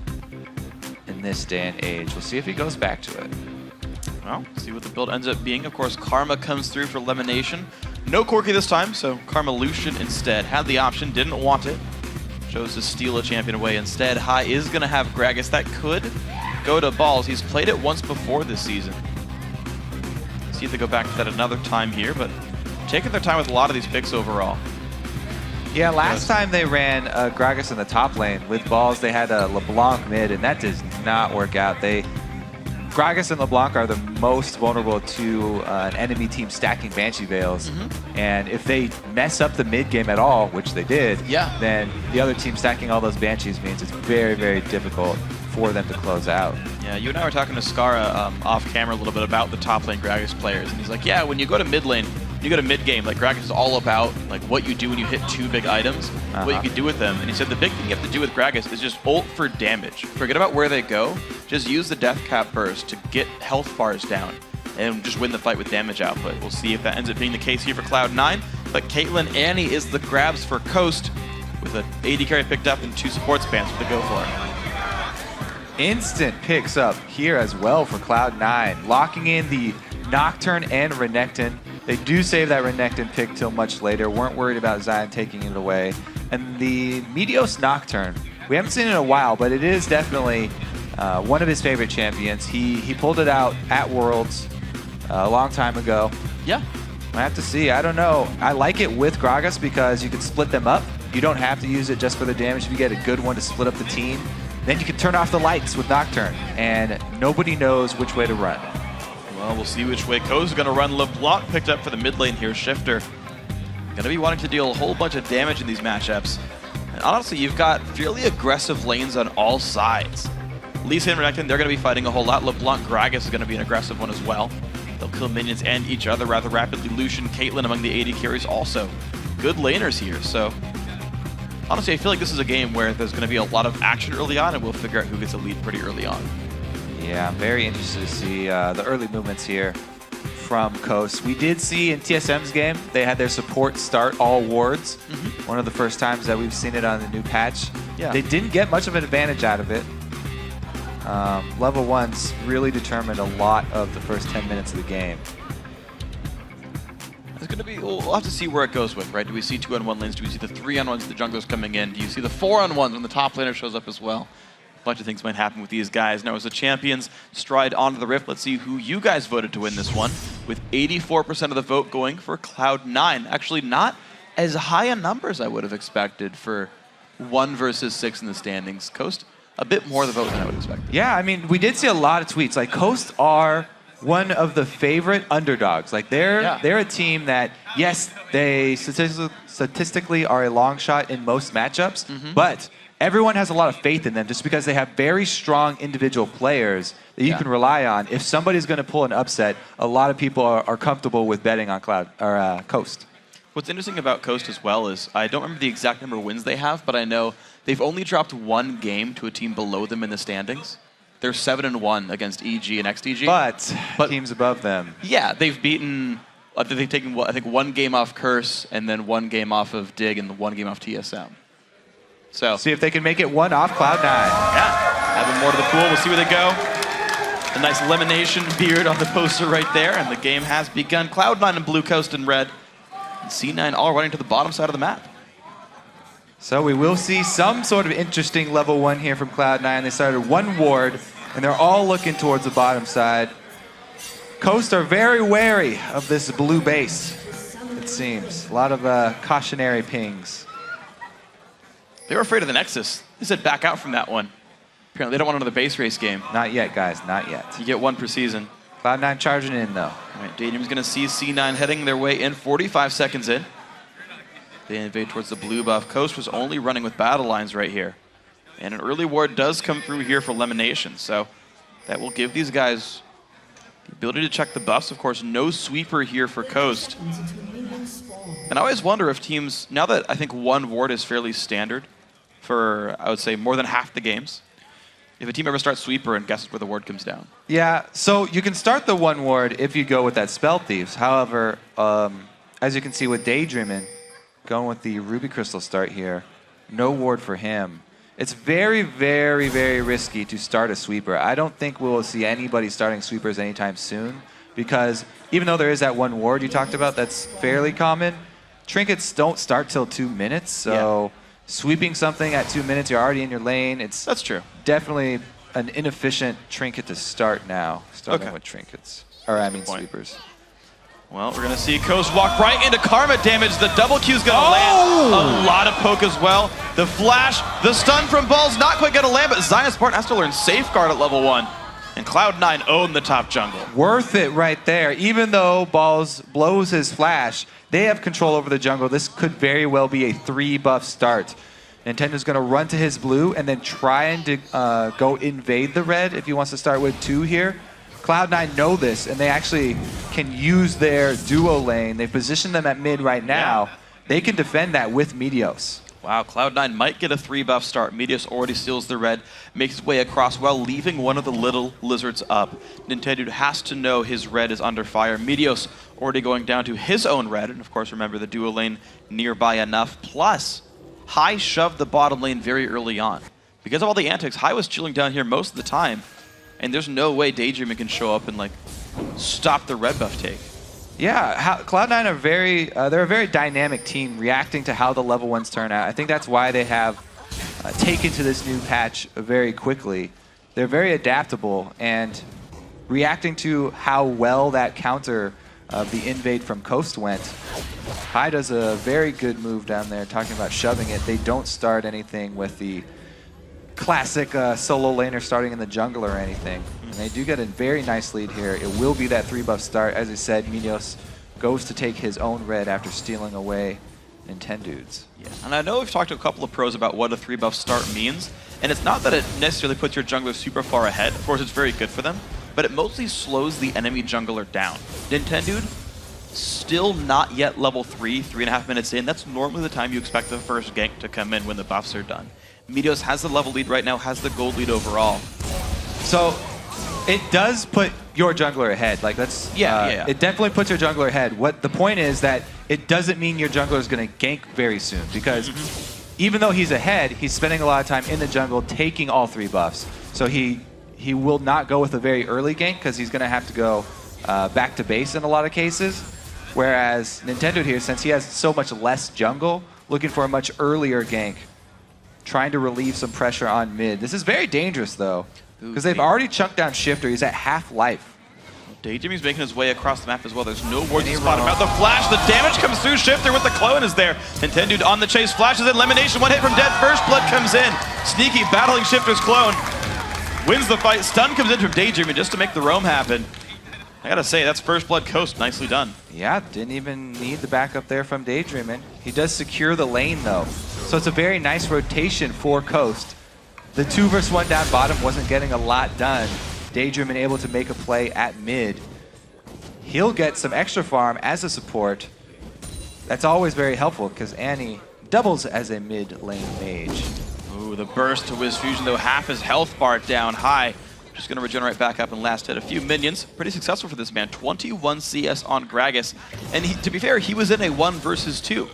in this day and age. We'll see if he goes back to it. Well, see what the build ends up being. Of course, Karma comes through for Lemonation. No Corki this time, so Karma Lucian instead. Had the option, didn't want it. Chose to steal a champion away instead. High is going to have Gragas. That could go to Balls. He's played it once before this season. See if they go back to that another time here, but taking their time with a lot of these picks overall. Yeah, last time they ran Gragas in the top lane with Balls, they had a LeBlanc mid, and that does not work out. They Gragas and LeBlanc are the most vulnerable to an enemy team stacking Banshee Veils. And if they mess up the mid game at all, which they did, then the other team stacking all those Banshees means it's very, very difficult for them to close out. Yeah, you and I were talking to Skara off camera a little bit about the top lane Gragas players, and he's like, yeah, when you go to mid lane, you go to mid game, like Gragas is all about like what you do when you hit 2 big items, what you can do with them. And he said the big thing you have to do with Gragas is just ult for damage. Forget about where they go, just use the death cap burst to get health bars down and just win the fight with damage output. We'll see if that ends up being the case here for Cloud9, but Caitlyn Annie is the grabs for Coast with an AD carry picked up and 2 support spans with the go for it. Instant picks up here as well for Cloud9, locking in the Nocturne and Renekton. They do save that Renekton pick till much later, weren't worried about Zion taking it away. And the Meteos Nocturne, we haven't seen it in a while, but it is definitely one of his favorite champions. He pulled it out at Worlds a long time ago. Yeah. I have to see, I don't know. I like it with Gragas because you can split them up. You don't have to use it just for the damage. If you get a good one to split up the team, then you can turn off the lights with Nocturne, and nobody knows which way to run. Well, we'll see which way Coast is going to run. LeBlanc picked up for the mid lane here. Shifter going to be wanting to deal a whole bunch of damage in these matchups. And honestly, you've got fairly aggressive lanes on all sides. Lisa and Renekton, they're going to be fighting a whole lot. LeBlanc Gragas is going to be an aggressive one as well. They'll kill minions and each other rather rapidly. Lucian, Caitlyn among the AD carries also. Good laners here, so honestly, I feel like this is a game where there's going to be a lot of action early on, and we'll figure out who gets a lead pretty early on. Yeah, I'm very interested to see the early movements here from Coast. We did see in TSM's game, they had their support start all wards. One of the first times that we've seen it on the new patch. Yeah. They didn't get much of an advantage out of it. Level 1's really determined a lot of the first 10 minutes of the game. It's going to be, we'll have to see where it goes with, right? Do we see 2-on-1 lanes? Do we see the 3-on-1s, the junglers coming in? Do you see the 4-on-1s when the top laner shows up as well? A bunch of things might happen with these guys. Now as the champions stride onto the Rift, let's see who you guys voted to win this one, with 84% of the vote going for Cloud9. Actually not as high a number as I would have expected for 1 versus 6 in the standings. Coast, a bit more of the vote than I would expect. Yeah, I mean, we did see a lot of tweets. Like, Coast are one of the favorite underdogs. Like, they're a team that, yes, they statistically are a long shot in most matchups, but everyone has a lot of faith in them just because they have very strong individual players that you can rely on. If somebody's going to pull an upset, a lot of people are comfortable with betting on Coast. What's interesting about Coast as well is, I don't remember the exact number of wins they have, but I know they've only dropped 1 game to a team below them in the standings. They're 7-1 against EG and XDG. But teams above them. Yeah, they've beaten, they've taken, I think, 1 game off Curse, and then 1 game off of Dig, and 1 game off TSM. So see if they can make it 1 off Cloud9. Yeah, add them more to the pool. We'll see where they go. A nice elimination beard on the poster right there, and the game has begun. Cloud9 in blue, Coast in red, and C9 all running to the bottom side of the map. So we will see some sort of interesting level 1 here from Cloud9. They started 1 ward, and they're all looking towards the bottom side. Coast are very wary of this blue base, it seems. A lot of cautionary pings. They were afraid of the Nexus. They said back out from that one. Apparently they don't want another base race game. Not yet, guys, not yet. You get 1 per season. Cloud9 charging in, though. All right, Daydream's going to see C9 heading their way in, 45 seconds in. They invade towards the blue buff. Coast was only running with battle lines right here. And an early ward does come through here for elimination, so that will give these guys the ability to check the buffs. Of course, no sweeper here for Coast. And I always wonder if teams, now that I think 1 ward is fairly standard for, I would say, more than half the games, if a team ever starts sweeper and guesses where the ward comes down. Yeah, so you can start the 1 ward if you go with that Spell Thieves. However, as you can see with Daydreamin', going with the Ruby Crystal start here, no ward for him. It's very, very, very risky to start a sweeper. I don't think we'll see anybody starting sweepers anytime soon, because even though there is that 1 ward you talked about that's fairly common, trinkets don't start till 2 minutes, so sweeping something at 2 minutes, you're already in your lane. That's true. Definitely an inefficient trinket to start now, starting with trinkets. Or I mean sweepers. Well, we're going to see Coast walk right into Karma damage. The double Q's going to land. A lot of poke as well. The flash, the stun from Ball's not quite going to land, but Zion's part has to learn Safeguard at level 1. And Cloud9 own the top jungle. Worth it right there. Even though Balls blows his flash, they have control over the jungle. This could very well be a 3-buff start. Nintendo's going to run to his blue and then trying to go invade the red if he wants to start with 2 here. Cloud9 know this, and they actually can use their duo lane. They've positioned them at mid right now. Yeah. They can defend that with Meteos. Wow, Cloud9 might get a 3-buff start. Meteos already steals the red, makes his way across while leaving one of the little lizards up. Nintendo has to know his red is under fire. Meteos already going down to his own red, and of course remember the duo lane nearby enough. Plus, Hai shoved the bottom lane very early on. Because of all the antics, Hai was chilling down here most of the time, and there's no way Daydreaming can show up and like stop the red buff take. Yeah, Cloud9 are they're a very dynamic team, reacting to how the level 1s turn out. I think that's why they have taken to this new patch very quickly. They're very adaptable and reacting to how well that counter of the invade from Coast went. Hai does a very good move down there, talking about shoving it. They don't start anything with the classic solo laner starting in the jungle or anything. And they do get a very nice lead here. It will be that 3-buff start. As I said, Meteos goes to take his own red after stealing away Nintendo's. Yeah, and I know we've talked to a couple of pros about what a 3-buff start means, and it's not that it necessarily puts your jungler super far ahead. Of course, it's very good for them, but it mostly slows the enemy jungler down. Nintendo, still not yet level 3, 3.5 minutes in. That's normally the time you expect the first gank to come in when the buffs are done. Meteos has the level lead right now, has the gold lead overall. So it does put your jungler ahead. Like that's yeah. It definitely puts your jungler ahead. What the point is that it doesn't mean your jungler is going to gank very soon, because even though he's ahead, he's spending a lot of time in the jungle taking all 3 buffs. So he will not go with a very early gank because he's going to have to go back to base in a lot of cases. Whereas Nintendo here, since he has so much less jungle, looking for a much earlier gank, trying to relieve some pressure on mid. This is very dangerous though, because they've already chunked down Shifter. He's at half life. Daydreaming's making his way across the map as well. There's no wards to spot him out. The flash, the damage comes through. Shifter with the clone is there. Nintendo on the chase, flashes elimination. 1 hit from dead. First blood comes in. Sneaky battling Shifter's clone. Wins the fight. Stun comes in from Daydreaming just to make the roam happen. I gotta say, that's first blood Coast. Nicely done. Yeah, didn't even need the backup there from Daydreaming. He does secure the lane though. So it's a very nice rotation for Coast. The 2 versus 1 down bottom wasn't getting a lot done. Daydreaming able to make a play at mid. He'll get some extra farm as a support. That's always very helpful because Annie doubles as a mid lane mage. Ooh, the burst to Wiz Fusion though, half his health bar down. High. Just going to regenerate back up and last hit a few minions. Pretty successful for this man. 21 CS on Gragas. And to be fair, he was in a 1 versus 2.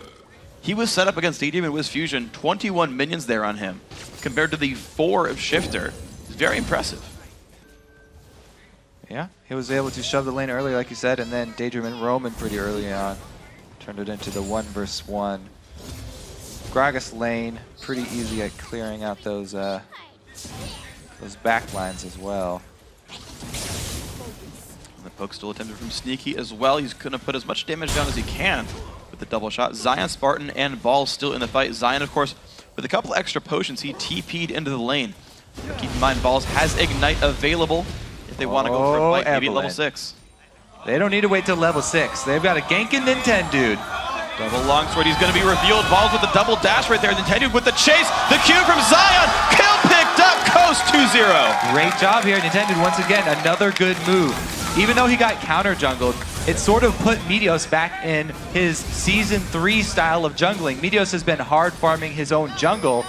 He was set up against Daydream and Wiz Fusion. 21 minions there on him compared to the 4 of Shifter. It's very impressive. Yeah, he was able to shove the lane early, like you said, and then Daydream and Roman pretty early on. Turned it into the 1 versus 1. Gragas lane, pretty easy at clearing out those back lines as well. And the poke still attempted from Sneaky as well. He's going to put as much damage down as he can with the double shot. Zion, Spartan, and Ball still in the fight. Zion, of course, with a couple extra potions, he TP'd into the lane. Keep in mind, Balls has Ignite available if they want to go for a fight, maybe level 6. They don't need to wait till level 6. They've got a gank in Nintendude. Double longsword, he's going to be revealed. Balls with the double dash right there. Nintendo with the chase. The Q from Zion. Kill picked up. Coast 2-0. Great job here, Nintendo. Once again, another good move. Even though he got counter jungled, it sort of put Meteos back in his Season 3 style of jungling. Meteos has been hard farming his own jungle.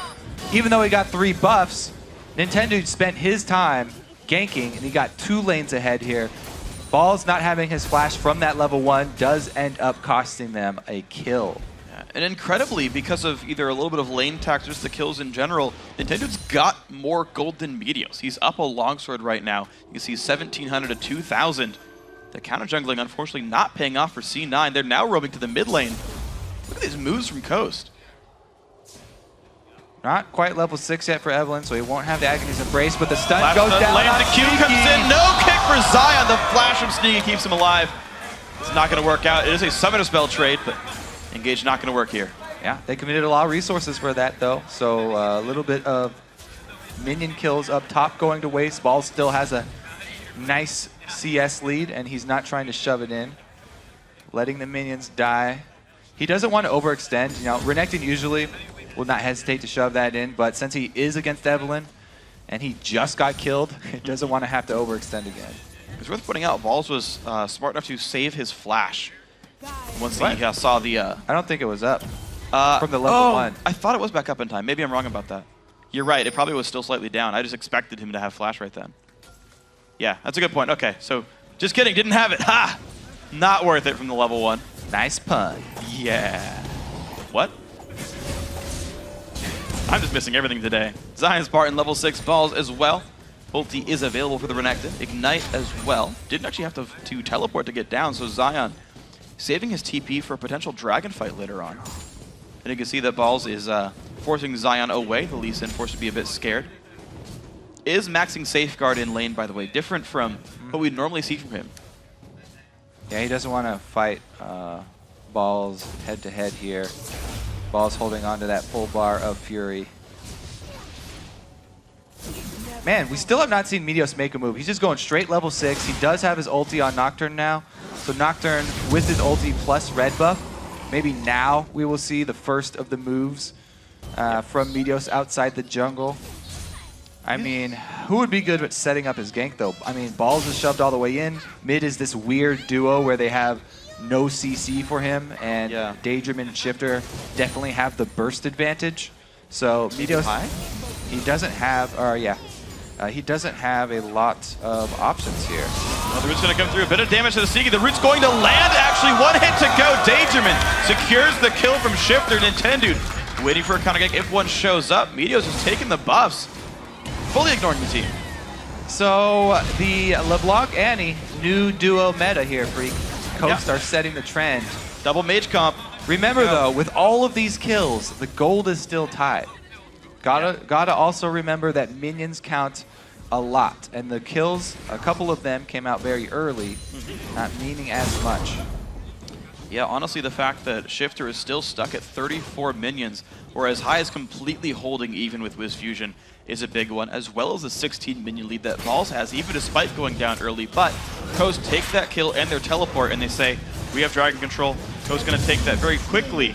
Even though he got 3 buffs, Nintendo spent his time ganking, and he got 2 lanes ahead here. Balls not having his flash from that level 1 does end up costing them a kill. Yeah, and incredibly, because of either a little bit of lane tax, just the kills in general, Nintendo's got more gold than Meteos. He's up a longsword right now. You can see 1,700 to 2,000. The counter jungling, unfortunately, not paying off for C9. They're now roaming to the mid lane. Look at these moves from Coast. Not quite level 6 yet for Evelyn, so he won't have the Agony's Embrace, but the stun Last goes stun down. lane, the Q comes in, no kick for Zion. The flash from Sneaky keeps him alive. It's not going to work out. It is a summoner spell trade, but Engage not going to work here. Yeah, they committed a lot of resources for that, though, so a little bit of minion kills up top going to waste. Ball still has a nice CS lead, and he's not trying to shove it in. Letting the minions die. He doesn't want to overextend. You know, Renekton usually will not hesitate to shove that in, but since he is against Evelyn, and he just got killed, he doesn't want to have to overextend again. It's worth pointing out, Balls was smart enough to save his flash once he saw the... I don't think it was up from the level 1. I thought it was back up in time. Maybe I'm wrong about that. You're right. It probably was still slightly down. I just expected him to have flash right then. Yeah, that's a good point. Okay, so just kidding. Didn't have it. Ha! Not worth it from the level 1. Nice pun. Yeah. What? I'm just missing everything today. Zion Spartan level 6 Balls as well. Ulti is available for the Renekton. Ignite as well. Didn't actually have to teleport to get down, so Zion saving his TP for a potential dragon fight later on. And you can see that Balls is forcing Zion away. The Lee Sin forced to be a bit scared. Is maxing Safeguard in lane, by the way, different from what we normally see from him. Yeah, he doesn't want to fight Balls head-to-head here. Balls holding on to that full bar of Fury. Man, we still have not seen Meteos make a move. He's just going straight level 6. He does have his ulti on Nocturne now. So Nocturne with his ulti plus red buff, maybe now we will see the first of the moves from Meteos outside the jungle. I mean, who would be good at setting up his gank though? I mean, Balls is shoved all the way in. Mid is this weird duo where they have no CC for him, and Daydream and Shifter definitely have the burst advantage. So Meteos, he doesn't have, he doesn't have a lot of options here. Well, the root's going to come through. A bit of damage to the Sigi. The root's going to land, actually. One hit to go. Daydream secures the kill from Shifter. Nintendo waiting for a counter gank if one shows up. Meteos is taking the buffs, fully ignoring the team. So the LeBlanc Annie new duo meta here, Freak. Coast are setting the trend. Double mage comp. Remember though, with all of these kills, the gold is still tied. Gotta also remember that minions count a lot, and the kills, a couple of them came out very early, not meaning as much. Yeah, honestly, the fact that Shifter is still stuck at 34 minions, or as high as completely holding even with Wiz Fusion, is a big one, as well as the 16 minion lead that Balls has, even despite going down early. But Coast take that kill and their teleport, and they say, we have Dragon Control. Coast's going to take that very quickly.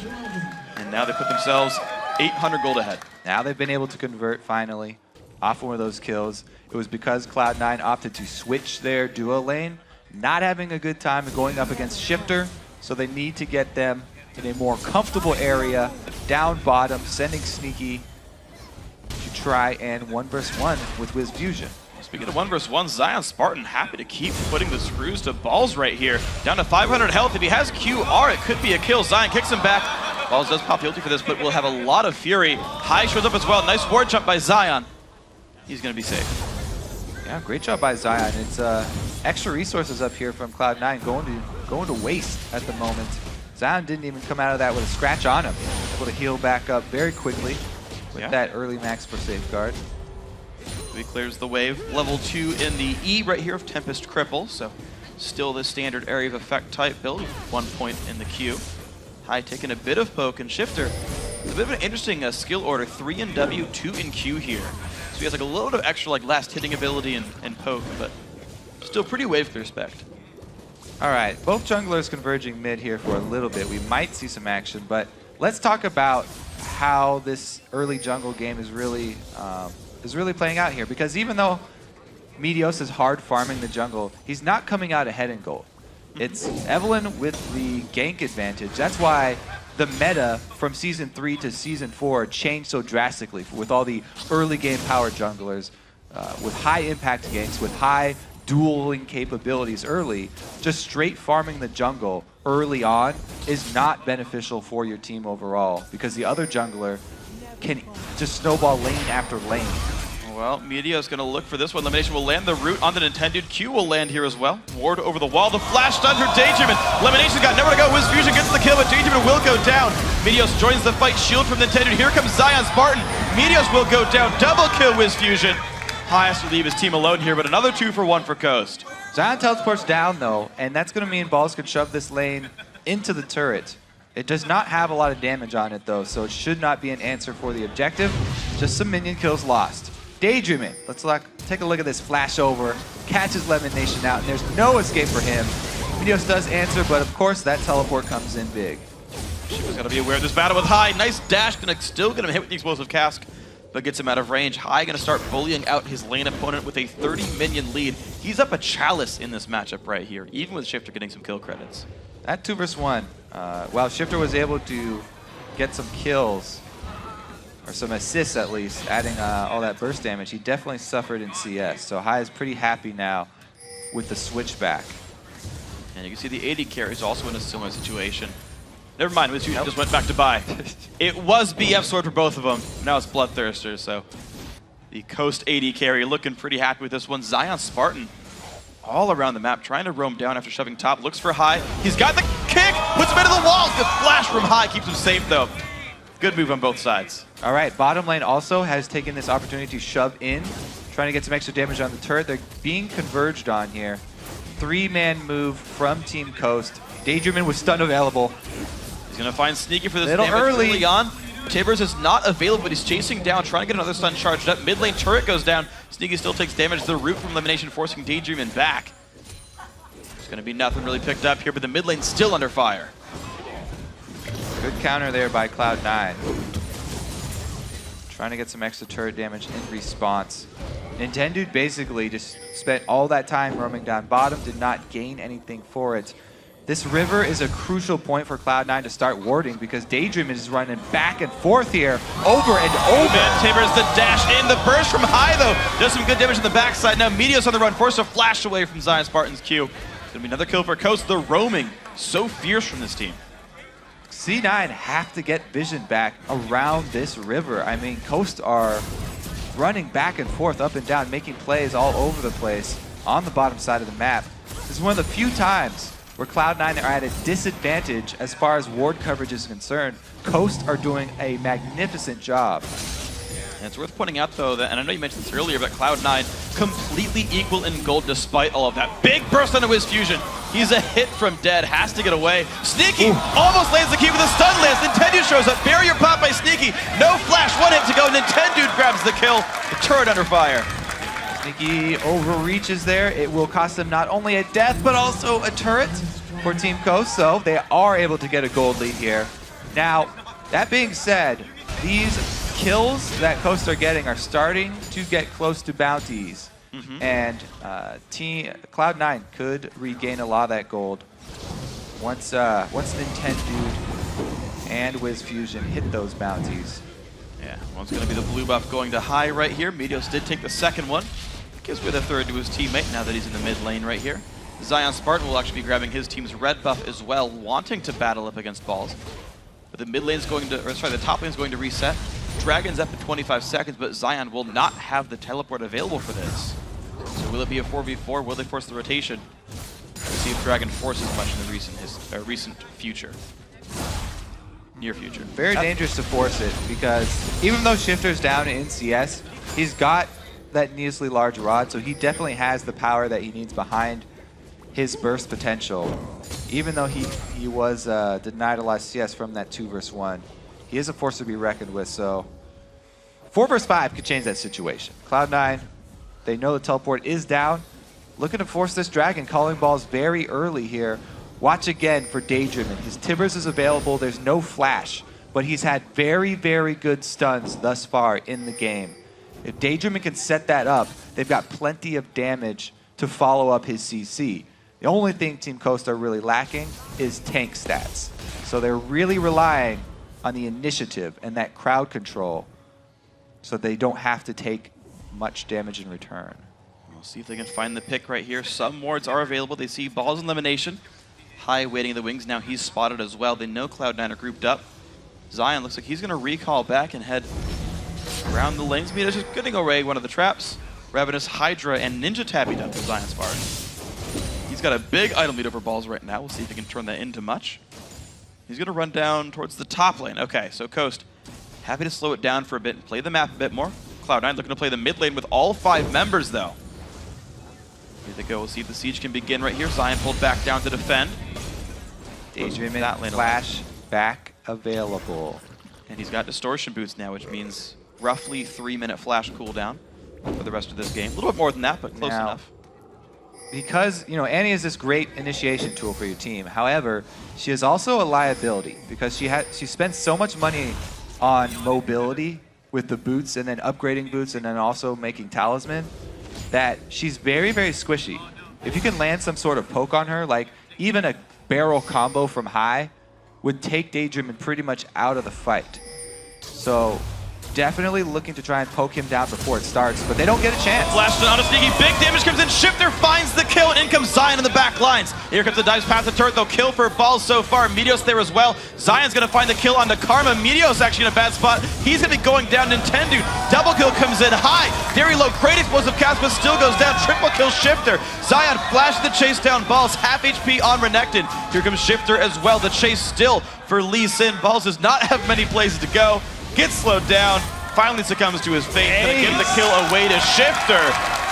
And now they put themselves 800 gold ahead. Now they've been able to convert, finally, off one of those kills. It was because Cloud9 opted to switch their duo lane, not having a good time going up against Shifter, so they need to get them in a more comfortable area, down bottom, sending Sneaky to try and 1 versus 1 with Wiz Fusion. Speaking of 1 versus 1, Zion Spartan happy to keep putting the screws to Balls right here. Down to 500 health. If he has QR, it could be a kill. Zion kicks him back. Balls does pop the ulti for this, but will have a lot of fury. High shows up as well. Nice ward jump by Zion. He's going to be safe. Yeah, great job by Zion. It's extra resources up here from Cloud9 going to waste at the moment. Zion didn't even come out of that with a scratch on him. Able to heal back up very quickly with that early max for Safeguard. He clears the wave. Level 2 in the E right here of Tempest Cripple, so still the standard area of effect type build. 1 point in the queue. High taking a bit of poke, and Shifter, a bit of an interesting skill order. 3 in W, 2 in Q here. So he has like a little bit of extra like last hitting ability and poke, but still pretty wave clear spect. All right, both junglers converging mid here for a little bit. We might see some action, but let's talk about how this early jungle game is really playing out here. Because even though Meteos is hard farming the jungle, he's not coming out ahead in gold. It's Evelyn with the gank advantage. That's why the meta from Season 3 to Season 4 changed so drastically with all the early game power junglers with high impact ganks, with high dueling capabilities early. Just straight farming the jungle early on is not beneficial for your team overall because the other jungler can just snowball lane after lane. Well, Meteo's going to look for this one. Elimination will land the root on the Nintendo. Q will land here as well. Ward over the wall. The flash stun through Daydream. Elimination's got nowhere to go. Wiz Fusion gets the kill, but Daydream will go down. Meteos joins the fight. Shield from Nintendo. Here comes Zion Spartan. Meteos will go down. Double kill Wiz Fusion. High has to leave his team alone here, but another 2 for 1 for Coast. Zion teleports down though, and that's going to mean Balls can shove this lane into the turret. It does not have a lot of damage on it though, so it should not be an answer for the objective. Just some minion kills lost. Daydreaming. Let's take a look at this flash over, catches Lemon Nation out, and there's no escape for him. Meteos does answer, but of course that teleport comes in big. Shiva's got to be aware of this battle with High. Nice dash, still gonna hit with the explosive cask, but gets him out of range. High gonna start bullying out his lane opponent with a 30 minion lead. He's up a Chalice in this matchup right here, even with Shifter getting some kill credits. That 2 versus 1, while Shifter was able to get some kills, or some assists at least, adding all that burst damage, he definitely suffered in CS. So High is pretty happy now with the switchback. And you can see the AD carry is also in a similar situation. Never mind, Miss Fusion just went back to buy. It was BF Sword for both of them. Now it's Bloodthirster, so the Coast AD carry looking pretty happy with this one. Zion Spartan all around the map, trying to roam down after shoving top. Looks for High. He's got the kick, puts him into the wall. The flash from High keeps him safe, though. Good move on both sides. All right, bottom lane also has taken this opportunity to shove in, trying to get some extra damage on the turret. They're being converged on here. 3-man move from Team Coast. Daydreamin with stun available. He's going to find Sneaky for this Little damage early on. Tibbers is not available, but he's chasing down, trying to get another stun charged up. Mid lane turret goes down. Sneaky still takes damage. The root from elimination forcing Daydreamin back. There's going to be nothing really picked up here, but the mid lane still under fire. Good counter there by Cloud9. Trying to get some extra turret damage in response. Nintendo basically just spent all that time roaming down bottom, did not gain anything for it. This river is a crucial point for Cloud9 to start warding because Daydream is running back and forth here, over and over. Man, Tibbers the dash in, the burst from High though. Does some good damage on the backside. Now Meteos on the run, forced a flash away from Zion Spartan's Q. It's gonna be another kill for Coast. The roaming, so fierce from this team. C9 have to get vision back around this river. I mean, Coast are running back and forth, up and down, making plays all over the place on the bottom side of the map. This is one of the few times where Cloud9 are at a disadvantage as far as ward coverage is concerned. Coast are doing a magnificent job. And it's worth pointing out, though, that, and I know you mentioned this earlier, but Cloud9 completely equal in gold despite all of that. Big burst on Wiz Fusion. He's a hit from dead, has to get away. Sneaky almost lands the key with a stun lance. Nintendo shows up, barrier pop by Sneaky. No flash, 1 hit to go. Nintendo grabs the kill. The turret under fire. Sneaky overreaches there. It will cost them not only a death, but also a turret for Team Coast, so they are able to get a gold lead here. Now, that being said, these kills that Coast are getting are starting to get close to bounties. And Team Cloud9 could regain a lot of that gold once Nintendo and Wiz Fusion hit those bounties. Yeah, one's going to be the blue buff going to High right here. Meteos did take the second one. Gives away the third to his teammate now that he's in the mid lane right here. Zion Spartan will actually be grabbing his team's red buff as well, wanting to battle up against balls. But the mid lane's going to, or sorry, the top lane's going to reset. Dragon's up at 25 seconds, but Zion will not have the teleport available for this. So will it be a 4v4? Will they force the rotation? We'll see if Dragon forces much in the recent future. Near future. Very dangerous to force it because even though Shifter's down in CS, he's got that needlessly large rod, so he definitely has the power that he needs behind his burst potential. Even though he was denied a lot of CS from that 2 versus 1, he is a force to be reckoned with, so 4 versus 5 could change that situation. Cloud9, they know the teleport is down, looking to force this Dragon, calling balls very early here. Watch again for Daydreamin. His Tibbers is available, there's no flash, but he's had very, very good stuns thus far in the game. If Daydreamin can set that up, they've got plenty of damage to follow up his CC. The only thing Team Coast are really lacking is tank stats. So they're really relying on the initiative and that crowd control so they don't have to take much damage in return. We'll see if they can find the pick right here. Some wards are available. They see balls elimination. High waiting in the wings. Now he's spotted as well. They know Cloud9 are grouped up. Zion looks like he's going to recall back and head around the lanes. Meteos just getting away one of the traps. Ravenous Hydra and Ninja Tabby done for Zion Spartan. He's got a big item lead over balls right now. We'll see if he can turn that into much. He's going to run down towards the top lane. Okay, so Coast happy to slow it down for a bit and play the map a bit more. Cloud9 looking to play the mid lane with all 5 members though. Here they go. We'll see if the siege can begin right here. Zion pulled back down to defend. Daydreamin flash back available. And he's got distortion boots now, which means roughly 3-minute flash cooldown. for the rest of this game. A little bit more than that, but close Now, enough. Because, Annie is this great initiation tool for your team. However, she is also a liability because she spends so much money on mobility with the boots and then upgrading boots and then also making talisman that she's very, very squishy. If you can land some sort of poke on her, like even a barrel combo from high would take Daydream pretty much out of the fight. So definitely looking to try and poke him down before it starts, but they don't get a chance. Flash on a sneaky, big damage comes in. Shifter finds the kill, and in comes Zion in the back lines. Here comes the dives past the turret, though. Kill for Balls so far. Meteos there as well. Zion's gonna find the kill on the Karma. Meteos actually in a bad spot. He's gonna be going down. Nintendo. Double kill comes in high. Very low. Great explosive cast, but still goes down. Triple kill Shifter. Zion flashes the chase down. Balls half HP on Renekton. Here comes Shifter as well. The chase still for Lee Sin. Balls does not have many places to go. Gets slowed down. Finally succumbs to his fate. Gonna give the kill away to Shifter.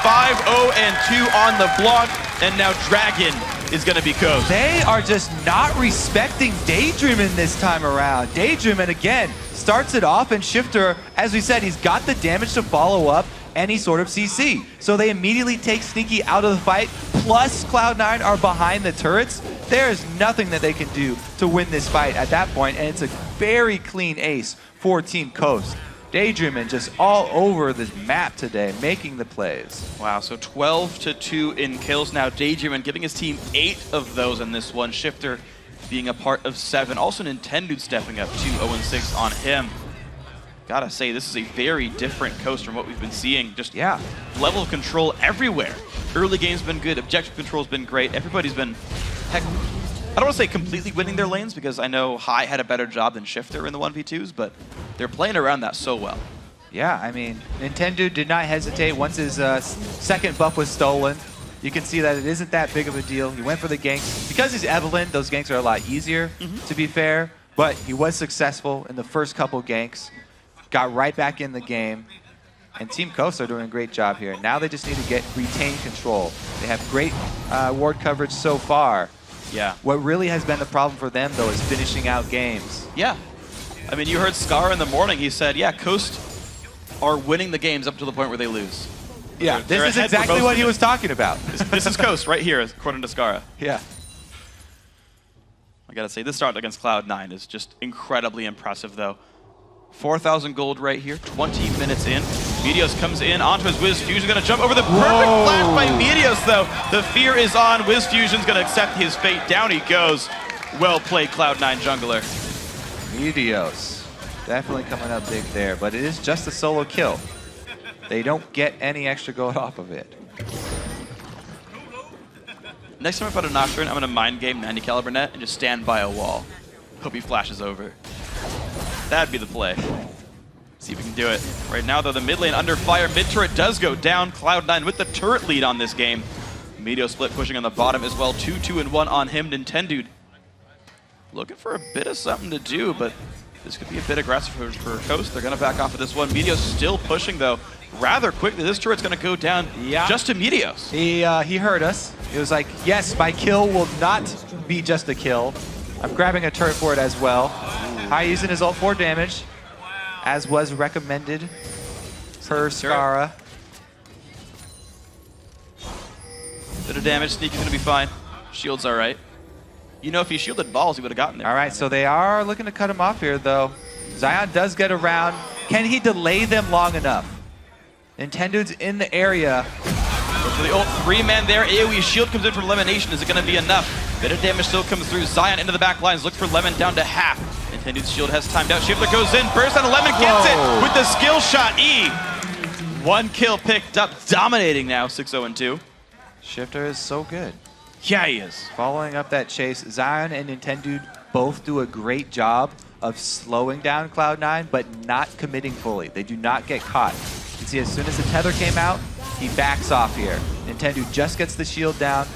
5-0-2 on the block, and now Dragon is gonna be coast. They are just not respecting Daydreamin' this time around. Daydreamin' again starts it off, and Shifter, as we said, he's got the damage to follow up any sort of CC. So they immediately take Sneaky out of the fight, plus Cloud9 are behind the turrets. There is nothing that they can do to win this fight at that point, and it's a very clean ace for Team Coast. Daydreamin' just all over this map today, making the plays. Wow, so 12-2 in kills now. Daydreamin' giving his team 8 of those in this one. Shifter being a part of 7. Also Nintendo stepping up to 0-6 on him. Gotta say, this is a very different Coast from what we've been seeing. Just level of control everywhere. Early game's been good, objective control's been great. Everybody's been, heck, I don't want to say completely winning their lanes because I know High had a better job than Shifter in the 1v2s, but they're playing around that so well. Yeah, I mean, Nintendo did not hesitate once his second buff was stolen. You can see that it isn't that big of a deal. He went for the ganks. Because he's Evelyn, those ganks are a lot easier, to be fair, but he was successful in the first couple ganks, got right back in the game, and Team Coast are doing a great job here. Now they just need to retain control. They have great ward coverage so far. Yeah. What really has been the problem for them, though, is finishing out games. Yeah. I mean, you heard Scar in the morning. He said, yeah, Coast are winning the games up to the point where they lose. Yeah, They're this is ahead for exactly most what of he it. was talking about. This is Coast right here, according to Scara. Yeah. I gotta say, this start against Cloud9 is just incredibly impressive, though. 4,000 gold right here, 20 minutes in. Meteos comes in onto his Wiz Fusion, gonna jump over the perfect flash by Meteos, though. The fear is on. Wiz Fusion's gonna accept his fate. Down he goes. Well played, Cloud9 jungler. Meteos, definitely coming up big there, but it is just a solo kill. They don't get any extra gold off of it. Next time I put a Nocturne, I'm gonna mind game 90 caliber net and just stand by a wall. Hope he flashes over. That'd be the play. See if we can do it. Right now, though, the mid lane under fire. Mid turret does go down. Cloud9 with the turret lead on this game. Meteos split pushing on the bottom as well. 2-2-1 on him. Nintendo looking for a bit of something to do, but this could be a bit aggressive for Coast. They're going to back off of this one. Meteos still pushing, though, rather quickly. This turret's going to go down just to Meteos. He heard us. It was like, yes, my kill will not be just a kill. I'm grabbing a turret for it as well. High using his ult for damage, as was recommended per Scara. Bit of damage. Sneaky's going to be fine. Shield's all right. You know, if he shielded Balls, he would have gotten there. All right, so they are looking to cut him off here, though. Zion does get around. Can he delay them long enough? Nintendo's in the area. For the ult, 3-man there. AoE shield comes in from Lemonation. Is it going to be enough? Bit of damage still comes through. Zion into the back lines. Looks for Lemon down to half. Nintendo's shield has timed out. Shifter goes in. Burst on Lemon. Gets it with the skill shot. E. 1 kill picked up. Dominating now. 6-0-2. Shifter is so good. Yeah, he is. Following up that chase, Zion and Nintendo both do a great job of slowing down Cloud9, but not committing fully. They do not get caught. You can see as soon as the tether came out, he backs off here. Nintendo just gets the shield down.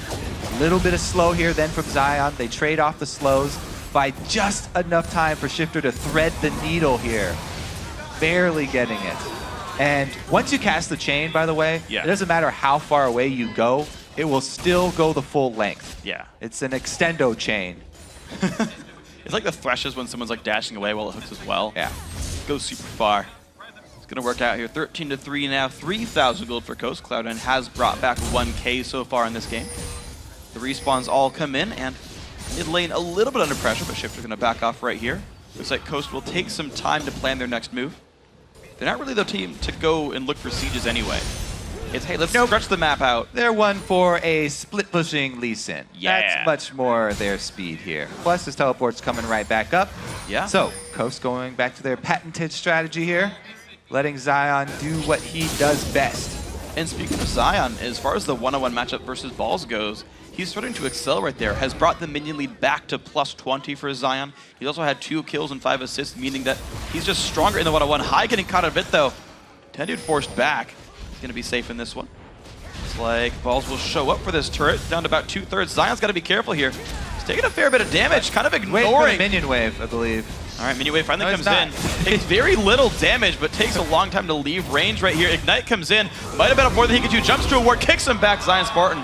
A little bit of slow here then from Zion. They trade off the slows by just enough time for Shifter to thread the needle here. Barely getting it. And once you cast the chain, by the way, it doesn't matter how far away you go, it will still go the full length. Yeah. It's an extendo chain. It's like the threshes when someone's like dashing away while it hooks as well. Yeah. It goes super far. Gonna work out here. 13-3 now. 3,000 gold for Coast. Cloud9 has brought back 1K so far in this game. The respawns all come in, and mid lane a little bit under pressure, but Shifter gonna back off right here. Looks like Coast will take some time to plan their next move. They're not really the team to go and look for sieges anyway. It's, hey, let's stretch the map out. They're one for a split pushing Lee Sin. Yeah. That's much more their speed here. Plus his teleport's coming right back up. Yeah. So Coast going back to their patented strategy here, letting Zion do what he does best. And speaking of Zion, as far as the one-on-one matchup versus Balls goes, he's starting to excel right there. Has brought the minion lead back to +20 for Zion. He's also had 2 kills and 5 assists, meaning that he's just stronger in the one-on-one. High getting caught a bit though. Tendude forced back. He's gonna be safe in this one. It's like Balls will show up for this turret, down to about 2/3. Zion's gotta be careful here. He's taking a fair bit of damage, kind of ignoring. Wait for the minion wave, I believe. All right, minion wave finally No, comes it's in. Takes very little damage, but takes a long time to leave range right here. Ignite comes in. Might have been up more than he could do. Jumps to a ward, kicks him back. Zion Spartan.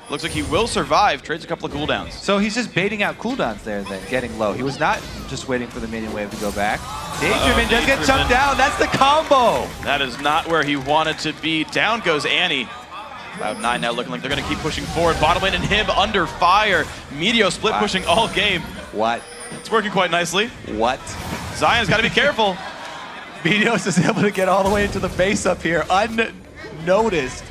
Looks like he will survive. Trades a couple of cooldowns. So he's just baiting out cooldowns there then, getting low. He was not just waiting for the minion wave to go back. Daydreamin does get jumped down. That's the combo. That is not where he wanted to be. Down goes Annie. Cloud9 now looking like they're going to keep pushing forward. Bottom lane and him under fire. Meteor split pushing all game. What? It's working quite nicely. What? Zion's got to be careful. Meteos is able to get all the way into the base up here, unnoticed.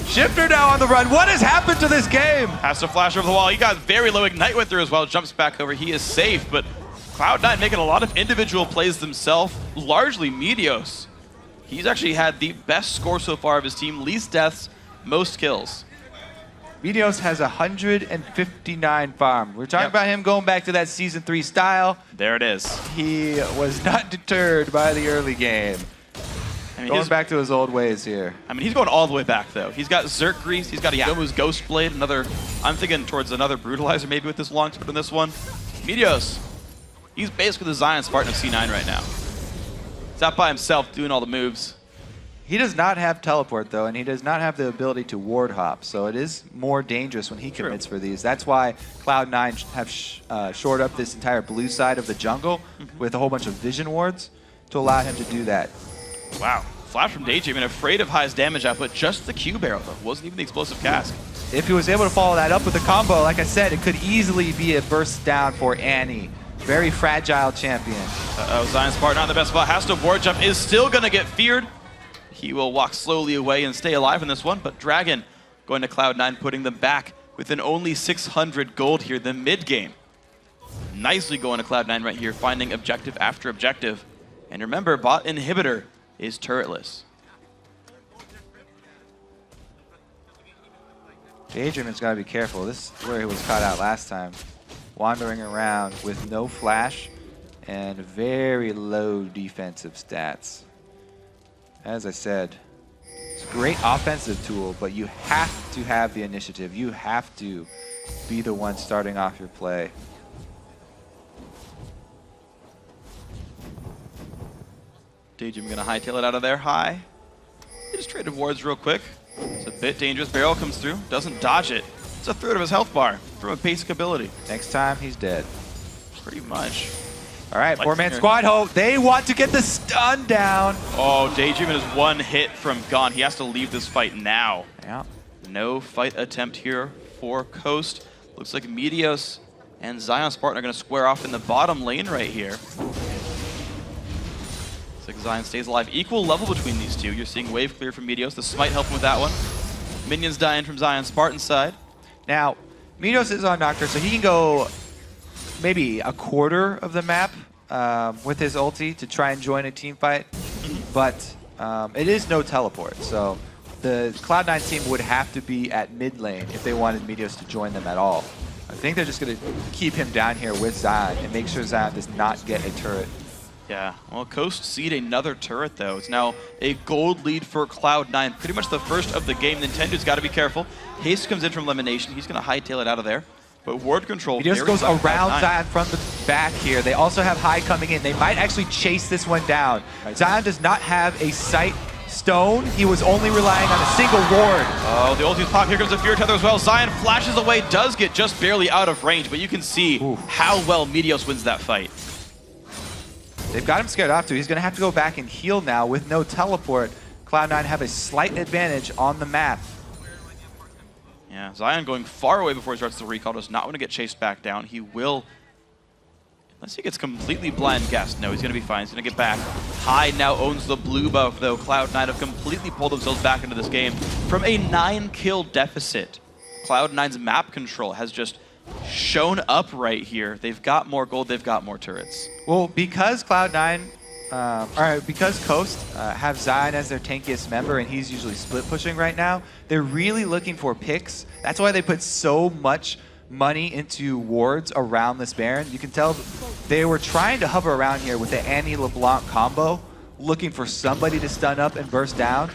Shifter now on the run. What has happened to this game? Has to flash over the wall. He got very low Ignite with her as well. Jumps back over. He is safe, but Cloud9 making a lot of individual plays themselves, largely Meteos. He's actually had the best score so far of his team. Least deaths, most kills. Meteos has 159 farm. We're talking about him going back to that Season 3 style. There it is. He was not deterred by the early game. I mean, Going back to his old ways here. I mean, he's going all the way back, though. He's got Zerk Grease. He's got a Yomu's Ghost Blade. Another, I'm thinking towards another Brutalizer maybe with this long split in this one. Meteos. He's basically the Zion Spartan of C9 right now. He's out by himself doing all the moves. He does not have teleport, though, and he does not have the ability to ward hop, so it is more dangerous when he commits for these. That's why Cloud9 have shored up this entire blue side of the jungle with a whole bunch of vision wards to allow him to do that. Wow. Flash from Daydream, and afraid of High's damage output. Just the Q barrel, though. Wasn't even the explosive cask. If he was able to follow that up with a combo, like I said, it could easily be a burst down for Annie. Very fragile champion. Zion Spartan on the best spot. Has to ward jump. Is still going to get feared. He will walk slowly away and stay alive in this one, but Dragon going to Cloud9, putting them back within only 600 gold here, the mid game. Nicely going to Cloud9 right here, finding objective after objective. And remember, bot inhibitor is turretless. Daydreamin's got to be careful. This is where he was caught out last time. Wandering around with no flash and very low defensive stats. As I said, it's a great offensive tool, but you have to have the initiative. You have to be the one starting off your play. Daydream gonna hightail it out of there. High. He just traded wards real quick. It's a bit dangerous. Barrel comes through. Doesn't dodge it. It's a third of his health bar from a basic ability. Next time, he's dead. Pretty much. All right, four-man squad hope. They want to get the stun down. Oh, Daydream is one hit from gone. He has to leave this fight now. Yeah. No fight attempt here for Coast. Looks like Meteos and Zion Spartan are going to square off in the bottom lane right here. Looks like Zion stays alive. Equal level between these two. You're seeing wave clear from Meteos. The smite helping with that one. Minions dying from Zion Spartan's side. Now, Meteos is on Nocturne, so he can go maybe a quarter of the map with his ulti to try and join a team fight, but it is no teleport, so the Cloud9 team would have to be at mid lane if they wanted Meteos to join them at all. I think they're just going to keep him down here with Zion and make sure Zion does not get a turret. Yeah, well, Coast seed another turret, though. It's now a gold lead for Cloud9. Pretty much the first of the game. Nintendo's got to be careful. Haste comes in from Elimination. He's going to hightail it out of there. But ward control. He just goes around Zion from the back here. They also have High coming in. They might actually chase this one down. Zion does not have a sight stone. He was only relying on a single ward. Oh, the ulti's pop. Here comes the Fear Tether as well. Zion flashes away, does get just barely out of range, but you can see how well Meteos wins that fight. They've got him scared off too. He's going to have to go back and heal now with no teleport. Cloud9 have a slight advantage on the map. Yeah, Zion going far away before he starts the recall. Does not want to get chased back down. He will, unless he gets completely blind guessed. No, he's going to be fine. He's going to get back. High now owns the blue buff, though. Cloud9 have completely pulled themselves back into this game from a 9-kill deficit. Cloud9's map control has just shown up right here. They've got more gold. They've got more turrets. Well, because Cloud9, because Coast have Zion as their tankiest member and he's usually split pushing right now, they're really looking for picks. That's why they put so much money into wards around this Baron. You can tell they were trying to hover around here with the Annie LeBlanc combo, looking for somebody to stun up and burst down.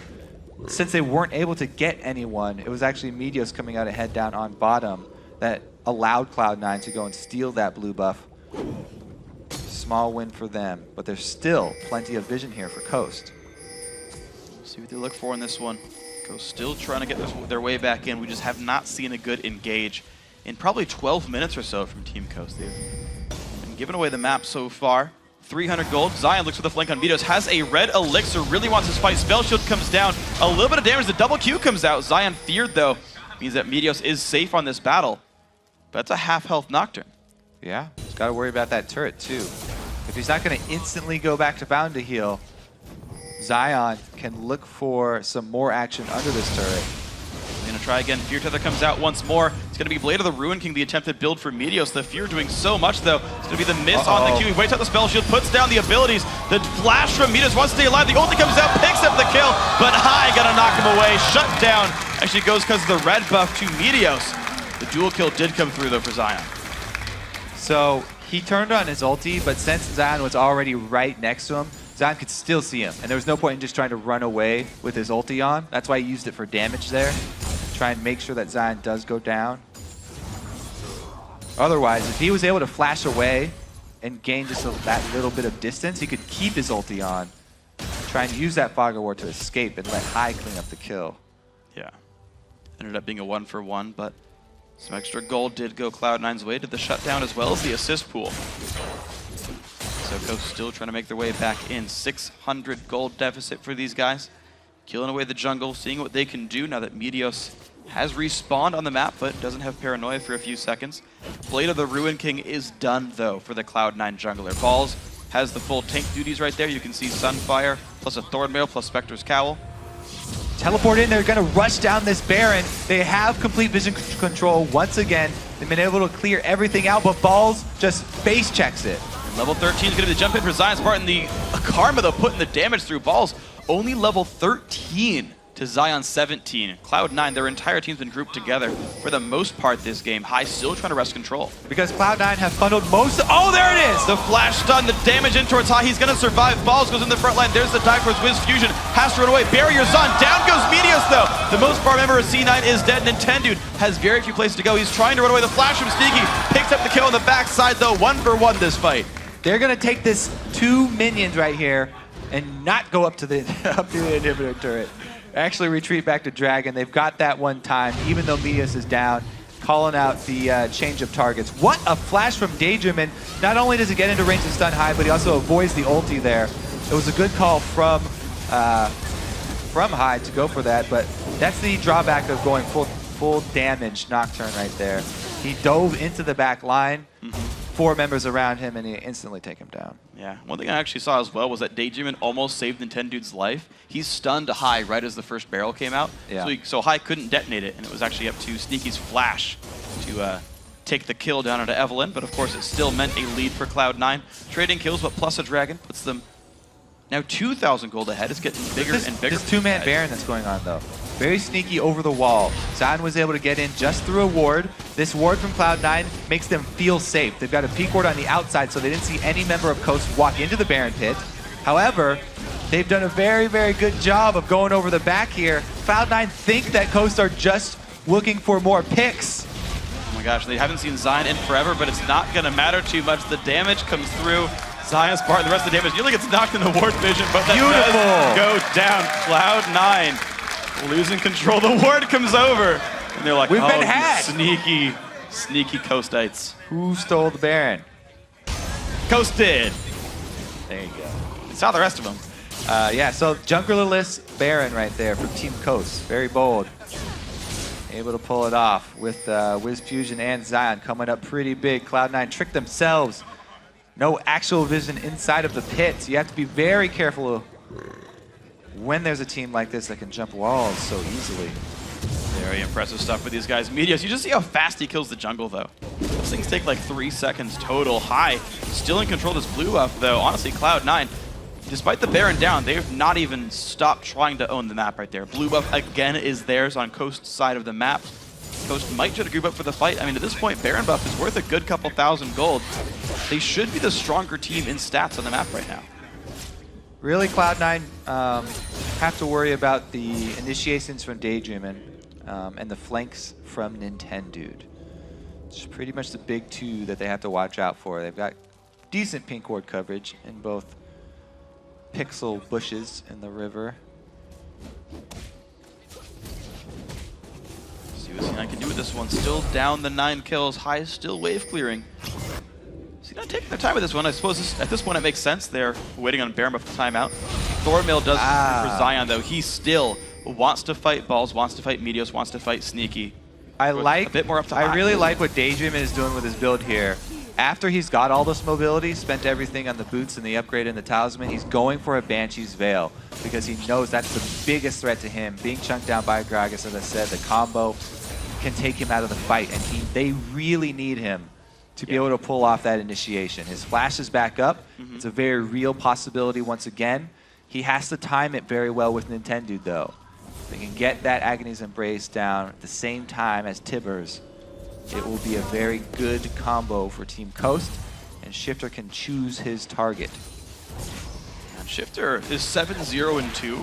Since they weren't able to get anyone, it was actually Meteos coming out ahead down on bottom that allowed Cloud9 to go and steal that blue buff. Small win for them, but there's still plenty of vision here for Coast. See what they look for in this one. Coast still trying to get their way back in. We just have not seen a good engage in probably 12 minutes or so from Team Coast. They've been giving away the map so far. 300 gold. Zion looks for the flank on Meteos. Has a red elixir. Really wants his fight. Spell shield comes down. A little bit of damage. The double Q comes out. Zion feared, though. Means that Meteos is safe on this battle. But that's a half-health Nocturne. Yeah, he's got to worry about that turret, too. If he's not going to instantly go back to Bound to heal, Zion can look for some more action under this turret. He's going to try again. Fear Tether comes out once more. It's going to be Blade of the Ruin King, the attempted build for Meteos. The Fear doing so much, though. It's going to be the miss on the Q. He waits out the spell shield, puts down the abilities. The flash from Meteos wants to stay alive. The ulti comes out, picks up the kill, but High going to knock him away. Shut down. Actually goes because of the red buff to Meteos. The dual kill did come through, though, for Zion. So he turned on his ulti, but since Zion was already right next to him, Zion could still see him. And there was no point in just trying to run away with his ulti on. That's why he used it for damage there. Try and make sure that Zion does go down. Otherwise, if he was able to flash away and gain just that little bit of distance, he could keep his ulti on, try and use that Fog of War to escape and let High clean up the kill. Yeah. Ended up being a 1-for-1, but some extra gold did go Cloud9's way to the shutdown as well as the assist pool. So Coast still trying to make their way back in. 600 gold deficit for these guys. Killing away the jungle, seeing what they can do now that Meteos has respawned on the map, but doesn't have Paranoia for a few seconds. Blade of the Ruin King is done, though, for the Cloud9 jungler. Balls has the full tank duties right there. You can see Sunfire, plus a Thornmail, plus Spectre's Cowl. Teleport in, they're going to rush down this Baron. They have complete vision control once again. They've been able to clear everything out, but Balls just face checks it. And level 13 is going to be the jump in for Zion's part, and the Karma, though, putting the damage through. Balls only level 13 to Zion 17. Cloud9, their entire team's been grouped together for the most part this game. High still trying to wrest control. Because Cloud9 have funneled most. Oh, there it is! The flash stun, the damage in towards High. He's going to survive. Balls goes in the front line. There's the dive towards Wiz Fusion. Has to run away. Barrier's on. Down goes Meteos, though. The most part member of C9 is dead. Nintendude has very few places to go. He's trying to run away. The flash from Sneaky picks up the kill on the backside, though. 1-for-1 this fight. They're going to take this 2 minions right here and not go up to the inhibitor turret. Actually retreat back to Dragon. They've got that one time, even though Meteos is down, calling out the change of targets. What a flash from Daedream, and not only does he get into range and stun High, but he also avoids the ulti there. It was a good call from High to go for that, but that's the drawback of going full damage Nocturne right there. He dove into the back line. 4 members around him, and he instantly take him down. Yeah, one thing I actually saw as well was that Daedream almost saved Nintendude's life. He stunned High right as the first barrel came out, so High couldn't detonate it, and it was actually up to Sneaky's flash to take the kill down onto Evelynn, but of course it still meant a lead for Cloud9. Trading kills, but plus a Dragon puts them now 2,000 gold ahead. It's getting bigger and bigger. This 2-man Baron that's going on, though. Very sneaky over the wall. Zion was able to get in just through a ward. This ward from Cloud9 makes them feel safe. They've got a peek ward on the outside, so they didn't see any member of Coast walk into the Baron pit. However, they've done a very, very good job of going over the back here. Cloud9 think that Coast are just looking for more picks. Oh my gosh, they haven't seen Zion in forever, but it's not going to matter too much. The damage comes through. Zion's part, the rest of the damage nearly gets knocked in the ward vision, but that does go down. Cloud9 losing control. The ward comes over, and they're like, We've been hacked. Sneaky, sneaky Coastites. Who stole the Baron? Coast did. There you go. Saw the rest of them. Yeah, so junglerless Baron right there from Team Coast. Very bold. Able to pull it off with Wiz Fusion and Zion coming up pretty big. Cloud9 tricked themselves. No actual vision inside of the pit. So you have to be very careful when there's a team like this that can jump walls so easily. Very impressive stuff for these guys. Meteos, you just see how fast he kills the jungle, though. Those things take like 3 seconds total. High, still in control of this blue buff, though. Honestly, Cloud9, despite the Baron down, they've not even stopped trying to own the map right there. Blue buff, again, is theirs on Coast's side of the map. Coast might try to group up for the fight. I mean, at this point, Baron buff is worth a good couple thousand gold. They should be the stronger team in stats on the map right now. Really, Cloud9 have to worry about the initiations from Daydreamin' and the flanks from Nintendo. It's pretty much the big two that they have to watch out for. They've got decent pink ward coverage in both pixel bushes in the river. See what C9 can do with this one. Still down the 9 kills. High still wave clearing. C9 taking their time with this one. I suppose at this point it makes sense. They're waiting on Baron buff for timeout. Thornmill does for Zion, though. He still wants to fight Balls, wants to fight Meteos, wants to fight Sneaky. I like a bit more up to High. I really like what Daydreamin' is doing with his build here. After he's got all this mobility, spent everything on the boots and the upgrade and the talisman, he's going for a Banshee's Veil because he knows that's the biggest threat to him. Being chunked down by Gragas, as I said, the combo can take him out of the fight, and they really need him to be able to pull off that initiation. His flash is back up. It's a very real possibility once again. He has to time it very well with Nintendo, though. They can get that Agony's Embrace down at the same time as Tibbers. It will be a very good combo for Team Coast, and Shifter can choose his target. And Shifter is 7-0-2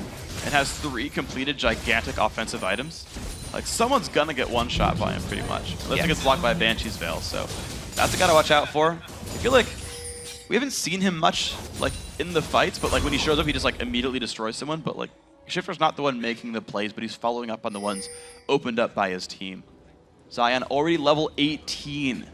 and has 3 completed gigantic offensive items. Like, someone's gonna get one shot by him pretty much. Unless it gets blocked by a Banshee's Veil, so that's a guy to watch out for. I feel like we haven't seen him much like in the fights, but like when he shows up, he just like immediately destroys someone. But like Shifter's not the one making the plays, but he's following up on the ones opened up by his team. Zion already level 18.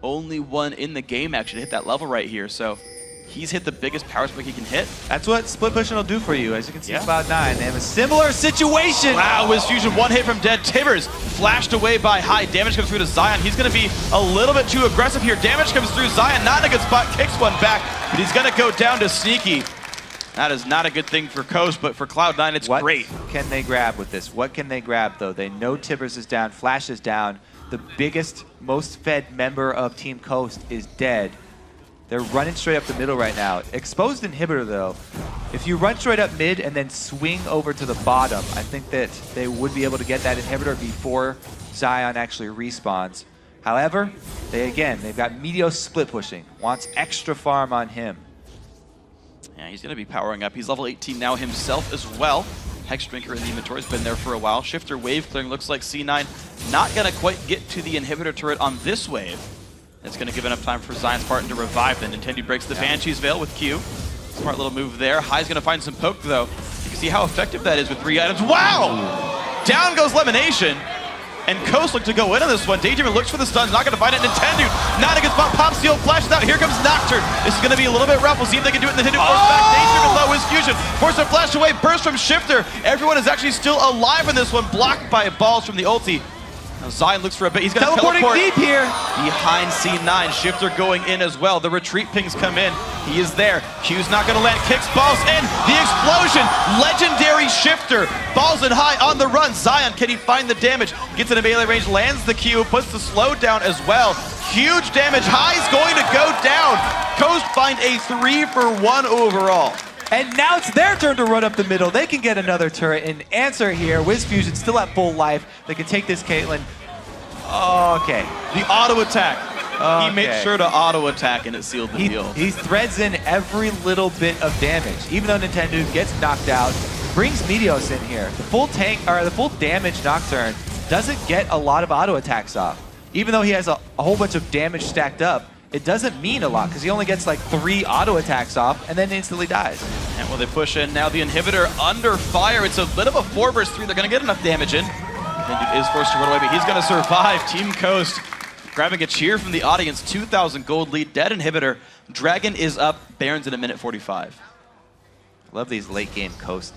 Only one in the game actually hit that level right here, so he's hit the biggest power spike he can hit. That's what split pushing will do for you. As you can see, Cloud9, they have a similar situation. Wow, Wiz Fusion, one hit from dead. Tibbers flashed away by High. Damage comes through to Zion. He's going to be a little bit too aggressive here. Damage comes through. Zion, not in a good spot, kicks one back, but he's going to go down to Sneaky. That is not a good thing for Coast, but for Cloud9, it's great. What can they grab with this? What can they grab, though? They know Tibbers is down, Flash is down. The biggest, most fed member of Team Coast is dead. They're running straight up the middle right now. Exposed inhibitor, though. If you run straight up mid and then swing over to the bottom, I think that they would be able to get that inhibitor before Zion actually respawns. However, they've got Meteos split pushing. Wants extra farm on him. Yeah, he's going to be powering up. He's level 18 now himself as well. Hex Drinker in the inventory has been there for a while. Shifter wave clearing. Looks like C9 not going to quite get to the inhibitor turret on this wave. It's going to give enough time for Zion Spartan to revive. Then Nintendo breaks the Banshee's Veil with Q. Smart little move there. High's going to find some poke, though. You can see how effective that is with 3 items. Wow! Down goes Lemonation. And Coast look to go in on this one. Daydreamin' looks for the stuns, not going to find it. Nintendo, not a good spot. Pop Seal flashes out. Here comes Nocturne. This is going to be a little bit rough. We'll see if they can do it. Nintendo force back. Daydreamin' low is Fusion. Force a flash away. Burst from Shifter. Everyone is actually still alive in this one. Blocked by Balls from the ulti. Now Zion looks for a bit. He's going to teleport deep here. Behind C9. Shifter going in as well. The retreat pings come in. He is there. Q's not going to land. Kicks Balls in. The explosion. Legendary Shifter. Balls and High on the run. Zion, can he find the damage? Gets in a melee range. Lands the Q. Puts the slow down as well. Huge damage. High's going to go down. Coast find a 3-for-1 overall. And now it's their turn to run up the middle. They can get another turret and answer here. Wiz Fusion still at full life. They can take this Caitlyn. Okay. The auto attack. He made sure to auto attack and it sealed the deal. He threads in every little bit of damage. Even though Nintendo gets knocked out, brings Meteos in here. The full tank or the full damage Nocturne doesn't get a lot of auto attacks off. Even though he has a whole bunch of damage stacked up, it doesn't mean a lot because he only gets like 3 auto attacks off and then instantly dies. And will they push in now? The inhibitor under fire. It's a bit of a 4 versus 3. They're going to get enough damage in. Nintendo is forced to run away, but he's going to survive. Team Coast grabbing a cheer from the audience. 2,000 gold lead. Dead inhibitor. Dragon is up. Baron's in a minute 45. Love these late game Coast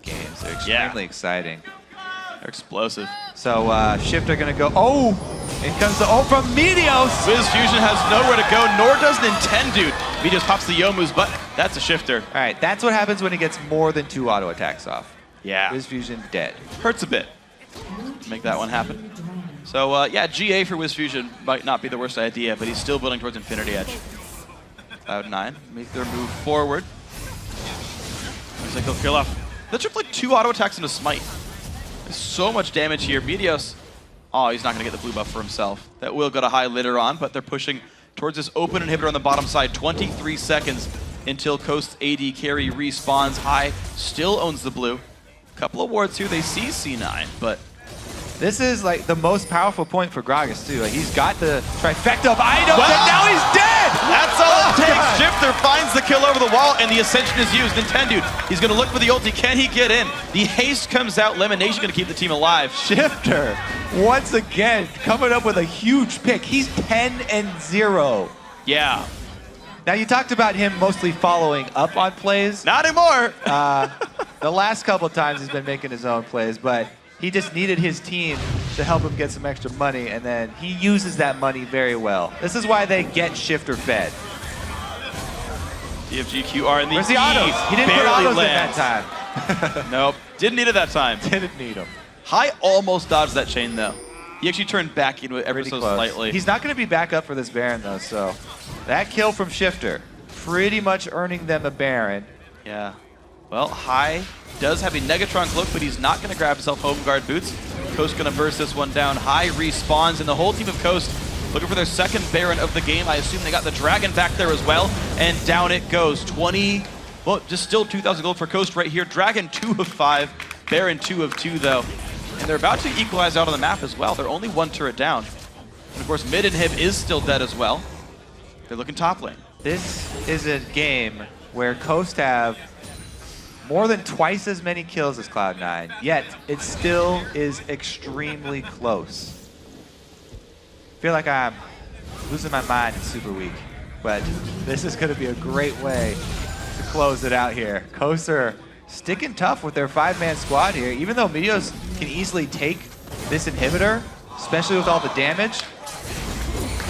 games. They're extremely exciting. They're explosive. So Shifter gonna go. Oh, in comes the ult from Meteos. Wiz Fusion has nowhere to go, nor does Nintendude. Meteos pops the Youmu's, but that's a shifter. All right, that's what happens when he gets more than 2 auto attacks off. Yeah. Wiz Fusion dead. Hurts a bit to make that one happen. So yeah, GA for Wiz Fusion might not be the worst idea, but he's still building towards Infinity Edge. Cloud9 make their move forward. Looks like they'll kill off. That took like 2 auto attacks and a smite. There's so much damage here. Meteos, oh, he's not going to get the blue buff for himself. That will go to high later on, but they're pushing towards this open inhibitor on the bottom side. 23 seconds until Coast's AD carry respawns. High still owns the blue. Couple of wards here. They see C9, but this is like the most powerful point for Gragas too. Like, he's got the trifecta of items, and now he's dead! That's all it takes. Shifter finds the kill over the wall, and the Ascension is used. Nintendude, he's going to look for the ulti. Can he get in? The haste comes out. Lemonation going to keep the team alive. Shifter, once again, coming up with a huge pick. He's 10-0. Yeah. Now, you talked about him mostly following up on plays. Not anymore. The last couple of times he's been making his own plays, but he just needed his team to help him get some extra money, and then he uses that money very well. This is why they get Shifter fed. DFGQR in the Where's the autos? He didn't put autos in that time. Nope, didn't need it that time. Didn't need them. High almost dodged that chain, though. He actually turned back into it ever so slightly. He's not going to be back up for this Baron, though, so that kill from Shifter, pretty much earning them a Baron. Yeah. Well, High does have a Negatron cloak, but he's not going to grab himself home guard boots. Coast going to burst this one down. High respawns, and the whole team of Coast looking for their second Baron of the game. I assume they got the Dragon back there as well, and down it goes. 20, well, just still 2,000 gold for Coast right here. Dragon 2 of 5, Baron 2 of 2 though. And they're about to equalize out on the map as well. They're only 1 turret down. And of course, mid inhib is still dead as well. They're looking top lane. This is a game where Coast have more than twice as many kills as Cloud9, yet it still is extremely close. I feel like I'm losing my mind in Superweek, but this is going to be a great way to close it out here. Coast are sticking tough with their 5-man squad here, even though Meteos can easily take this inhibitor, especially with all the damage.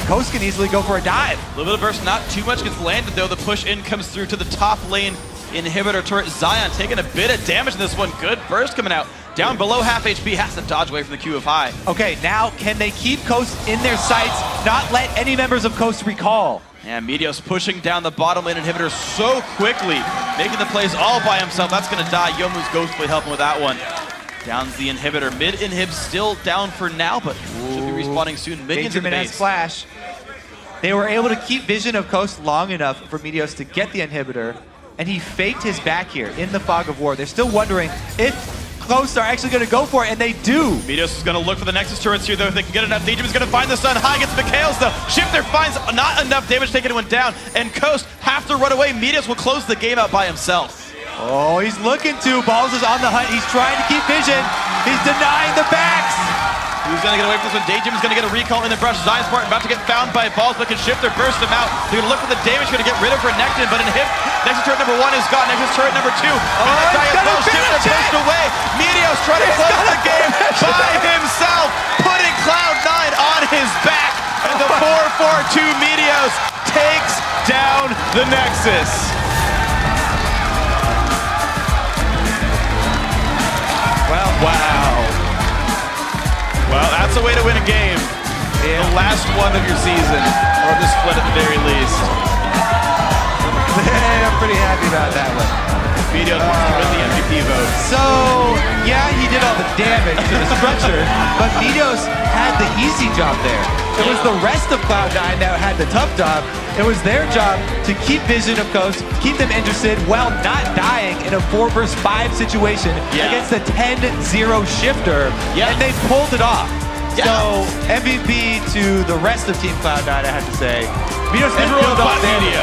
Coast can easily go for a dive. A little bit of burst, not too much gets landed though. The push in comes through to the top lane. Inhibitor turret Zion taking a bit of damage in this one. Good burst coming out. Down below half HP, has to dodge away from the Q of High. Okay, now can they keep Coast in their sights, not let any members of Coast recall? And Meteos pushing down the bottom lane inhibitor so quickly, making the plays all by himself. That's going to die. Youmu's Ghostblade helping with that one. Down's the inhibitor. Mid inhib still down for now, but should be respawning soon. Minions in the base. Flash. They were able to keep vision of Coast long enough for Meteos to get the inhibitor, and he faked his back here in the fog of war. They're still wondering if Coast are actually going to go for it, and they do. Meteos is going to look for the Nexus turrets here, though. If they can get enough, Daedrum is going to find the sun. High gets Mikhail's, though. Shifter finds not enough damage to take anyone down, and Coast have to run away. Meteos will close the game out by himself. Oh, he's looking to. Balls is on the hunt. He's trying to keep vision. He's denying the backs. Who's going to get away from this one? Daedrum is going to get a recall in the brush. Zion's Spartan about to get found by Balls, but can Shifter burst him out. They're going to look for the damage, going to get rid of Renekton, but inhib. Nexus turret number 1 is gone. Nexus turret number 2. Shifter pushed away. Meteos trying to close the game by himself, putting Cloud9 on his back. And the 4-4-2 Meteos takes down the Nexus. Wow. Well, that's a way to win a game. Yeah. The last one of your season, or the split at the very least. I'm pretty happy about that one. Meteos wants to win the MVP vote. So, yeah, he did all the damage to the structure, but Meteos had the easy job there. It was the rest of Cloud9 that had the tough job. It was their job to keep vision of Coast, keep them interested while not dying in a 4 versus 5 situation against a 10-0 Shifter, and they pulled it off. So, MVP to the rest of Team Cloud9, I have to say. Meteos did all the damage.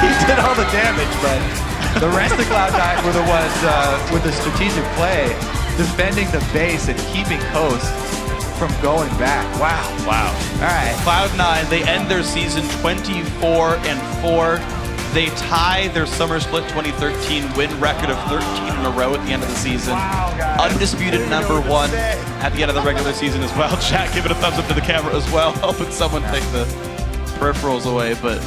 He did all the damage, but the rest of Cloud9 were the ones with the strategic play, defending the base and keeping Coast from going back. Wow. Wow. All right. Cloud9, they end their season 24-4. They tie their Summer Split 2013 win record of 13 in a row at the end of the season. Undisputed #1 at the end of the regular season as well. Chat, give it a thumbs up to the camera as well, helping someone take the peripherals away. But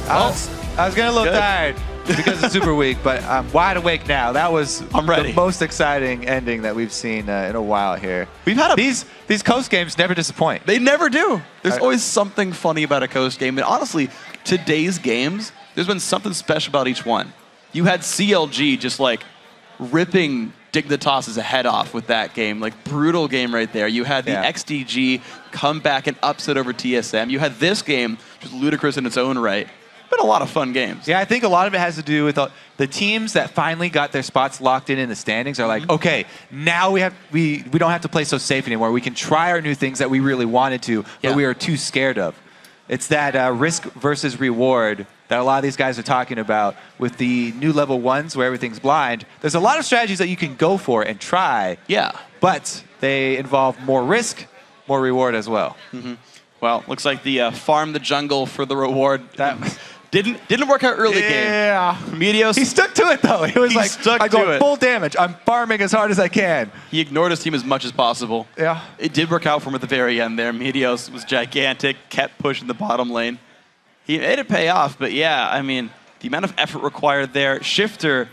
I was going to look good. tired because of Super Week, but I'm wide awake now. That was ready. the most exciting ending that we've seen in a while here. We've had these Coast games never disappoint. They never do. There's always something funny about a Coast game. And honestly, today's games, there's been something special about each one. You had CLG just like ripping Dignitas's head off with that game. Like, brutal game right there. You had the XDG come back and upset over TSM. You had this game, just ludicrous in its own right. Been a lot of fun games. Yeah, I think a lot of it has to do with the teams that finally got their spots locked in the standings are like, okay, now we don't have to play so safe anymore. We can try our new things that we really wanted to, but we are too scared of. It's that risk versus reward that a lot of these guys are talking about with the new level 1s where everything's blind. There's a lot of strategies that you can go for and try. Yeah. But they involve more risk, more reward as well. Well, looks like the farm the jungle for the reward that didn't work out early game. Yeah. Meteos. He stuck to it though. He was He like, stuck I to go it. full damage. I'm farming as hard as I can. He ignored his team as much as possible. Yeah. It did work out for him at the very end there. Meteos was gigantic, kept pushing the bottom lane. He made it pay off, but yeah, I mean, the amount of effort required there. Shifter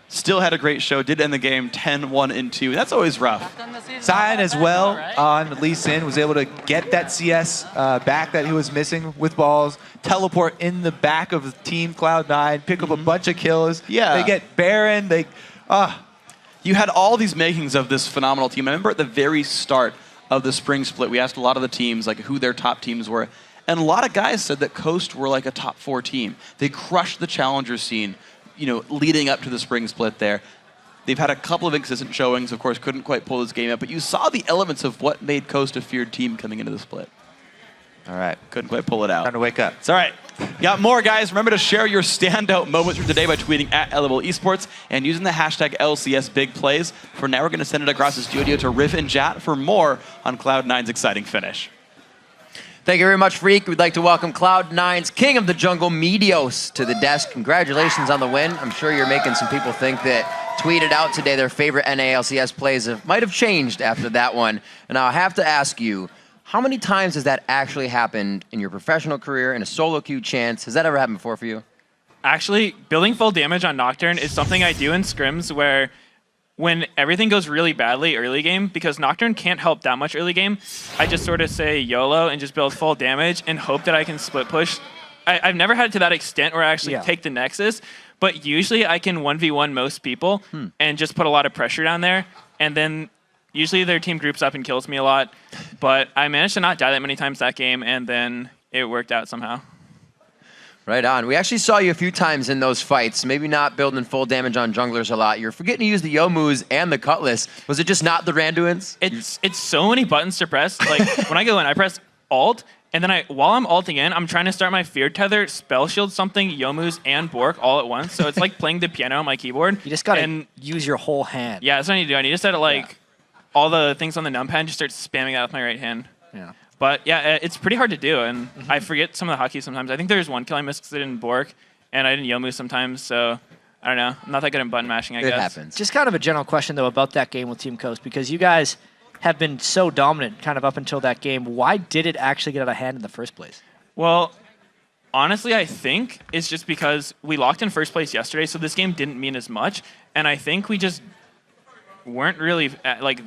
still had a great show, did end the game 10-1-2. That's always rough. Zion as well on Lee Sin was able to get that CS back that he was missing with balls, teleport in the back of Team Cloud9, pick up a bunch of kills. Yeah. They get Baron. You had all these makings of this phenomenal team. I remember at the very start of the spring split, we asked a lot of the teams like who their top teams were. And a lot of guys said that Coast were like a top 4 team. They crushed the challenger scene, leading up to the spring split there. They've had a couple of inconsistent showings, of course, couldn't quite pull this game out, but you saw the elements of what made Coast a feared team coming into the split. All right. Couldn't quite pull it out. Time to wake up. It's all right. Got more, guys. Remember to share your standout moments from today by tweeting at LWL Esports and using the hashtag LCS Big Plays. For now, we're going to send it across the studio to Riff and Jat for more on Cloud9's exciting finish. Thank you very much, Freak. We'd like to welcome Cloud9's King of the Jungle, Meteos, to the desk. Congratulations on the win. I'm sure you're making some people think that tweeted out today their favorite NALCS plays might have changed after that one. And now I have to ask you, how many times has that actually happened in your professional career in a solo queue chance? Has that ever happened before for you? Actually, building full damage on Nocturne is something I do in scrims where when everything goes really badly early game, because Nocturne can't help that much early game, I just sort of say YOLO and just build full damage and hope that I can split push. I've never had it to that extent where I actually take the Nexus, but usually I can 1v1 most people and just put a lot of pressure down there, and then usually their team groups up and kills me a lot. But I managed to not die that many times that game, and then it worked out somehow. Right on. We actually saw you a few times in those fights, maybe not building full damage on junglers a lot. You're forgetting to use the Yomus and the Cutlass. Was it just not the Randuins? It's so many buttons to press. Like, when I go in, I press Alt, and then while I'm ulting in, I'm trying to start my Fear Tether, Spell Shield something, Yomus, and Bork all at once. So it's like playing the piano on my keyboard. You just gotta use your whole hand. Yeah, that's what I need to do. I need to set it all the things on the numpad and just start spamming that with my right hand. Yeah. But yeah, it's pretty hard to do, and I forget some of the hotkeys sometimes. I think there's one kill I missed because I didn't Bork, and I didn't Yomu sometimes, so I don't know. I'm not that good at button mashing, I guess. It happens. Just kind of a general question, though, about that game with Team Coast, because you guys have been so dominant kind of up until that game. Why did it actually get out of hand in the first place? Well, honestly, I think it's just because we locked in first place yesterday, so this game didn't mean as much, and I think we just weren't really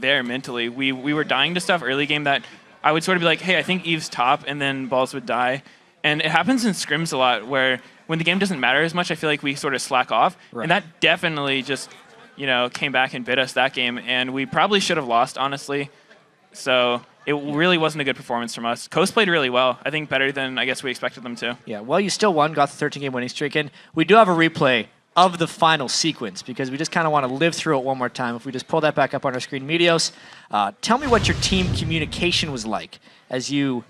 there mentally. We were dying to stuff early game that I would sort of be like, hey, I think Eve's top, and then balls would die. And it happens in scrims a lot where when the game doesn't matter as much, I feel like we sort of slack off. Right. And that definitely just, came back and bit us that game. And we probably should have lost, honestly. So it really wasn't a good performance from us. Coast played really well. I think better than I guess we expected them to. Yeah, well, you still won, got the 13-game winning streak in. We do have a replay of the final sequence because we just kind of want to live through it one more time. If we just pull that back up on our screen. Meteos, tell me what your team communication was like as you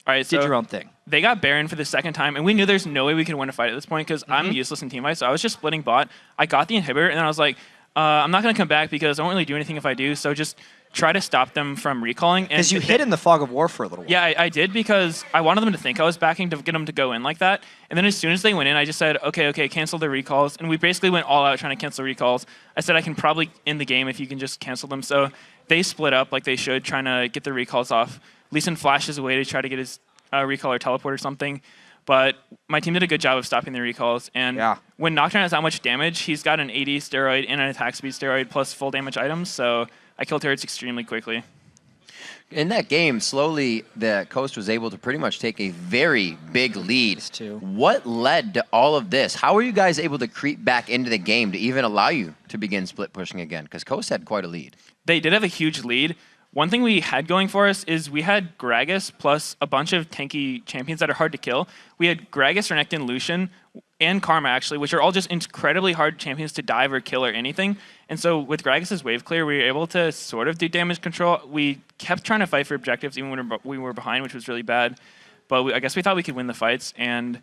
did your own thing. They got Baron for the second time, and we knew there's no way we could win a fight at this point because I'm useless in team fights, so I was just splitting bot. I got the inhibitor, and then I was like, I'm not going to come back because I won't really do anything if I do, so just try to stop them from recalling. Because you hid in the fog of war for a little while. Yeah, I did because I wanted them to think I was backing to get them to go in like that. And then as soon as they went in, I just said, okay, cancel the recalls. And we basically went all out trying to cancel recalls. I said I can probably end the game if you can just cancel them. So they split up like they should, trying to get the recalls off. Lee Sin flashes away to try to get his recall or teleport or something. But my team did a good job of stopping the recalls. And when Nocturne has that much damage, he's got an AD steroid and an attack speed steroid plus full damage items. So I kill turrets extremely quickly. In that game, slowly the Coast was able to pretty much take a very big lead. What led to all of this? How were you guys able to creep back into the game to even allow you to begin split pushing again? Because Coast had quite a lead. They did have a huge lead. One thing we had going for us is we had Gragas plus a bunch of tanky champions that are hard to kill. We had Gragas, Renekton, Lucian, and Karma, actually, which are all just incredibly hard champions to dive or kill or anything. And so with Gragas' wave clear, we were able to sort of do damage control. We kept trying to fight for objectives even when we were behind, which was really bad. But I guess we thought we could win the fights. And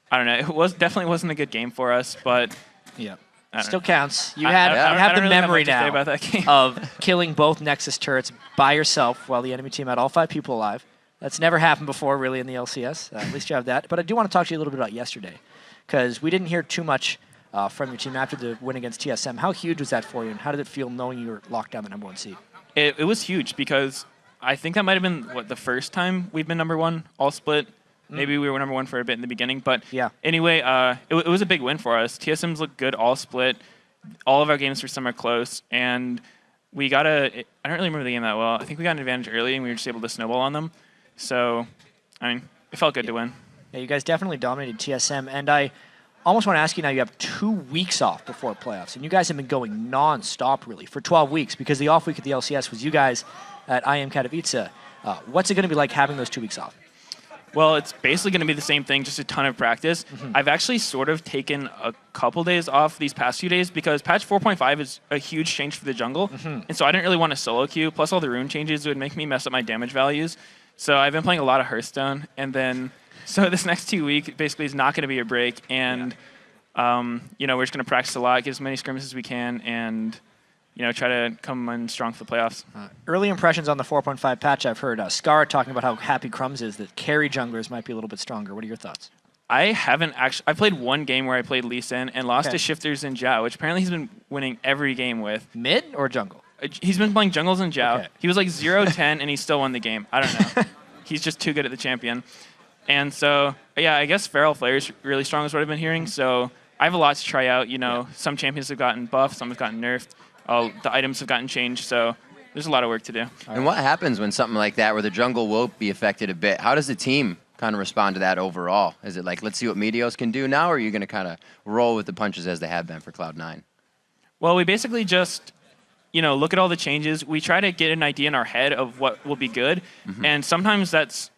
I don't know, definitely wasn't a good game for us, but... Yeah. Still counts. You have the really memory have now about that game. of killing both Nexus turrets by yourself while the enemy team had all 5 people alive. That's never happened before, really, in the LCS. At least you have that. But I do want to talk to you a little bit about yesterday, because we didn't hear too much from your team after the win against TSM. How huge was that for you, and how did it feel knowing you were locked down the #1 seed? It was huge because I think that might have been, the first time we've been #1 all split. Maybe we were #1 for a bit in the beginning, but anyway, it was a big win for us. TSM's looked good all split. All of our games for some are close, and we got I don't really remember the game that well. I think we got an advantage early, and we were just able to snowball on them. So, I mean, it felt good to win. Yeah, you guys definitely dominated TSM, and I almost want to ask you now, you have 2 weeks off before playoffs, and you guys have been going non-stop, really, for 12 weeks, because the off week at the LCS was you guys at IM Katowice. What's it going to be like having those 2 weeks off? Well, it's basically going to be the same thing, just a ton of practice. I've actually sort of taken a couple days off these past few days because patch 4.5 is a huge change for the jungle. And so I didn't really want to solo queue. Plus all the rune changes would make me mess up my damage values. So I've been playing a lot of Hearthstone. And then, so this next 2 weeks basically is not going to be a break. And, you know, we're just going to practice a lot, get as many scrims as we can, and... you know, try to come in strong for the playoffs. Early impressions on the 4.5 patch, I've heard Scar talking about how happy Crumbs is that carry junglers might be a little bit stronger. What are your thoughts? I haven't actually... I played one game where I played Lee Sin and lost to Shifters and Zhao, which apparently he's been winning every game with. Mid or jungle? He's been playing jungles and Zhao. He was like 0-10 and he still won the game. I don't know. He's just too good at the champion. And so, yeah, I guess Feral Flare is really strong is what I've been hearing. So I have a lot to try out. You know, some champions have gotten buffed, some have gotten nerfed. The items have gotten changed, so there's a lot of work to do. And what happens when something like that, where the jungle will be affected a bit? How does the team kind of respond to that overall? Is it like, let's see what Meteos can do now, or are you going to kind of roll with the punches as they have been for Cloud9? Well, we basically just, you know, look at all the changes. We try to get an idea in our head of what will be good, and sometimes that's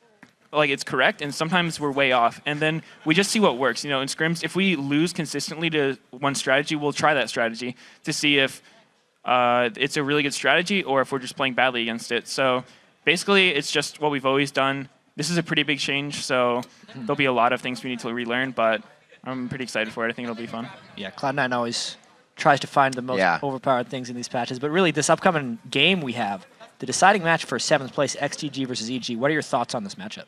like it's correct, and sometimes we're way off. And then we just see what works. You know, in scrims, if we lose consistently to one strategy, we'll try that strategy to see if it's a really good strategy or if we're just playing badly against it. So basically, it's just what we've always done. This is a pretty big change, so there'll be a lot of things we need to relearn, but I'm pretty excited for it. I think it'll be fun. Yeah, Cloud9 always tries to find the most overpowered things in these patches, but really this upcoming game we have, the deciding match for 7th place, XTG versus EG. What are your thoughts on this matchup?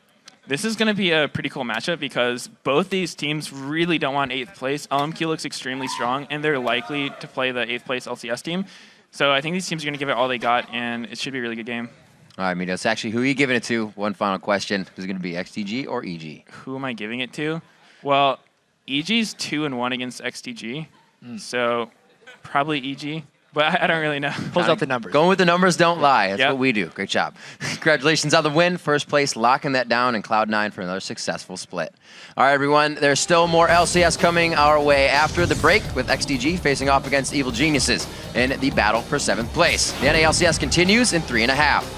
This is going to be a pretty cool matchup because both these teams really don't want 8th place. LMQ looks extremely strong, and they're likely to play the 8th place LCS team. So I think these teams are going to give it all they got, and it should be a really good game. All right, Meteos, actually, who are you giving it to? One final question. Is it going to be XTG or EG? Who am I giving it to? Well, EG's 2-1 against XTG, so probably EG. But I don't really know. Pulls out the numbers. Going with the numbers don't lie. That's what we do. Great job. Congratulations on the win. First place, locking that down, and Cloud9 for another successful split. All right, everyone. There's still more LCS coming our way after the break with XDG facing off against Evil Geniuses in the battle for 7th place. The NALCS continues in 3.5.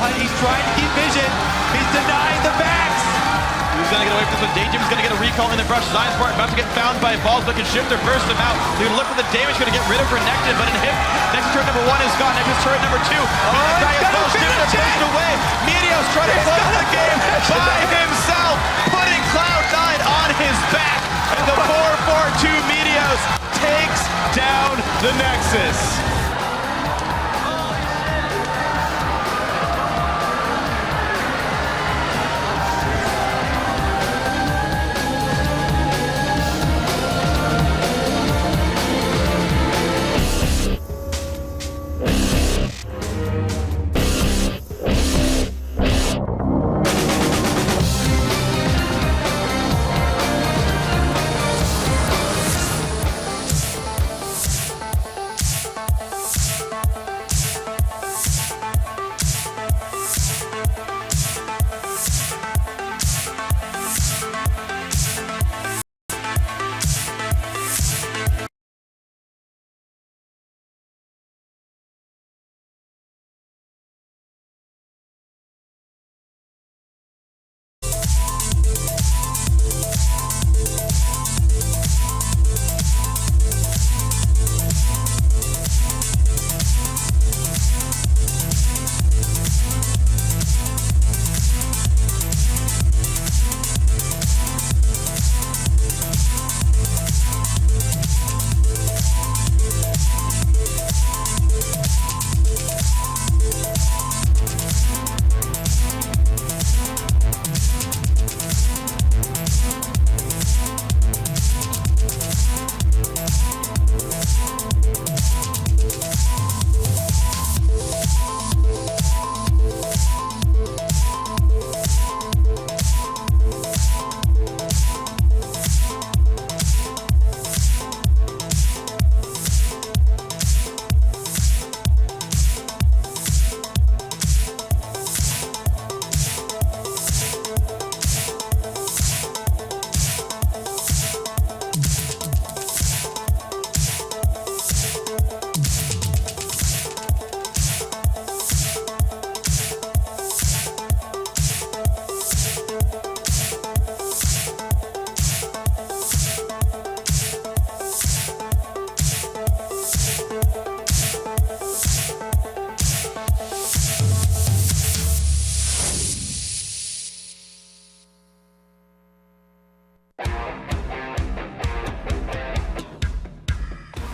He's trying to keep vision. He's denying the backs. Who's going to get away from this one? Daydream's going to get a recall. Call in the brush. Zionspark about to get found by Balls, but can shift or burst him out. They're going to look for the damage, going to get rid of Renekton, but in him, next turret number 1 is gone. Next turret number 2. Burst away. Meteos trying to close the game by himself, putting Cloud9 on his back. And the 4-4-2 Meteos takes down the Nexus.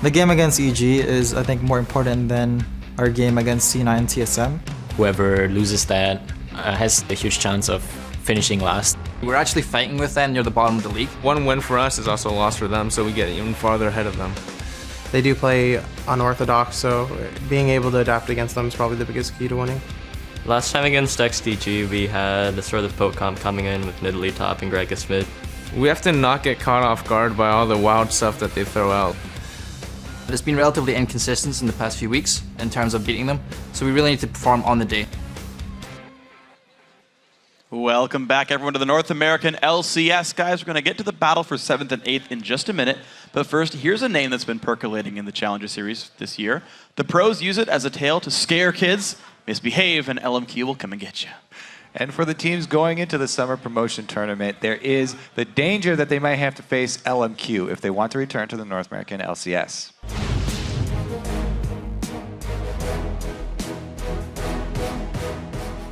The game against EG is, I think, more important than our game against C9 and TSM. Whoever loses that has a huge chance of finishing last. We're actually fighting with them near the bottom of the league. One win for us is also a loss for them, so we get even farther ahead of them. They do play unorthodox, so being able to adapt against them is probably the biggest key to winning. Last time against XDG, we had the sort of poke comp coming in with Nidalee top and Gragas mid. We have to not get caught off guard by all the wild stuff that they throw out. It's been relatively inconsistent in the past few weeks in terms of beating them, so we really need to perform on the day. Welcome back, everyone, to the North American LCS. Guys, we're going to get to the battle for 7th and 8th in just a minute. But first, here's a name that's been percolating in the Challenger Series this year. The pros use it as a tale to scare kids, misbehave, and LMQ will come and get you. And for the teams going into the summer promotion tournament, there is the danger that they might have to face LMQ if they want to return to the North American LCS.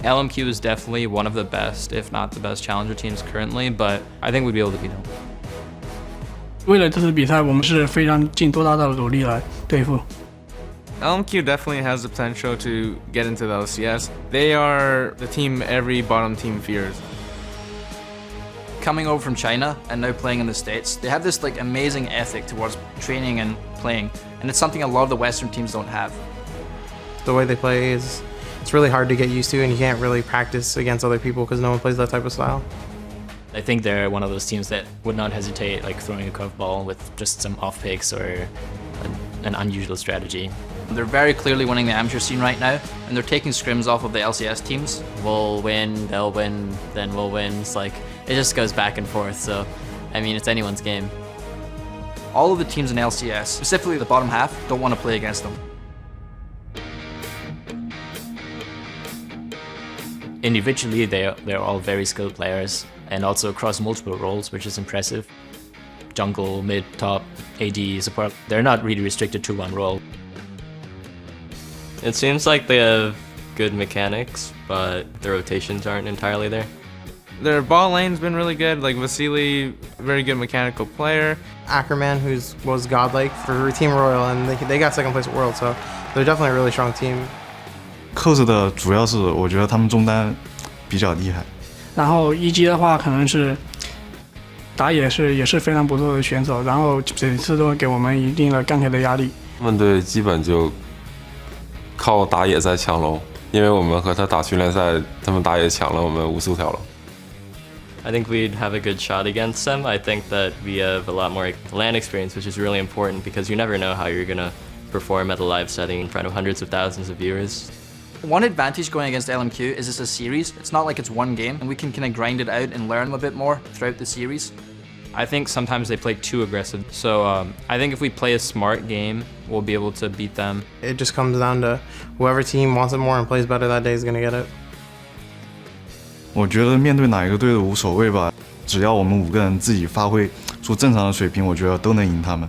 LMQ is definitely one of the best, if not the best, challenger teams currently, but I think we'd be able to beat them. 为了这次比赛，我们是非常尽多大的努力来对付。 LMQ definitely has the potential to get into the LCS. They are the team every bottom team fears. Coming over from China and now playing in the States, they have this like amazing ethic towards training and playing, and it's something a lot of the Western teams don't have. The way they play is, it's really hard to get used to, and you can't really practice against other people because no one plays that type of style. I think they're one of those teams that would not hesitate like throwing a curveball with just some off picks or an unusual strategy. They're very clearly winning the amateur scene right now, and they're taking scrims off of the LCS teams. We'll win, they'll win, then we'll win. It's like, it just goes back and forth. So, I mean, it's anyone's game. All of the teams in LCS, specifically the bottom half, don't want to play against them. Individually, they're all very skilled players, and also across multiple roles, which is impressive. Jungle, mid, top, AD, support, they're not really restricted to one role. It seems like they have good mechanics, but the rotations aren't entirely there. Their ball lane's been really good. Like Vasily, very good mechanical player. Ackerman, who was godlike for Team Royal, and they got second place at World, so they're definitely a really strong team. Cos 的主要是我觉得他们中单比较厉害。然后EG 的话，可能是打野也是非常不错的选手，然后每次都会给我们一定的钢铁的压力。他们队基本就靠打野在抢龙，因为我们和他打训练赛，他们打野抢了我们无数条龙。I think we'd have a good shot against them. I think that we have a lot more LAN experience, which is really important because you never know how you're going to perform at a live setting in front of hundreds of thousands of viewers. One advantage going against LMQ is it's a series. It's not like it's one game, and we can kind of grind it out and learn a bit more throughout the series. I think sometimes they play too aggressive. So I think if we play a smart game, we'll be able to beat them. It just comes down to whoever team wants it more and plays better that day is going to get it. 我觉得面对哪一个队都无所谓吧，只要我们5个人自己发挥出正常的水平，我觉得都能赢他们。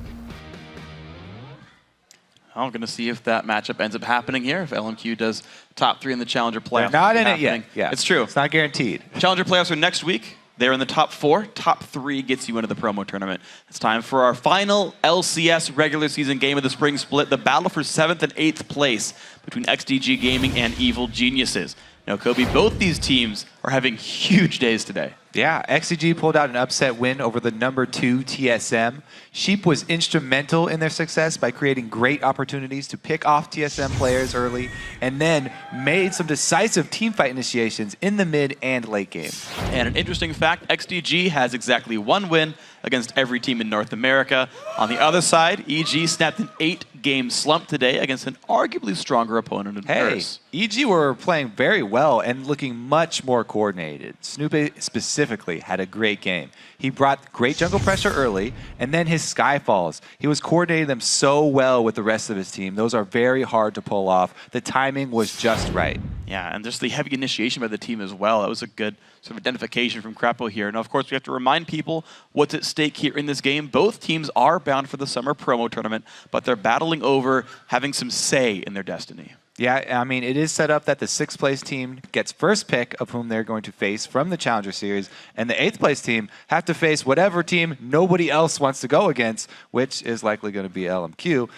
I'm going to see if that matchup ends up happening here. If LMQ does top 3 in the Challenger playoffs. They're not in it yet. Yeah, it's true. It's not guaranteed. Challenger playoffs are next week. They're in the top 4. Top 3 gets you into the promo tournament. It's time for our final LCS regular season game of the spring split, the battle for 7th and 8th place between XDG Gaming and Evil Geniuses. Now, Kobe, both these teams are having huge days today. Yeah, XCG pulled out an upset win over the number 2 TSM. Sheep was instrumental in their success by creating great opportunities to pick off TSM players early, and then made some decisive teamfight initiations in the mid and late game. And an interesting fact, XDG has exactly 1 win against every team in North America. On the other side, EG snapped an 8-game slump today against an arguably stronger opponent in Paris. EG were playing very well and looking much more coordinated. Snoopy specifically had a great game. He brought great jungle pressure early, and then his Skyfalls. He was coordinating them so well with the rest of his team. Those are very hard to pull off. The timing was just right. Yeah, and just the heavy initiation by the team as well. That was a good sort of identification from Crapo here. Now, of course, we have to remind people what's at stake here in this game. Both teams are bound for the summer promo tournament, but they're battling over having some say in their destiny. Yeah, I mean, it is set up that the 6th place team gets first pick of whom they're going to face from the Challenger Series, and the 8th place team have to face whatever team nobody else wants to go against, which is likely going to be LMQ.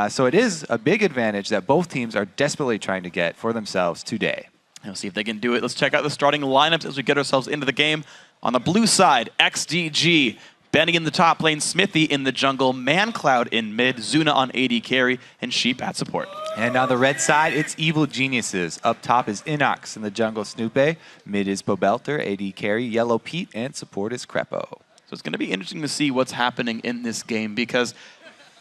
So it is a big advantage that both teams are desperately trying to get for themselves today. We'll see if they can do it. Let's check out the starting lineups as we get ourselves into the game. On the blue side, XDG. Benny in the top lane, Smithy in the jungle, ManCloud in mid, Zuna on AD carry, and Sheep at support. And on the red side, it's Evil Geniuses. Up top is Inox in the jungle, Snoopy. Mid is Bobelter, AD carry, Yellow Pete, and support is Crepo. So it's going to be interesting to see what's happening in this game because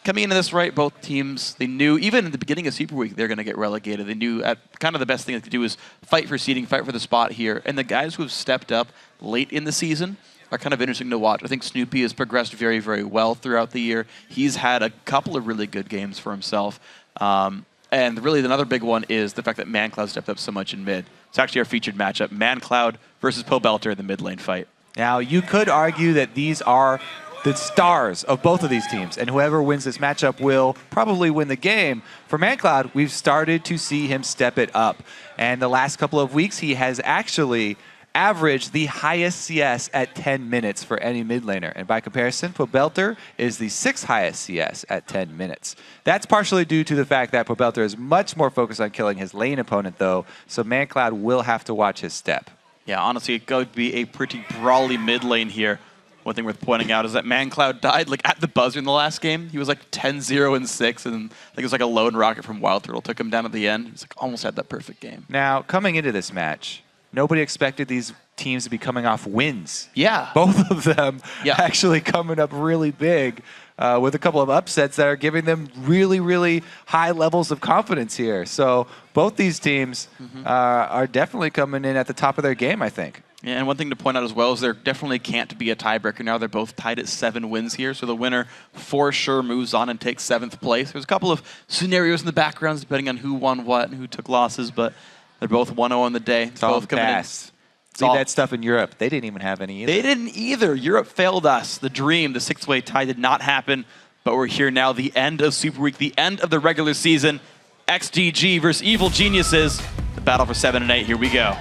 coming into this, right, both teams, they knew, even in the beginning of Superweek, they're going to get relegated. They knew kind of the best thing they could do is fight for seeding, fight for the spot here. And the guys who have stepped up late in the season are kind of interesting to watch. I think Snoopy has progressed very, very well throughout the year. He's had a couple of really good games for himself. And really, another big one is the fact that ManCloud stepped up so much in mid. It's actually our featured matchup, ManCloud versus Pobelter in the mid lane fight. Now, you could argue that these are the stars of both of these teams, and whoever wins this matchup will probably win the game. For ManCloud, we've started to see him step it up. And the last couple of weeks, he has actually averaged the highest CS at 10 minutes for any mid laner. And by comparison, Pobelter is the 6th highest CS at 10 minutes. That's partially due to the fact that Pobelter is much more focused on killing his lane opponent, though, so ManCloud will have to watch his step. Yeah, honestly, it could be a pretty brawly mid lane here. One thing worth pointing out is that ManCloud died like at the buzzer in the last game. He was like 10-0-6, and I think it was like a lone rocket from Wild Turtle took him down at the end. He's like almost had that perfect game. Now, coming into this match, nobody expected these teams to be coming off wins. Yeah. Both of them actually coming up really big with a couple of upsets that are giving them really, really high levels of confidence here. So both these teams are definitely coming in at the top of their game, I think. Yeah, and one thing to point out as well is there definitely can't be a tiebreaker now. They're both tied at 7 wins here, so the winner for sure moves on and takes 7th place. There's a couple of scenarios in the backgrounds depending on who won what and who took losses, but they're both 1-0 on the day. It's both coming fast. Leave that stuff in Europe. They didn't even have any either. They didn't either. Europe failed us. The dream, the six-way tie did not happen, but we're here now. The end of Super Week, the end of the regular season. XDG versus Evil Geniuses. The battle for 7 and 8. Here we go.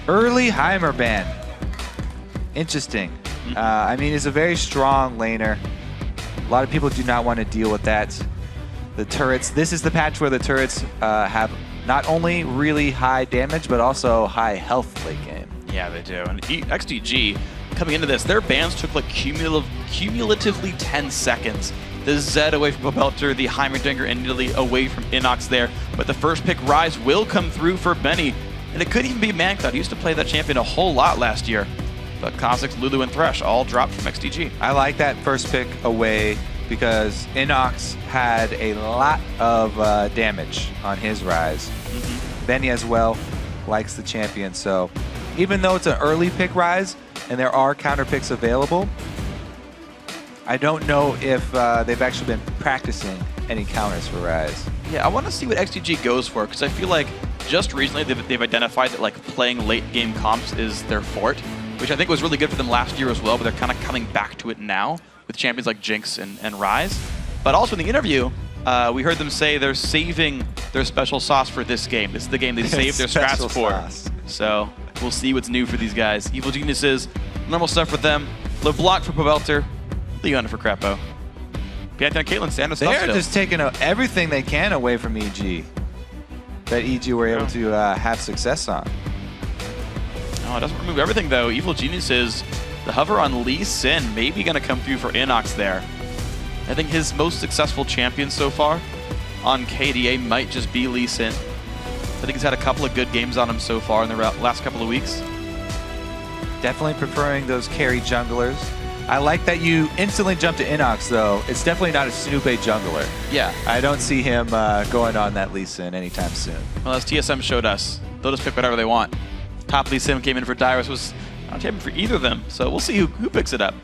Early Heimer ban. Interesting. I mean, he's a very strong laner. A lot of people do not want to deal with that. The turrets, this is the patch where the turrets have not only really high damage, but also high health late game. Yeah, they do. And XDG, coming into this, their bans took like cumulatively 10 seconds. The Zed away from Pobelter, the Heimerdinger and Nidalee away from Inox there. But the first pick, Ryze, will come through for many. And it could even be ManCloud. He used to play that champion a whole lot last year. But Kha'Zix, Lulu, and Thresh all dropped from XDG. I like that first pick away because Inox had a lot of damage on his Ryze. Benny as well likes the champion. So even though it's an early pick Ryze and there are counter picks available, I don't know if they've actually been practicing any counters for Ryze. Yeah, I want to see what XDG goes for, because I feel like just recently they've identified that like playing late game comps is their fort, which I think was really good for them last year as well, but they're kind of coming back to it now with champions like Jinx and Ryze. But also in the interview, we heard them say they're saving their special sauce for this game. This is the game they saved their strats for. So we'll see what's new for these guys. Evil Geniuses, normal stuff for them. LeBlanc for Pobelter, Leon for Crepo. Pianta and Caitlyn stand They're just taking everything they can away from EG that EG were able to have success on. No, it doesn't remove everything though. Evil Geniuses, the hover on Lee Sin, maybe going to come through for Inox there. I think his most successful champion so far on KDA might just be Lee Sin. I think he's had a couple of good games on him so far in the last couple of weeks. Definitely preferring those carry junglers. I like that you instantly jump to Inox, though. It's definitely not a Snoopy jungler. Yeah. I don't see him going on that Lee Sin anytime soon. Well, as TSM showed us, they'll just pick whatever they want. Top Lee Sin came in for Dyrus, was not champion for either of them, so we'll see who picks it up.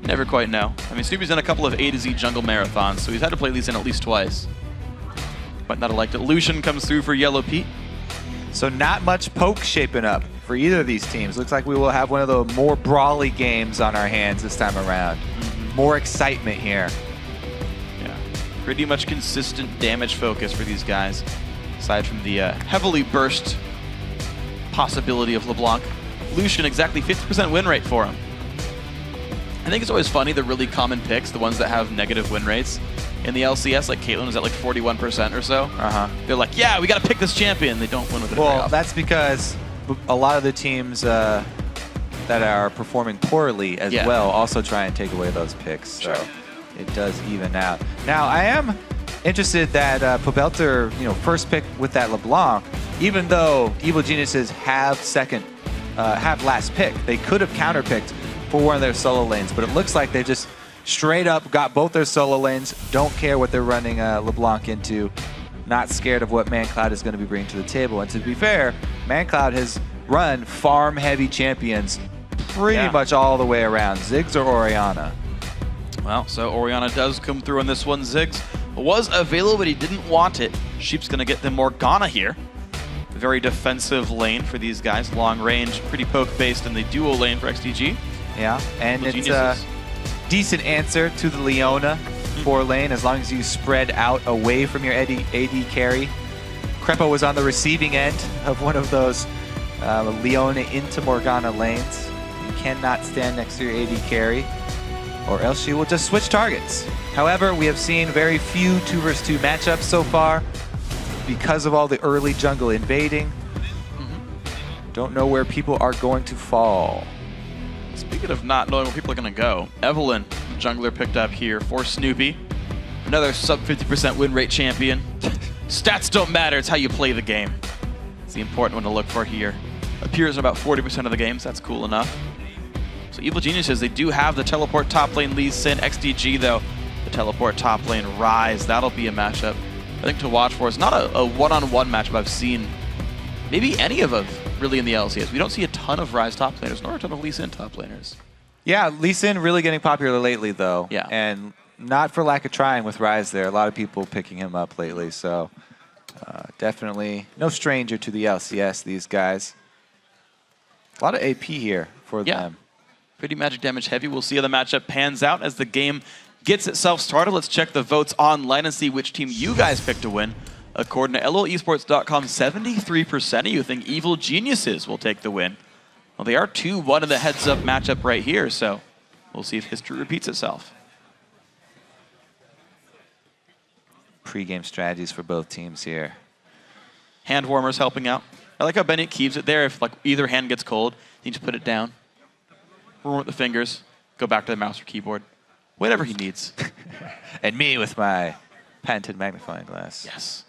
Never quite know. I mean, Snoopy's done a couple of A to Z jungle marathons, so he's had to play Lee Sin at least twice. But not liked it. Lucian comes through for Yellow Pete. So not much poke shaping up for either of these teams. Looks like we will have one of the more brawly games on our hands this time around. More excitement here. Yeah, pretty much consistent damage focus for these guys, aside from the heavily burst possibility of LeBlanc. Lucian, exactly 50% win rate for him. I think it's always funny, the really common picks, the ones that have negative win rates. In the LCS, like Caitlyn was at like 41% or so. They're like, yeah, we got to pick this champion. They don't win with it. Well, that's because a lot of the teams that are performing poorly as well also try and take away those picks. So it does even out. Now, I am interested that Pobelter, first pick with that LeBlanc, even though Evil Geniuses have last pick, they could have counterpicked for one of their solo lanes, but it looks like they just straight up got both their solo lanes, don't care what they're running LeBlanc into, not scared of what ManCloud is going to be bringing to the table. And to be fair, ManCloud has run farm-heavy champions pretty much all the way around, Ziggs or Orianna. Well, so Orianna does come through on this one. Ziggs was available, but he didn't want it. Sheep's going to get them Morgana here. Very defensive lane for these guys, long range, pretty poke-based in the duo lane for XDG. Yeah, and it's a decent answer to the Leona 4 lane as long as you spread out away from your AD carry. Crepo was on the receiving end of one of those Leona into Morgana lanes. You cannot stand next to your AD carry or else she will just switch targets. However, we have seen very few 2 versus 2 matchups so far because of all the early jungle invading. Don't know where people are going to fall. Speaking of not knowing where people are going to go, Evelyn, jungler picked up here for Snoopy. Another sub 50% win rate champion. Stats don't matter, it's how you play the game. It's the important one to look for here. Appears in about 40% of the games, that's cool enough. So Evil Geniuses, they do have the teleport top lane Lee Sin. XDG though, the teleport top lane Ryze. That'll be a matchup I think to watch for. It's not a one-on-one matchup I've seen maybe any of them really in the LCS. We don't see a ton of Ryze top laners, nor a ton of Lee Sin top laners. Yeah, Lee Sin really getting popular lately, though. Yeah. And not for lack of trying with Ryze there. A lot of people picking him up lately, so Definitely no stranger to the LCS, these guys. A lot of AP here for them. Pretty magic damage heavy. We'll see how the matchup pans out as the game gets itself started. Let's check the votes online and see which team you guys picked to win. According to LOLesports.com, 73% of you think Evil Geniuses will take the win. Well, they are 2-1 in the heads-up matchup right here, so we'll see if history repeats itself. Pre-game strategies for both teams here. Hand warmers helping out. I like how Bennett keeps it there. If like either hand gets cold, you just put it down. Warm with the fingers. Go back to the mouse or keyboard. Whatever he needs. And me with my patented magnifying glass. Yes.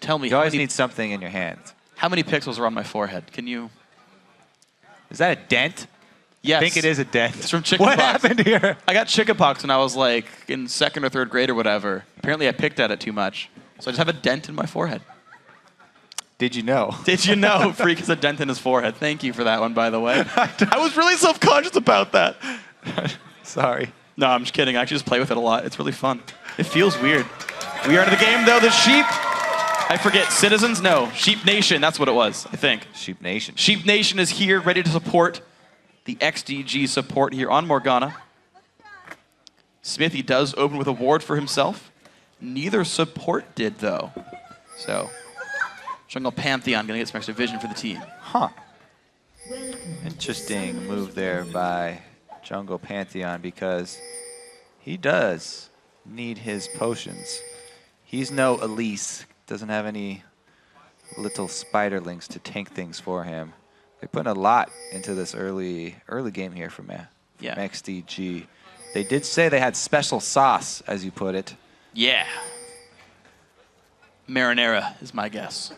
Tell me. You always need something in your hand. How many pixels are on my forehead? Can you? Is that a dent? Yes. I think it is a dent. It's from chickenpox. What happened here? I got chickenpox when I was like in 2nd or 3rd grade or whatever. Apparently I picked at it too much. So I just have a dent in my forehead. Did you know? Did you know? Freak has a dent in his forehead. Thank you for that one, by the way. I was really self-conscious about that. Sorry. No, I'm just kidding. I actually just play with it a lot. It's really fun. It feels weird. We are in the game, though. The Sheep. I forget. Citizens? No. Sheep Nation. That's what it was, I think. Sheep Nation. Sheep Nation is here, ready to support the XDG support here on Morgana. Smithy does open with a ward for himself. Neither support did, though. So, Jungle Pantheon going to get some extra vision for the team. Huh. Interesting move there by Jungle Pantheon because he does need his potions. He's no Elise. Doesn't have any little spiderlings to tank things for him. They're putting a lot into this early game here from XDG. They did say they had special sauce, as you put it. Yeah. Marinara is my guess.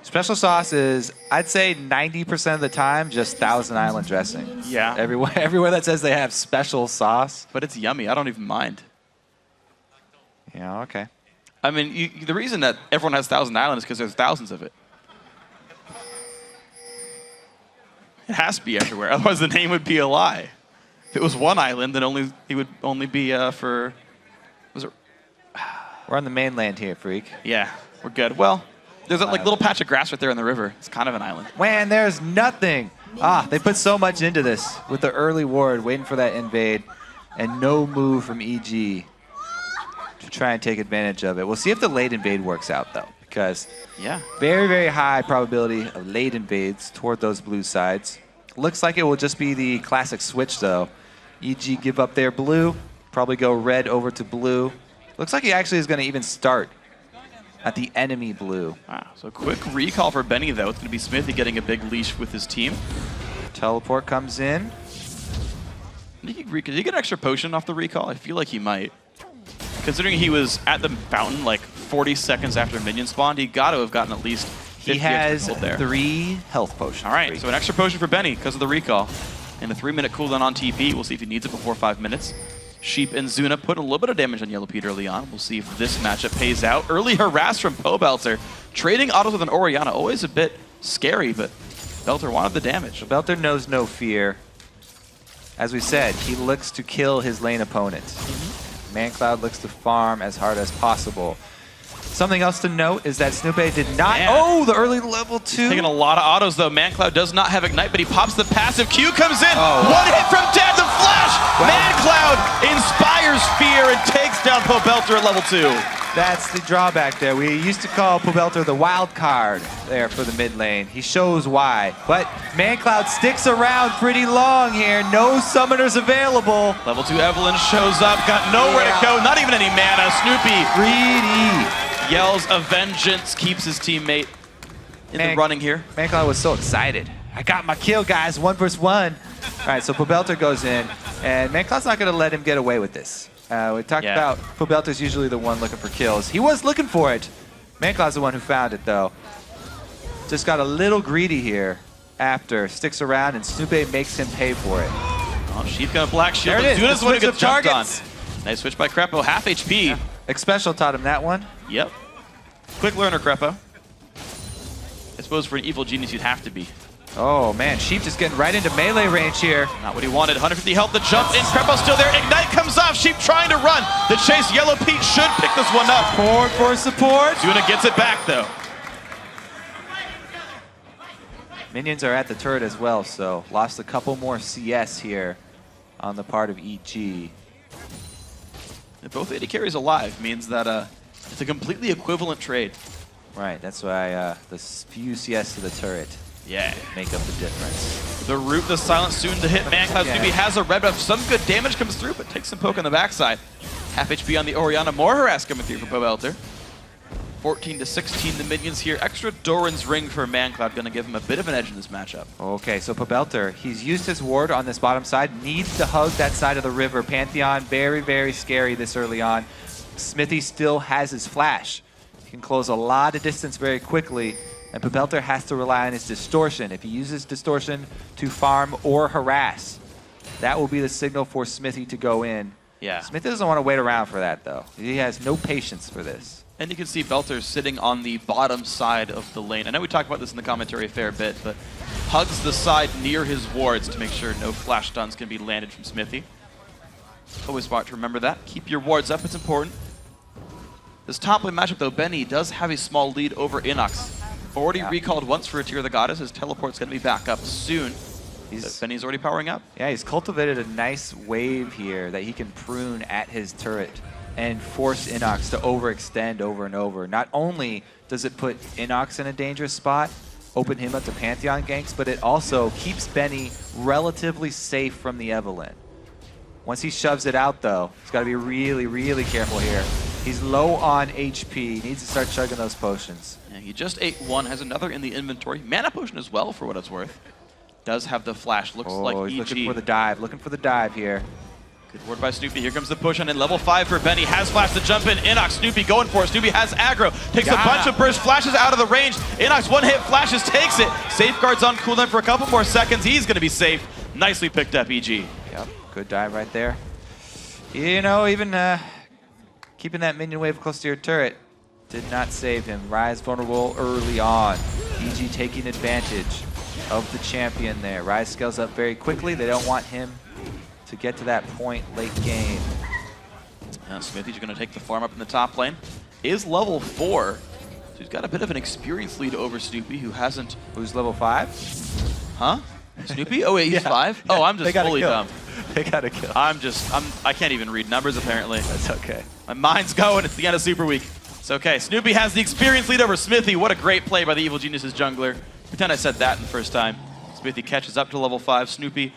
Special sauce is, I'd say 90% of the time, just Thousand Island dressing. Yeah. Everywhere that says they have special sauce. But it's yummy. I don't even mind. Yeah, okay. I mean, the reason that everyone has Thousand Island is because there's thousands of it. It has to be everywhere. Otherwise, the name would be a lie. If it was one island, then it would only be for... Was it? We're on the mainland here, Freak. Yeah, we're good. Well, there's a little patch of grass right there in the river. It's kind of an island. Man, there's nothing. They put so much into this with the early ward, waiting for that invade, and no move from EG to try and take advantage of it. We'll see if the late invade works out, though, because very, very high probability of late invades toward those blue sides. Looks like it will just be the classic switch, though. EG give up their blue, probably go red over to blue. Looks like he actually is going to even start at the enemy blue. Wow, so quick recall for Benny, though. It's going to be Smithy getting a big leash with his team. Teleport comes in. Did he get an extra potion off the recall? I feel like he might. Considering he was at the fountain like 40 seconds after minion spawned, he got to have gotten at least 50 He has gold there. 3 health potions. All right, so an extra potion for Benny because of the recall. And a 3-minute cooldown on TP. We'll see if he needs it before 5 minutes. Sheep and Zuna put a little bit of damage on Yellow Pete early on. We'll see if this matchup pays out. Early harass from Belter. Trading autos with an Orianna, always a bit scary, but Belter wanted the damage. Belter knows no fear. As we said, he looks to kill his lane opponent. ManCloud looks to farm as hard as possible. Something else to note is that Snoopy did not... Man. Oh, the early level 2. Taking a lot of autos, though. ManCloud does not have Ignite, but he pops the passive. Q comes in. One hit from Dead, the flash! Wow. ManCloud inspires fear and takes down Pobelter at level 2. That's the drawback there. We used to call Pobelter the wild card there for the mid lane. He shows why. But ManCloud sticks around pretty long here. No summoners available. Level 2 Evelyn shows up. Got nowhere to go. Not even any mana. Snoopy. Greedy. Yells a vengeance. Keeps his teammate in the running here. ManCloud was so excited. I got my kill, guys. 1 versus 1. All right, so Pobelter goes in. And ManCloud's not going to let him get away with this. We talked about Pobelter's usually the one looking for kills. He was looking for it. ManCloud's the one who found it, though. Just got a little greedy here after. Sticks around, and Snoopy makes him pay for it. Oh, Sheep got a black shield. There it is. Zuna's the one who Switch gets of jumped on. targets. Nice switch by Crepo. Half HP. Yeah. Xpecial taught him that one. Yep. Quick learner, Crepo. I suppose for an evil genius, you'd have to be. Oh, man. Sheep just getting right into melee range here. Not what he wanted. 150 health, the jump in. Crepo's still there. Ignite comes off. Sheep trying to run. The chase. Yellow Pete should pick this one up. Support for support. Zuna gets it back, though. Minions are at the turret as well, so lost a couple more CS here on the part of EG. And both AD carries alive means that it's a completely equivalent trade. Right, that's why the few CS to the turret make up the difference. The root, the silence soon to hit. ManCloud Snoopy has a red buff. Some good damage comes through, but takes some poke on the backside. Half HP on the Orianna. More harass coming through from Pobelter. 14 to 16, the minions here. Extra Doran's Ring for ManCloud, gonna give him a bit of an edge in this matchup. Okay, so Pobelter, he's used his ward on this bottom side, needs to hug that side of the river. Pantheon, very, very scary this early on. Smithy still has his flash. He can close a lot of distance very quickly, and Pobelter has to rely on his distortion. If he uses distortion to farm or harass, that will be the signal for Smithy to go in. Yeah. Smithy doesn't want to wait around for that, though. He has no patience for this. And you can see Belter sitting on the bottom side of the lane. I know we talked about this in the commentary a fair bit, but hugs the side near his wards to make sure no flash stuns can be landed from Smithy. Always smart to remember that. Keep your wards up, it's important. This top lane matchup, though, Benny does have a small lead over Inox. Already recalled once for a Tear of the Goddess. His teleport's going to be back up soon. Benny's already powering up. Yeah, he's cultivated a nice wave here that he can prune at his turret and force Inox to overextend over and over. Not only does it put Inox in a dangerous spot, open him up to Pantheon ganks, but it also keeps Benny relatively safe from the Evelynn. Once he shoves it out, though, he's got to be really, really careful here. He's low on HP, needs to start chugging those potions. Yeah, he just ate one, has another in the inventory. Mana potion as well, for what it's worth. Does have the flash, looks like EG. He's looking for the dive here. Good word by Snoopy. Here comes the push on in level 5 for Benny. Has flash to jump in. Inox, Snoopy going for it. Snoopy has aggro. Takes a bunch of bursts, flashes out of the range. Inox one hit, flashes, takes it. Safeguards on cooldown for a couple more seconds. He's going to be safe. Nicely picked up, EG. Yep, good dive right there. You know, even keeping that minion wave close to your turret did not save him. Rise vulnerable early on. EG taking advantage of the champion there. Rise scales up very quickly. They don't want him to get to that point late game. Now Smithy's going to take the farm up in the top lane. Is level 4. So he's got a bit of an experience lead over Snoopy, who hasn't... Who's level 5? Huh? Snoopy? Oh wait, he's 5? Yeah. Oh, I'm just fully dumb. They got a kill. I can't even read numbers apparently. That's okay. My mind's going. It's the end of Super Week. It's okay. Snoopy has the experience lead over Smithy. What a great play by the Evil Geniuses jungler. Pretend I said that in the first time. Smithy catches up to level 5. Snoopy,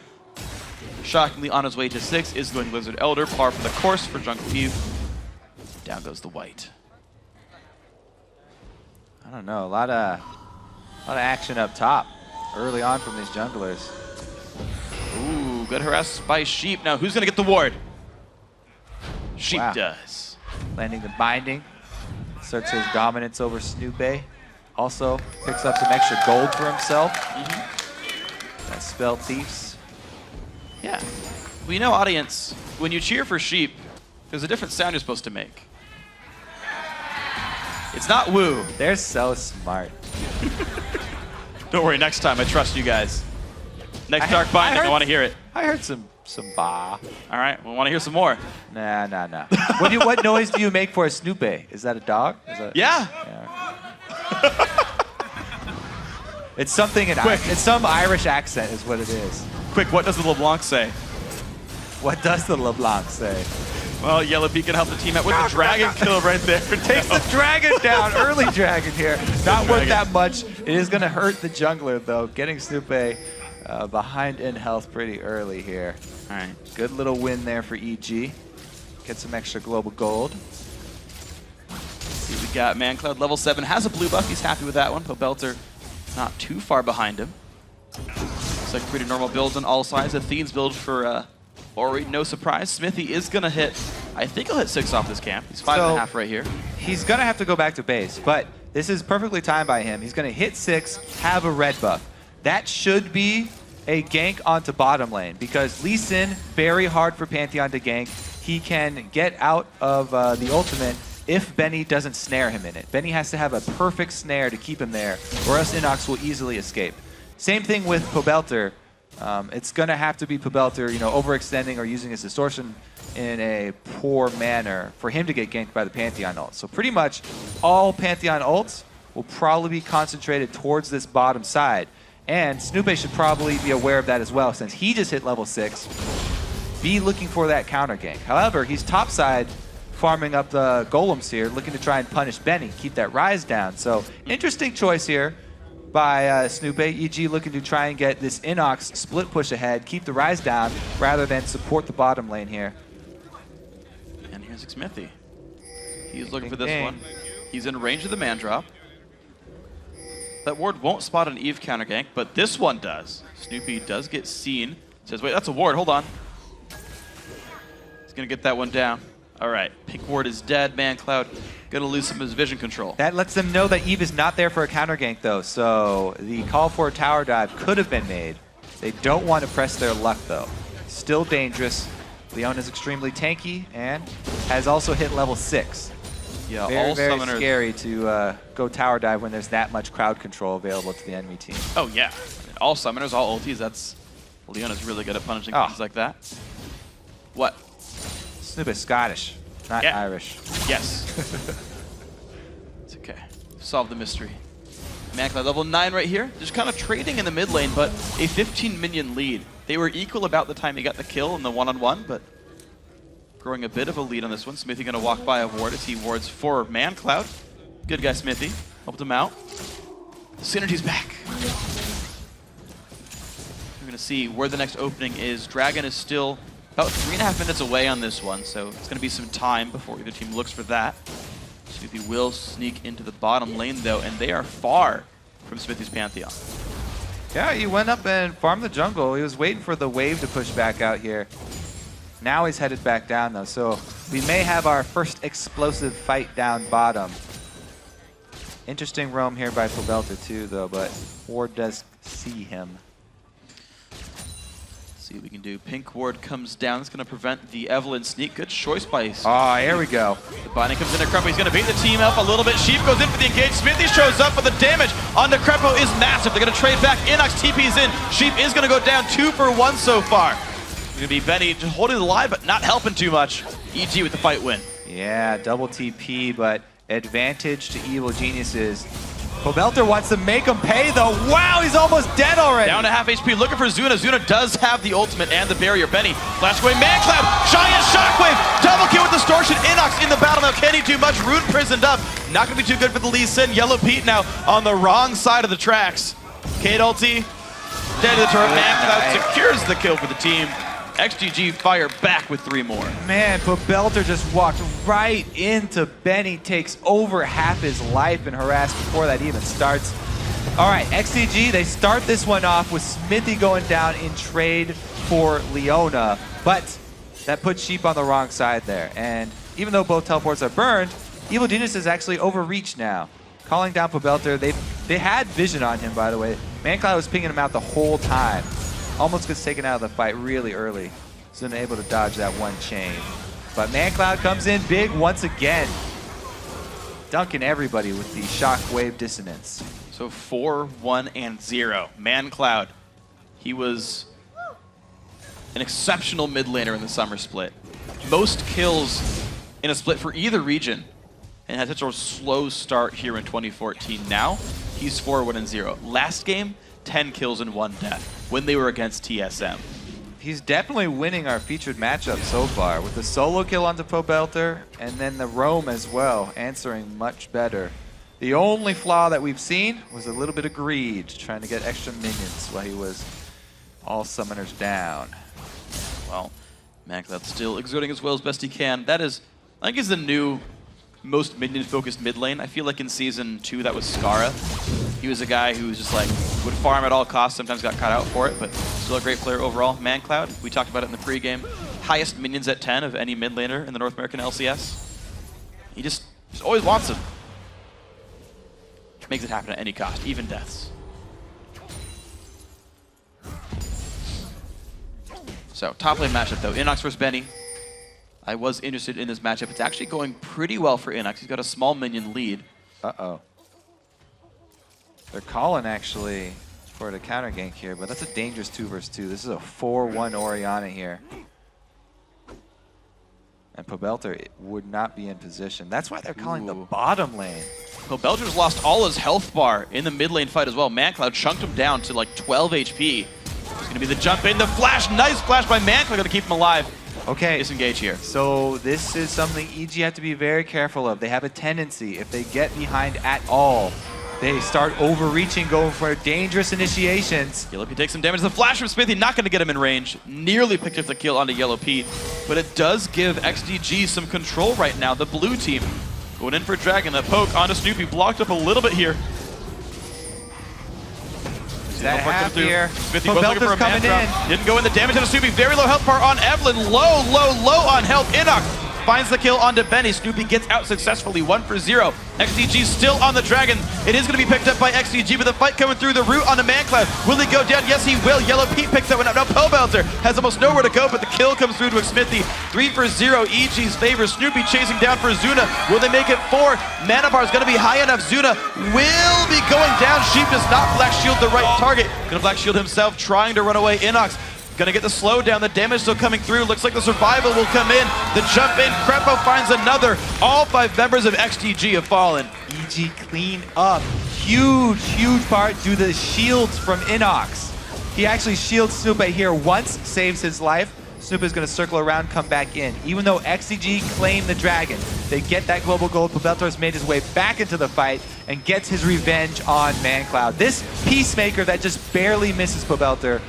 shockingly on his way to 6, is going Blizzard Elder. Par for the course for Jungle Eve. Down goes the white. I don't know. A lot of action up top early on from these junglers. Ooh, good harass by Sheep. Now who's gonna get the ward? Sheep does. Landing the binding. Asserts his dominance over Snoopy. Also picks up some extra gold for himself. That spell thieves. Yeah. We know, audience, when you cheer for Sheep, there's a different sound you're supposed to make. It's not woo. They're so smart. Don't worry, next time I trust you guys. Next Dark Binding, I want to hear it. I heard some ba. All right, we want to hear some more. Nah. What noise do you make for a Snoopy? Is that a dog? Yeah. It's something it's some Irish accent is what it is. Quick, what does the LeBlanc say? What does the LeBlanc say? Well, Yellow Pea can help the team out with the dragon kill right there. Takes the dragon down. Early dragon here. Not worth that much. It is going to hurt the jungler, though. Getting Snoopy behind in health pretty early here. All right. Good little win there for EG. Get some extra global gold. See, we got ManCloud level 7. Has a blue buff. He's happy with that one. Pobelter not too far behind him. Looks like pretty normal builds on all sides. Athene's build for Ori, no surprise. Smithy is going to hit, I think he'll hit 6 off this camp. He's 5.5 right here. He's going to have to go back to base, but this is perfectly timed by him. He's going to hit 6, have a red buff. That should be a gank onto bottom lane because Lee Sin, very hard for Pantheon to gank. He can get out of the ultimate if Benny doesn't snare him in it. Benny has to have a perfect snare to keep him there, or else Inox will easily escape. Same thing with Pobelter. It's going to have to be Pobelter, overextending or using his distortion in a poor manner for him to get ganked by the Pantheon ult. So pretty much all Pantheon ults will probably be concentrated towards this bottom side. And Snoopy should probably be aware of that as well, since he just hit level 6. Be looking for that counter gank. However, he's topside farming up the golems here, looking to try and punish Benny, keep that rise down. So interesting choice here by Snoopy. EG looking to try and get this Inox split push ahead, keep the rise down, rather than support the bottom lane here. And here's Smithy. He's looking for this one. He's in range of the man drop. That ward won't spot an Eve counter gank, but this one does. Snoopy does get seen. Says, wait, that's a ward, hold on. He's gonna get that one down. All right, pink ward is dead. ManCloud gonna lose some of his vision control. That lets them know that Eve is not there for a counter gank though, so the call for a tower dive could have been made. They don't want to press their luck though. Still dangerous. Leon is extremely tanky and has also hit level 6. Yeah, very, all very summoners. Scary to go tower dive when there's that much crowd control available to the enemy team. Oh yeah, all summoners, all ultis. That's Leona's really good at punishing things like that. What? Snoop is Scottish, not Irish. Yes. It's okay. Solve the mystery. ManCloud level 9 right here. Just kind of trading in the mid lane, but a 15 minion lead. They were equal about the time he got the kill in the one-on-one, but growing a bit of a lead on this one. Smithy gonna walk by a ward as he wards for ManCloud. Good guy, Smithy. Helped him out. Synergy's back. We're gonna see where the next opening is. Dragon is still about 3.5 minutes away on this one, so it's gonna be some time before either team looks for that. Smithy will sneak into the bottom lane though, and they are far from Smithy's Pantheon. Yeah, he went up and farmed the jungle. He was waiting for the wave to push back out here. Now he's headed back down though, so we may have our first explosive fight down bottom. Interesting roam here by Pobelter too though, but Ward does see him. See what we can do. Pink ward comes down. It's going to prevent the Evelyn sneak. Good choice by Oh, here we go. The binding comes into Crepo. He's going to beat the team up a little bit. Sheep goes in for the engage. Smithy shows up, but the damage on the Crepo is massive. They're going to trade back. Inox TP's in. Sheep is going to go down 2 for 1 so far. It's going to be Benny just holding the line, but not helping too much. EG with the fight win. Yeah, double TP, but advantage to Evil Geniuses. Pobelter wants to make him pay though. Wow, he's almost dead already. Down to half HP, looking for Zuna. Zuna does have the ultimate and the barrier. Benny, flash away, ManCloud, giant shockwave, double kill with distortion. Inox in the battle now. Can he do much? Rune prisoned up. Not gonna be too good for the Lee Sin. Yellow Pete now on the wrong side of the tracks. Kate ulti, dead to the turret. ManCloud secures the kill for the team. XGG fire back with 3 more. Man, Pobelter just walked right into Benny, takes over half his life and harassed before that even starts. All right, XGG, they start this one off with Smithy going down in trade for Leona, but that puts Sheep on the wrong side there. And even though both teleports are burned, Evil Genius is actually overreached now. Calling down Pobelter, they had vision on him, by the way. ManCloud was pinging him out the whole time. Almost gets taken out of the fight really early. He's unable to dodge that one chain. But ManCloud comes in big once again. Dunking everybody with the shockwave dissonance. So 4, 1, and 0. ManCloud, he was an exceptional mid laner in the summer split. Most kills in a split for either region. And had such a slow start here in 2014. Now, he's 4, 1, and 0. Last game, 10 kills and 1 death when they were against TSM. He's definitely winning our featured matchup so far with the solo kill onto Pobelter and then the roam as well, answering much better. The only flaw that we've seen was a little bit of greed, trying to get extra minions while he was all summoners down. Well, ManCloud still exerting as well as best he can. That is, I think, is the new most minion-focused mid lane. I feel like in Season 2 that was Skara. He was a guy who was just like, would farm at all costs, sometimes got caught out for it, but still a great player overall. ManCloud, we talked about it in the pregame, highest minions at 10 of any mid laner in the North American LCS. He just always wants them. Makes it happen at any cost, even deaths. So, top lane matchup though, Inox versus Benny. I was interested in this matchup. It's actually going pretty well for Inox. He's got a small minion lead. Uh-oh. They're calling actually for the counter gank here, but that's a dangerous 2 versus 2. This is a 4-1 Orianna here. And Pobelter would not be in position. That's why they're calling the bottom lane. Pobelter's lost all his health bar in the mid lane fight as well. ManCloud chunked him down to like 12 HP. It's gonna be the jump in, the flash, nice flash by ManCloud, gonna keep him alive. Okay. Disengage here. So this is something EG have to be very careful of. They have a tendency, if they get behind at all, they start overreaching, going for dangerous initiations. Yellow Pete takes some damage. The flash from Smithy, not gonna get him in range. Nearly picked up the kill onto Yellow Pete, but it does give XDG some control right now. The blue team going in for Dragon. The poke onto Snoopy, blocked up a little bit here. That half here. Smithy was looking for a man drop. in. Didn't go in the damage on Snoopy. Very low health bar on Evelyn. Low on health. Inox finds the kill onto Benny. Snoopy gets out successfully, 1 for 0. XDG still on the Dragon. It is going to be picked up by XDG, but the fight coming through the root onto ManCloud. Will he go down? Yes, he will. Yellow Pete picks that one up. Now Pobelter has almost nowhere to go, but the kill comes through to Smithy. 3 for 0. EG's favor. Snoopy chasing down for Zuna. Will they make it 4? Mana bar is going to be high enough. Zuna will be going down. Sheep does not Black Shield the right target. Going to Black Shield himself, trying to run away. Inox gonna get the slowdown, the damage still coming through. Looks like the survival will come in. The jump in, Crepo finds another. All 5 members of XDG have fallen. EG clean up. Huge part due to the shields from Inox. He actually shields Snoop here once, saves his life. Snoop is gonna circle around, come back in. Even though XDG claim the Dragon, they get that global gold. Pobelter has made his way back into the fight and gets his revenge on ManCloud. This Peacemaker that just barely misses Pobelter,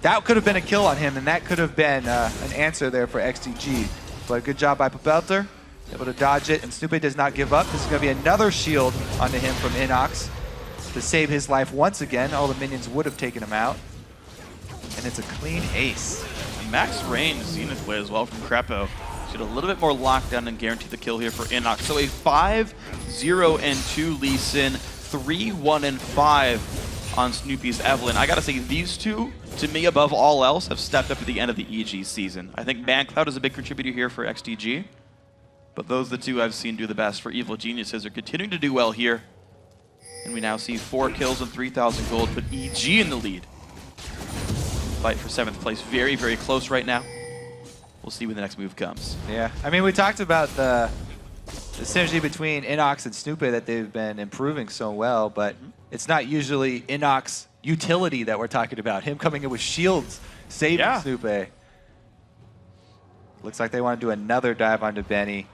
that could have been a kill on him, and that could have been an answer there for XDG. But good job by Pobelter, able to dodge it, and Snoopy does not give up. This is going to be another shield onto him from Inox to save his life once again. All the minions would have taken him out. And it's a clean ace. Max range Zenith way as well from Crepo. Should a little bit more lockdown and guarantee the kill here for Inox. So a 5-0-2 Lee Sin, 3-1-5 on Snoopy's Evelyn. I gotta say, these two, to me, above all else, have stepped up at the end of the EG season. I think ManCloud is a big contributor here for XDG, but those are the two I've seen do the best for Evil Geniuses. Are continuing to do well here, and we now see 4 kills and 3,000 gold, put EG in the lead. Fight for 7th place, very, very close right now. We'll see when the next move comes. Yeah, I mean, we talked about the synergy between Inox and Snoopy, that they've been improving so well, but it's not usually Inox utility that we're talking about. Him coming in with shields, saving Snoopy. Looks like they want to do another dive onto Benny.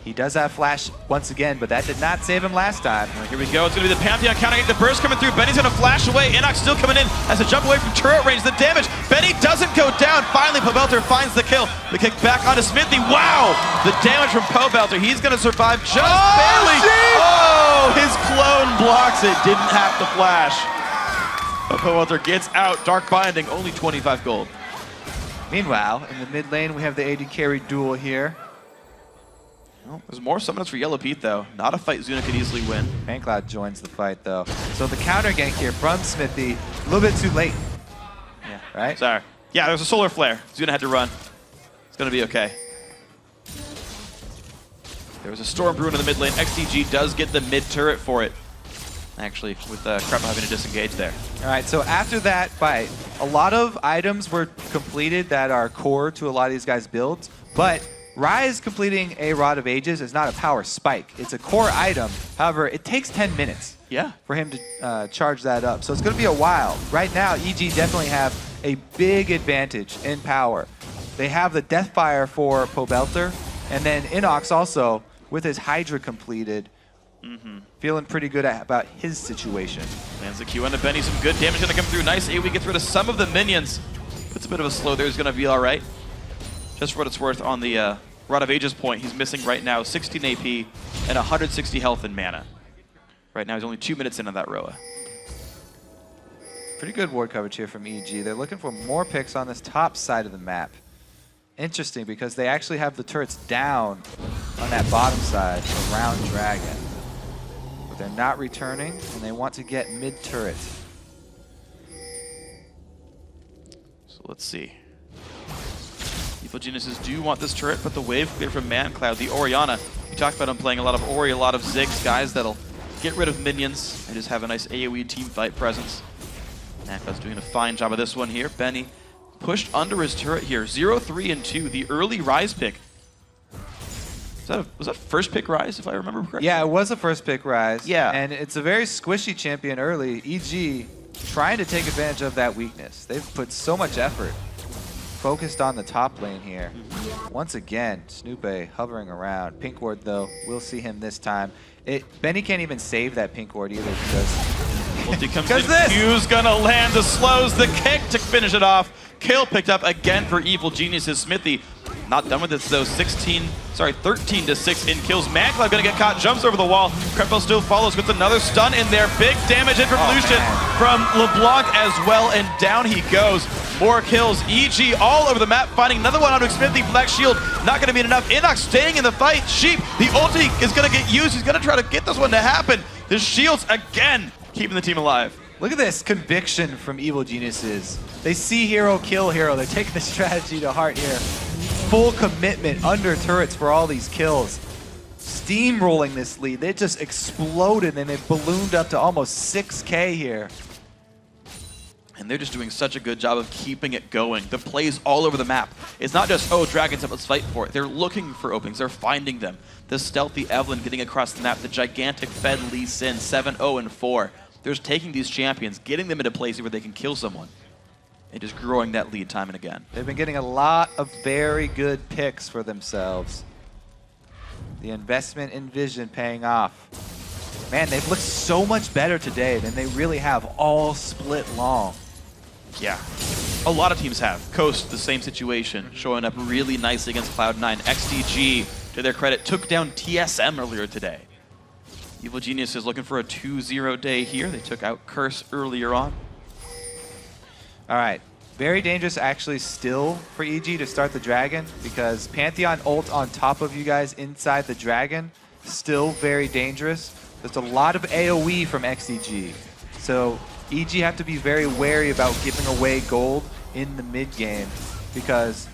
He does have flash once again, but that did not save him last time. Right, here we go. It's going to be the Pantheon counting the burst coming through. Benny's going to flash away. Inox still coming in as a jump away from turret range. The damage. Benny doesn't go down. Finally, Pobelter finds the kill. The kick back onto Smithy. Wow! The damage from Pobelter. He's going to survive just barely. Oh, his clone blocks it. Didn't have to flash. But Pobelter gets out. Dark Binding, only 25 gold. Meanwhile, in the mid lane, we have the AD carry duel here. Well, there's more summons for Yellow Pete, though. Not a fight Zuna could easily win. ManCloud joins the fight, though. So the counter gank here from Smithy, a little bit too late. Yeah. Right? Sorry. Yeah, there's a solar flare. Zuna had to run. It's going to be okay. There was a Storm Brewing in the mid lane. XDG does get the mid turret for it. Actually, with Crepo having to disengage there. All right, so after that fight, a lot of items were completed that are core to a lot of these guys' builds, but Rise completing a Rod of Ages is not a power spike. It's a core item. However, it takes 10 minutes for him to charge that up. So it's going to be a while. Right now, EG definitely have a big advantage in power. They have the Deathfire for Pobelter, and then Inox also, with his Hydra completed, feeling pretty good about his situation. Lands the Q onto Benny. Some good damage going to come through. Nice AoE gets rid of some of the minions. It's a bit of a slow there. He's going to be all right. Just for what it's worth, on the Rod of Ages point, he's missing right now 16 AP and 160 health and mana. Right now, he's only 2 minutes into that Roa. Pretty good ward coverage here from EG. They're looking for more picks on this top side of the map. Interesting, because they actually have the turrets down on that bottom side around Dragon. But they're not returning, and they want to get mid-turret. So let's see. Evil Geniuses do want this turret, but the wave clear from ManCloud, the Orianna. We talked about him playing a lot of Ori, a lot of Ziggs, guys that'll get rid of minions and just have a nice AoE team fight presence. ManCloud's doing a fine job of this one here. Benny pushed under his turret here. 0, 3, and 2, the early Rise pick. Was that first pick Rise, if I remember correctly? Yeah, it was a first pick Rise. Yeah. And it's a very squishy champion early. EG trying to take advantage of that weakness. They've put so much effort. Focused on the top lane here. Once again, Snoopy hovering around. Pink ward, though, we'll see him this time. Benny can't even save that pink ward either because... Ulti comes in. Q's gonna land the slows, the kick to finish it off. Kill picked up again for Evil Geniuses. Smithy not done with this though. 13 to 6 in kills. ManCloud gonna get caught, jumps over the wall. Krepo still follows with another stun in there. Big damage in from Lucian from LeBlanc as well, and down he goes. More kills. EG all over the map, finding another one onto Smithy. Black Shield not gonna be enough. Inox staying in the fight. Sheep, the ulti is gonna get used. He's gonna try to get this one to happen. The shields again keeping the team alive. Look at this conviction from Evil Geniuses. They see hero, kill hero. They're taking the strategy to heart here. Full commitment under turrets for all these kills. Steamrolling this lead. They just exploded and they've ballooned up to almost 6K here. And they're just doing such a good job of keeping it going. The plays all over the map. It's not just, oh, dragons up, let's fight for it. They're looking for openings. They're finding them. The stealthy Evelyn getting across the map. The gigantic Fed Lee Sin, 7-0-4. They're just taking these champions, getting them into places where they can kill someone, and just growing that lead time and again. They've been getting a lot of very good picks for themselves. The investment in vision paying off. Man, they've looked so much better today than they really have all split long. Yeah, a lot of teams have. Coast, the same situation, showing up really nicely against Cloud9. XDG, to their credit, took down TSM earlier today. Evil Genius is looking for a 2-0 day here. They took out Curse earlier on. All right, very dangerous actually still for EG to start the Dragon because Pantheon ult on top of you guys inside the Dragon, still very dangerous. There's a lot of AoE from XDG. So EG have to be very wary about giving away gold in the mid game because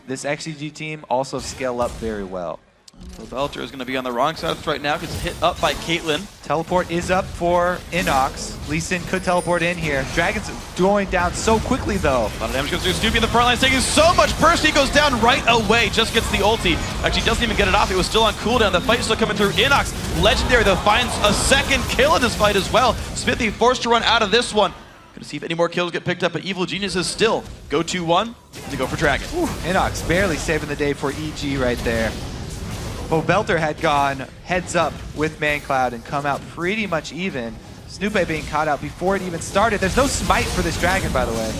this XDG team also scale up very well. So Belter is going to be on the wrong side of this right now. Gets hit up by Caitlyn. Teleport is up for Inox. Lee Sin could teleport in here. Dragon's going down so quickly though. A lot of damage goes through. Snoopy in the front line, taking so much burst. He goes down right away. Just gets the ulti. Actually doesn't even get it off. It was still on cooldown. The fight's still coming through. Inox, legendary though, finds a second kill in this fight as well. Smithy forced to run out of this one. Gonna see if any more kills get picked up, but Evil Geniuses still go 2-1 to go for Dragon. Inox barely saving the day for EG right there. Belter had gone heads up with ManCloud and come out pretty much even. Snoopy being caught out before it even started. There's no smite for this Dragon, by the way.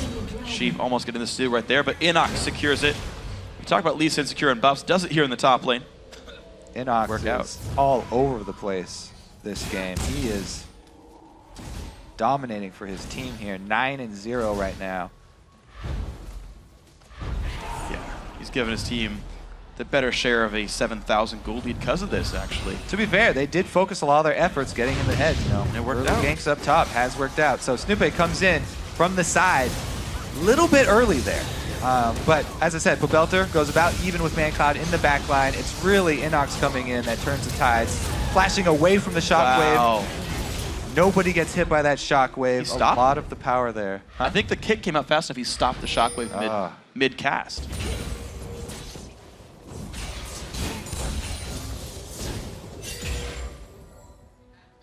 Sheep almost getting the steal right there, but Inox secures it. We talk about Lee Sin securing buffs. Does it here in the top lane. Inox is all over the place this game. He is dominating for his team here. 9-0 right now. Yeah, he's giving his team the better share of a 7,000 gold lead because of this, actually. To be fair, they did focus a lot of their efforts getting in the head, you know. It worked Early out. ganks up top has worked out. So Snoopy comes in from the side, little bit early there. But as I said, Belter goes about even with ManCloud in the back line. It's really Inox coming in that turns the tides, flashing away from the shockwave. Wow. Nobody gets hit by that shockwave. A lot of the power there. I think the kick came out fast enough. He stopped the shockwave mid-cast.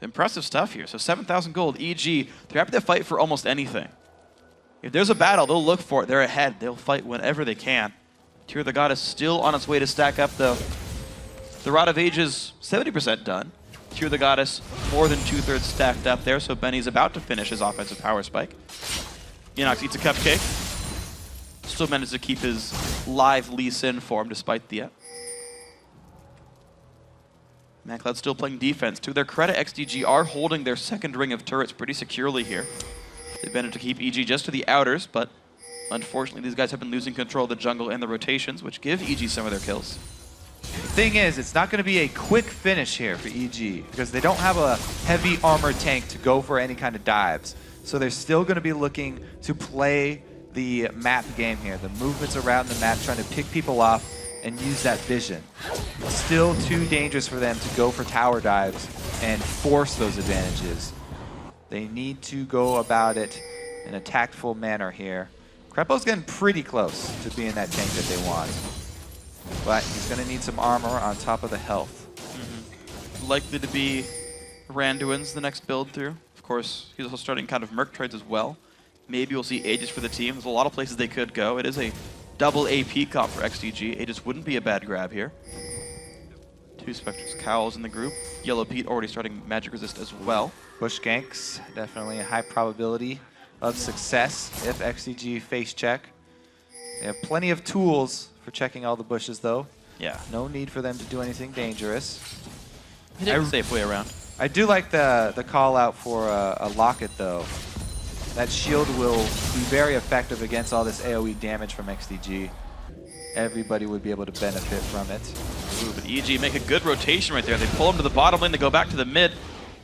Impressive stuff here. So 7,000 gold, EG, they're happy to fight for almost anything. If there's a battle, they'll look for it. They're ahead. They'll fight whenever they can. Tear of the Goddess still on its way to stack up, though. The Rod of Ages, 70% done. Tear of the Goddess, more than 2/3 stacked up there, so Benny's about to finish his offensive power spike. Inox eats a cupcake. Still managed to keep his live Lee Sin form despite the ManCloud still playing defense. To their credit, XDG are holding their second ring of turrets pretty securely here. They've managed to keep EG just to the outers, but unfortunately these guys have been losing control of the jungle and the rotations, which give EG some of their kills. The thing is, it's not going to be a quick finish here for EG because they don't have a heavy armored tank to go for any kind of dives. So they're still going to be looking to play the map game here. The movements around the map, trying to pick people off and use that vision. It's still too dangerous for them to go for tower dives and force those advantages. They need to go about it in a tactful manner here. Krepo's getting pretty close to being that tank that they want. But he's Gonna need some armor on top of the health. Likely to be Randuin's the next build through. Of course, he's also starting kind of Merc trades as well. Maybe we'll see Aegis for the team. There's a lot of places they could go. It is a double AP comp for XDG. Aegis wouldn't be a bad grab here. 2 Spectre's Cowls in the group. Yellow Pete already starting Magic Resist as well. Bush ganks, definitely a high probability of success if XDG face check. They have plenty of tools for checking all the bushes though. Yeah. No need for them to do anything dangerous. A safe way around. I do like the call out for a locket though. That shield will be very effective against all this AoE damage from XDG. Everybody would be able to benefit from it. Ooh, but EG make a good rotation right there. They pull him to the bottom lane, they go back to the mid.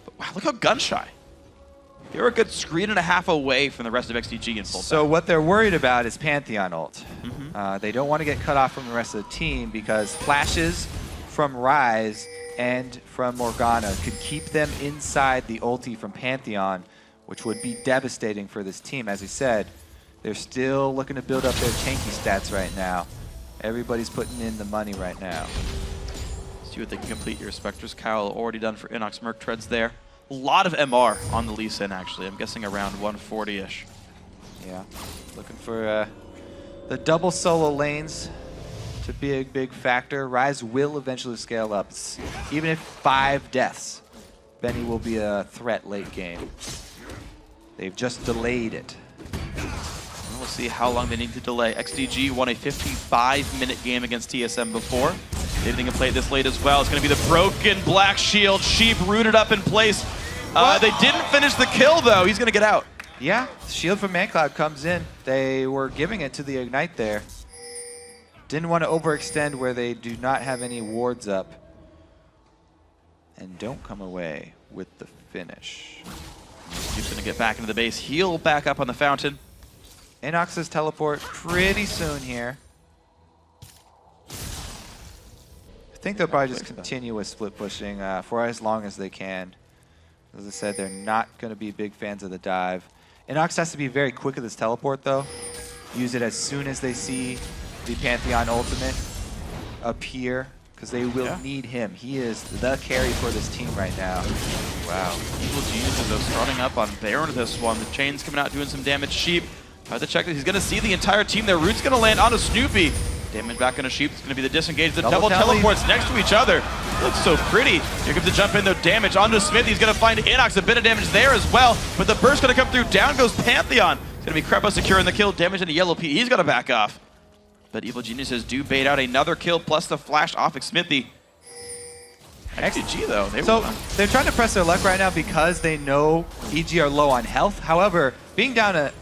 But wow, look how gun shy. They're a good screen and a half away from the rest of XDG in full So time. what they're worried about is Pantheon ult. They don't want to get cut off from the rest of the team because flashes from Ryze and from Morgana could keep them inside the ulti from Pantheon, which would be devastating for this team. As he said, they're still looking to build up their tanky stats right now. Everybody's putting in the money right now. See what they can complete here. Spectre's Cowl already done for Inox Merc Treads there. A lot of MR on the Lee Sin actually. I'm guessing around 140-ish. Yeah, looking for the double solo lanes to be a big factor. Ryze will eventually scale up. Even if 5 deaths, Benny will be a threat late game. They've just delayed it. We'll see how long they need to delay. XDG won a 55-minute game against TSM before. Maybe they can play it this late as well. It's going to be the broken black shield. Sheep rooted up in place. They didn't finish the kill, though. He's going to get out. Yeah, shield from ManCloud comes in. They were giving it to the Ignite there. Didn't want to overextend where they do not have any wards up. And don't come away with the finish. Sheep's going to get back into the base. Heal back up on the fountain. Inox's teleport pretty soon here. I think they'll probably just continue with split pushing for as long as they can. As I said, they're not going to be big fans of the dive. Inox has to be very quick with his teleport though. Use it as soon as they see the Pantheon ultimate appear, because they will need him. He is the carry for this team right now. Wow. Evil Geniuses though starting up on Baron this one. The chain's coming out doing some damage. Sheep, have to check that he's going to see the entire team. Their root's going to land onto Snoopy. Damage back on a Sheep. It's going to be the disengage. The double teleports next to each other. Looks so pretty. Here comes the jump in though. Damage onto Smith. He's going to find Inox. A bit of damage there as well. But the burst going to come through. Down goes Pantheon. It's going to be Crepo securing the kill. Damage into Yellow Pete. He's going to back off. But Evil Geniuses do bait out another kill plus the flash off Smithy. XDG though. They're trying to press their luck right now because they know EG are low on health. However, being down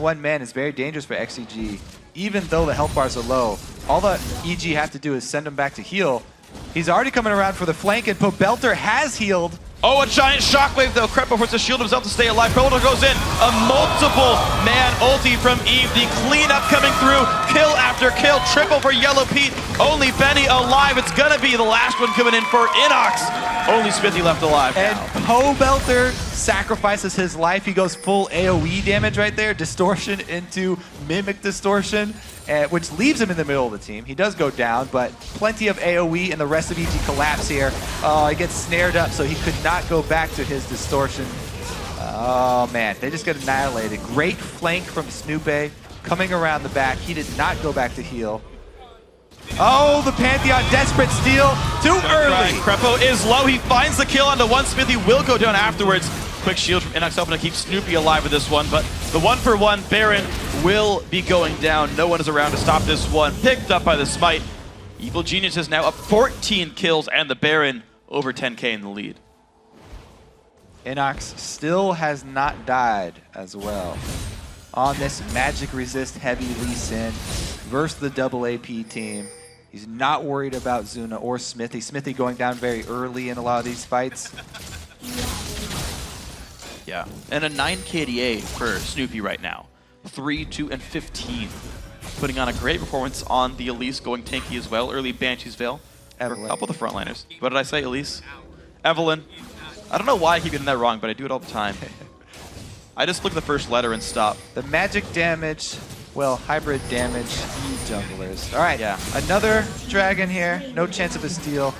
one man is very dangerous for XDG. Even though the health bars are low, all that EG have to do is send him back to heal. He's already coming around for the flank, and Pobelter has healed. Oh, a giant shockwave though. Crepo forces to shield himself to stay alive. Pobelter goes in. A multiple man ulti from Eve. The cleanup coming through. Kill after kill. Triple for Yellow Pete. Only Benny alive. It's gonna be the last one coming in for Inox. Only Smithy left alive And Pobelter sacrifices his life. He goes full AoE damage right there. Distortion into Mimic Distortion, which leaves him in the middle of the team. He does go down, but plenty of AoE and the rest of EG collapse here. Oh, he gets snared up, so he could not go back to his Distortion. Oh man, they just get annihilated. Great flank from Snoopy coming around the back. He did not go back to heal. Oh, the Pantheon desperate steal. Too early. Crepo is low. He finds the kill onto one. Smithy will go down afterwards. Quick shield from Inox helping to keep Snoopy alive with this one, but the 1-for-1 Baron will be going down. No one is around to stop this one. Picked up by the Smite. Evil Genius is now up 14 kills and the Baron over 10k in the lead. Inox still has not died as well on this magic resist heavy Lee Sin versus the double AP team. He's not worried about Zuna or Smithy. Smithy going down very early in a lot of these fights. Yeah, and a 9 KDA for Snoopy right now. 3, 2, and 15. Putting on a great performance on the Elise, going tanky as well. Early Banshee's Veil. Evelyn. A couple of the frontliners. What did I say, Elise? Evelyn. I don't know why I keep getting that wrong, but I do it all the time. I just look at the first letter and stop. The magic damage Well, hybrid damage, junglers. All right, another dragon here. No chance of a steal.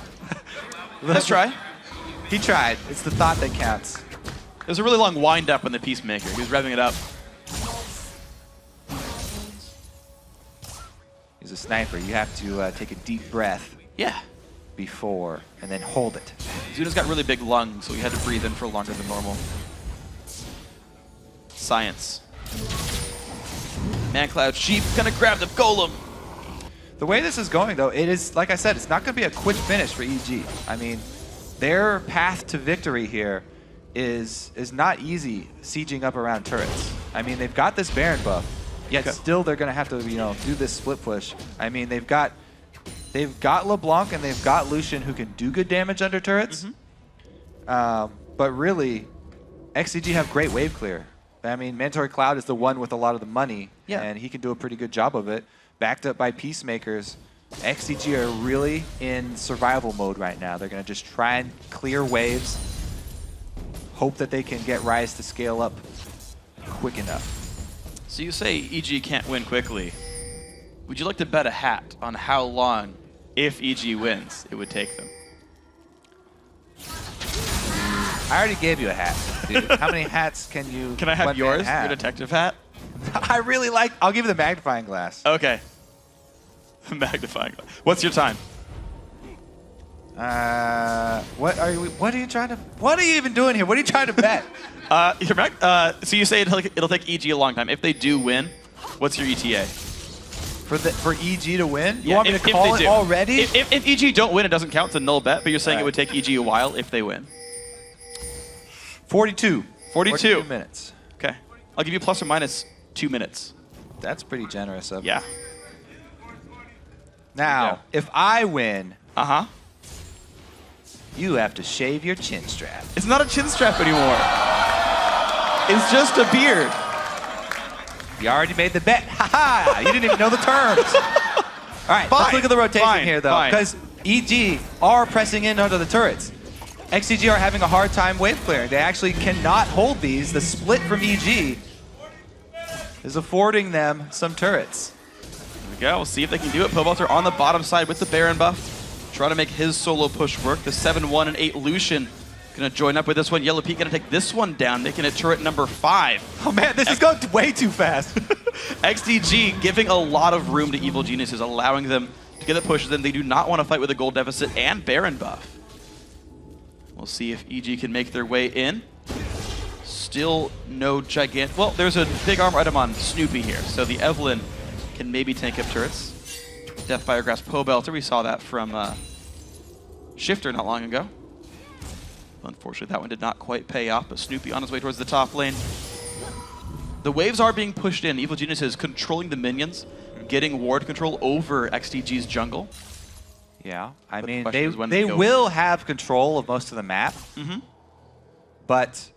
Let's try. He tried. It's the thought that counts. There's a really long wind up on the Peacemaker. He was revving it up. He's a sniper. You have to take a deep breath. Yeah. Before, and then hold it. Zuna's got really big lungs, so he had to breathe in for longer than normal. Science. ManCloud Sheep gonna grab the golem. The way this is going, though, it is, like I said, it's not going to be a quick finish for EG. I mean, their path to victory here is not easy sieging up around turrets. I mean, they've got this Baron buff, yet still they're going to have to, do this split push. I mean, they've got LeBlanc and they've got Lucian who can do good damage under turrets. But really, XCG have great wave clear. I mean, Mandatory Cloud is the one with a lot of the money, and he can do a pretty good job of it. Backed up by Peacemakers, XCG are really in survival mode right now. They're going to just try and clear waves, hope that they can get Rise to scale up quick enough. So you say EG can't win quickly. Would you like to bet a hat on how long, if EG wins, it would take them? I already gave you a hat, dude. How many hats can you? Can I have yours, your detective hat? I really like. I'll give you the magnifying glass. Okay. Magnifying glass. What's your time? What are you even doing here? What are you trying to bet? So you say it'll take EG a long time. If they do win, what's your ETA? For EG to win? You want me to call it already? If EG don't win, it doesn't count. It's a null bet. But you're saying it would take EG a while if they win. 42. 42 minutes. Okay. I'll give you plus or minus 2 minutes. That's pretty generous of you. Yeah. Now, if I win, you have to shave your chin strap. It's not a chin strap anymore. It's just a beard. You already made the bet. Ha-ha! You didn't even know the terms. All right, let's look at the rotation here, though, because EG are pressing in under the turrets. XCG are having a hard time wave clearing. They actually cannot hold these. The split from EG is affording them some turrets. There we go. We'll see if they can do it. Pobelter on the bottom side with the Baron buff. Try to make his solo push work. The 7-1 and 8 Lucian gonna join up with this one. Yellow Pete gonna take this one down, making it turret number 5. Oh man, this is going way too fast. XDG giving a lot of room to Evil Geniuses, allowing them to get the pushes in. They do not want to fight with a gold deficit and Baron buff. We'll see if EG can make their way in. Still no gigantic... Well, there's a big armor item on Snoopy here, so the Evelyn can maybe tank up turrets. Deathfire Grasp Pobelter, we saw that from Shifter not long ago. Unfortunately, that one did not quite pay off, but Snoopy on his way towards the top lane. The waves are being pushed in. Evil Genius is controlling the minions, getting ward control over XDG's jungle. Yeah, I mean, they will have control of most of the map. But,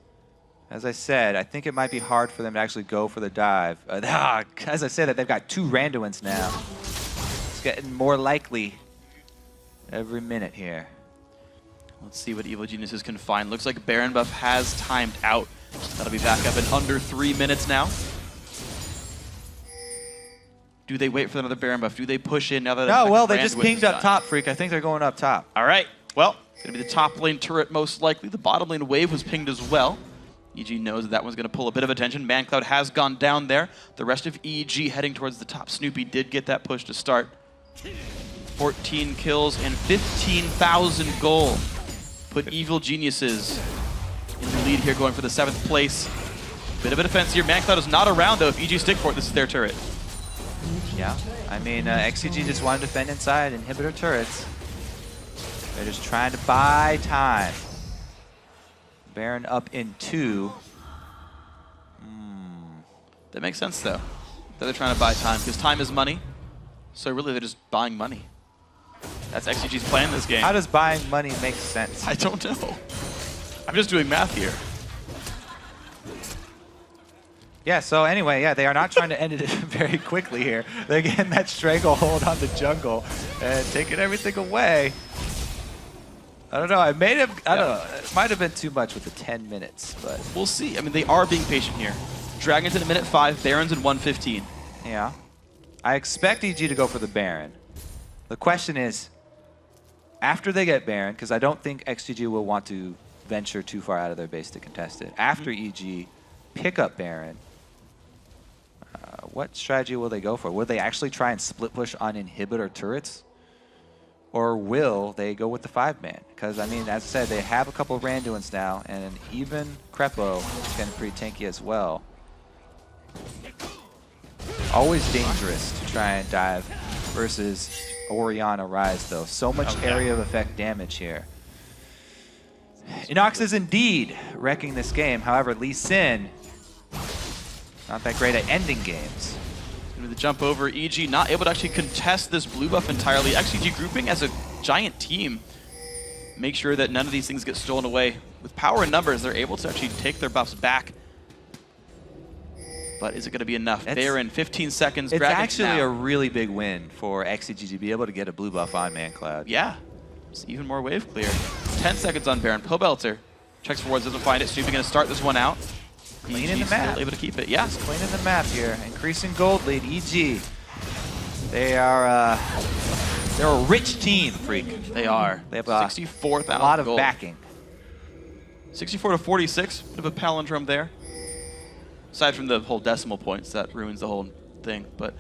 as I said, I think it might be hard for them to actually go for the dive. As I said, they've got 2 Randuins now. It's getting more likely every minute here. Let's see what Evil Geniuses can find. Looks like Baron buff has timed out. That'll be back up in under 3 minutes now. Do they wait for another Baron buff? Do they push in now that... No, well, they just pinged up top, Freak. I think they're going up top. All right. Well, going to be the top lane turret most likely. The bottom lane wave was pinged as well. EG knows that one's going to pull a bit of attention. ManCloud has gone down there. The rest of EG heading towards the top. Snoopy did get that push to start. 14 kills and 15,000 gold. Put Evil Geniuses in the lead here, going for the 7th place. Bit of a defense here. ManCloud is not around, though. If EG stick for it, this is their turret. Yeah, I mean, XCG just want to defend inside inhibitor turrets. They're just trying to buy time. Baron up in 2. That makes sense, though. That they're trying to buy time, because time is money. So really, they're just buying money. That's XCG's plan this game. How does buying money make sense? I don't know. I'm just doing math here. Yeah, so anyway, yeah, they are not trying to end it very quickly here. They're getting that stranglehold on the jungle and taking everything away. I don't know, I don't know, it might have been too much with the 10 minutes, but... We'll see. I mean, they are being patient here. Dragons in a minute 5, Barons in 1:15. Yeah. I expect EG to go for the Baron. The question is, after they get Baron, because I don't think XGG will want to venture too far out of their base to contest it. After EG, pick up Baron. What strategy will they go for? Will they actually try and split push on inhibitor turrets? Or will they go with the 5-man? Because, I mean, as I said, they have a couple of Randuins now, and even Crepo is getting pretty tanky as well. Always dangerous to try and dive versus Orianna Rise, though. So much area of effect damage here. Inox is indeed wrecking this game. However, Lee Sin, not that great at ending games. The jump over, EG not able to actually contest this blue buff entirely. XGG grouping as a giant team. Make sure that none of these things get stolen away. With power and numbers, they're able to actually take their buffs back. But is it going to be enough? They're in 15 seconds. It's Dragons actually now. a really big win for XGG to be able to get a blue buff on ManCloud. Yeah, it's even more wave clear. 10 seconds on Baron. Pobelter checks for wards, doesn't find it. Snoopy going to start this one out. Cleaning the EG's map. still able to keep it. Yeah, just cleaning the map here. Increasing gold lead. EG. They're a rich team, Freak. They are. They have 64,000 a lot of gold. backing. 64 to 46. Bit of a palindrome there. Aside from the whole decimal points, that ruins the whole thing. But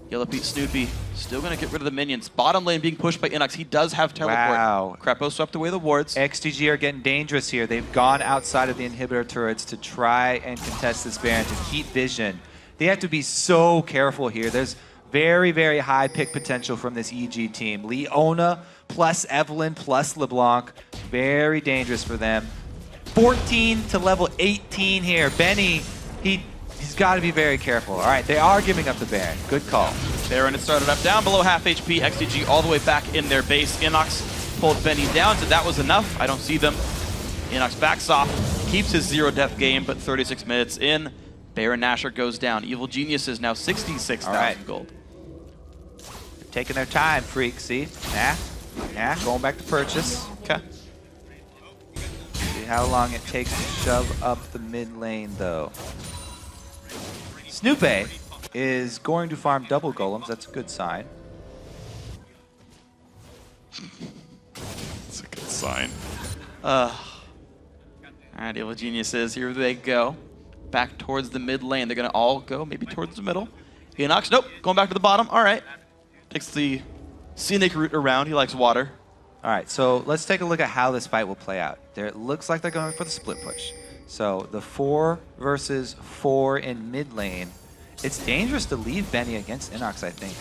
Yellow Pete Snoopy still going to get rid of the minions. Bottom lane being pushed by Inox. He does have teleport. Wow. Crepo swept away the wards. XGG are getting dangerous here. They've gone outside of the inhibitor turrets to try and contest this Baron, to keep vision. They have to be so careful here. There's very, very high pick potential from this EG team. Leona plus Evelyn plus LeBlanc. Very dangerous for them. 14 to level 18 here. Benny, he's got to be very careful. All right, they are giving up the Baron. Good call. Baron has started up down below half HP. XGG all the way back in their base. Inox pulled Benny down, so that was enough. I don't see them. Inox backs off, keeps his 0-death game, but 36 minutes in, Baron Nashor goes down. Evil Geniuses now 66,000 gold. They're taking their time, Freak. See? Nah, going back to purchase. Okay. See how long it takes to shove up the mid lane, though. Snoopy is going to farm double golems. That's a good sign. That's a good sign. All right, Evil Geniuses, here they go. Back towards the mid lane. They're going to all go maybe towards the middle. Inox, nope, going back to the bottom. All right. Takes the scenic route around. He likes water. All right, so let's take a look at how this fight will play out. It looks like they're going for the split push. So the 4 versus 4 in mid lane. It's dangerous to leave Benny against Inox, I think.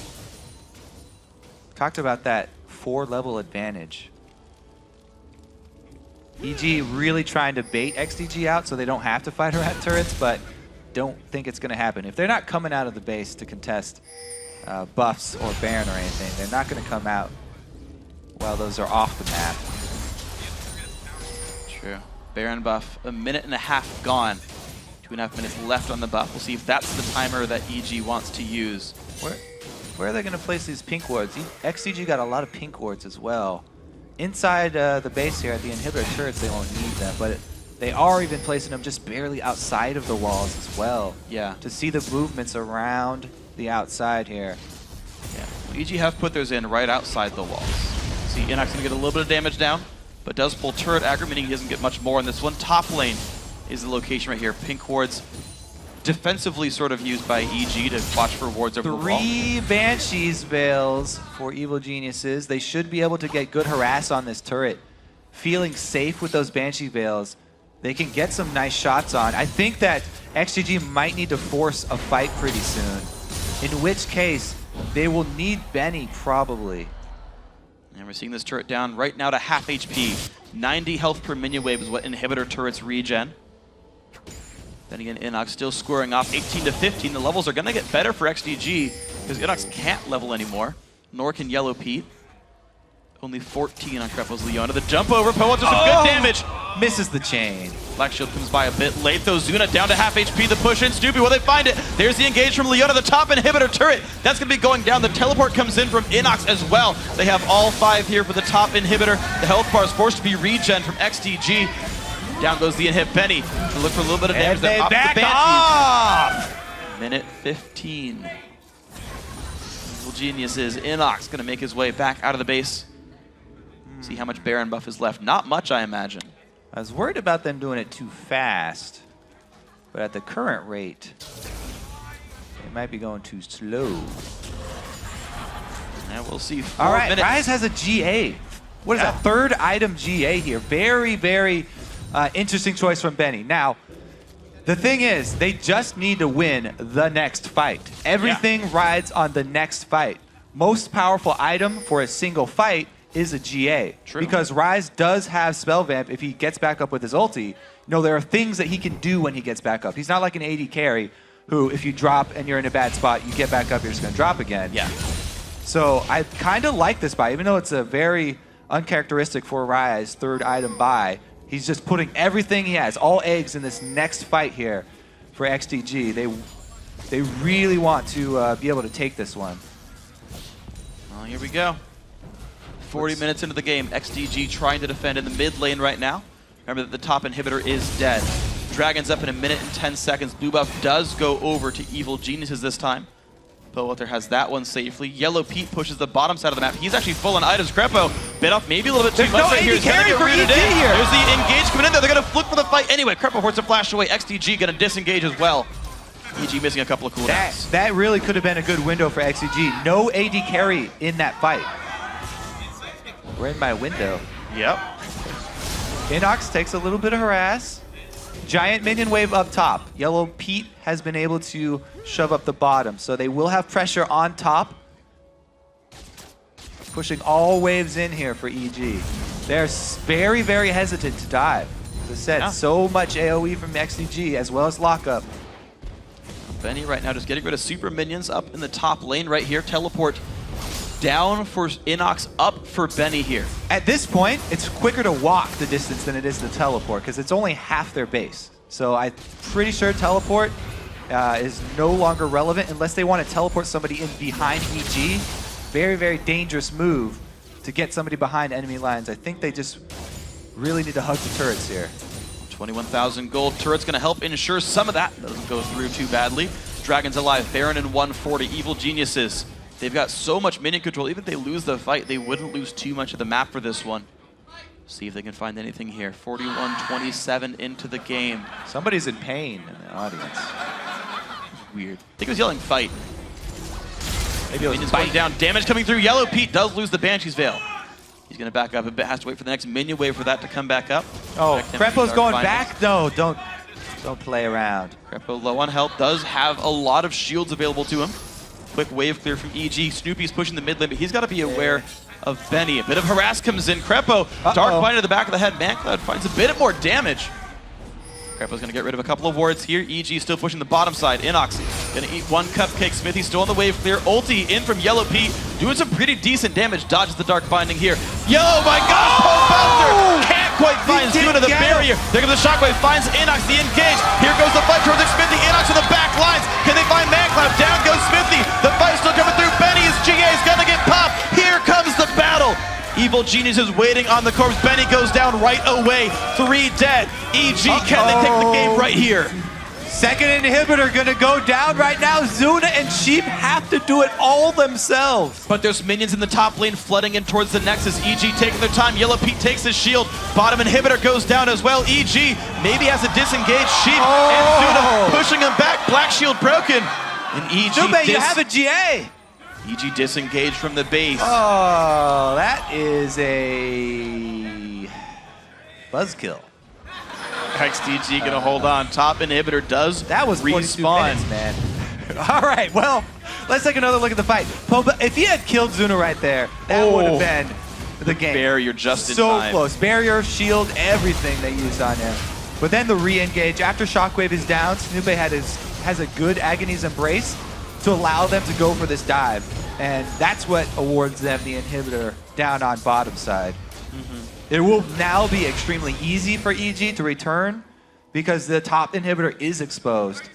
Talked about that 4-level advantage. EG really trying to bait XDG out so they don't have to fight around turrets, but don't think it's going to happen. If they're not coming out of the base to contest buffs or Baron or anything, they're not going to come out while those are off the map. True. Baron buff, a minute and a half gone. 2.5 minutes left on the buff. We'll see if that's the timer that EG wants to use. Where are they going to place these pink wards? XDG got a lot of pink wards as well. Inside the base here at the inhibitor turrets, they won't need them, but they are even placing them just barely outside of the walls as well. Yeah. To see the movements around the outside here. Yeah. Well, EG have put theirs in right outside the walls. See, Inox going to get a little bit of damage down, but does pull turret aggro, meaning he doesn't get much more in this one. Top lane is the location right here. Pink wards defensively sort of used by EG to watch for wards over the wall. 3 Banshees Veils for Evil Geniuses. They should be able to get good harass on this turret. Feeling safe with those Banshee Veils, they can get some nice shots on. I think that XGG might need to force a fight pretty soon, in which case they will need Benny probably. And we're seeing this turret down right now to half HP. 90 health per minion wave is what inhibitor turrets regen. Then again, Inox still scoring off 18 to 15. The levels are going to get better for XDG because Inox can't level anymore, nor can Yellow Pete. Only 14 on Crepo's Leona. The jump over, Poel does some good damage. Misses the chain. Black Shield comes by a bit late though. Zuna down to half HP. The push in. Snoopy, will they find it? There's the engage from Leona, the top inhibitor turret. That's going to be going down. The teleport comes in from Inox as well. They have all 5 here for the top inhibitor. The health bar is forced to be regen from XDG. Down goes the inhib Benny to look for a little bit of damage. They back off! Minute 15. Evil Geniuses. Inox going to make his way back out of the base. See how much Baron buff is left. Not much, I imagine. I was worried about them doing it too fast, but at the current rate, it might be going too slow. And we'll see. All right, minutes. Rise has a GA. What is that? Third item GA here. Very, very interesting choice from Benny. Now, the thing is, they just need to win the next fight. Everything rides on the next fight. Most powerful item for a single fight is a GA. True. Because Rise does have Spell Vamp if he gets back up with his ulti. You know, there are things that he can do when he gets back up. He's not like an AD carry who, if you drop and you're in a bad spot, you get back up, you're just going to drop again. Yeah. So I kind of like this buy, even though it's a very uncharacteristic for Rise third item buy. He's just putting everything he has, all eggs in this next fight here for XDG. They really want to be able to take this one. Well, here we go. 40 minutes into the game, XDG trying to defend in the mid lane right now. Remember that the top inhibitor is dead. Dragon's up in a minute and 10 seconds. Blue buff does go over to Evil Geniuses this time. Bowalter has that one safely. Yellow Pete pushes the bottom side of the map. He's actually full on items. Crepo bit off maybe a little bit too much right here. He's gonna get rooted in. There's the engage coming in there. They're gonna flip for the fight anyway. Crepo forces a flash away. XDG gonna disengage as well. EG missing a couple of cooldowns. That really could have been a good window for XDG. No AD carry in that fight. We're in my window. Yep. Inox takes a little bit of harass. Giant minion wave up top. Yellow Pete has been able to shove up the bottom, so they will have pressure on top. Pushing all waves in here for EG. They're very, very hesitant to dive. As I said, so much AoE from XDG as well as lockup. Benny right now just getting rid of super minions up in the top lane right here. Teleport down for Inox, up for Benny here. At this point, it's quicker to walk the distance than it is to teleport because it's only half their base. So I'm pretty sure teleport is no longer relevant unless they want to teleport somebody in behind EG. Very, very dangerous move to get somebody behind enemy lines. I think they just really need to hug the turrets here. 21,000 gold. Turret's going to help ensure some of that doesn't go through too badly. Dragon's alive. Baron in 140. Evil Geniuses. They've got so much minion control. Even if they lose the fight, they wouldn't lose too much of the map for this one. See if they can find anything here. 41-27 into the game. Somebody's in pain in the audience. Weird. I think he was yelling fight. Maybe it was going down. Damage coming through. Yellow Pete does lose the Banshee's Veil. He's going to back up a bit. Has to wait for the next minion wave for that to come back up. Oh, Crepo's going back? No, don't play around. Crepo low on health. Does have a lot of shields available to him. Quick wave clear from EG. Snoopy's pushing the mid lane, but he's got to be aware of Benny. A bit of harass comes in. Crepo, Dark Bind to the back of the head. ManCloud finds a bit more damage. Crepo's going to get rid of a couple of wards here. EG still pushing the bottom side. Inox going to eat one cupcake. Smithy still on the wave clear. Ulti in from Yellow Pete, doing some pretty decent damage. Dodges the Dark Binding here. Yo, my God! Pole Bouncer can't quite find Zuna the barrier. There comes the Shockwave, finds Inox the engage. Here goes the fight towards Smithy. Inox in the back lines. Can they find ManCloud? Down goes Smithy. The fight still coming through. Benny's GA is going to get popped. Here comes the battle. Evil Genius is waiting on the corpse. Benny goes down right away. 3 dead. EG, can they take the game right here? Second inhibitor gonna go down right now. Zuna and Sheep have to do it all themselves. But there's minions in the top lane flooding in towards the Nexus. EG taking their time. Yellow Pete takes his shield. Bottom inhibitor goes down as well. EG maybe has a disengaged Sheep. And Zuna pushing him back. Black shield broken. And EG Zube, you have a GA. EG disengaged from the base. Oh, that is a buzzkill. XDG gonna hold on. Top inhibitor does that was 42 minutes, man. All right, well, let's take another look at the fight. Poba, if he had killed Zuna right there, that would have been the game. Barrier just in so time. Close. Barrier, shield, everything they used on him. But then the re-engage after Shockwave is down. Snoopy has a good Agony's Embrace to allow them to go for this dive. And that's what awards them the inhibitor down on bottom side. It will now be extremely easy for EG to return because the top inhibitor is exposed.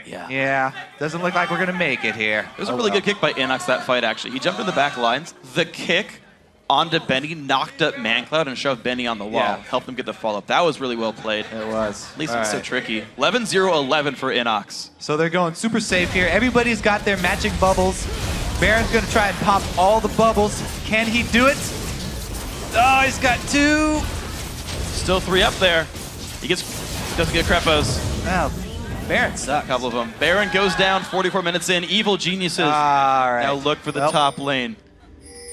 Yeah, doesn't look like we're going to make it here. It was a really good kick by Inox that fight, actually. He jumped in the back lines. The kick onto Benny, knocked up ManCloud, and shoved Benny on the wall. Yeah. Helped him get the follow-up. That was really well played. It was. At least All it's so right. tricky. 11-0-11 for Inox. So they're going super safe here. Everybody's got their matching bubbles. Baron's gonna try and pop all the bubbles. Can he do it? Oh, he's got 2. Still 3 up there. Doesn't get Crepos. Wow, Baron sucks. A couple of them. Baron goes down 44 minutes in. Evil Geniuses All right. now look for the Well, top lane.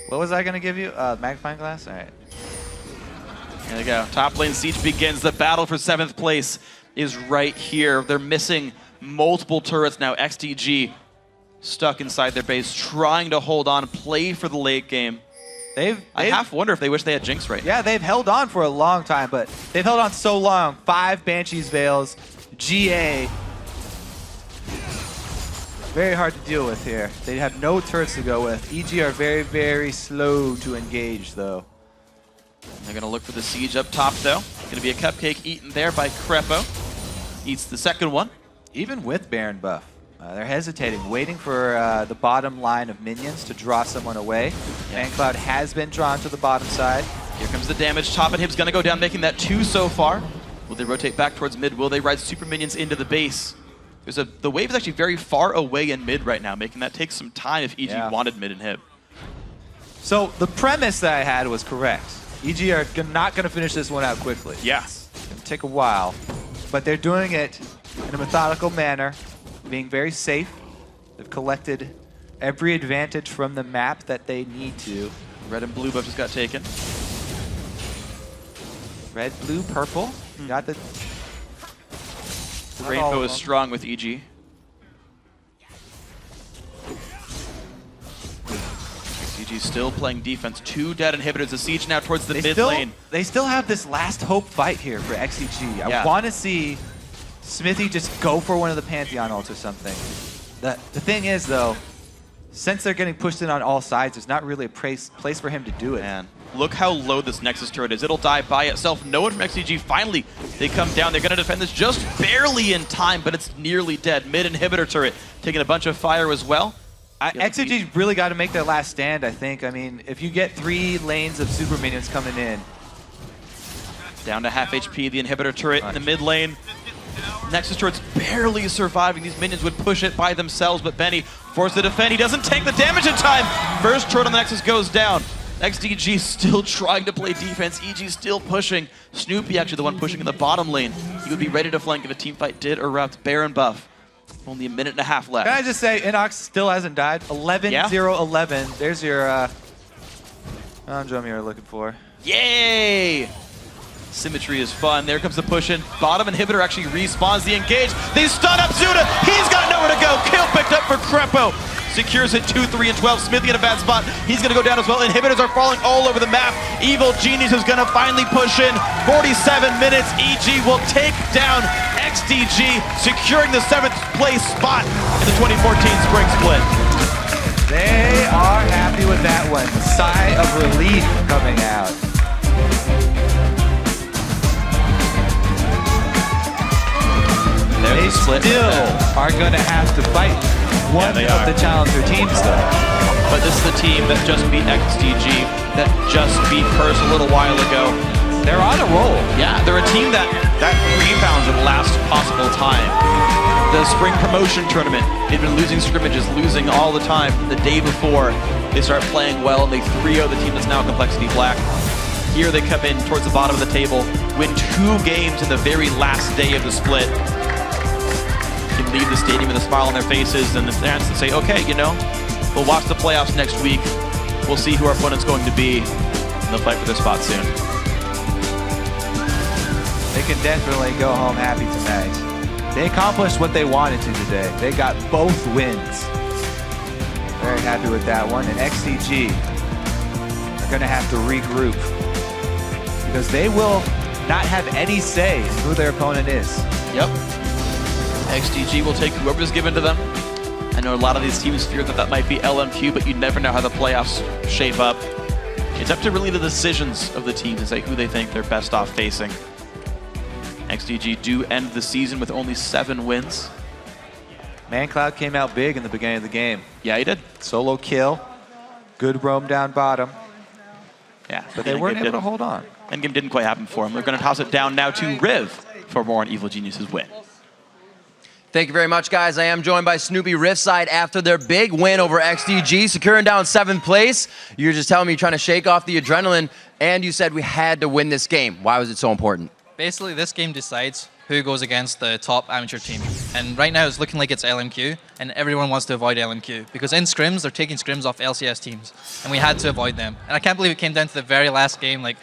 What was I gonna give you? Magnifying glass? All right. There they go. Top lane siege begins. The battle for 7th place is right here. They're missing multiple turrets now. XTG stuck inside their base, trying to hold on, play for the late game. I half wonder if they wish they had Jinx right now. Yeah, they've held on for a long time, but they've held on so long. 5 Banshees Veils, GA. Very hard to deal with here. They have no turrets to go with. EG are very, very slow to engage, though. They're going to look for the siege up top, though. Going to be a cupcake eaten there by Crepo. Eats the second one. Even with Baron buff, they're hesitating, waiting for the bottom line of minions to draw someone away. ManCloud has been drawn to the bottom side. Here comes the damage. Top and Hib's going to go down, making that 2 so far. Will they rotate back towards mid? Will they ride super minions into the base? The wave is actually very far away in mid right now, making that take some time if EG wanted mid and Hib. So the premise that I had was correct. EG are not going to finish this one out quickly. Yes. It's going to take a while, but they're doing it in a methodical manner, being very safe. They've collected every advantage from the map that they need to. Red and blue buff just got taken. Red, blue, purple. Got the... The rainbow is strong with EG. XTG still playing defense. 2 dead inhibitors. The siege now towards the mid lane. They still have this last hope fight here for XTG. Yeah. I want to see Smithy just go for one of the Pantheon ults or something. The thing is, though, since they're getting pushed in on all sides, there's not really a place for him to do it. Man, look how low this Nexus turret is. It'll die by itself. No one from XTG. Finally, they come down. They're going to defend this just barely in time, but it's nearly dead. Mid inhibitor turret taking a bunch of fire as well. XTG's really got to make their last stand, I think. I mean, if you get 3 lanes of super minions coming in. Down to half HP, the inhibitor turret in the mid lane. Nexus turret's barely surviving. These minions would push it by themselves, but Benny forced to defend. He doesn't take the damage in time. First turret on the Nexus goes down. XTG still trying to play defense. EG still pushing. Snoopy actually the one pushing in the bottom lane. He would be ready to flank if a team fight did erupt. Baron buff. Only a minute and a half left. Can I just say, Inox still hasn't died. 11-0-11. There's your conundrum you were looking for. Yay! Symmetry is fun. There comes the push in. Bottom inhibitor actually respawns the engage. They stun up Zuda. He's got nowhere to go. Kill picked up for Crepo. Secures it 2, 3, and 12. Smithy in a bad spot. He's going to go down as well. Inhibitors are falling all over the map. Evil Genius is going to finally push in. 47 minutes. EG will take down XTG, securing the 7th place spot in the 2014 Spring Split. They are happy with that one. Sigh of relief coming out. They still are going to have to fight one of the challenger teams, though. But this is the team that just beat XTG, that just beat Curse a little while ago. They're on a roll. Yeah, they're a team that rebounds at the last possible time. The spring promotion tournament, they've been losing scrimmages, losing all the time. The day before, they start playing well, and they 3-0 the team that's now Complexity Black. Here they come in towards the bottom of the table, win 2 games in the very last day of the split. Can leave the stadium with a smile on their faces and the fans and say, okay, you know, we'll watch the playoffs next week. We'll see who our opponent's going to be, and they'll fight for their spot soon. They can definitely go home happy tonight. They accomplished what they wanted to today. They got both wins. Very happy with that one. And XTG are going to have to regroup because they will not have any say in who their opponent is. Yep. XTG will take whoever's given to them. I know a lot of these teams fear that might be LMQ, but you never know how the playoffs shape up. It's up to really the decisions of the team to say who they think they're best off facing. XTG do end the season with only 7 wins. ManCloud came out big in the beginning of the game. Yeah, he did. Solo kill. Good roam down bottom. Yeah, But they weren't able to hold on. Endgame didn't quite happen for him. We're going to toss it down now to Riv for more on Evil Genius's win. Thank you very much, guys. I am joined by Snoopy Riffside after their big win over XDG, securing down 7th place. You were just telling me you're trying to shake off the adrenaline, and you said we had to win this game. Why was it so important? Basically, this game decides who goes against the top amateur team. And right now, it's looking like it's LMQ, and everyone wants to avoid LMQ. Because in scrims, they're taking scrims off LCS teams, and we had to avoid them. And I can't believe it came down to the very last game. Like,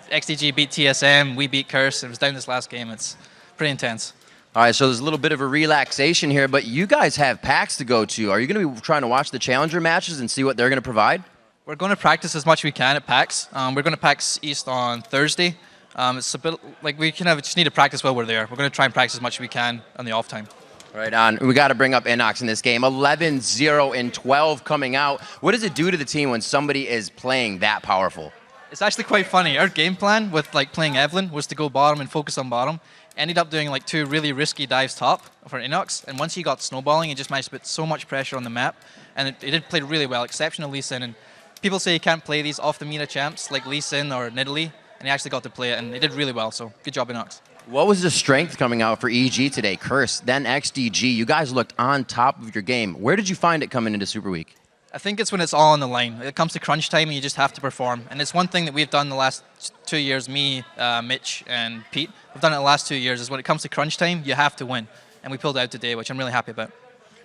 XDG beat TSM, we beat Curse. It was down this last game. It's pretty intense. All right, so there's a little bit of a relaxation here, but you guys have packs to go to. Are you going to be trying to watch the Challenger matches and see what they're going to provide? We're going to practice as much as we can at PAX. We're going to PAX East on Thursday. It's a bit like we just need to practice while we're there. We're going to try and practice as much as we can on the off time. Right on. We got to bring up Inox in this game. 11-0 and 12 coming out. What does it do to the team when somebody is playing that powerful? It's actually quite funny. Our game plan with playing Evelyn was to go bottom and focus on bottom. Ended up doing 2 really risky dives top for Inox, and once he got snowballing, he just managed to put so much pressure on the map, and it did play really well, exceptional Lee Sin. And people say he can't play these off the meta champs like Lee Sin or Nidalee, and he actually got to play it, and he did really well, so good job Inox. What was the strength coming out for EG today? Curse, then XDG. You guys looked on top of your game. Where did you find it coming into Super Week? I think it's when it's all on the line. It comes to crunch time and you just have to perform. And it's one thing that we've done the last 2 years, me, Mitch, and Pete. We've done it the last 2 years, is when it comes to crunch time, you have to win. And we pulled out today, which I'm really happy about.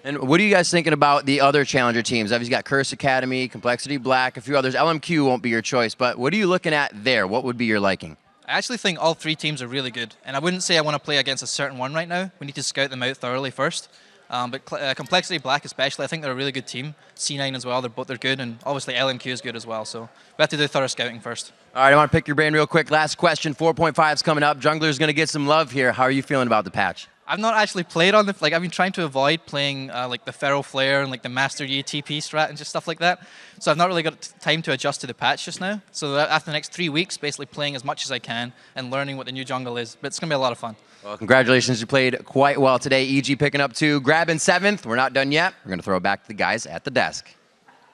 And what are you guys thinking about the other Challenger teams? Obviously, you got Curse Academy, Complexity Black, a few others. LMQ won't be your choice, but what are you looking at there? What would be your liking? I actually think all 3 teams are really good. And I wouldn't say I want to play against a certain one right now. We need to scout them out thoroughly first. But Complexity Black especially, I think they're a really good team. C9 as well, they're good, and obviously LMQ is good as well, so we have to do thorough scouting first. All right, I want to pick your brain real quick. Last question, 4.5 is coming up. Jungler's going to get some love here. How are you feeling about the patch? I've not actually played on the, I've been trying to avoid playing the Feral Flare and the Master Yi TP strat and just stuff like that. So I've not really got time to adjust to the patch just now. So after the next 3 weeks, basically playing as much as I can and learning what the new jungle is. But it's going to be a lot of fun. Well, congratulations. You played quite well today. EG picking up 2, grabbing 7th. We're not done yet. We're going to throw it back to the guys at the desk.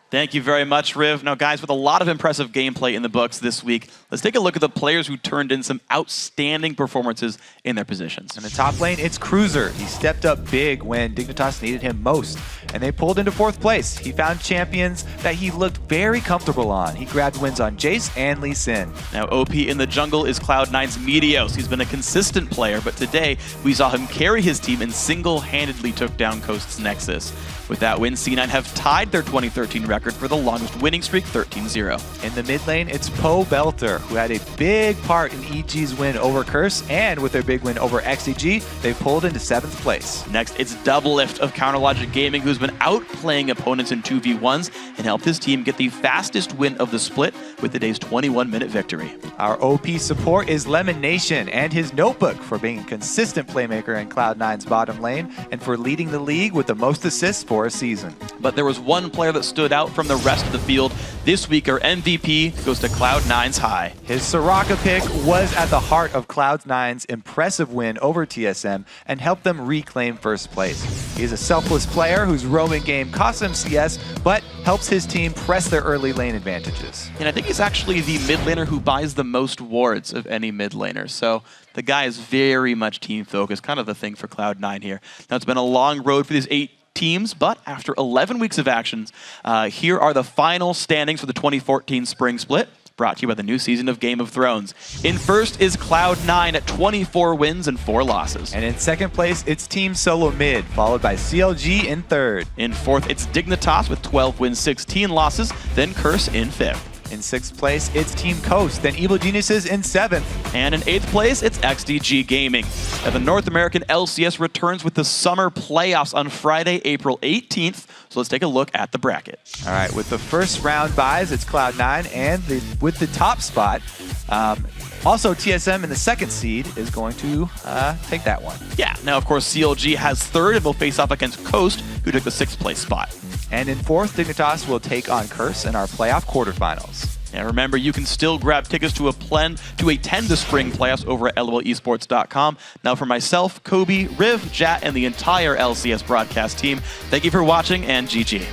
Thank you very much, Riv. Now, guys, with a lot of impressive gameplay in the books this week, let's take a look at the players who turned in some outstanding performances in their positions. In the top lane, it's Cruiser. He stepped up big when Dignitas needed him most, and they pulled into 4th place. He found champions that he looked very comfortable on. He grabbed wins on Jace and Lee Sin. Now, OP in the jungle is Cloud9's Meteos. He's been a consistent player, but today we saw him carry his team and single-handedly took down Coast's Nexus. With that win, C9 have tied their 2013 record for the longest winning streak, 13-0. In the mid lane, it's Poe Belter, who had a big part in EG's win over Curse, and with their big win over XDG, they pulled into 7th place. Next, it's Doublelift of Counterlogic Gaming, who's been outplaying opponents in 2v1s and helped his team get the fastest win of the split with today's 21-minute victory. Our OP support is Lemon Nation and his Notebook for being a consistent playmaker in Cloud9's bottom lane and for leading the league with the most assists for a season. But there was one player that stood out from the rest of the field. This week, our MVP goes to Cloud9's High. His Soraka pick was at the heart of Cloud9's impressive win over TSM and helped them reclaim 1st place. He is a selfless player whose roaming game costs him CS, but helps his team press their early lane advantages. And I think he's actually the mid laner who buys the most wards of any mid laner. So the guy is very much team focused, kind of the thing for Cloud9 here. Now, it's been a long road for these 8 teams, but after 11 weeks of actions, here are the final standings for the 2014 Spring Split, brought to you by the new season of Game of Thrones. In first is Cloud9 at 24 wins and 4 losses. And in 2nd place, it's Team Solo Mid, followed by CLG in 3rd. In 4th, it's Dignitas with 12 wins, 16 losses, then Curse in 5th. In 6th place, it's Team Coast, then Evil Geniuses in 7th. And in 8th place, it's XDG Gaming. Now, the North American LCS returns with the summer playoffs on Friday, April 18th. So let's take a look at the bracket. All right, with the first round buys, it's Cloud9, and with the top spot, also TSM in the 2nd seed is going to take that one. Yeah, now of course CLG has 3rd and will face off against Coast, who took the 6th place spot. And in 4th, Dignitas will take on Curse in our playoff quarterfinals. And remember, you can still grab tickets to attend the spring playoffs over at lolesports.com. Now for myself, Kobe, Riv, Jat, and the entire LCS broadcast team, thank you for watching, and GG.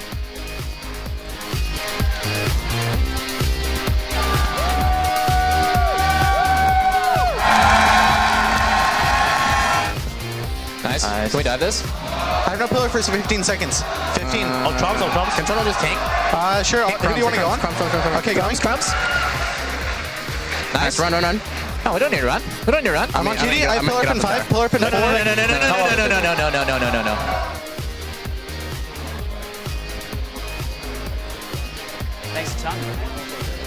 Nice. Can we dive this? I have no pillar for 15 seconds. 15. Ultrums. Can someone just tank? Sure. Who do you want to go on? Okay, going. Crumbs. Nice. Run. No, we don't need to run. I'm on GD. I have pillar pin 5, pillar pin 4. No. Nice tongue.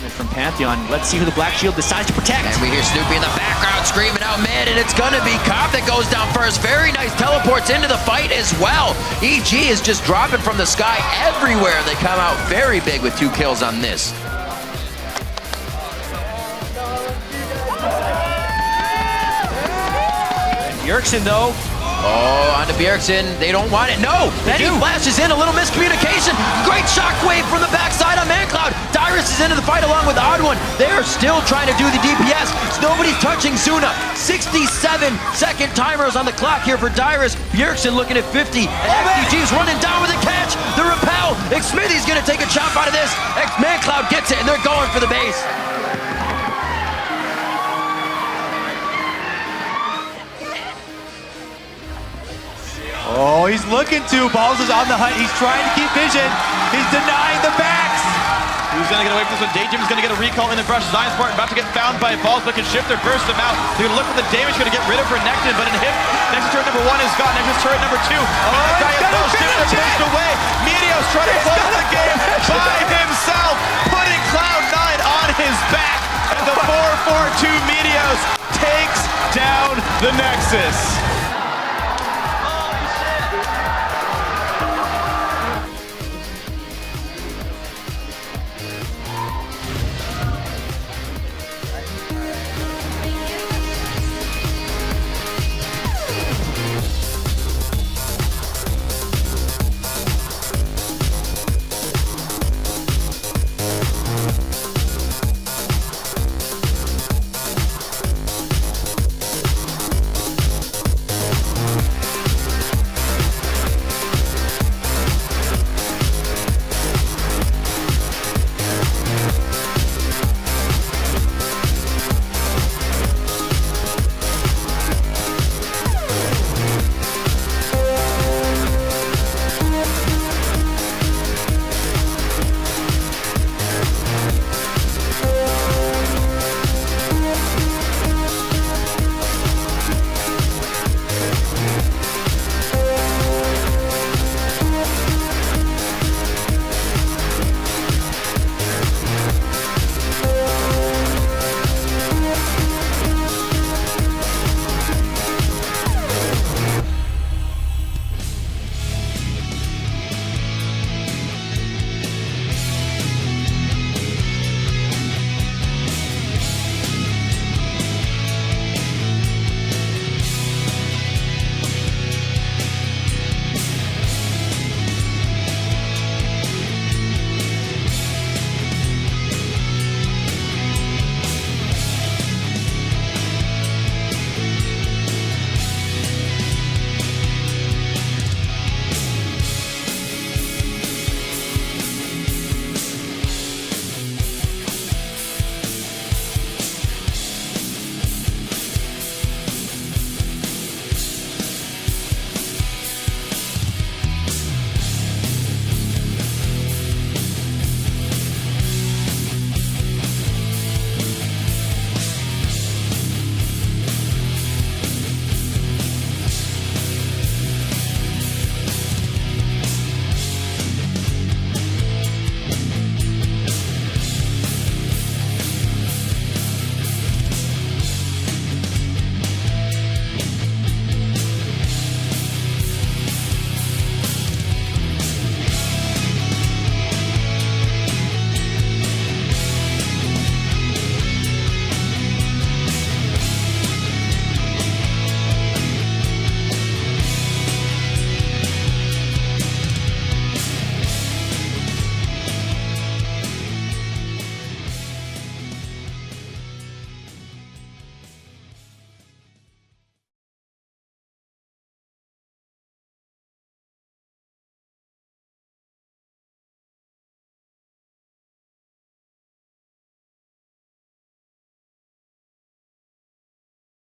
From Pantheon. Let's see who the Black Shield decides to protect. And we hear Snoopy in the background screaming out mid, and it's gonna be Cobb that goes down first. Very nice teleports into the fight as well. EG is just dropping from the sky everywhere. They come out very big with 2 kills on this. Bjergsen, though. Oh, onto Bjergsen. They don't want it. No! Then he flashes in. A little miscommunication. Great shockwave from the backside on ManCloud. Dyrus is into the fight along with Odd1. They are still trying to do the DPS. Nobody's touching Zuna. 67-second timers on the clock here for Dyrus. Bjergsen looking at 50. And XDG's running down with a catch. The repel. Xmithy's going to take a chop out of this. ManCloud gets it, and they're going for the base. Oh, he's looking to. Balls is on the hunt. He's trying to keep vision. He's denying the backs. Who's going to get away from this one? Daydream is going to get a recall in the brush. Zion Spartan about to get found by Balls, but can shift or burst him out. They're going to look for the damage, going to get rid of Renekton, but in hit. Nexus turret number 1 is gone. Nexus turret number 2. Balls shift or burst away. Meteos trying to close the game by himself, putting Cloud9 on his back. And the 4-4-2 Meteos takes down the Nexus.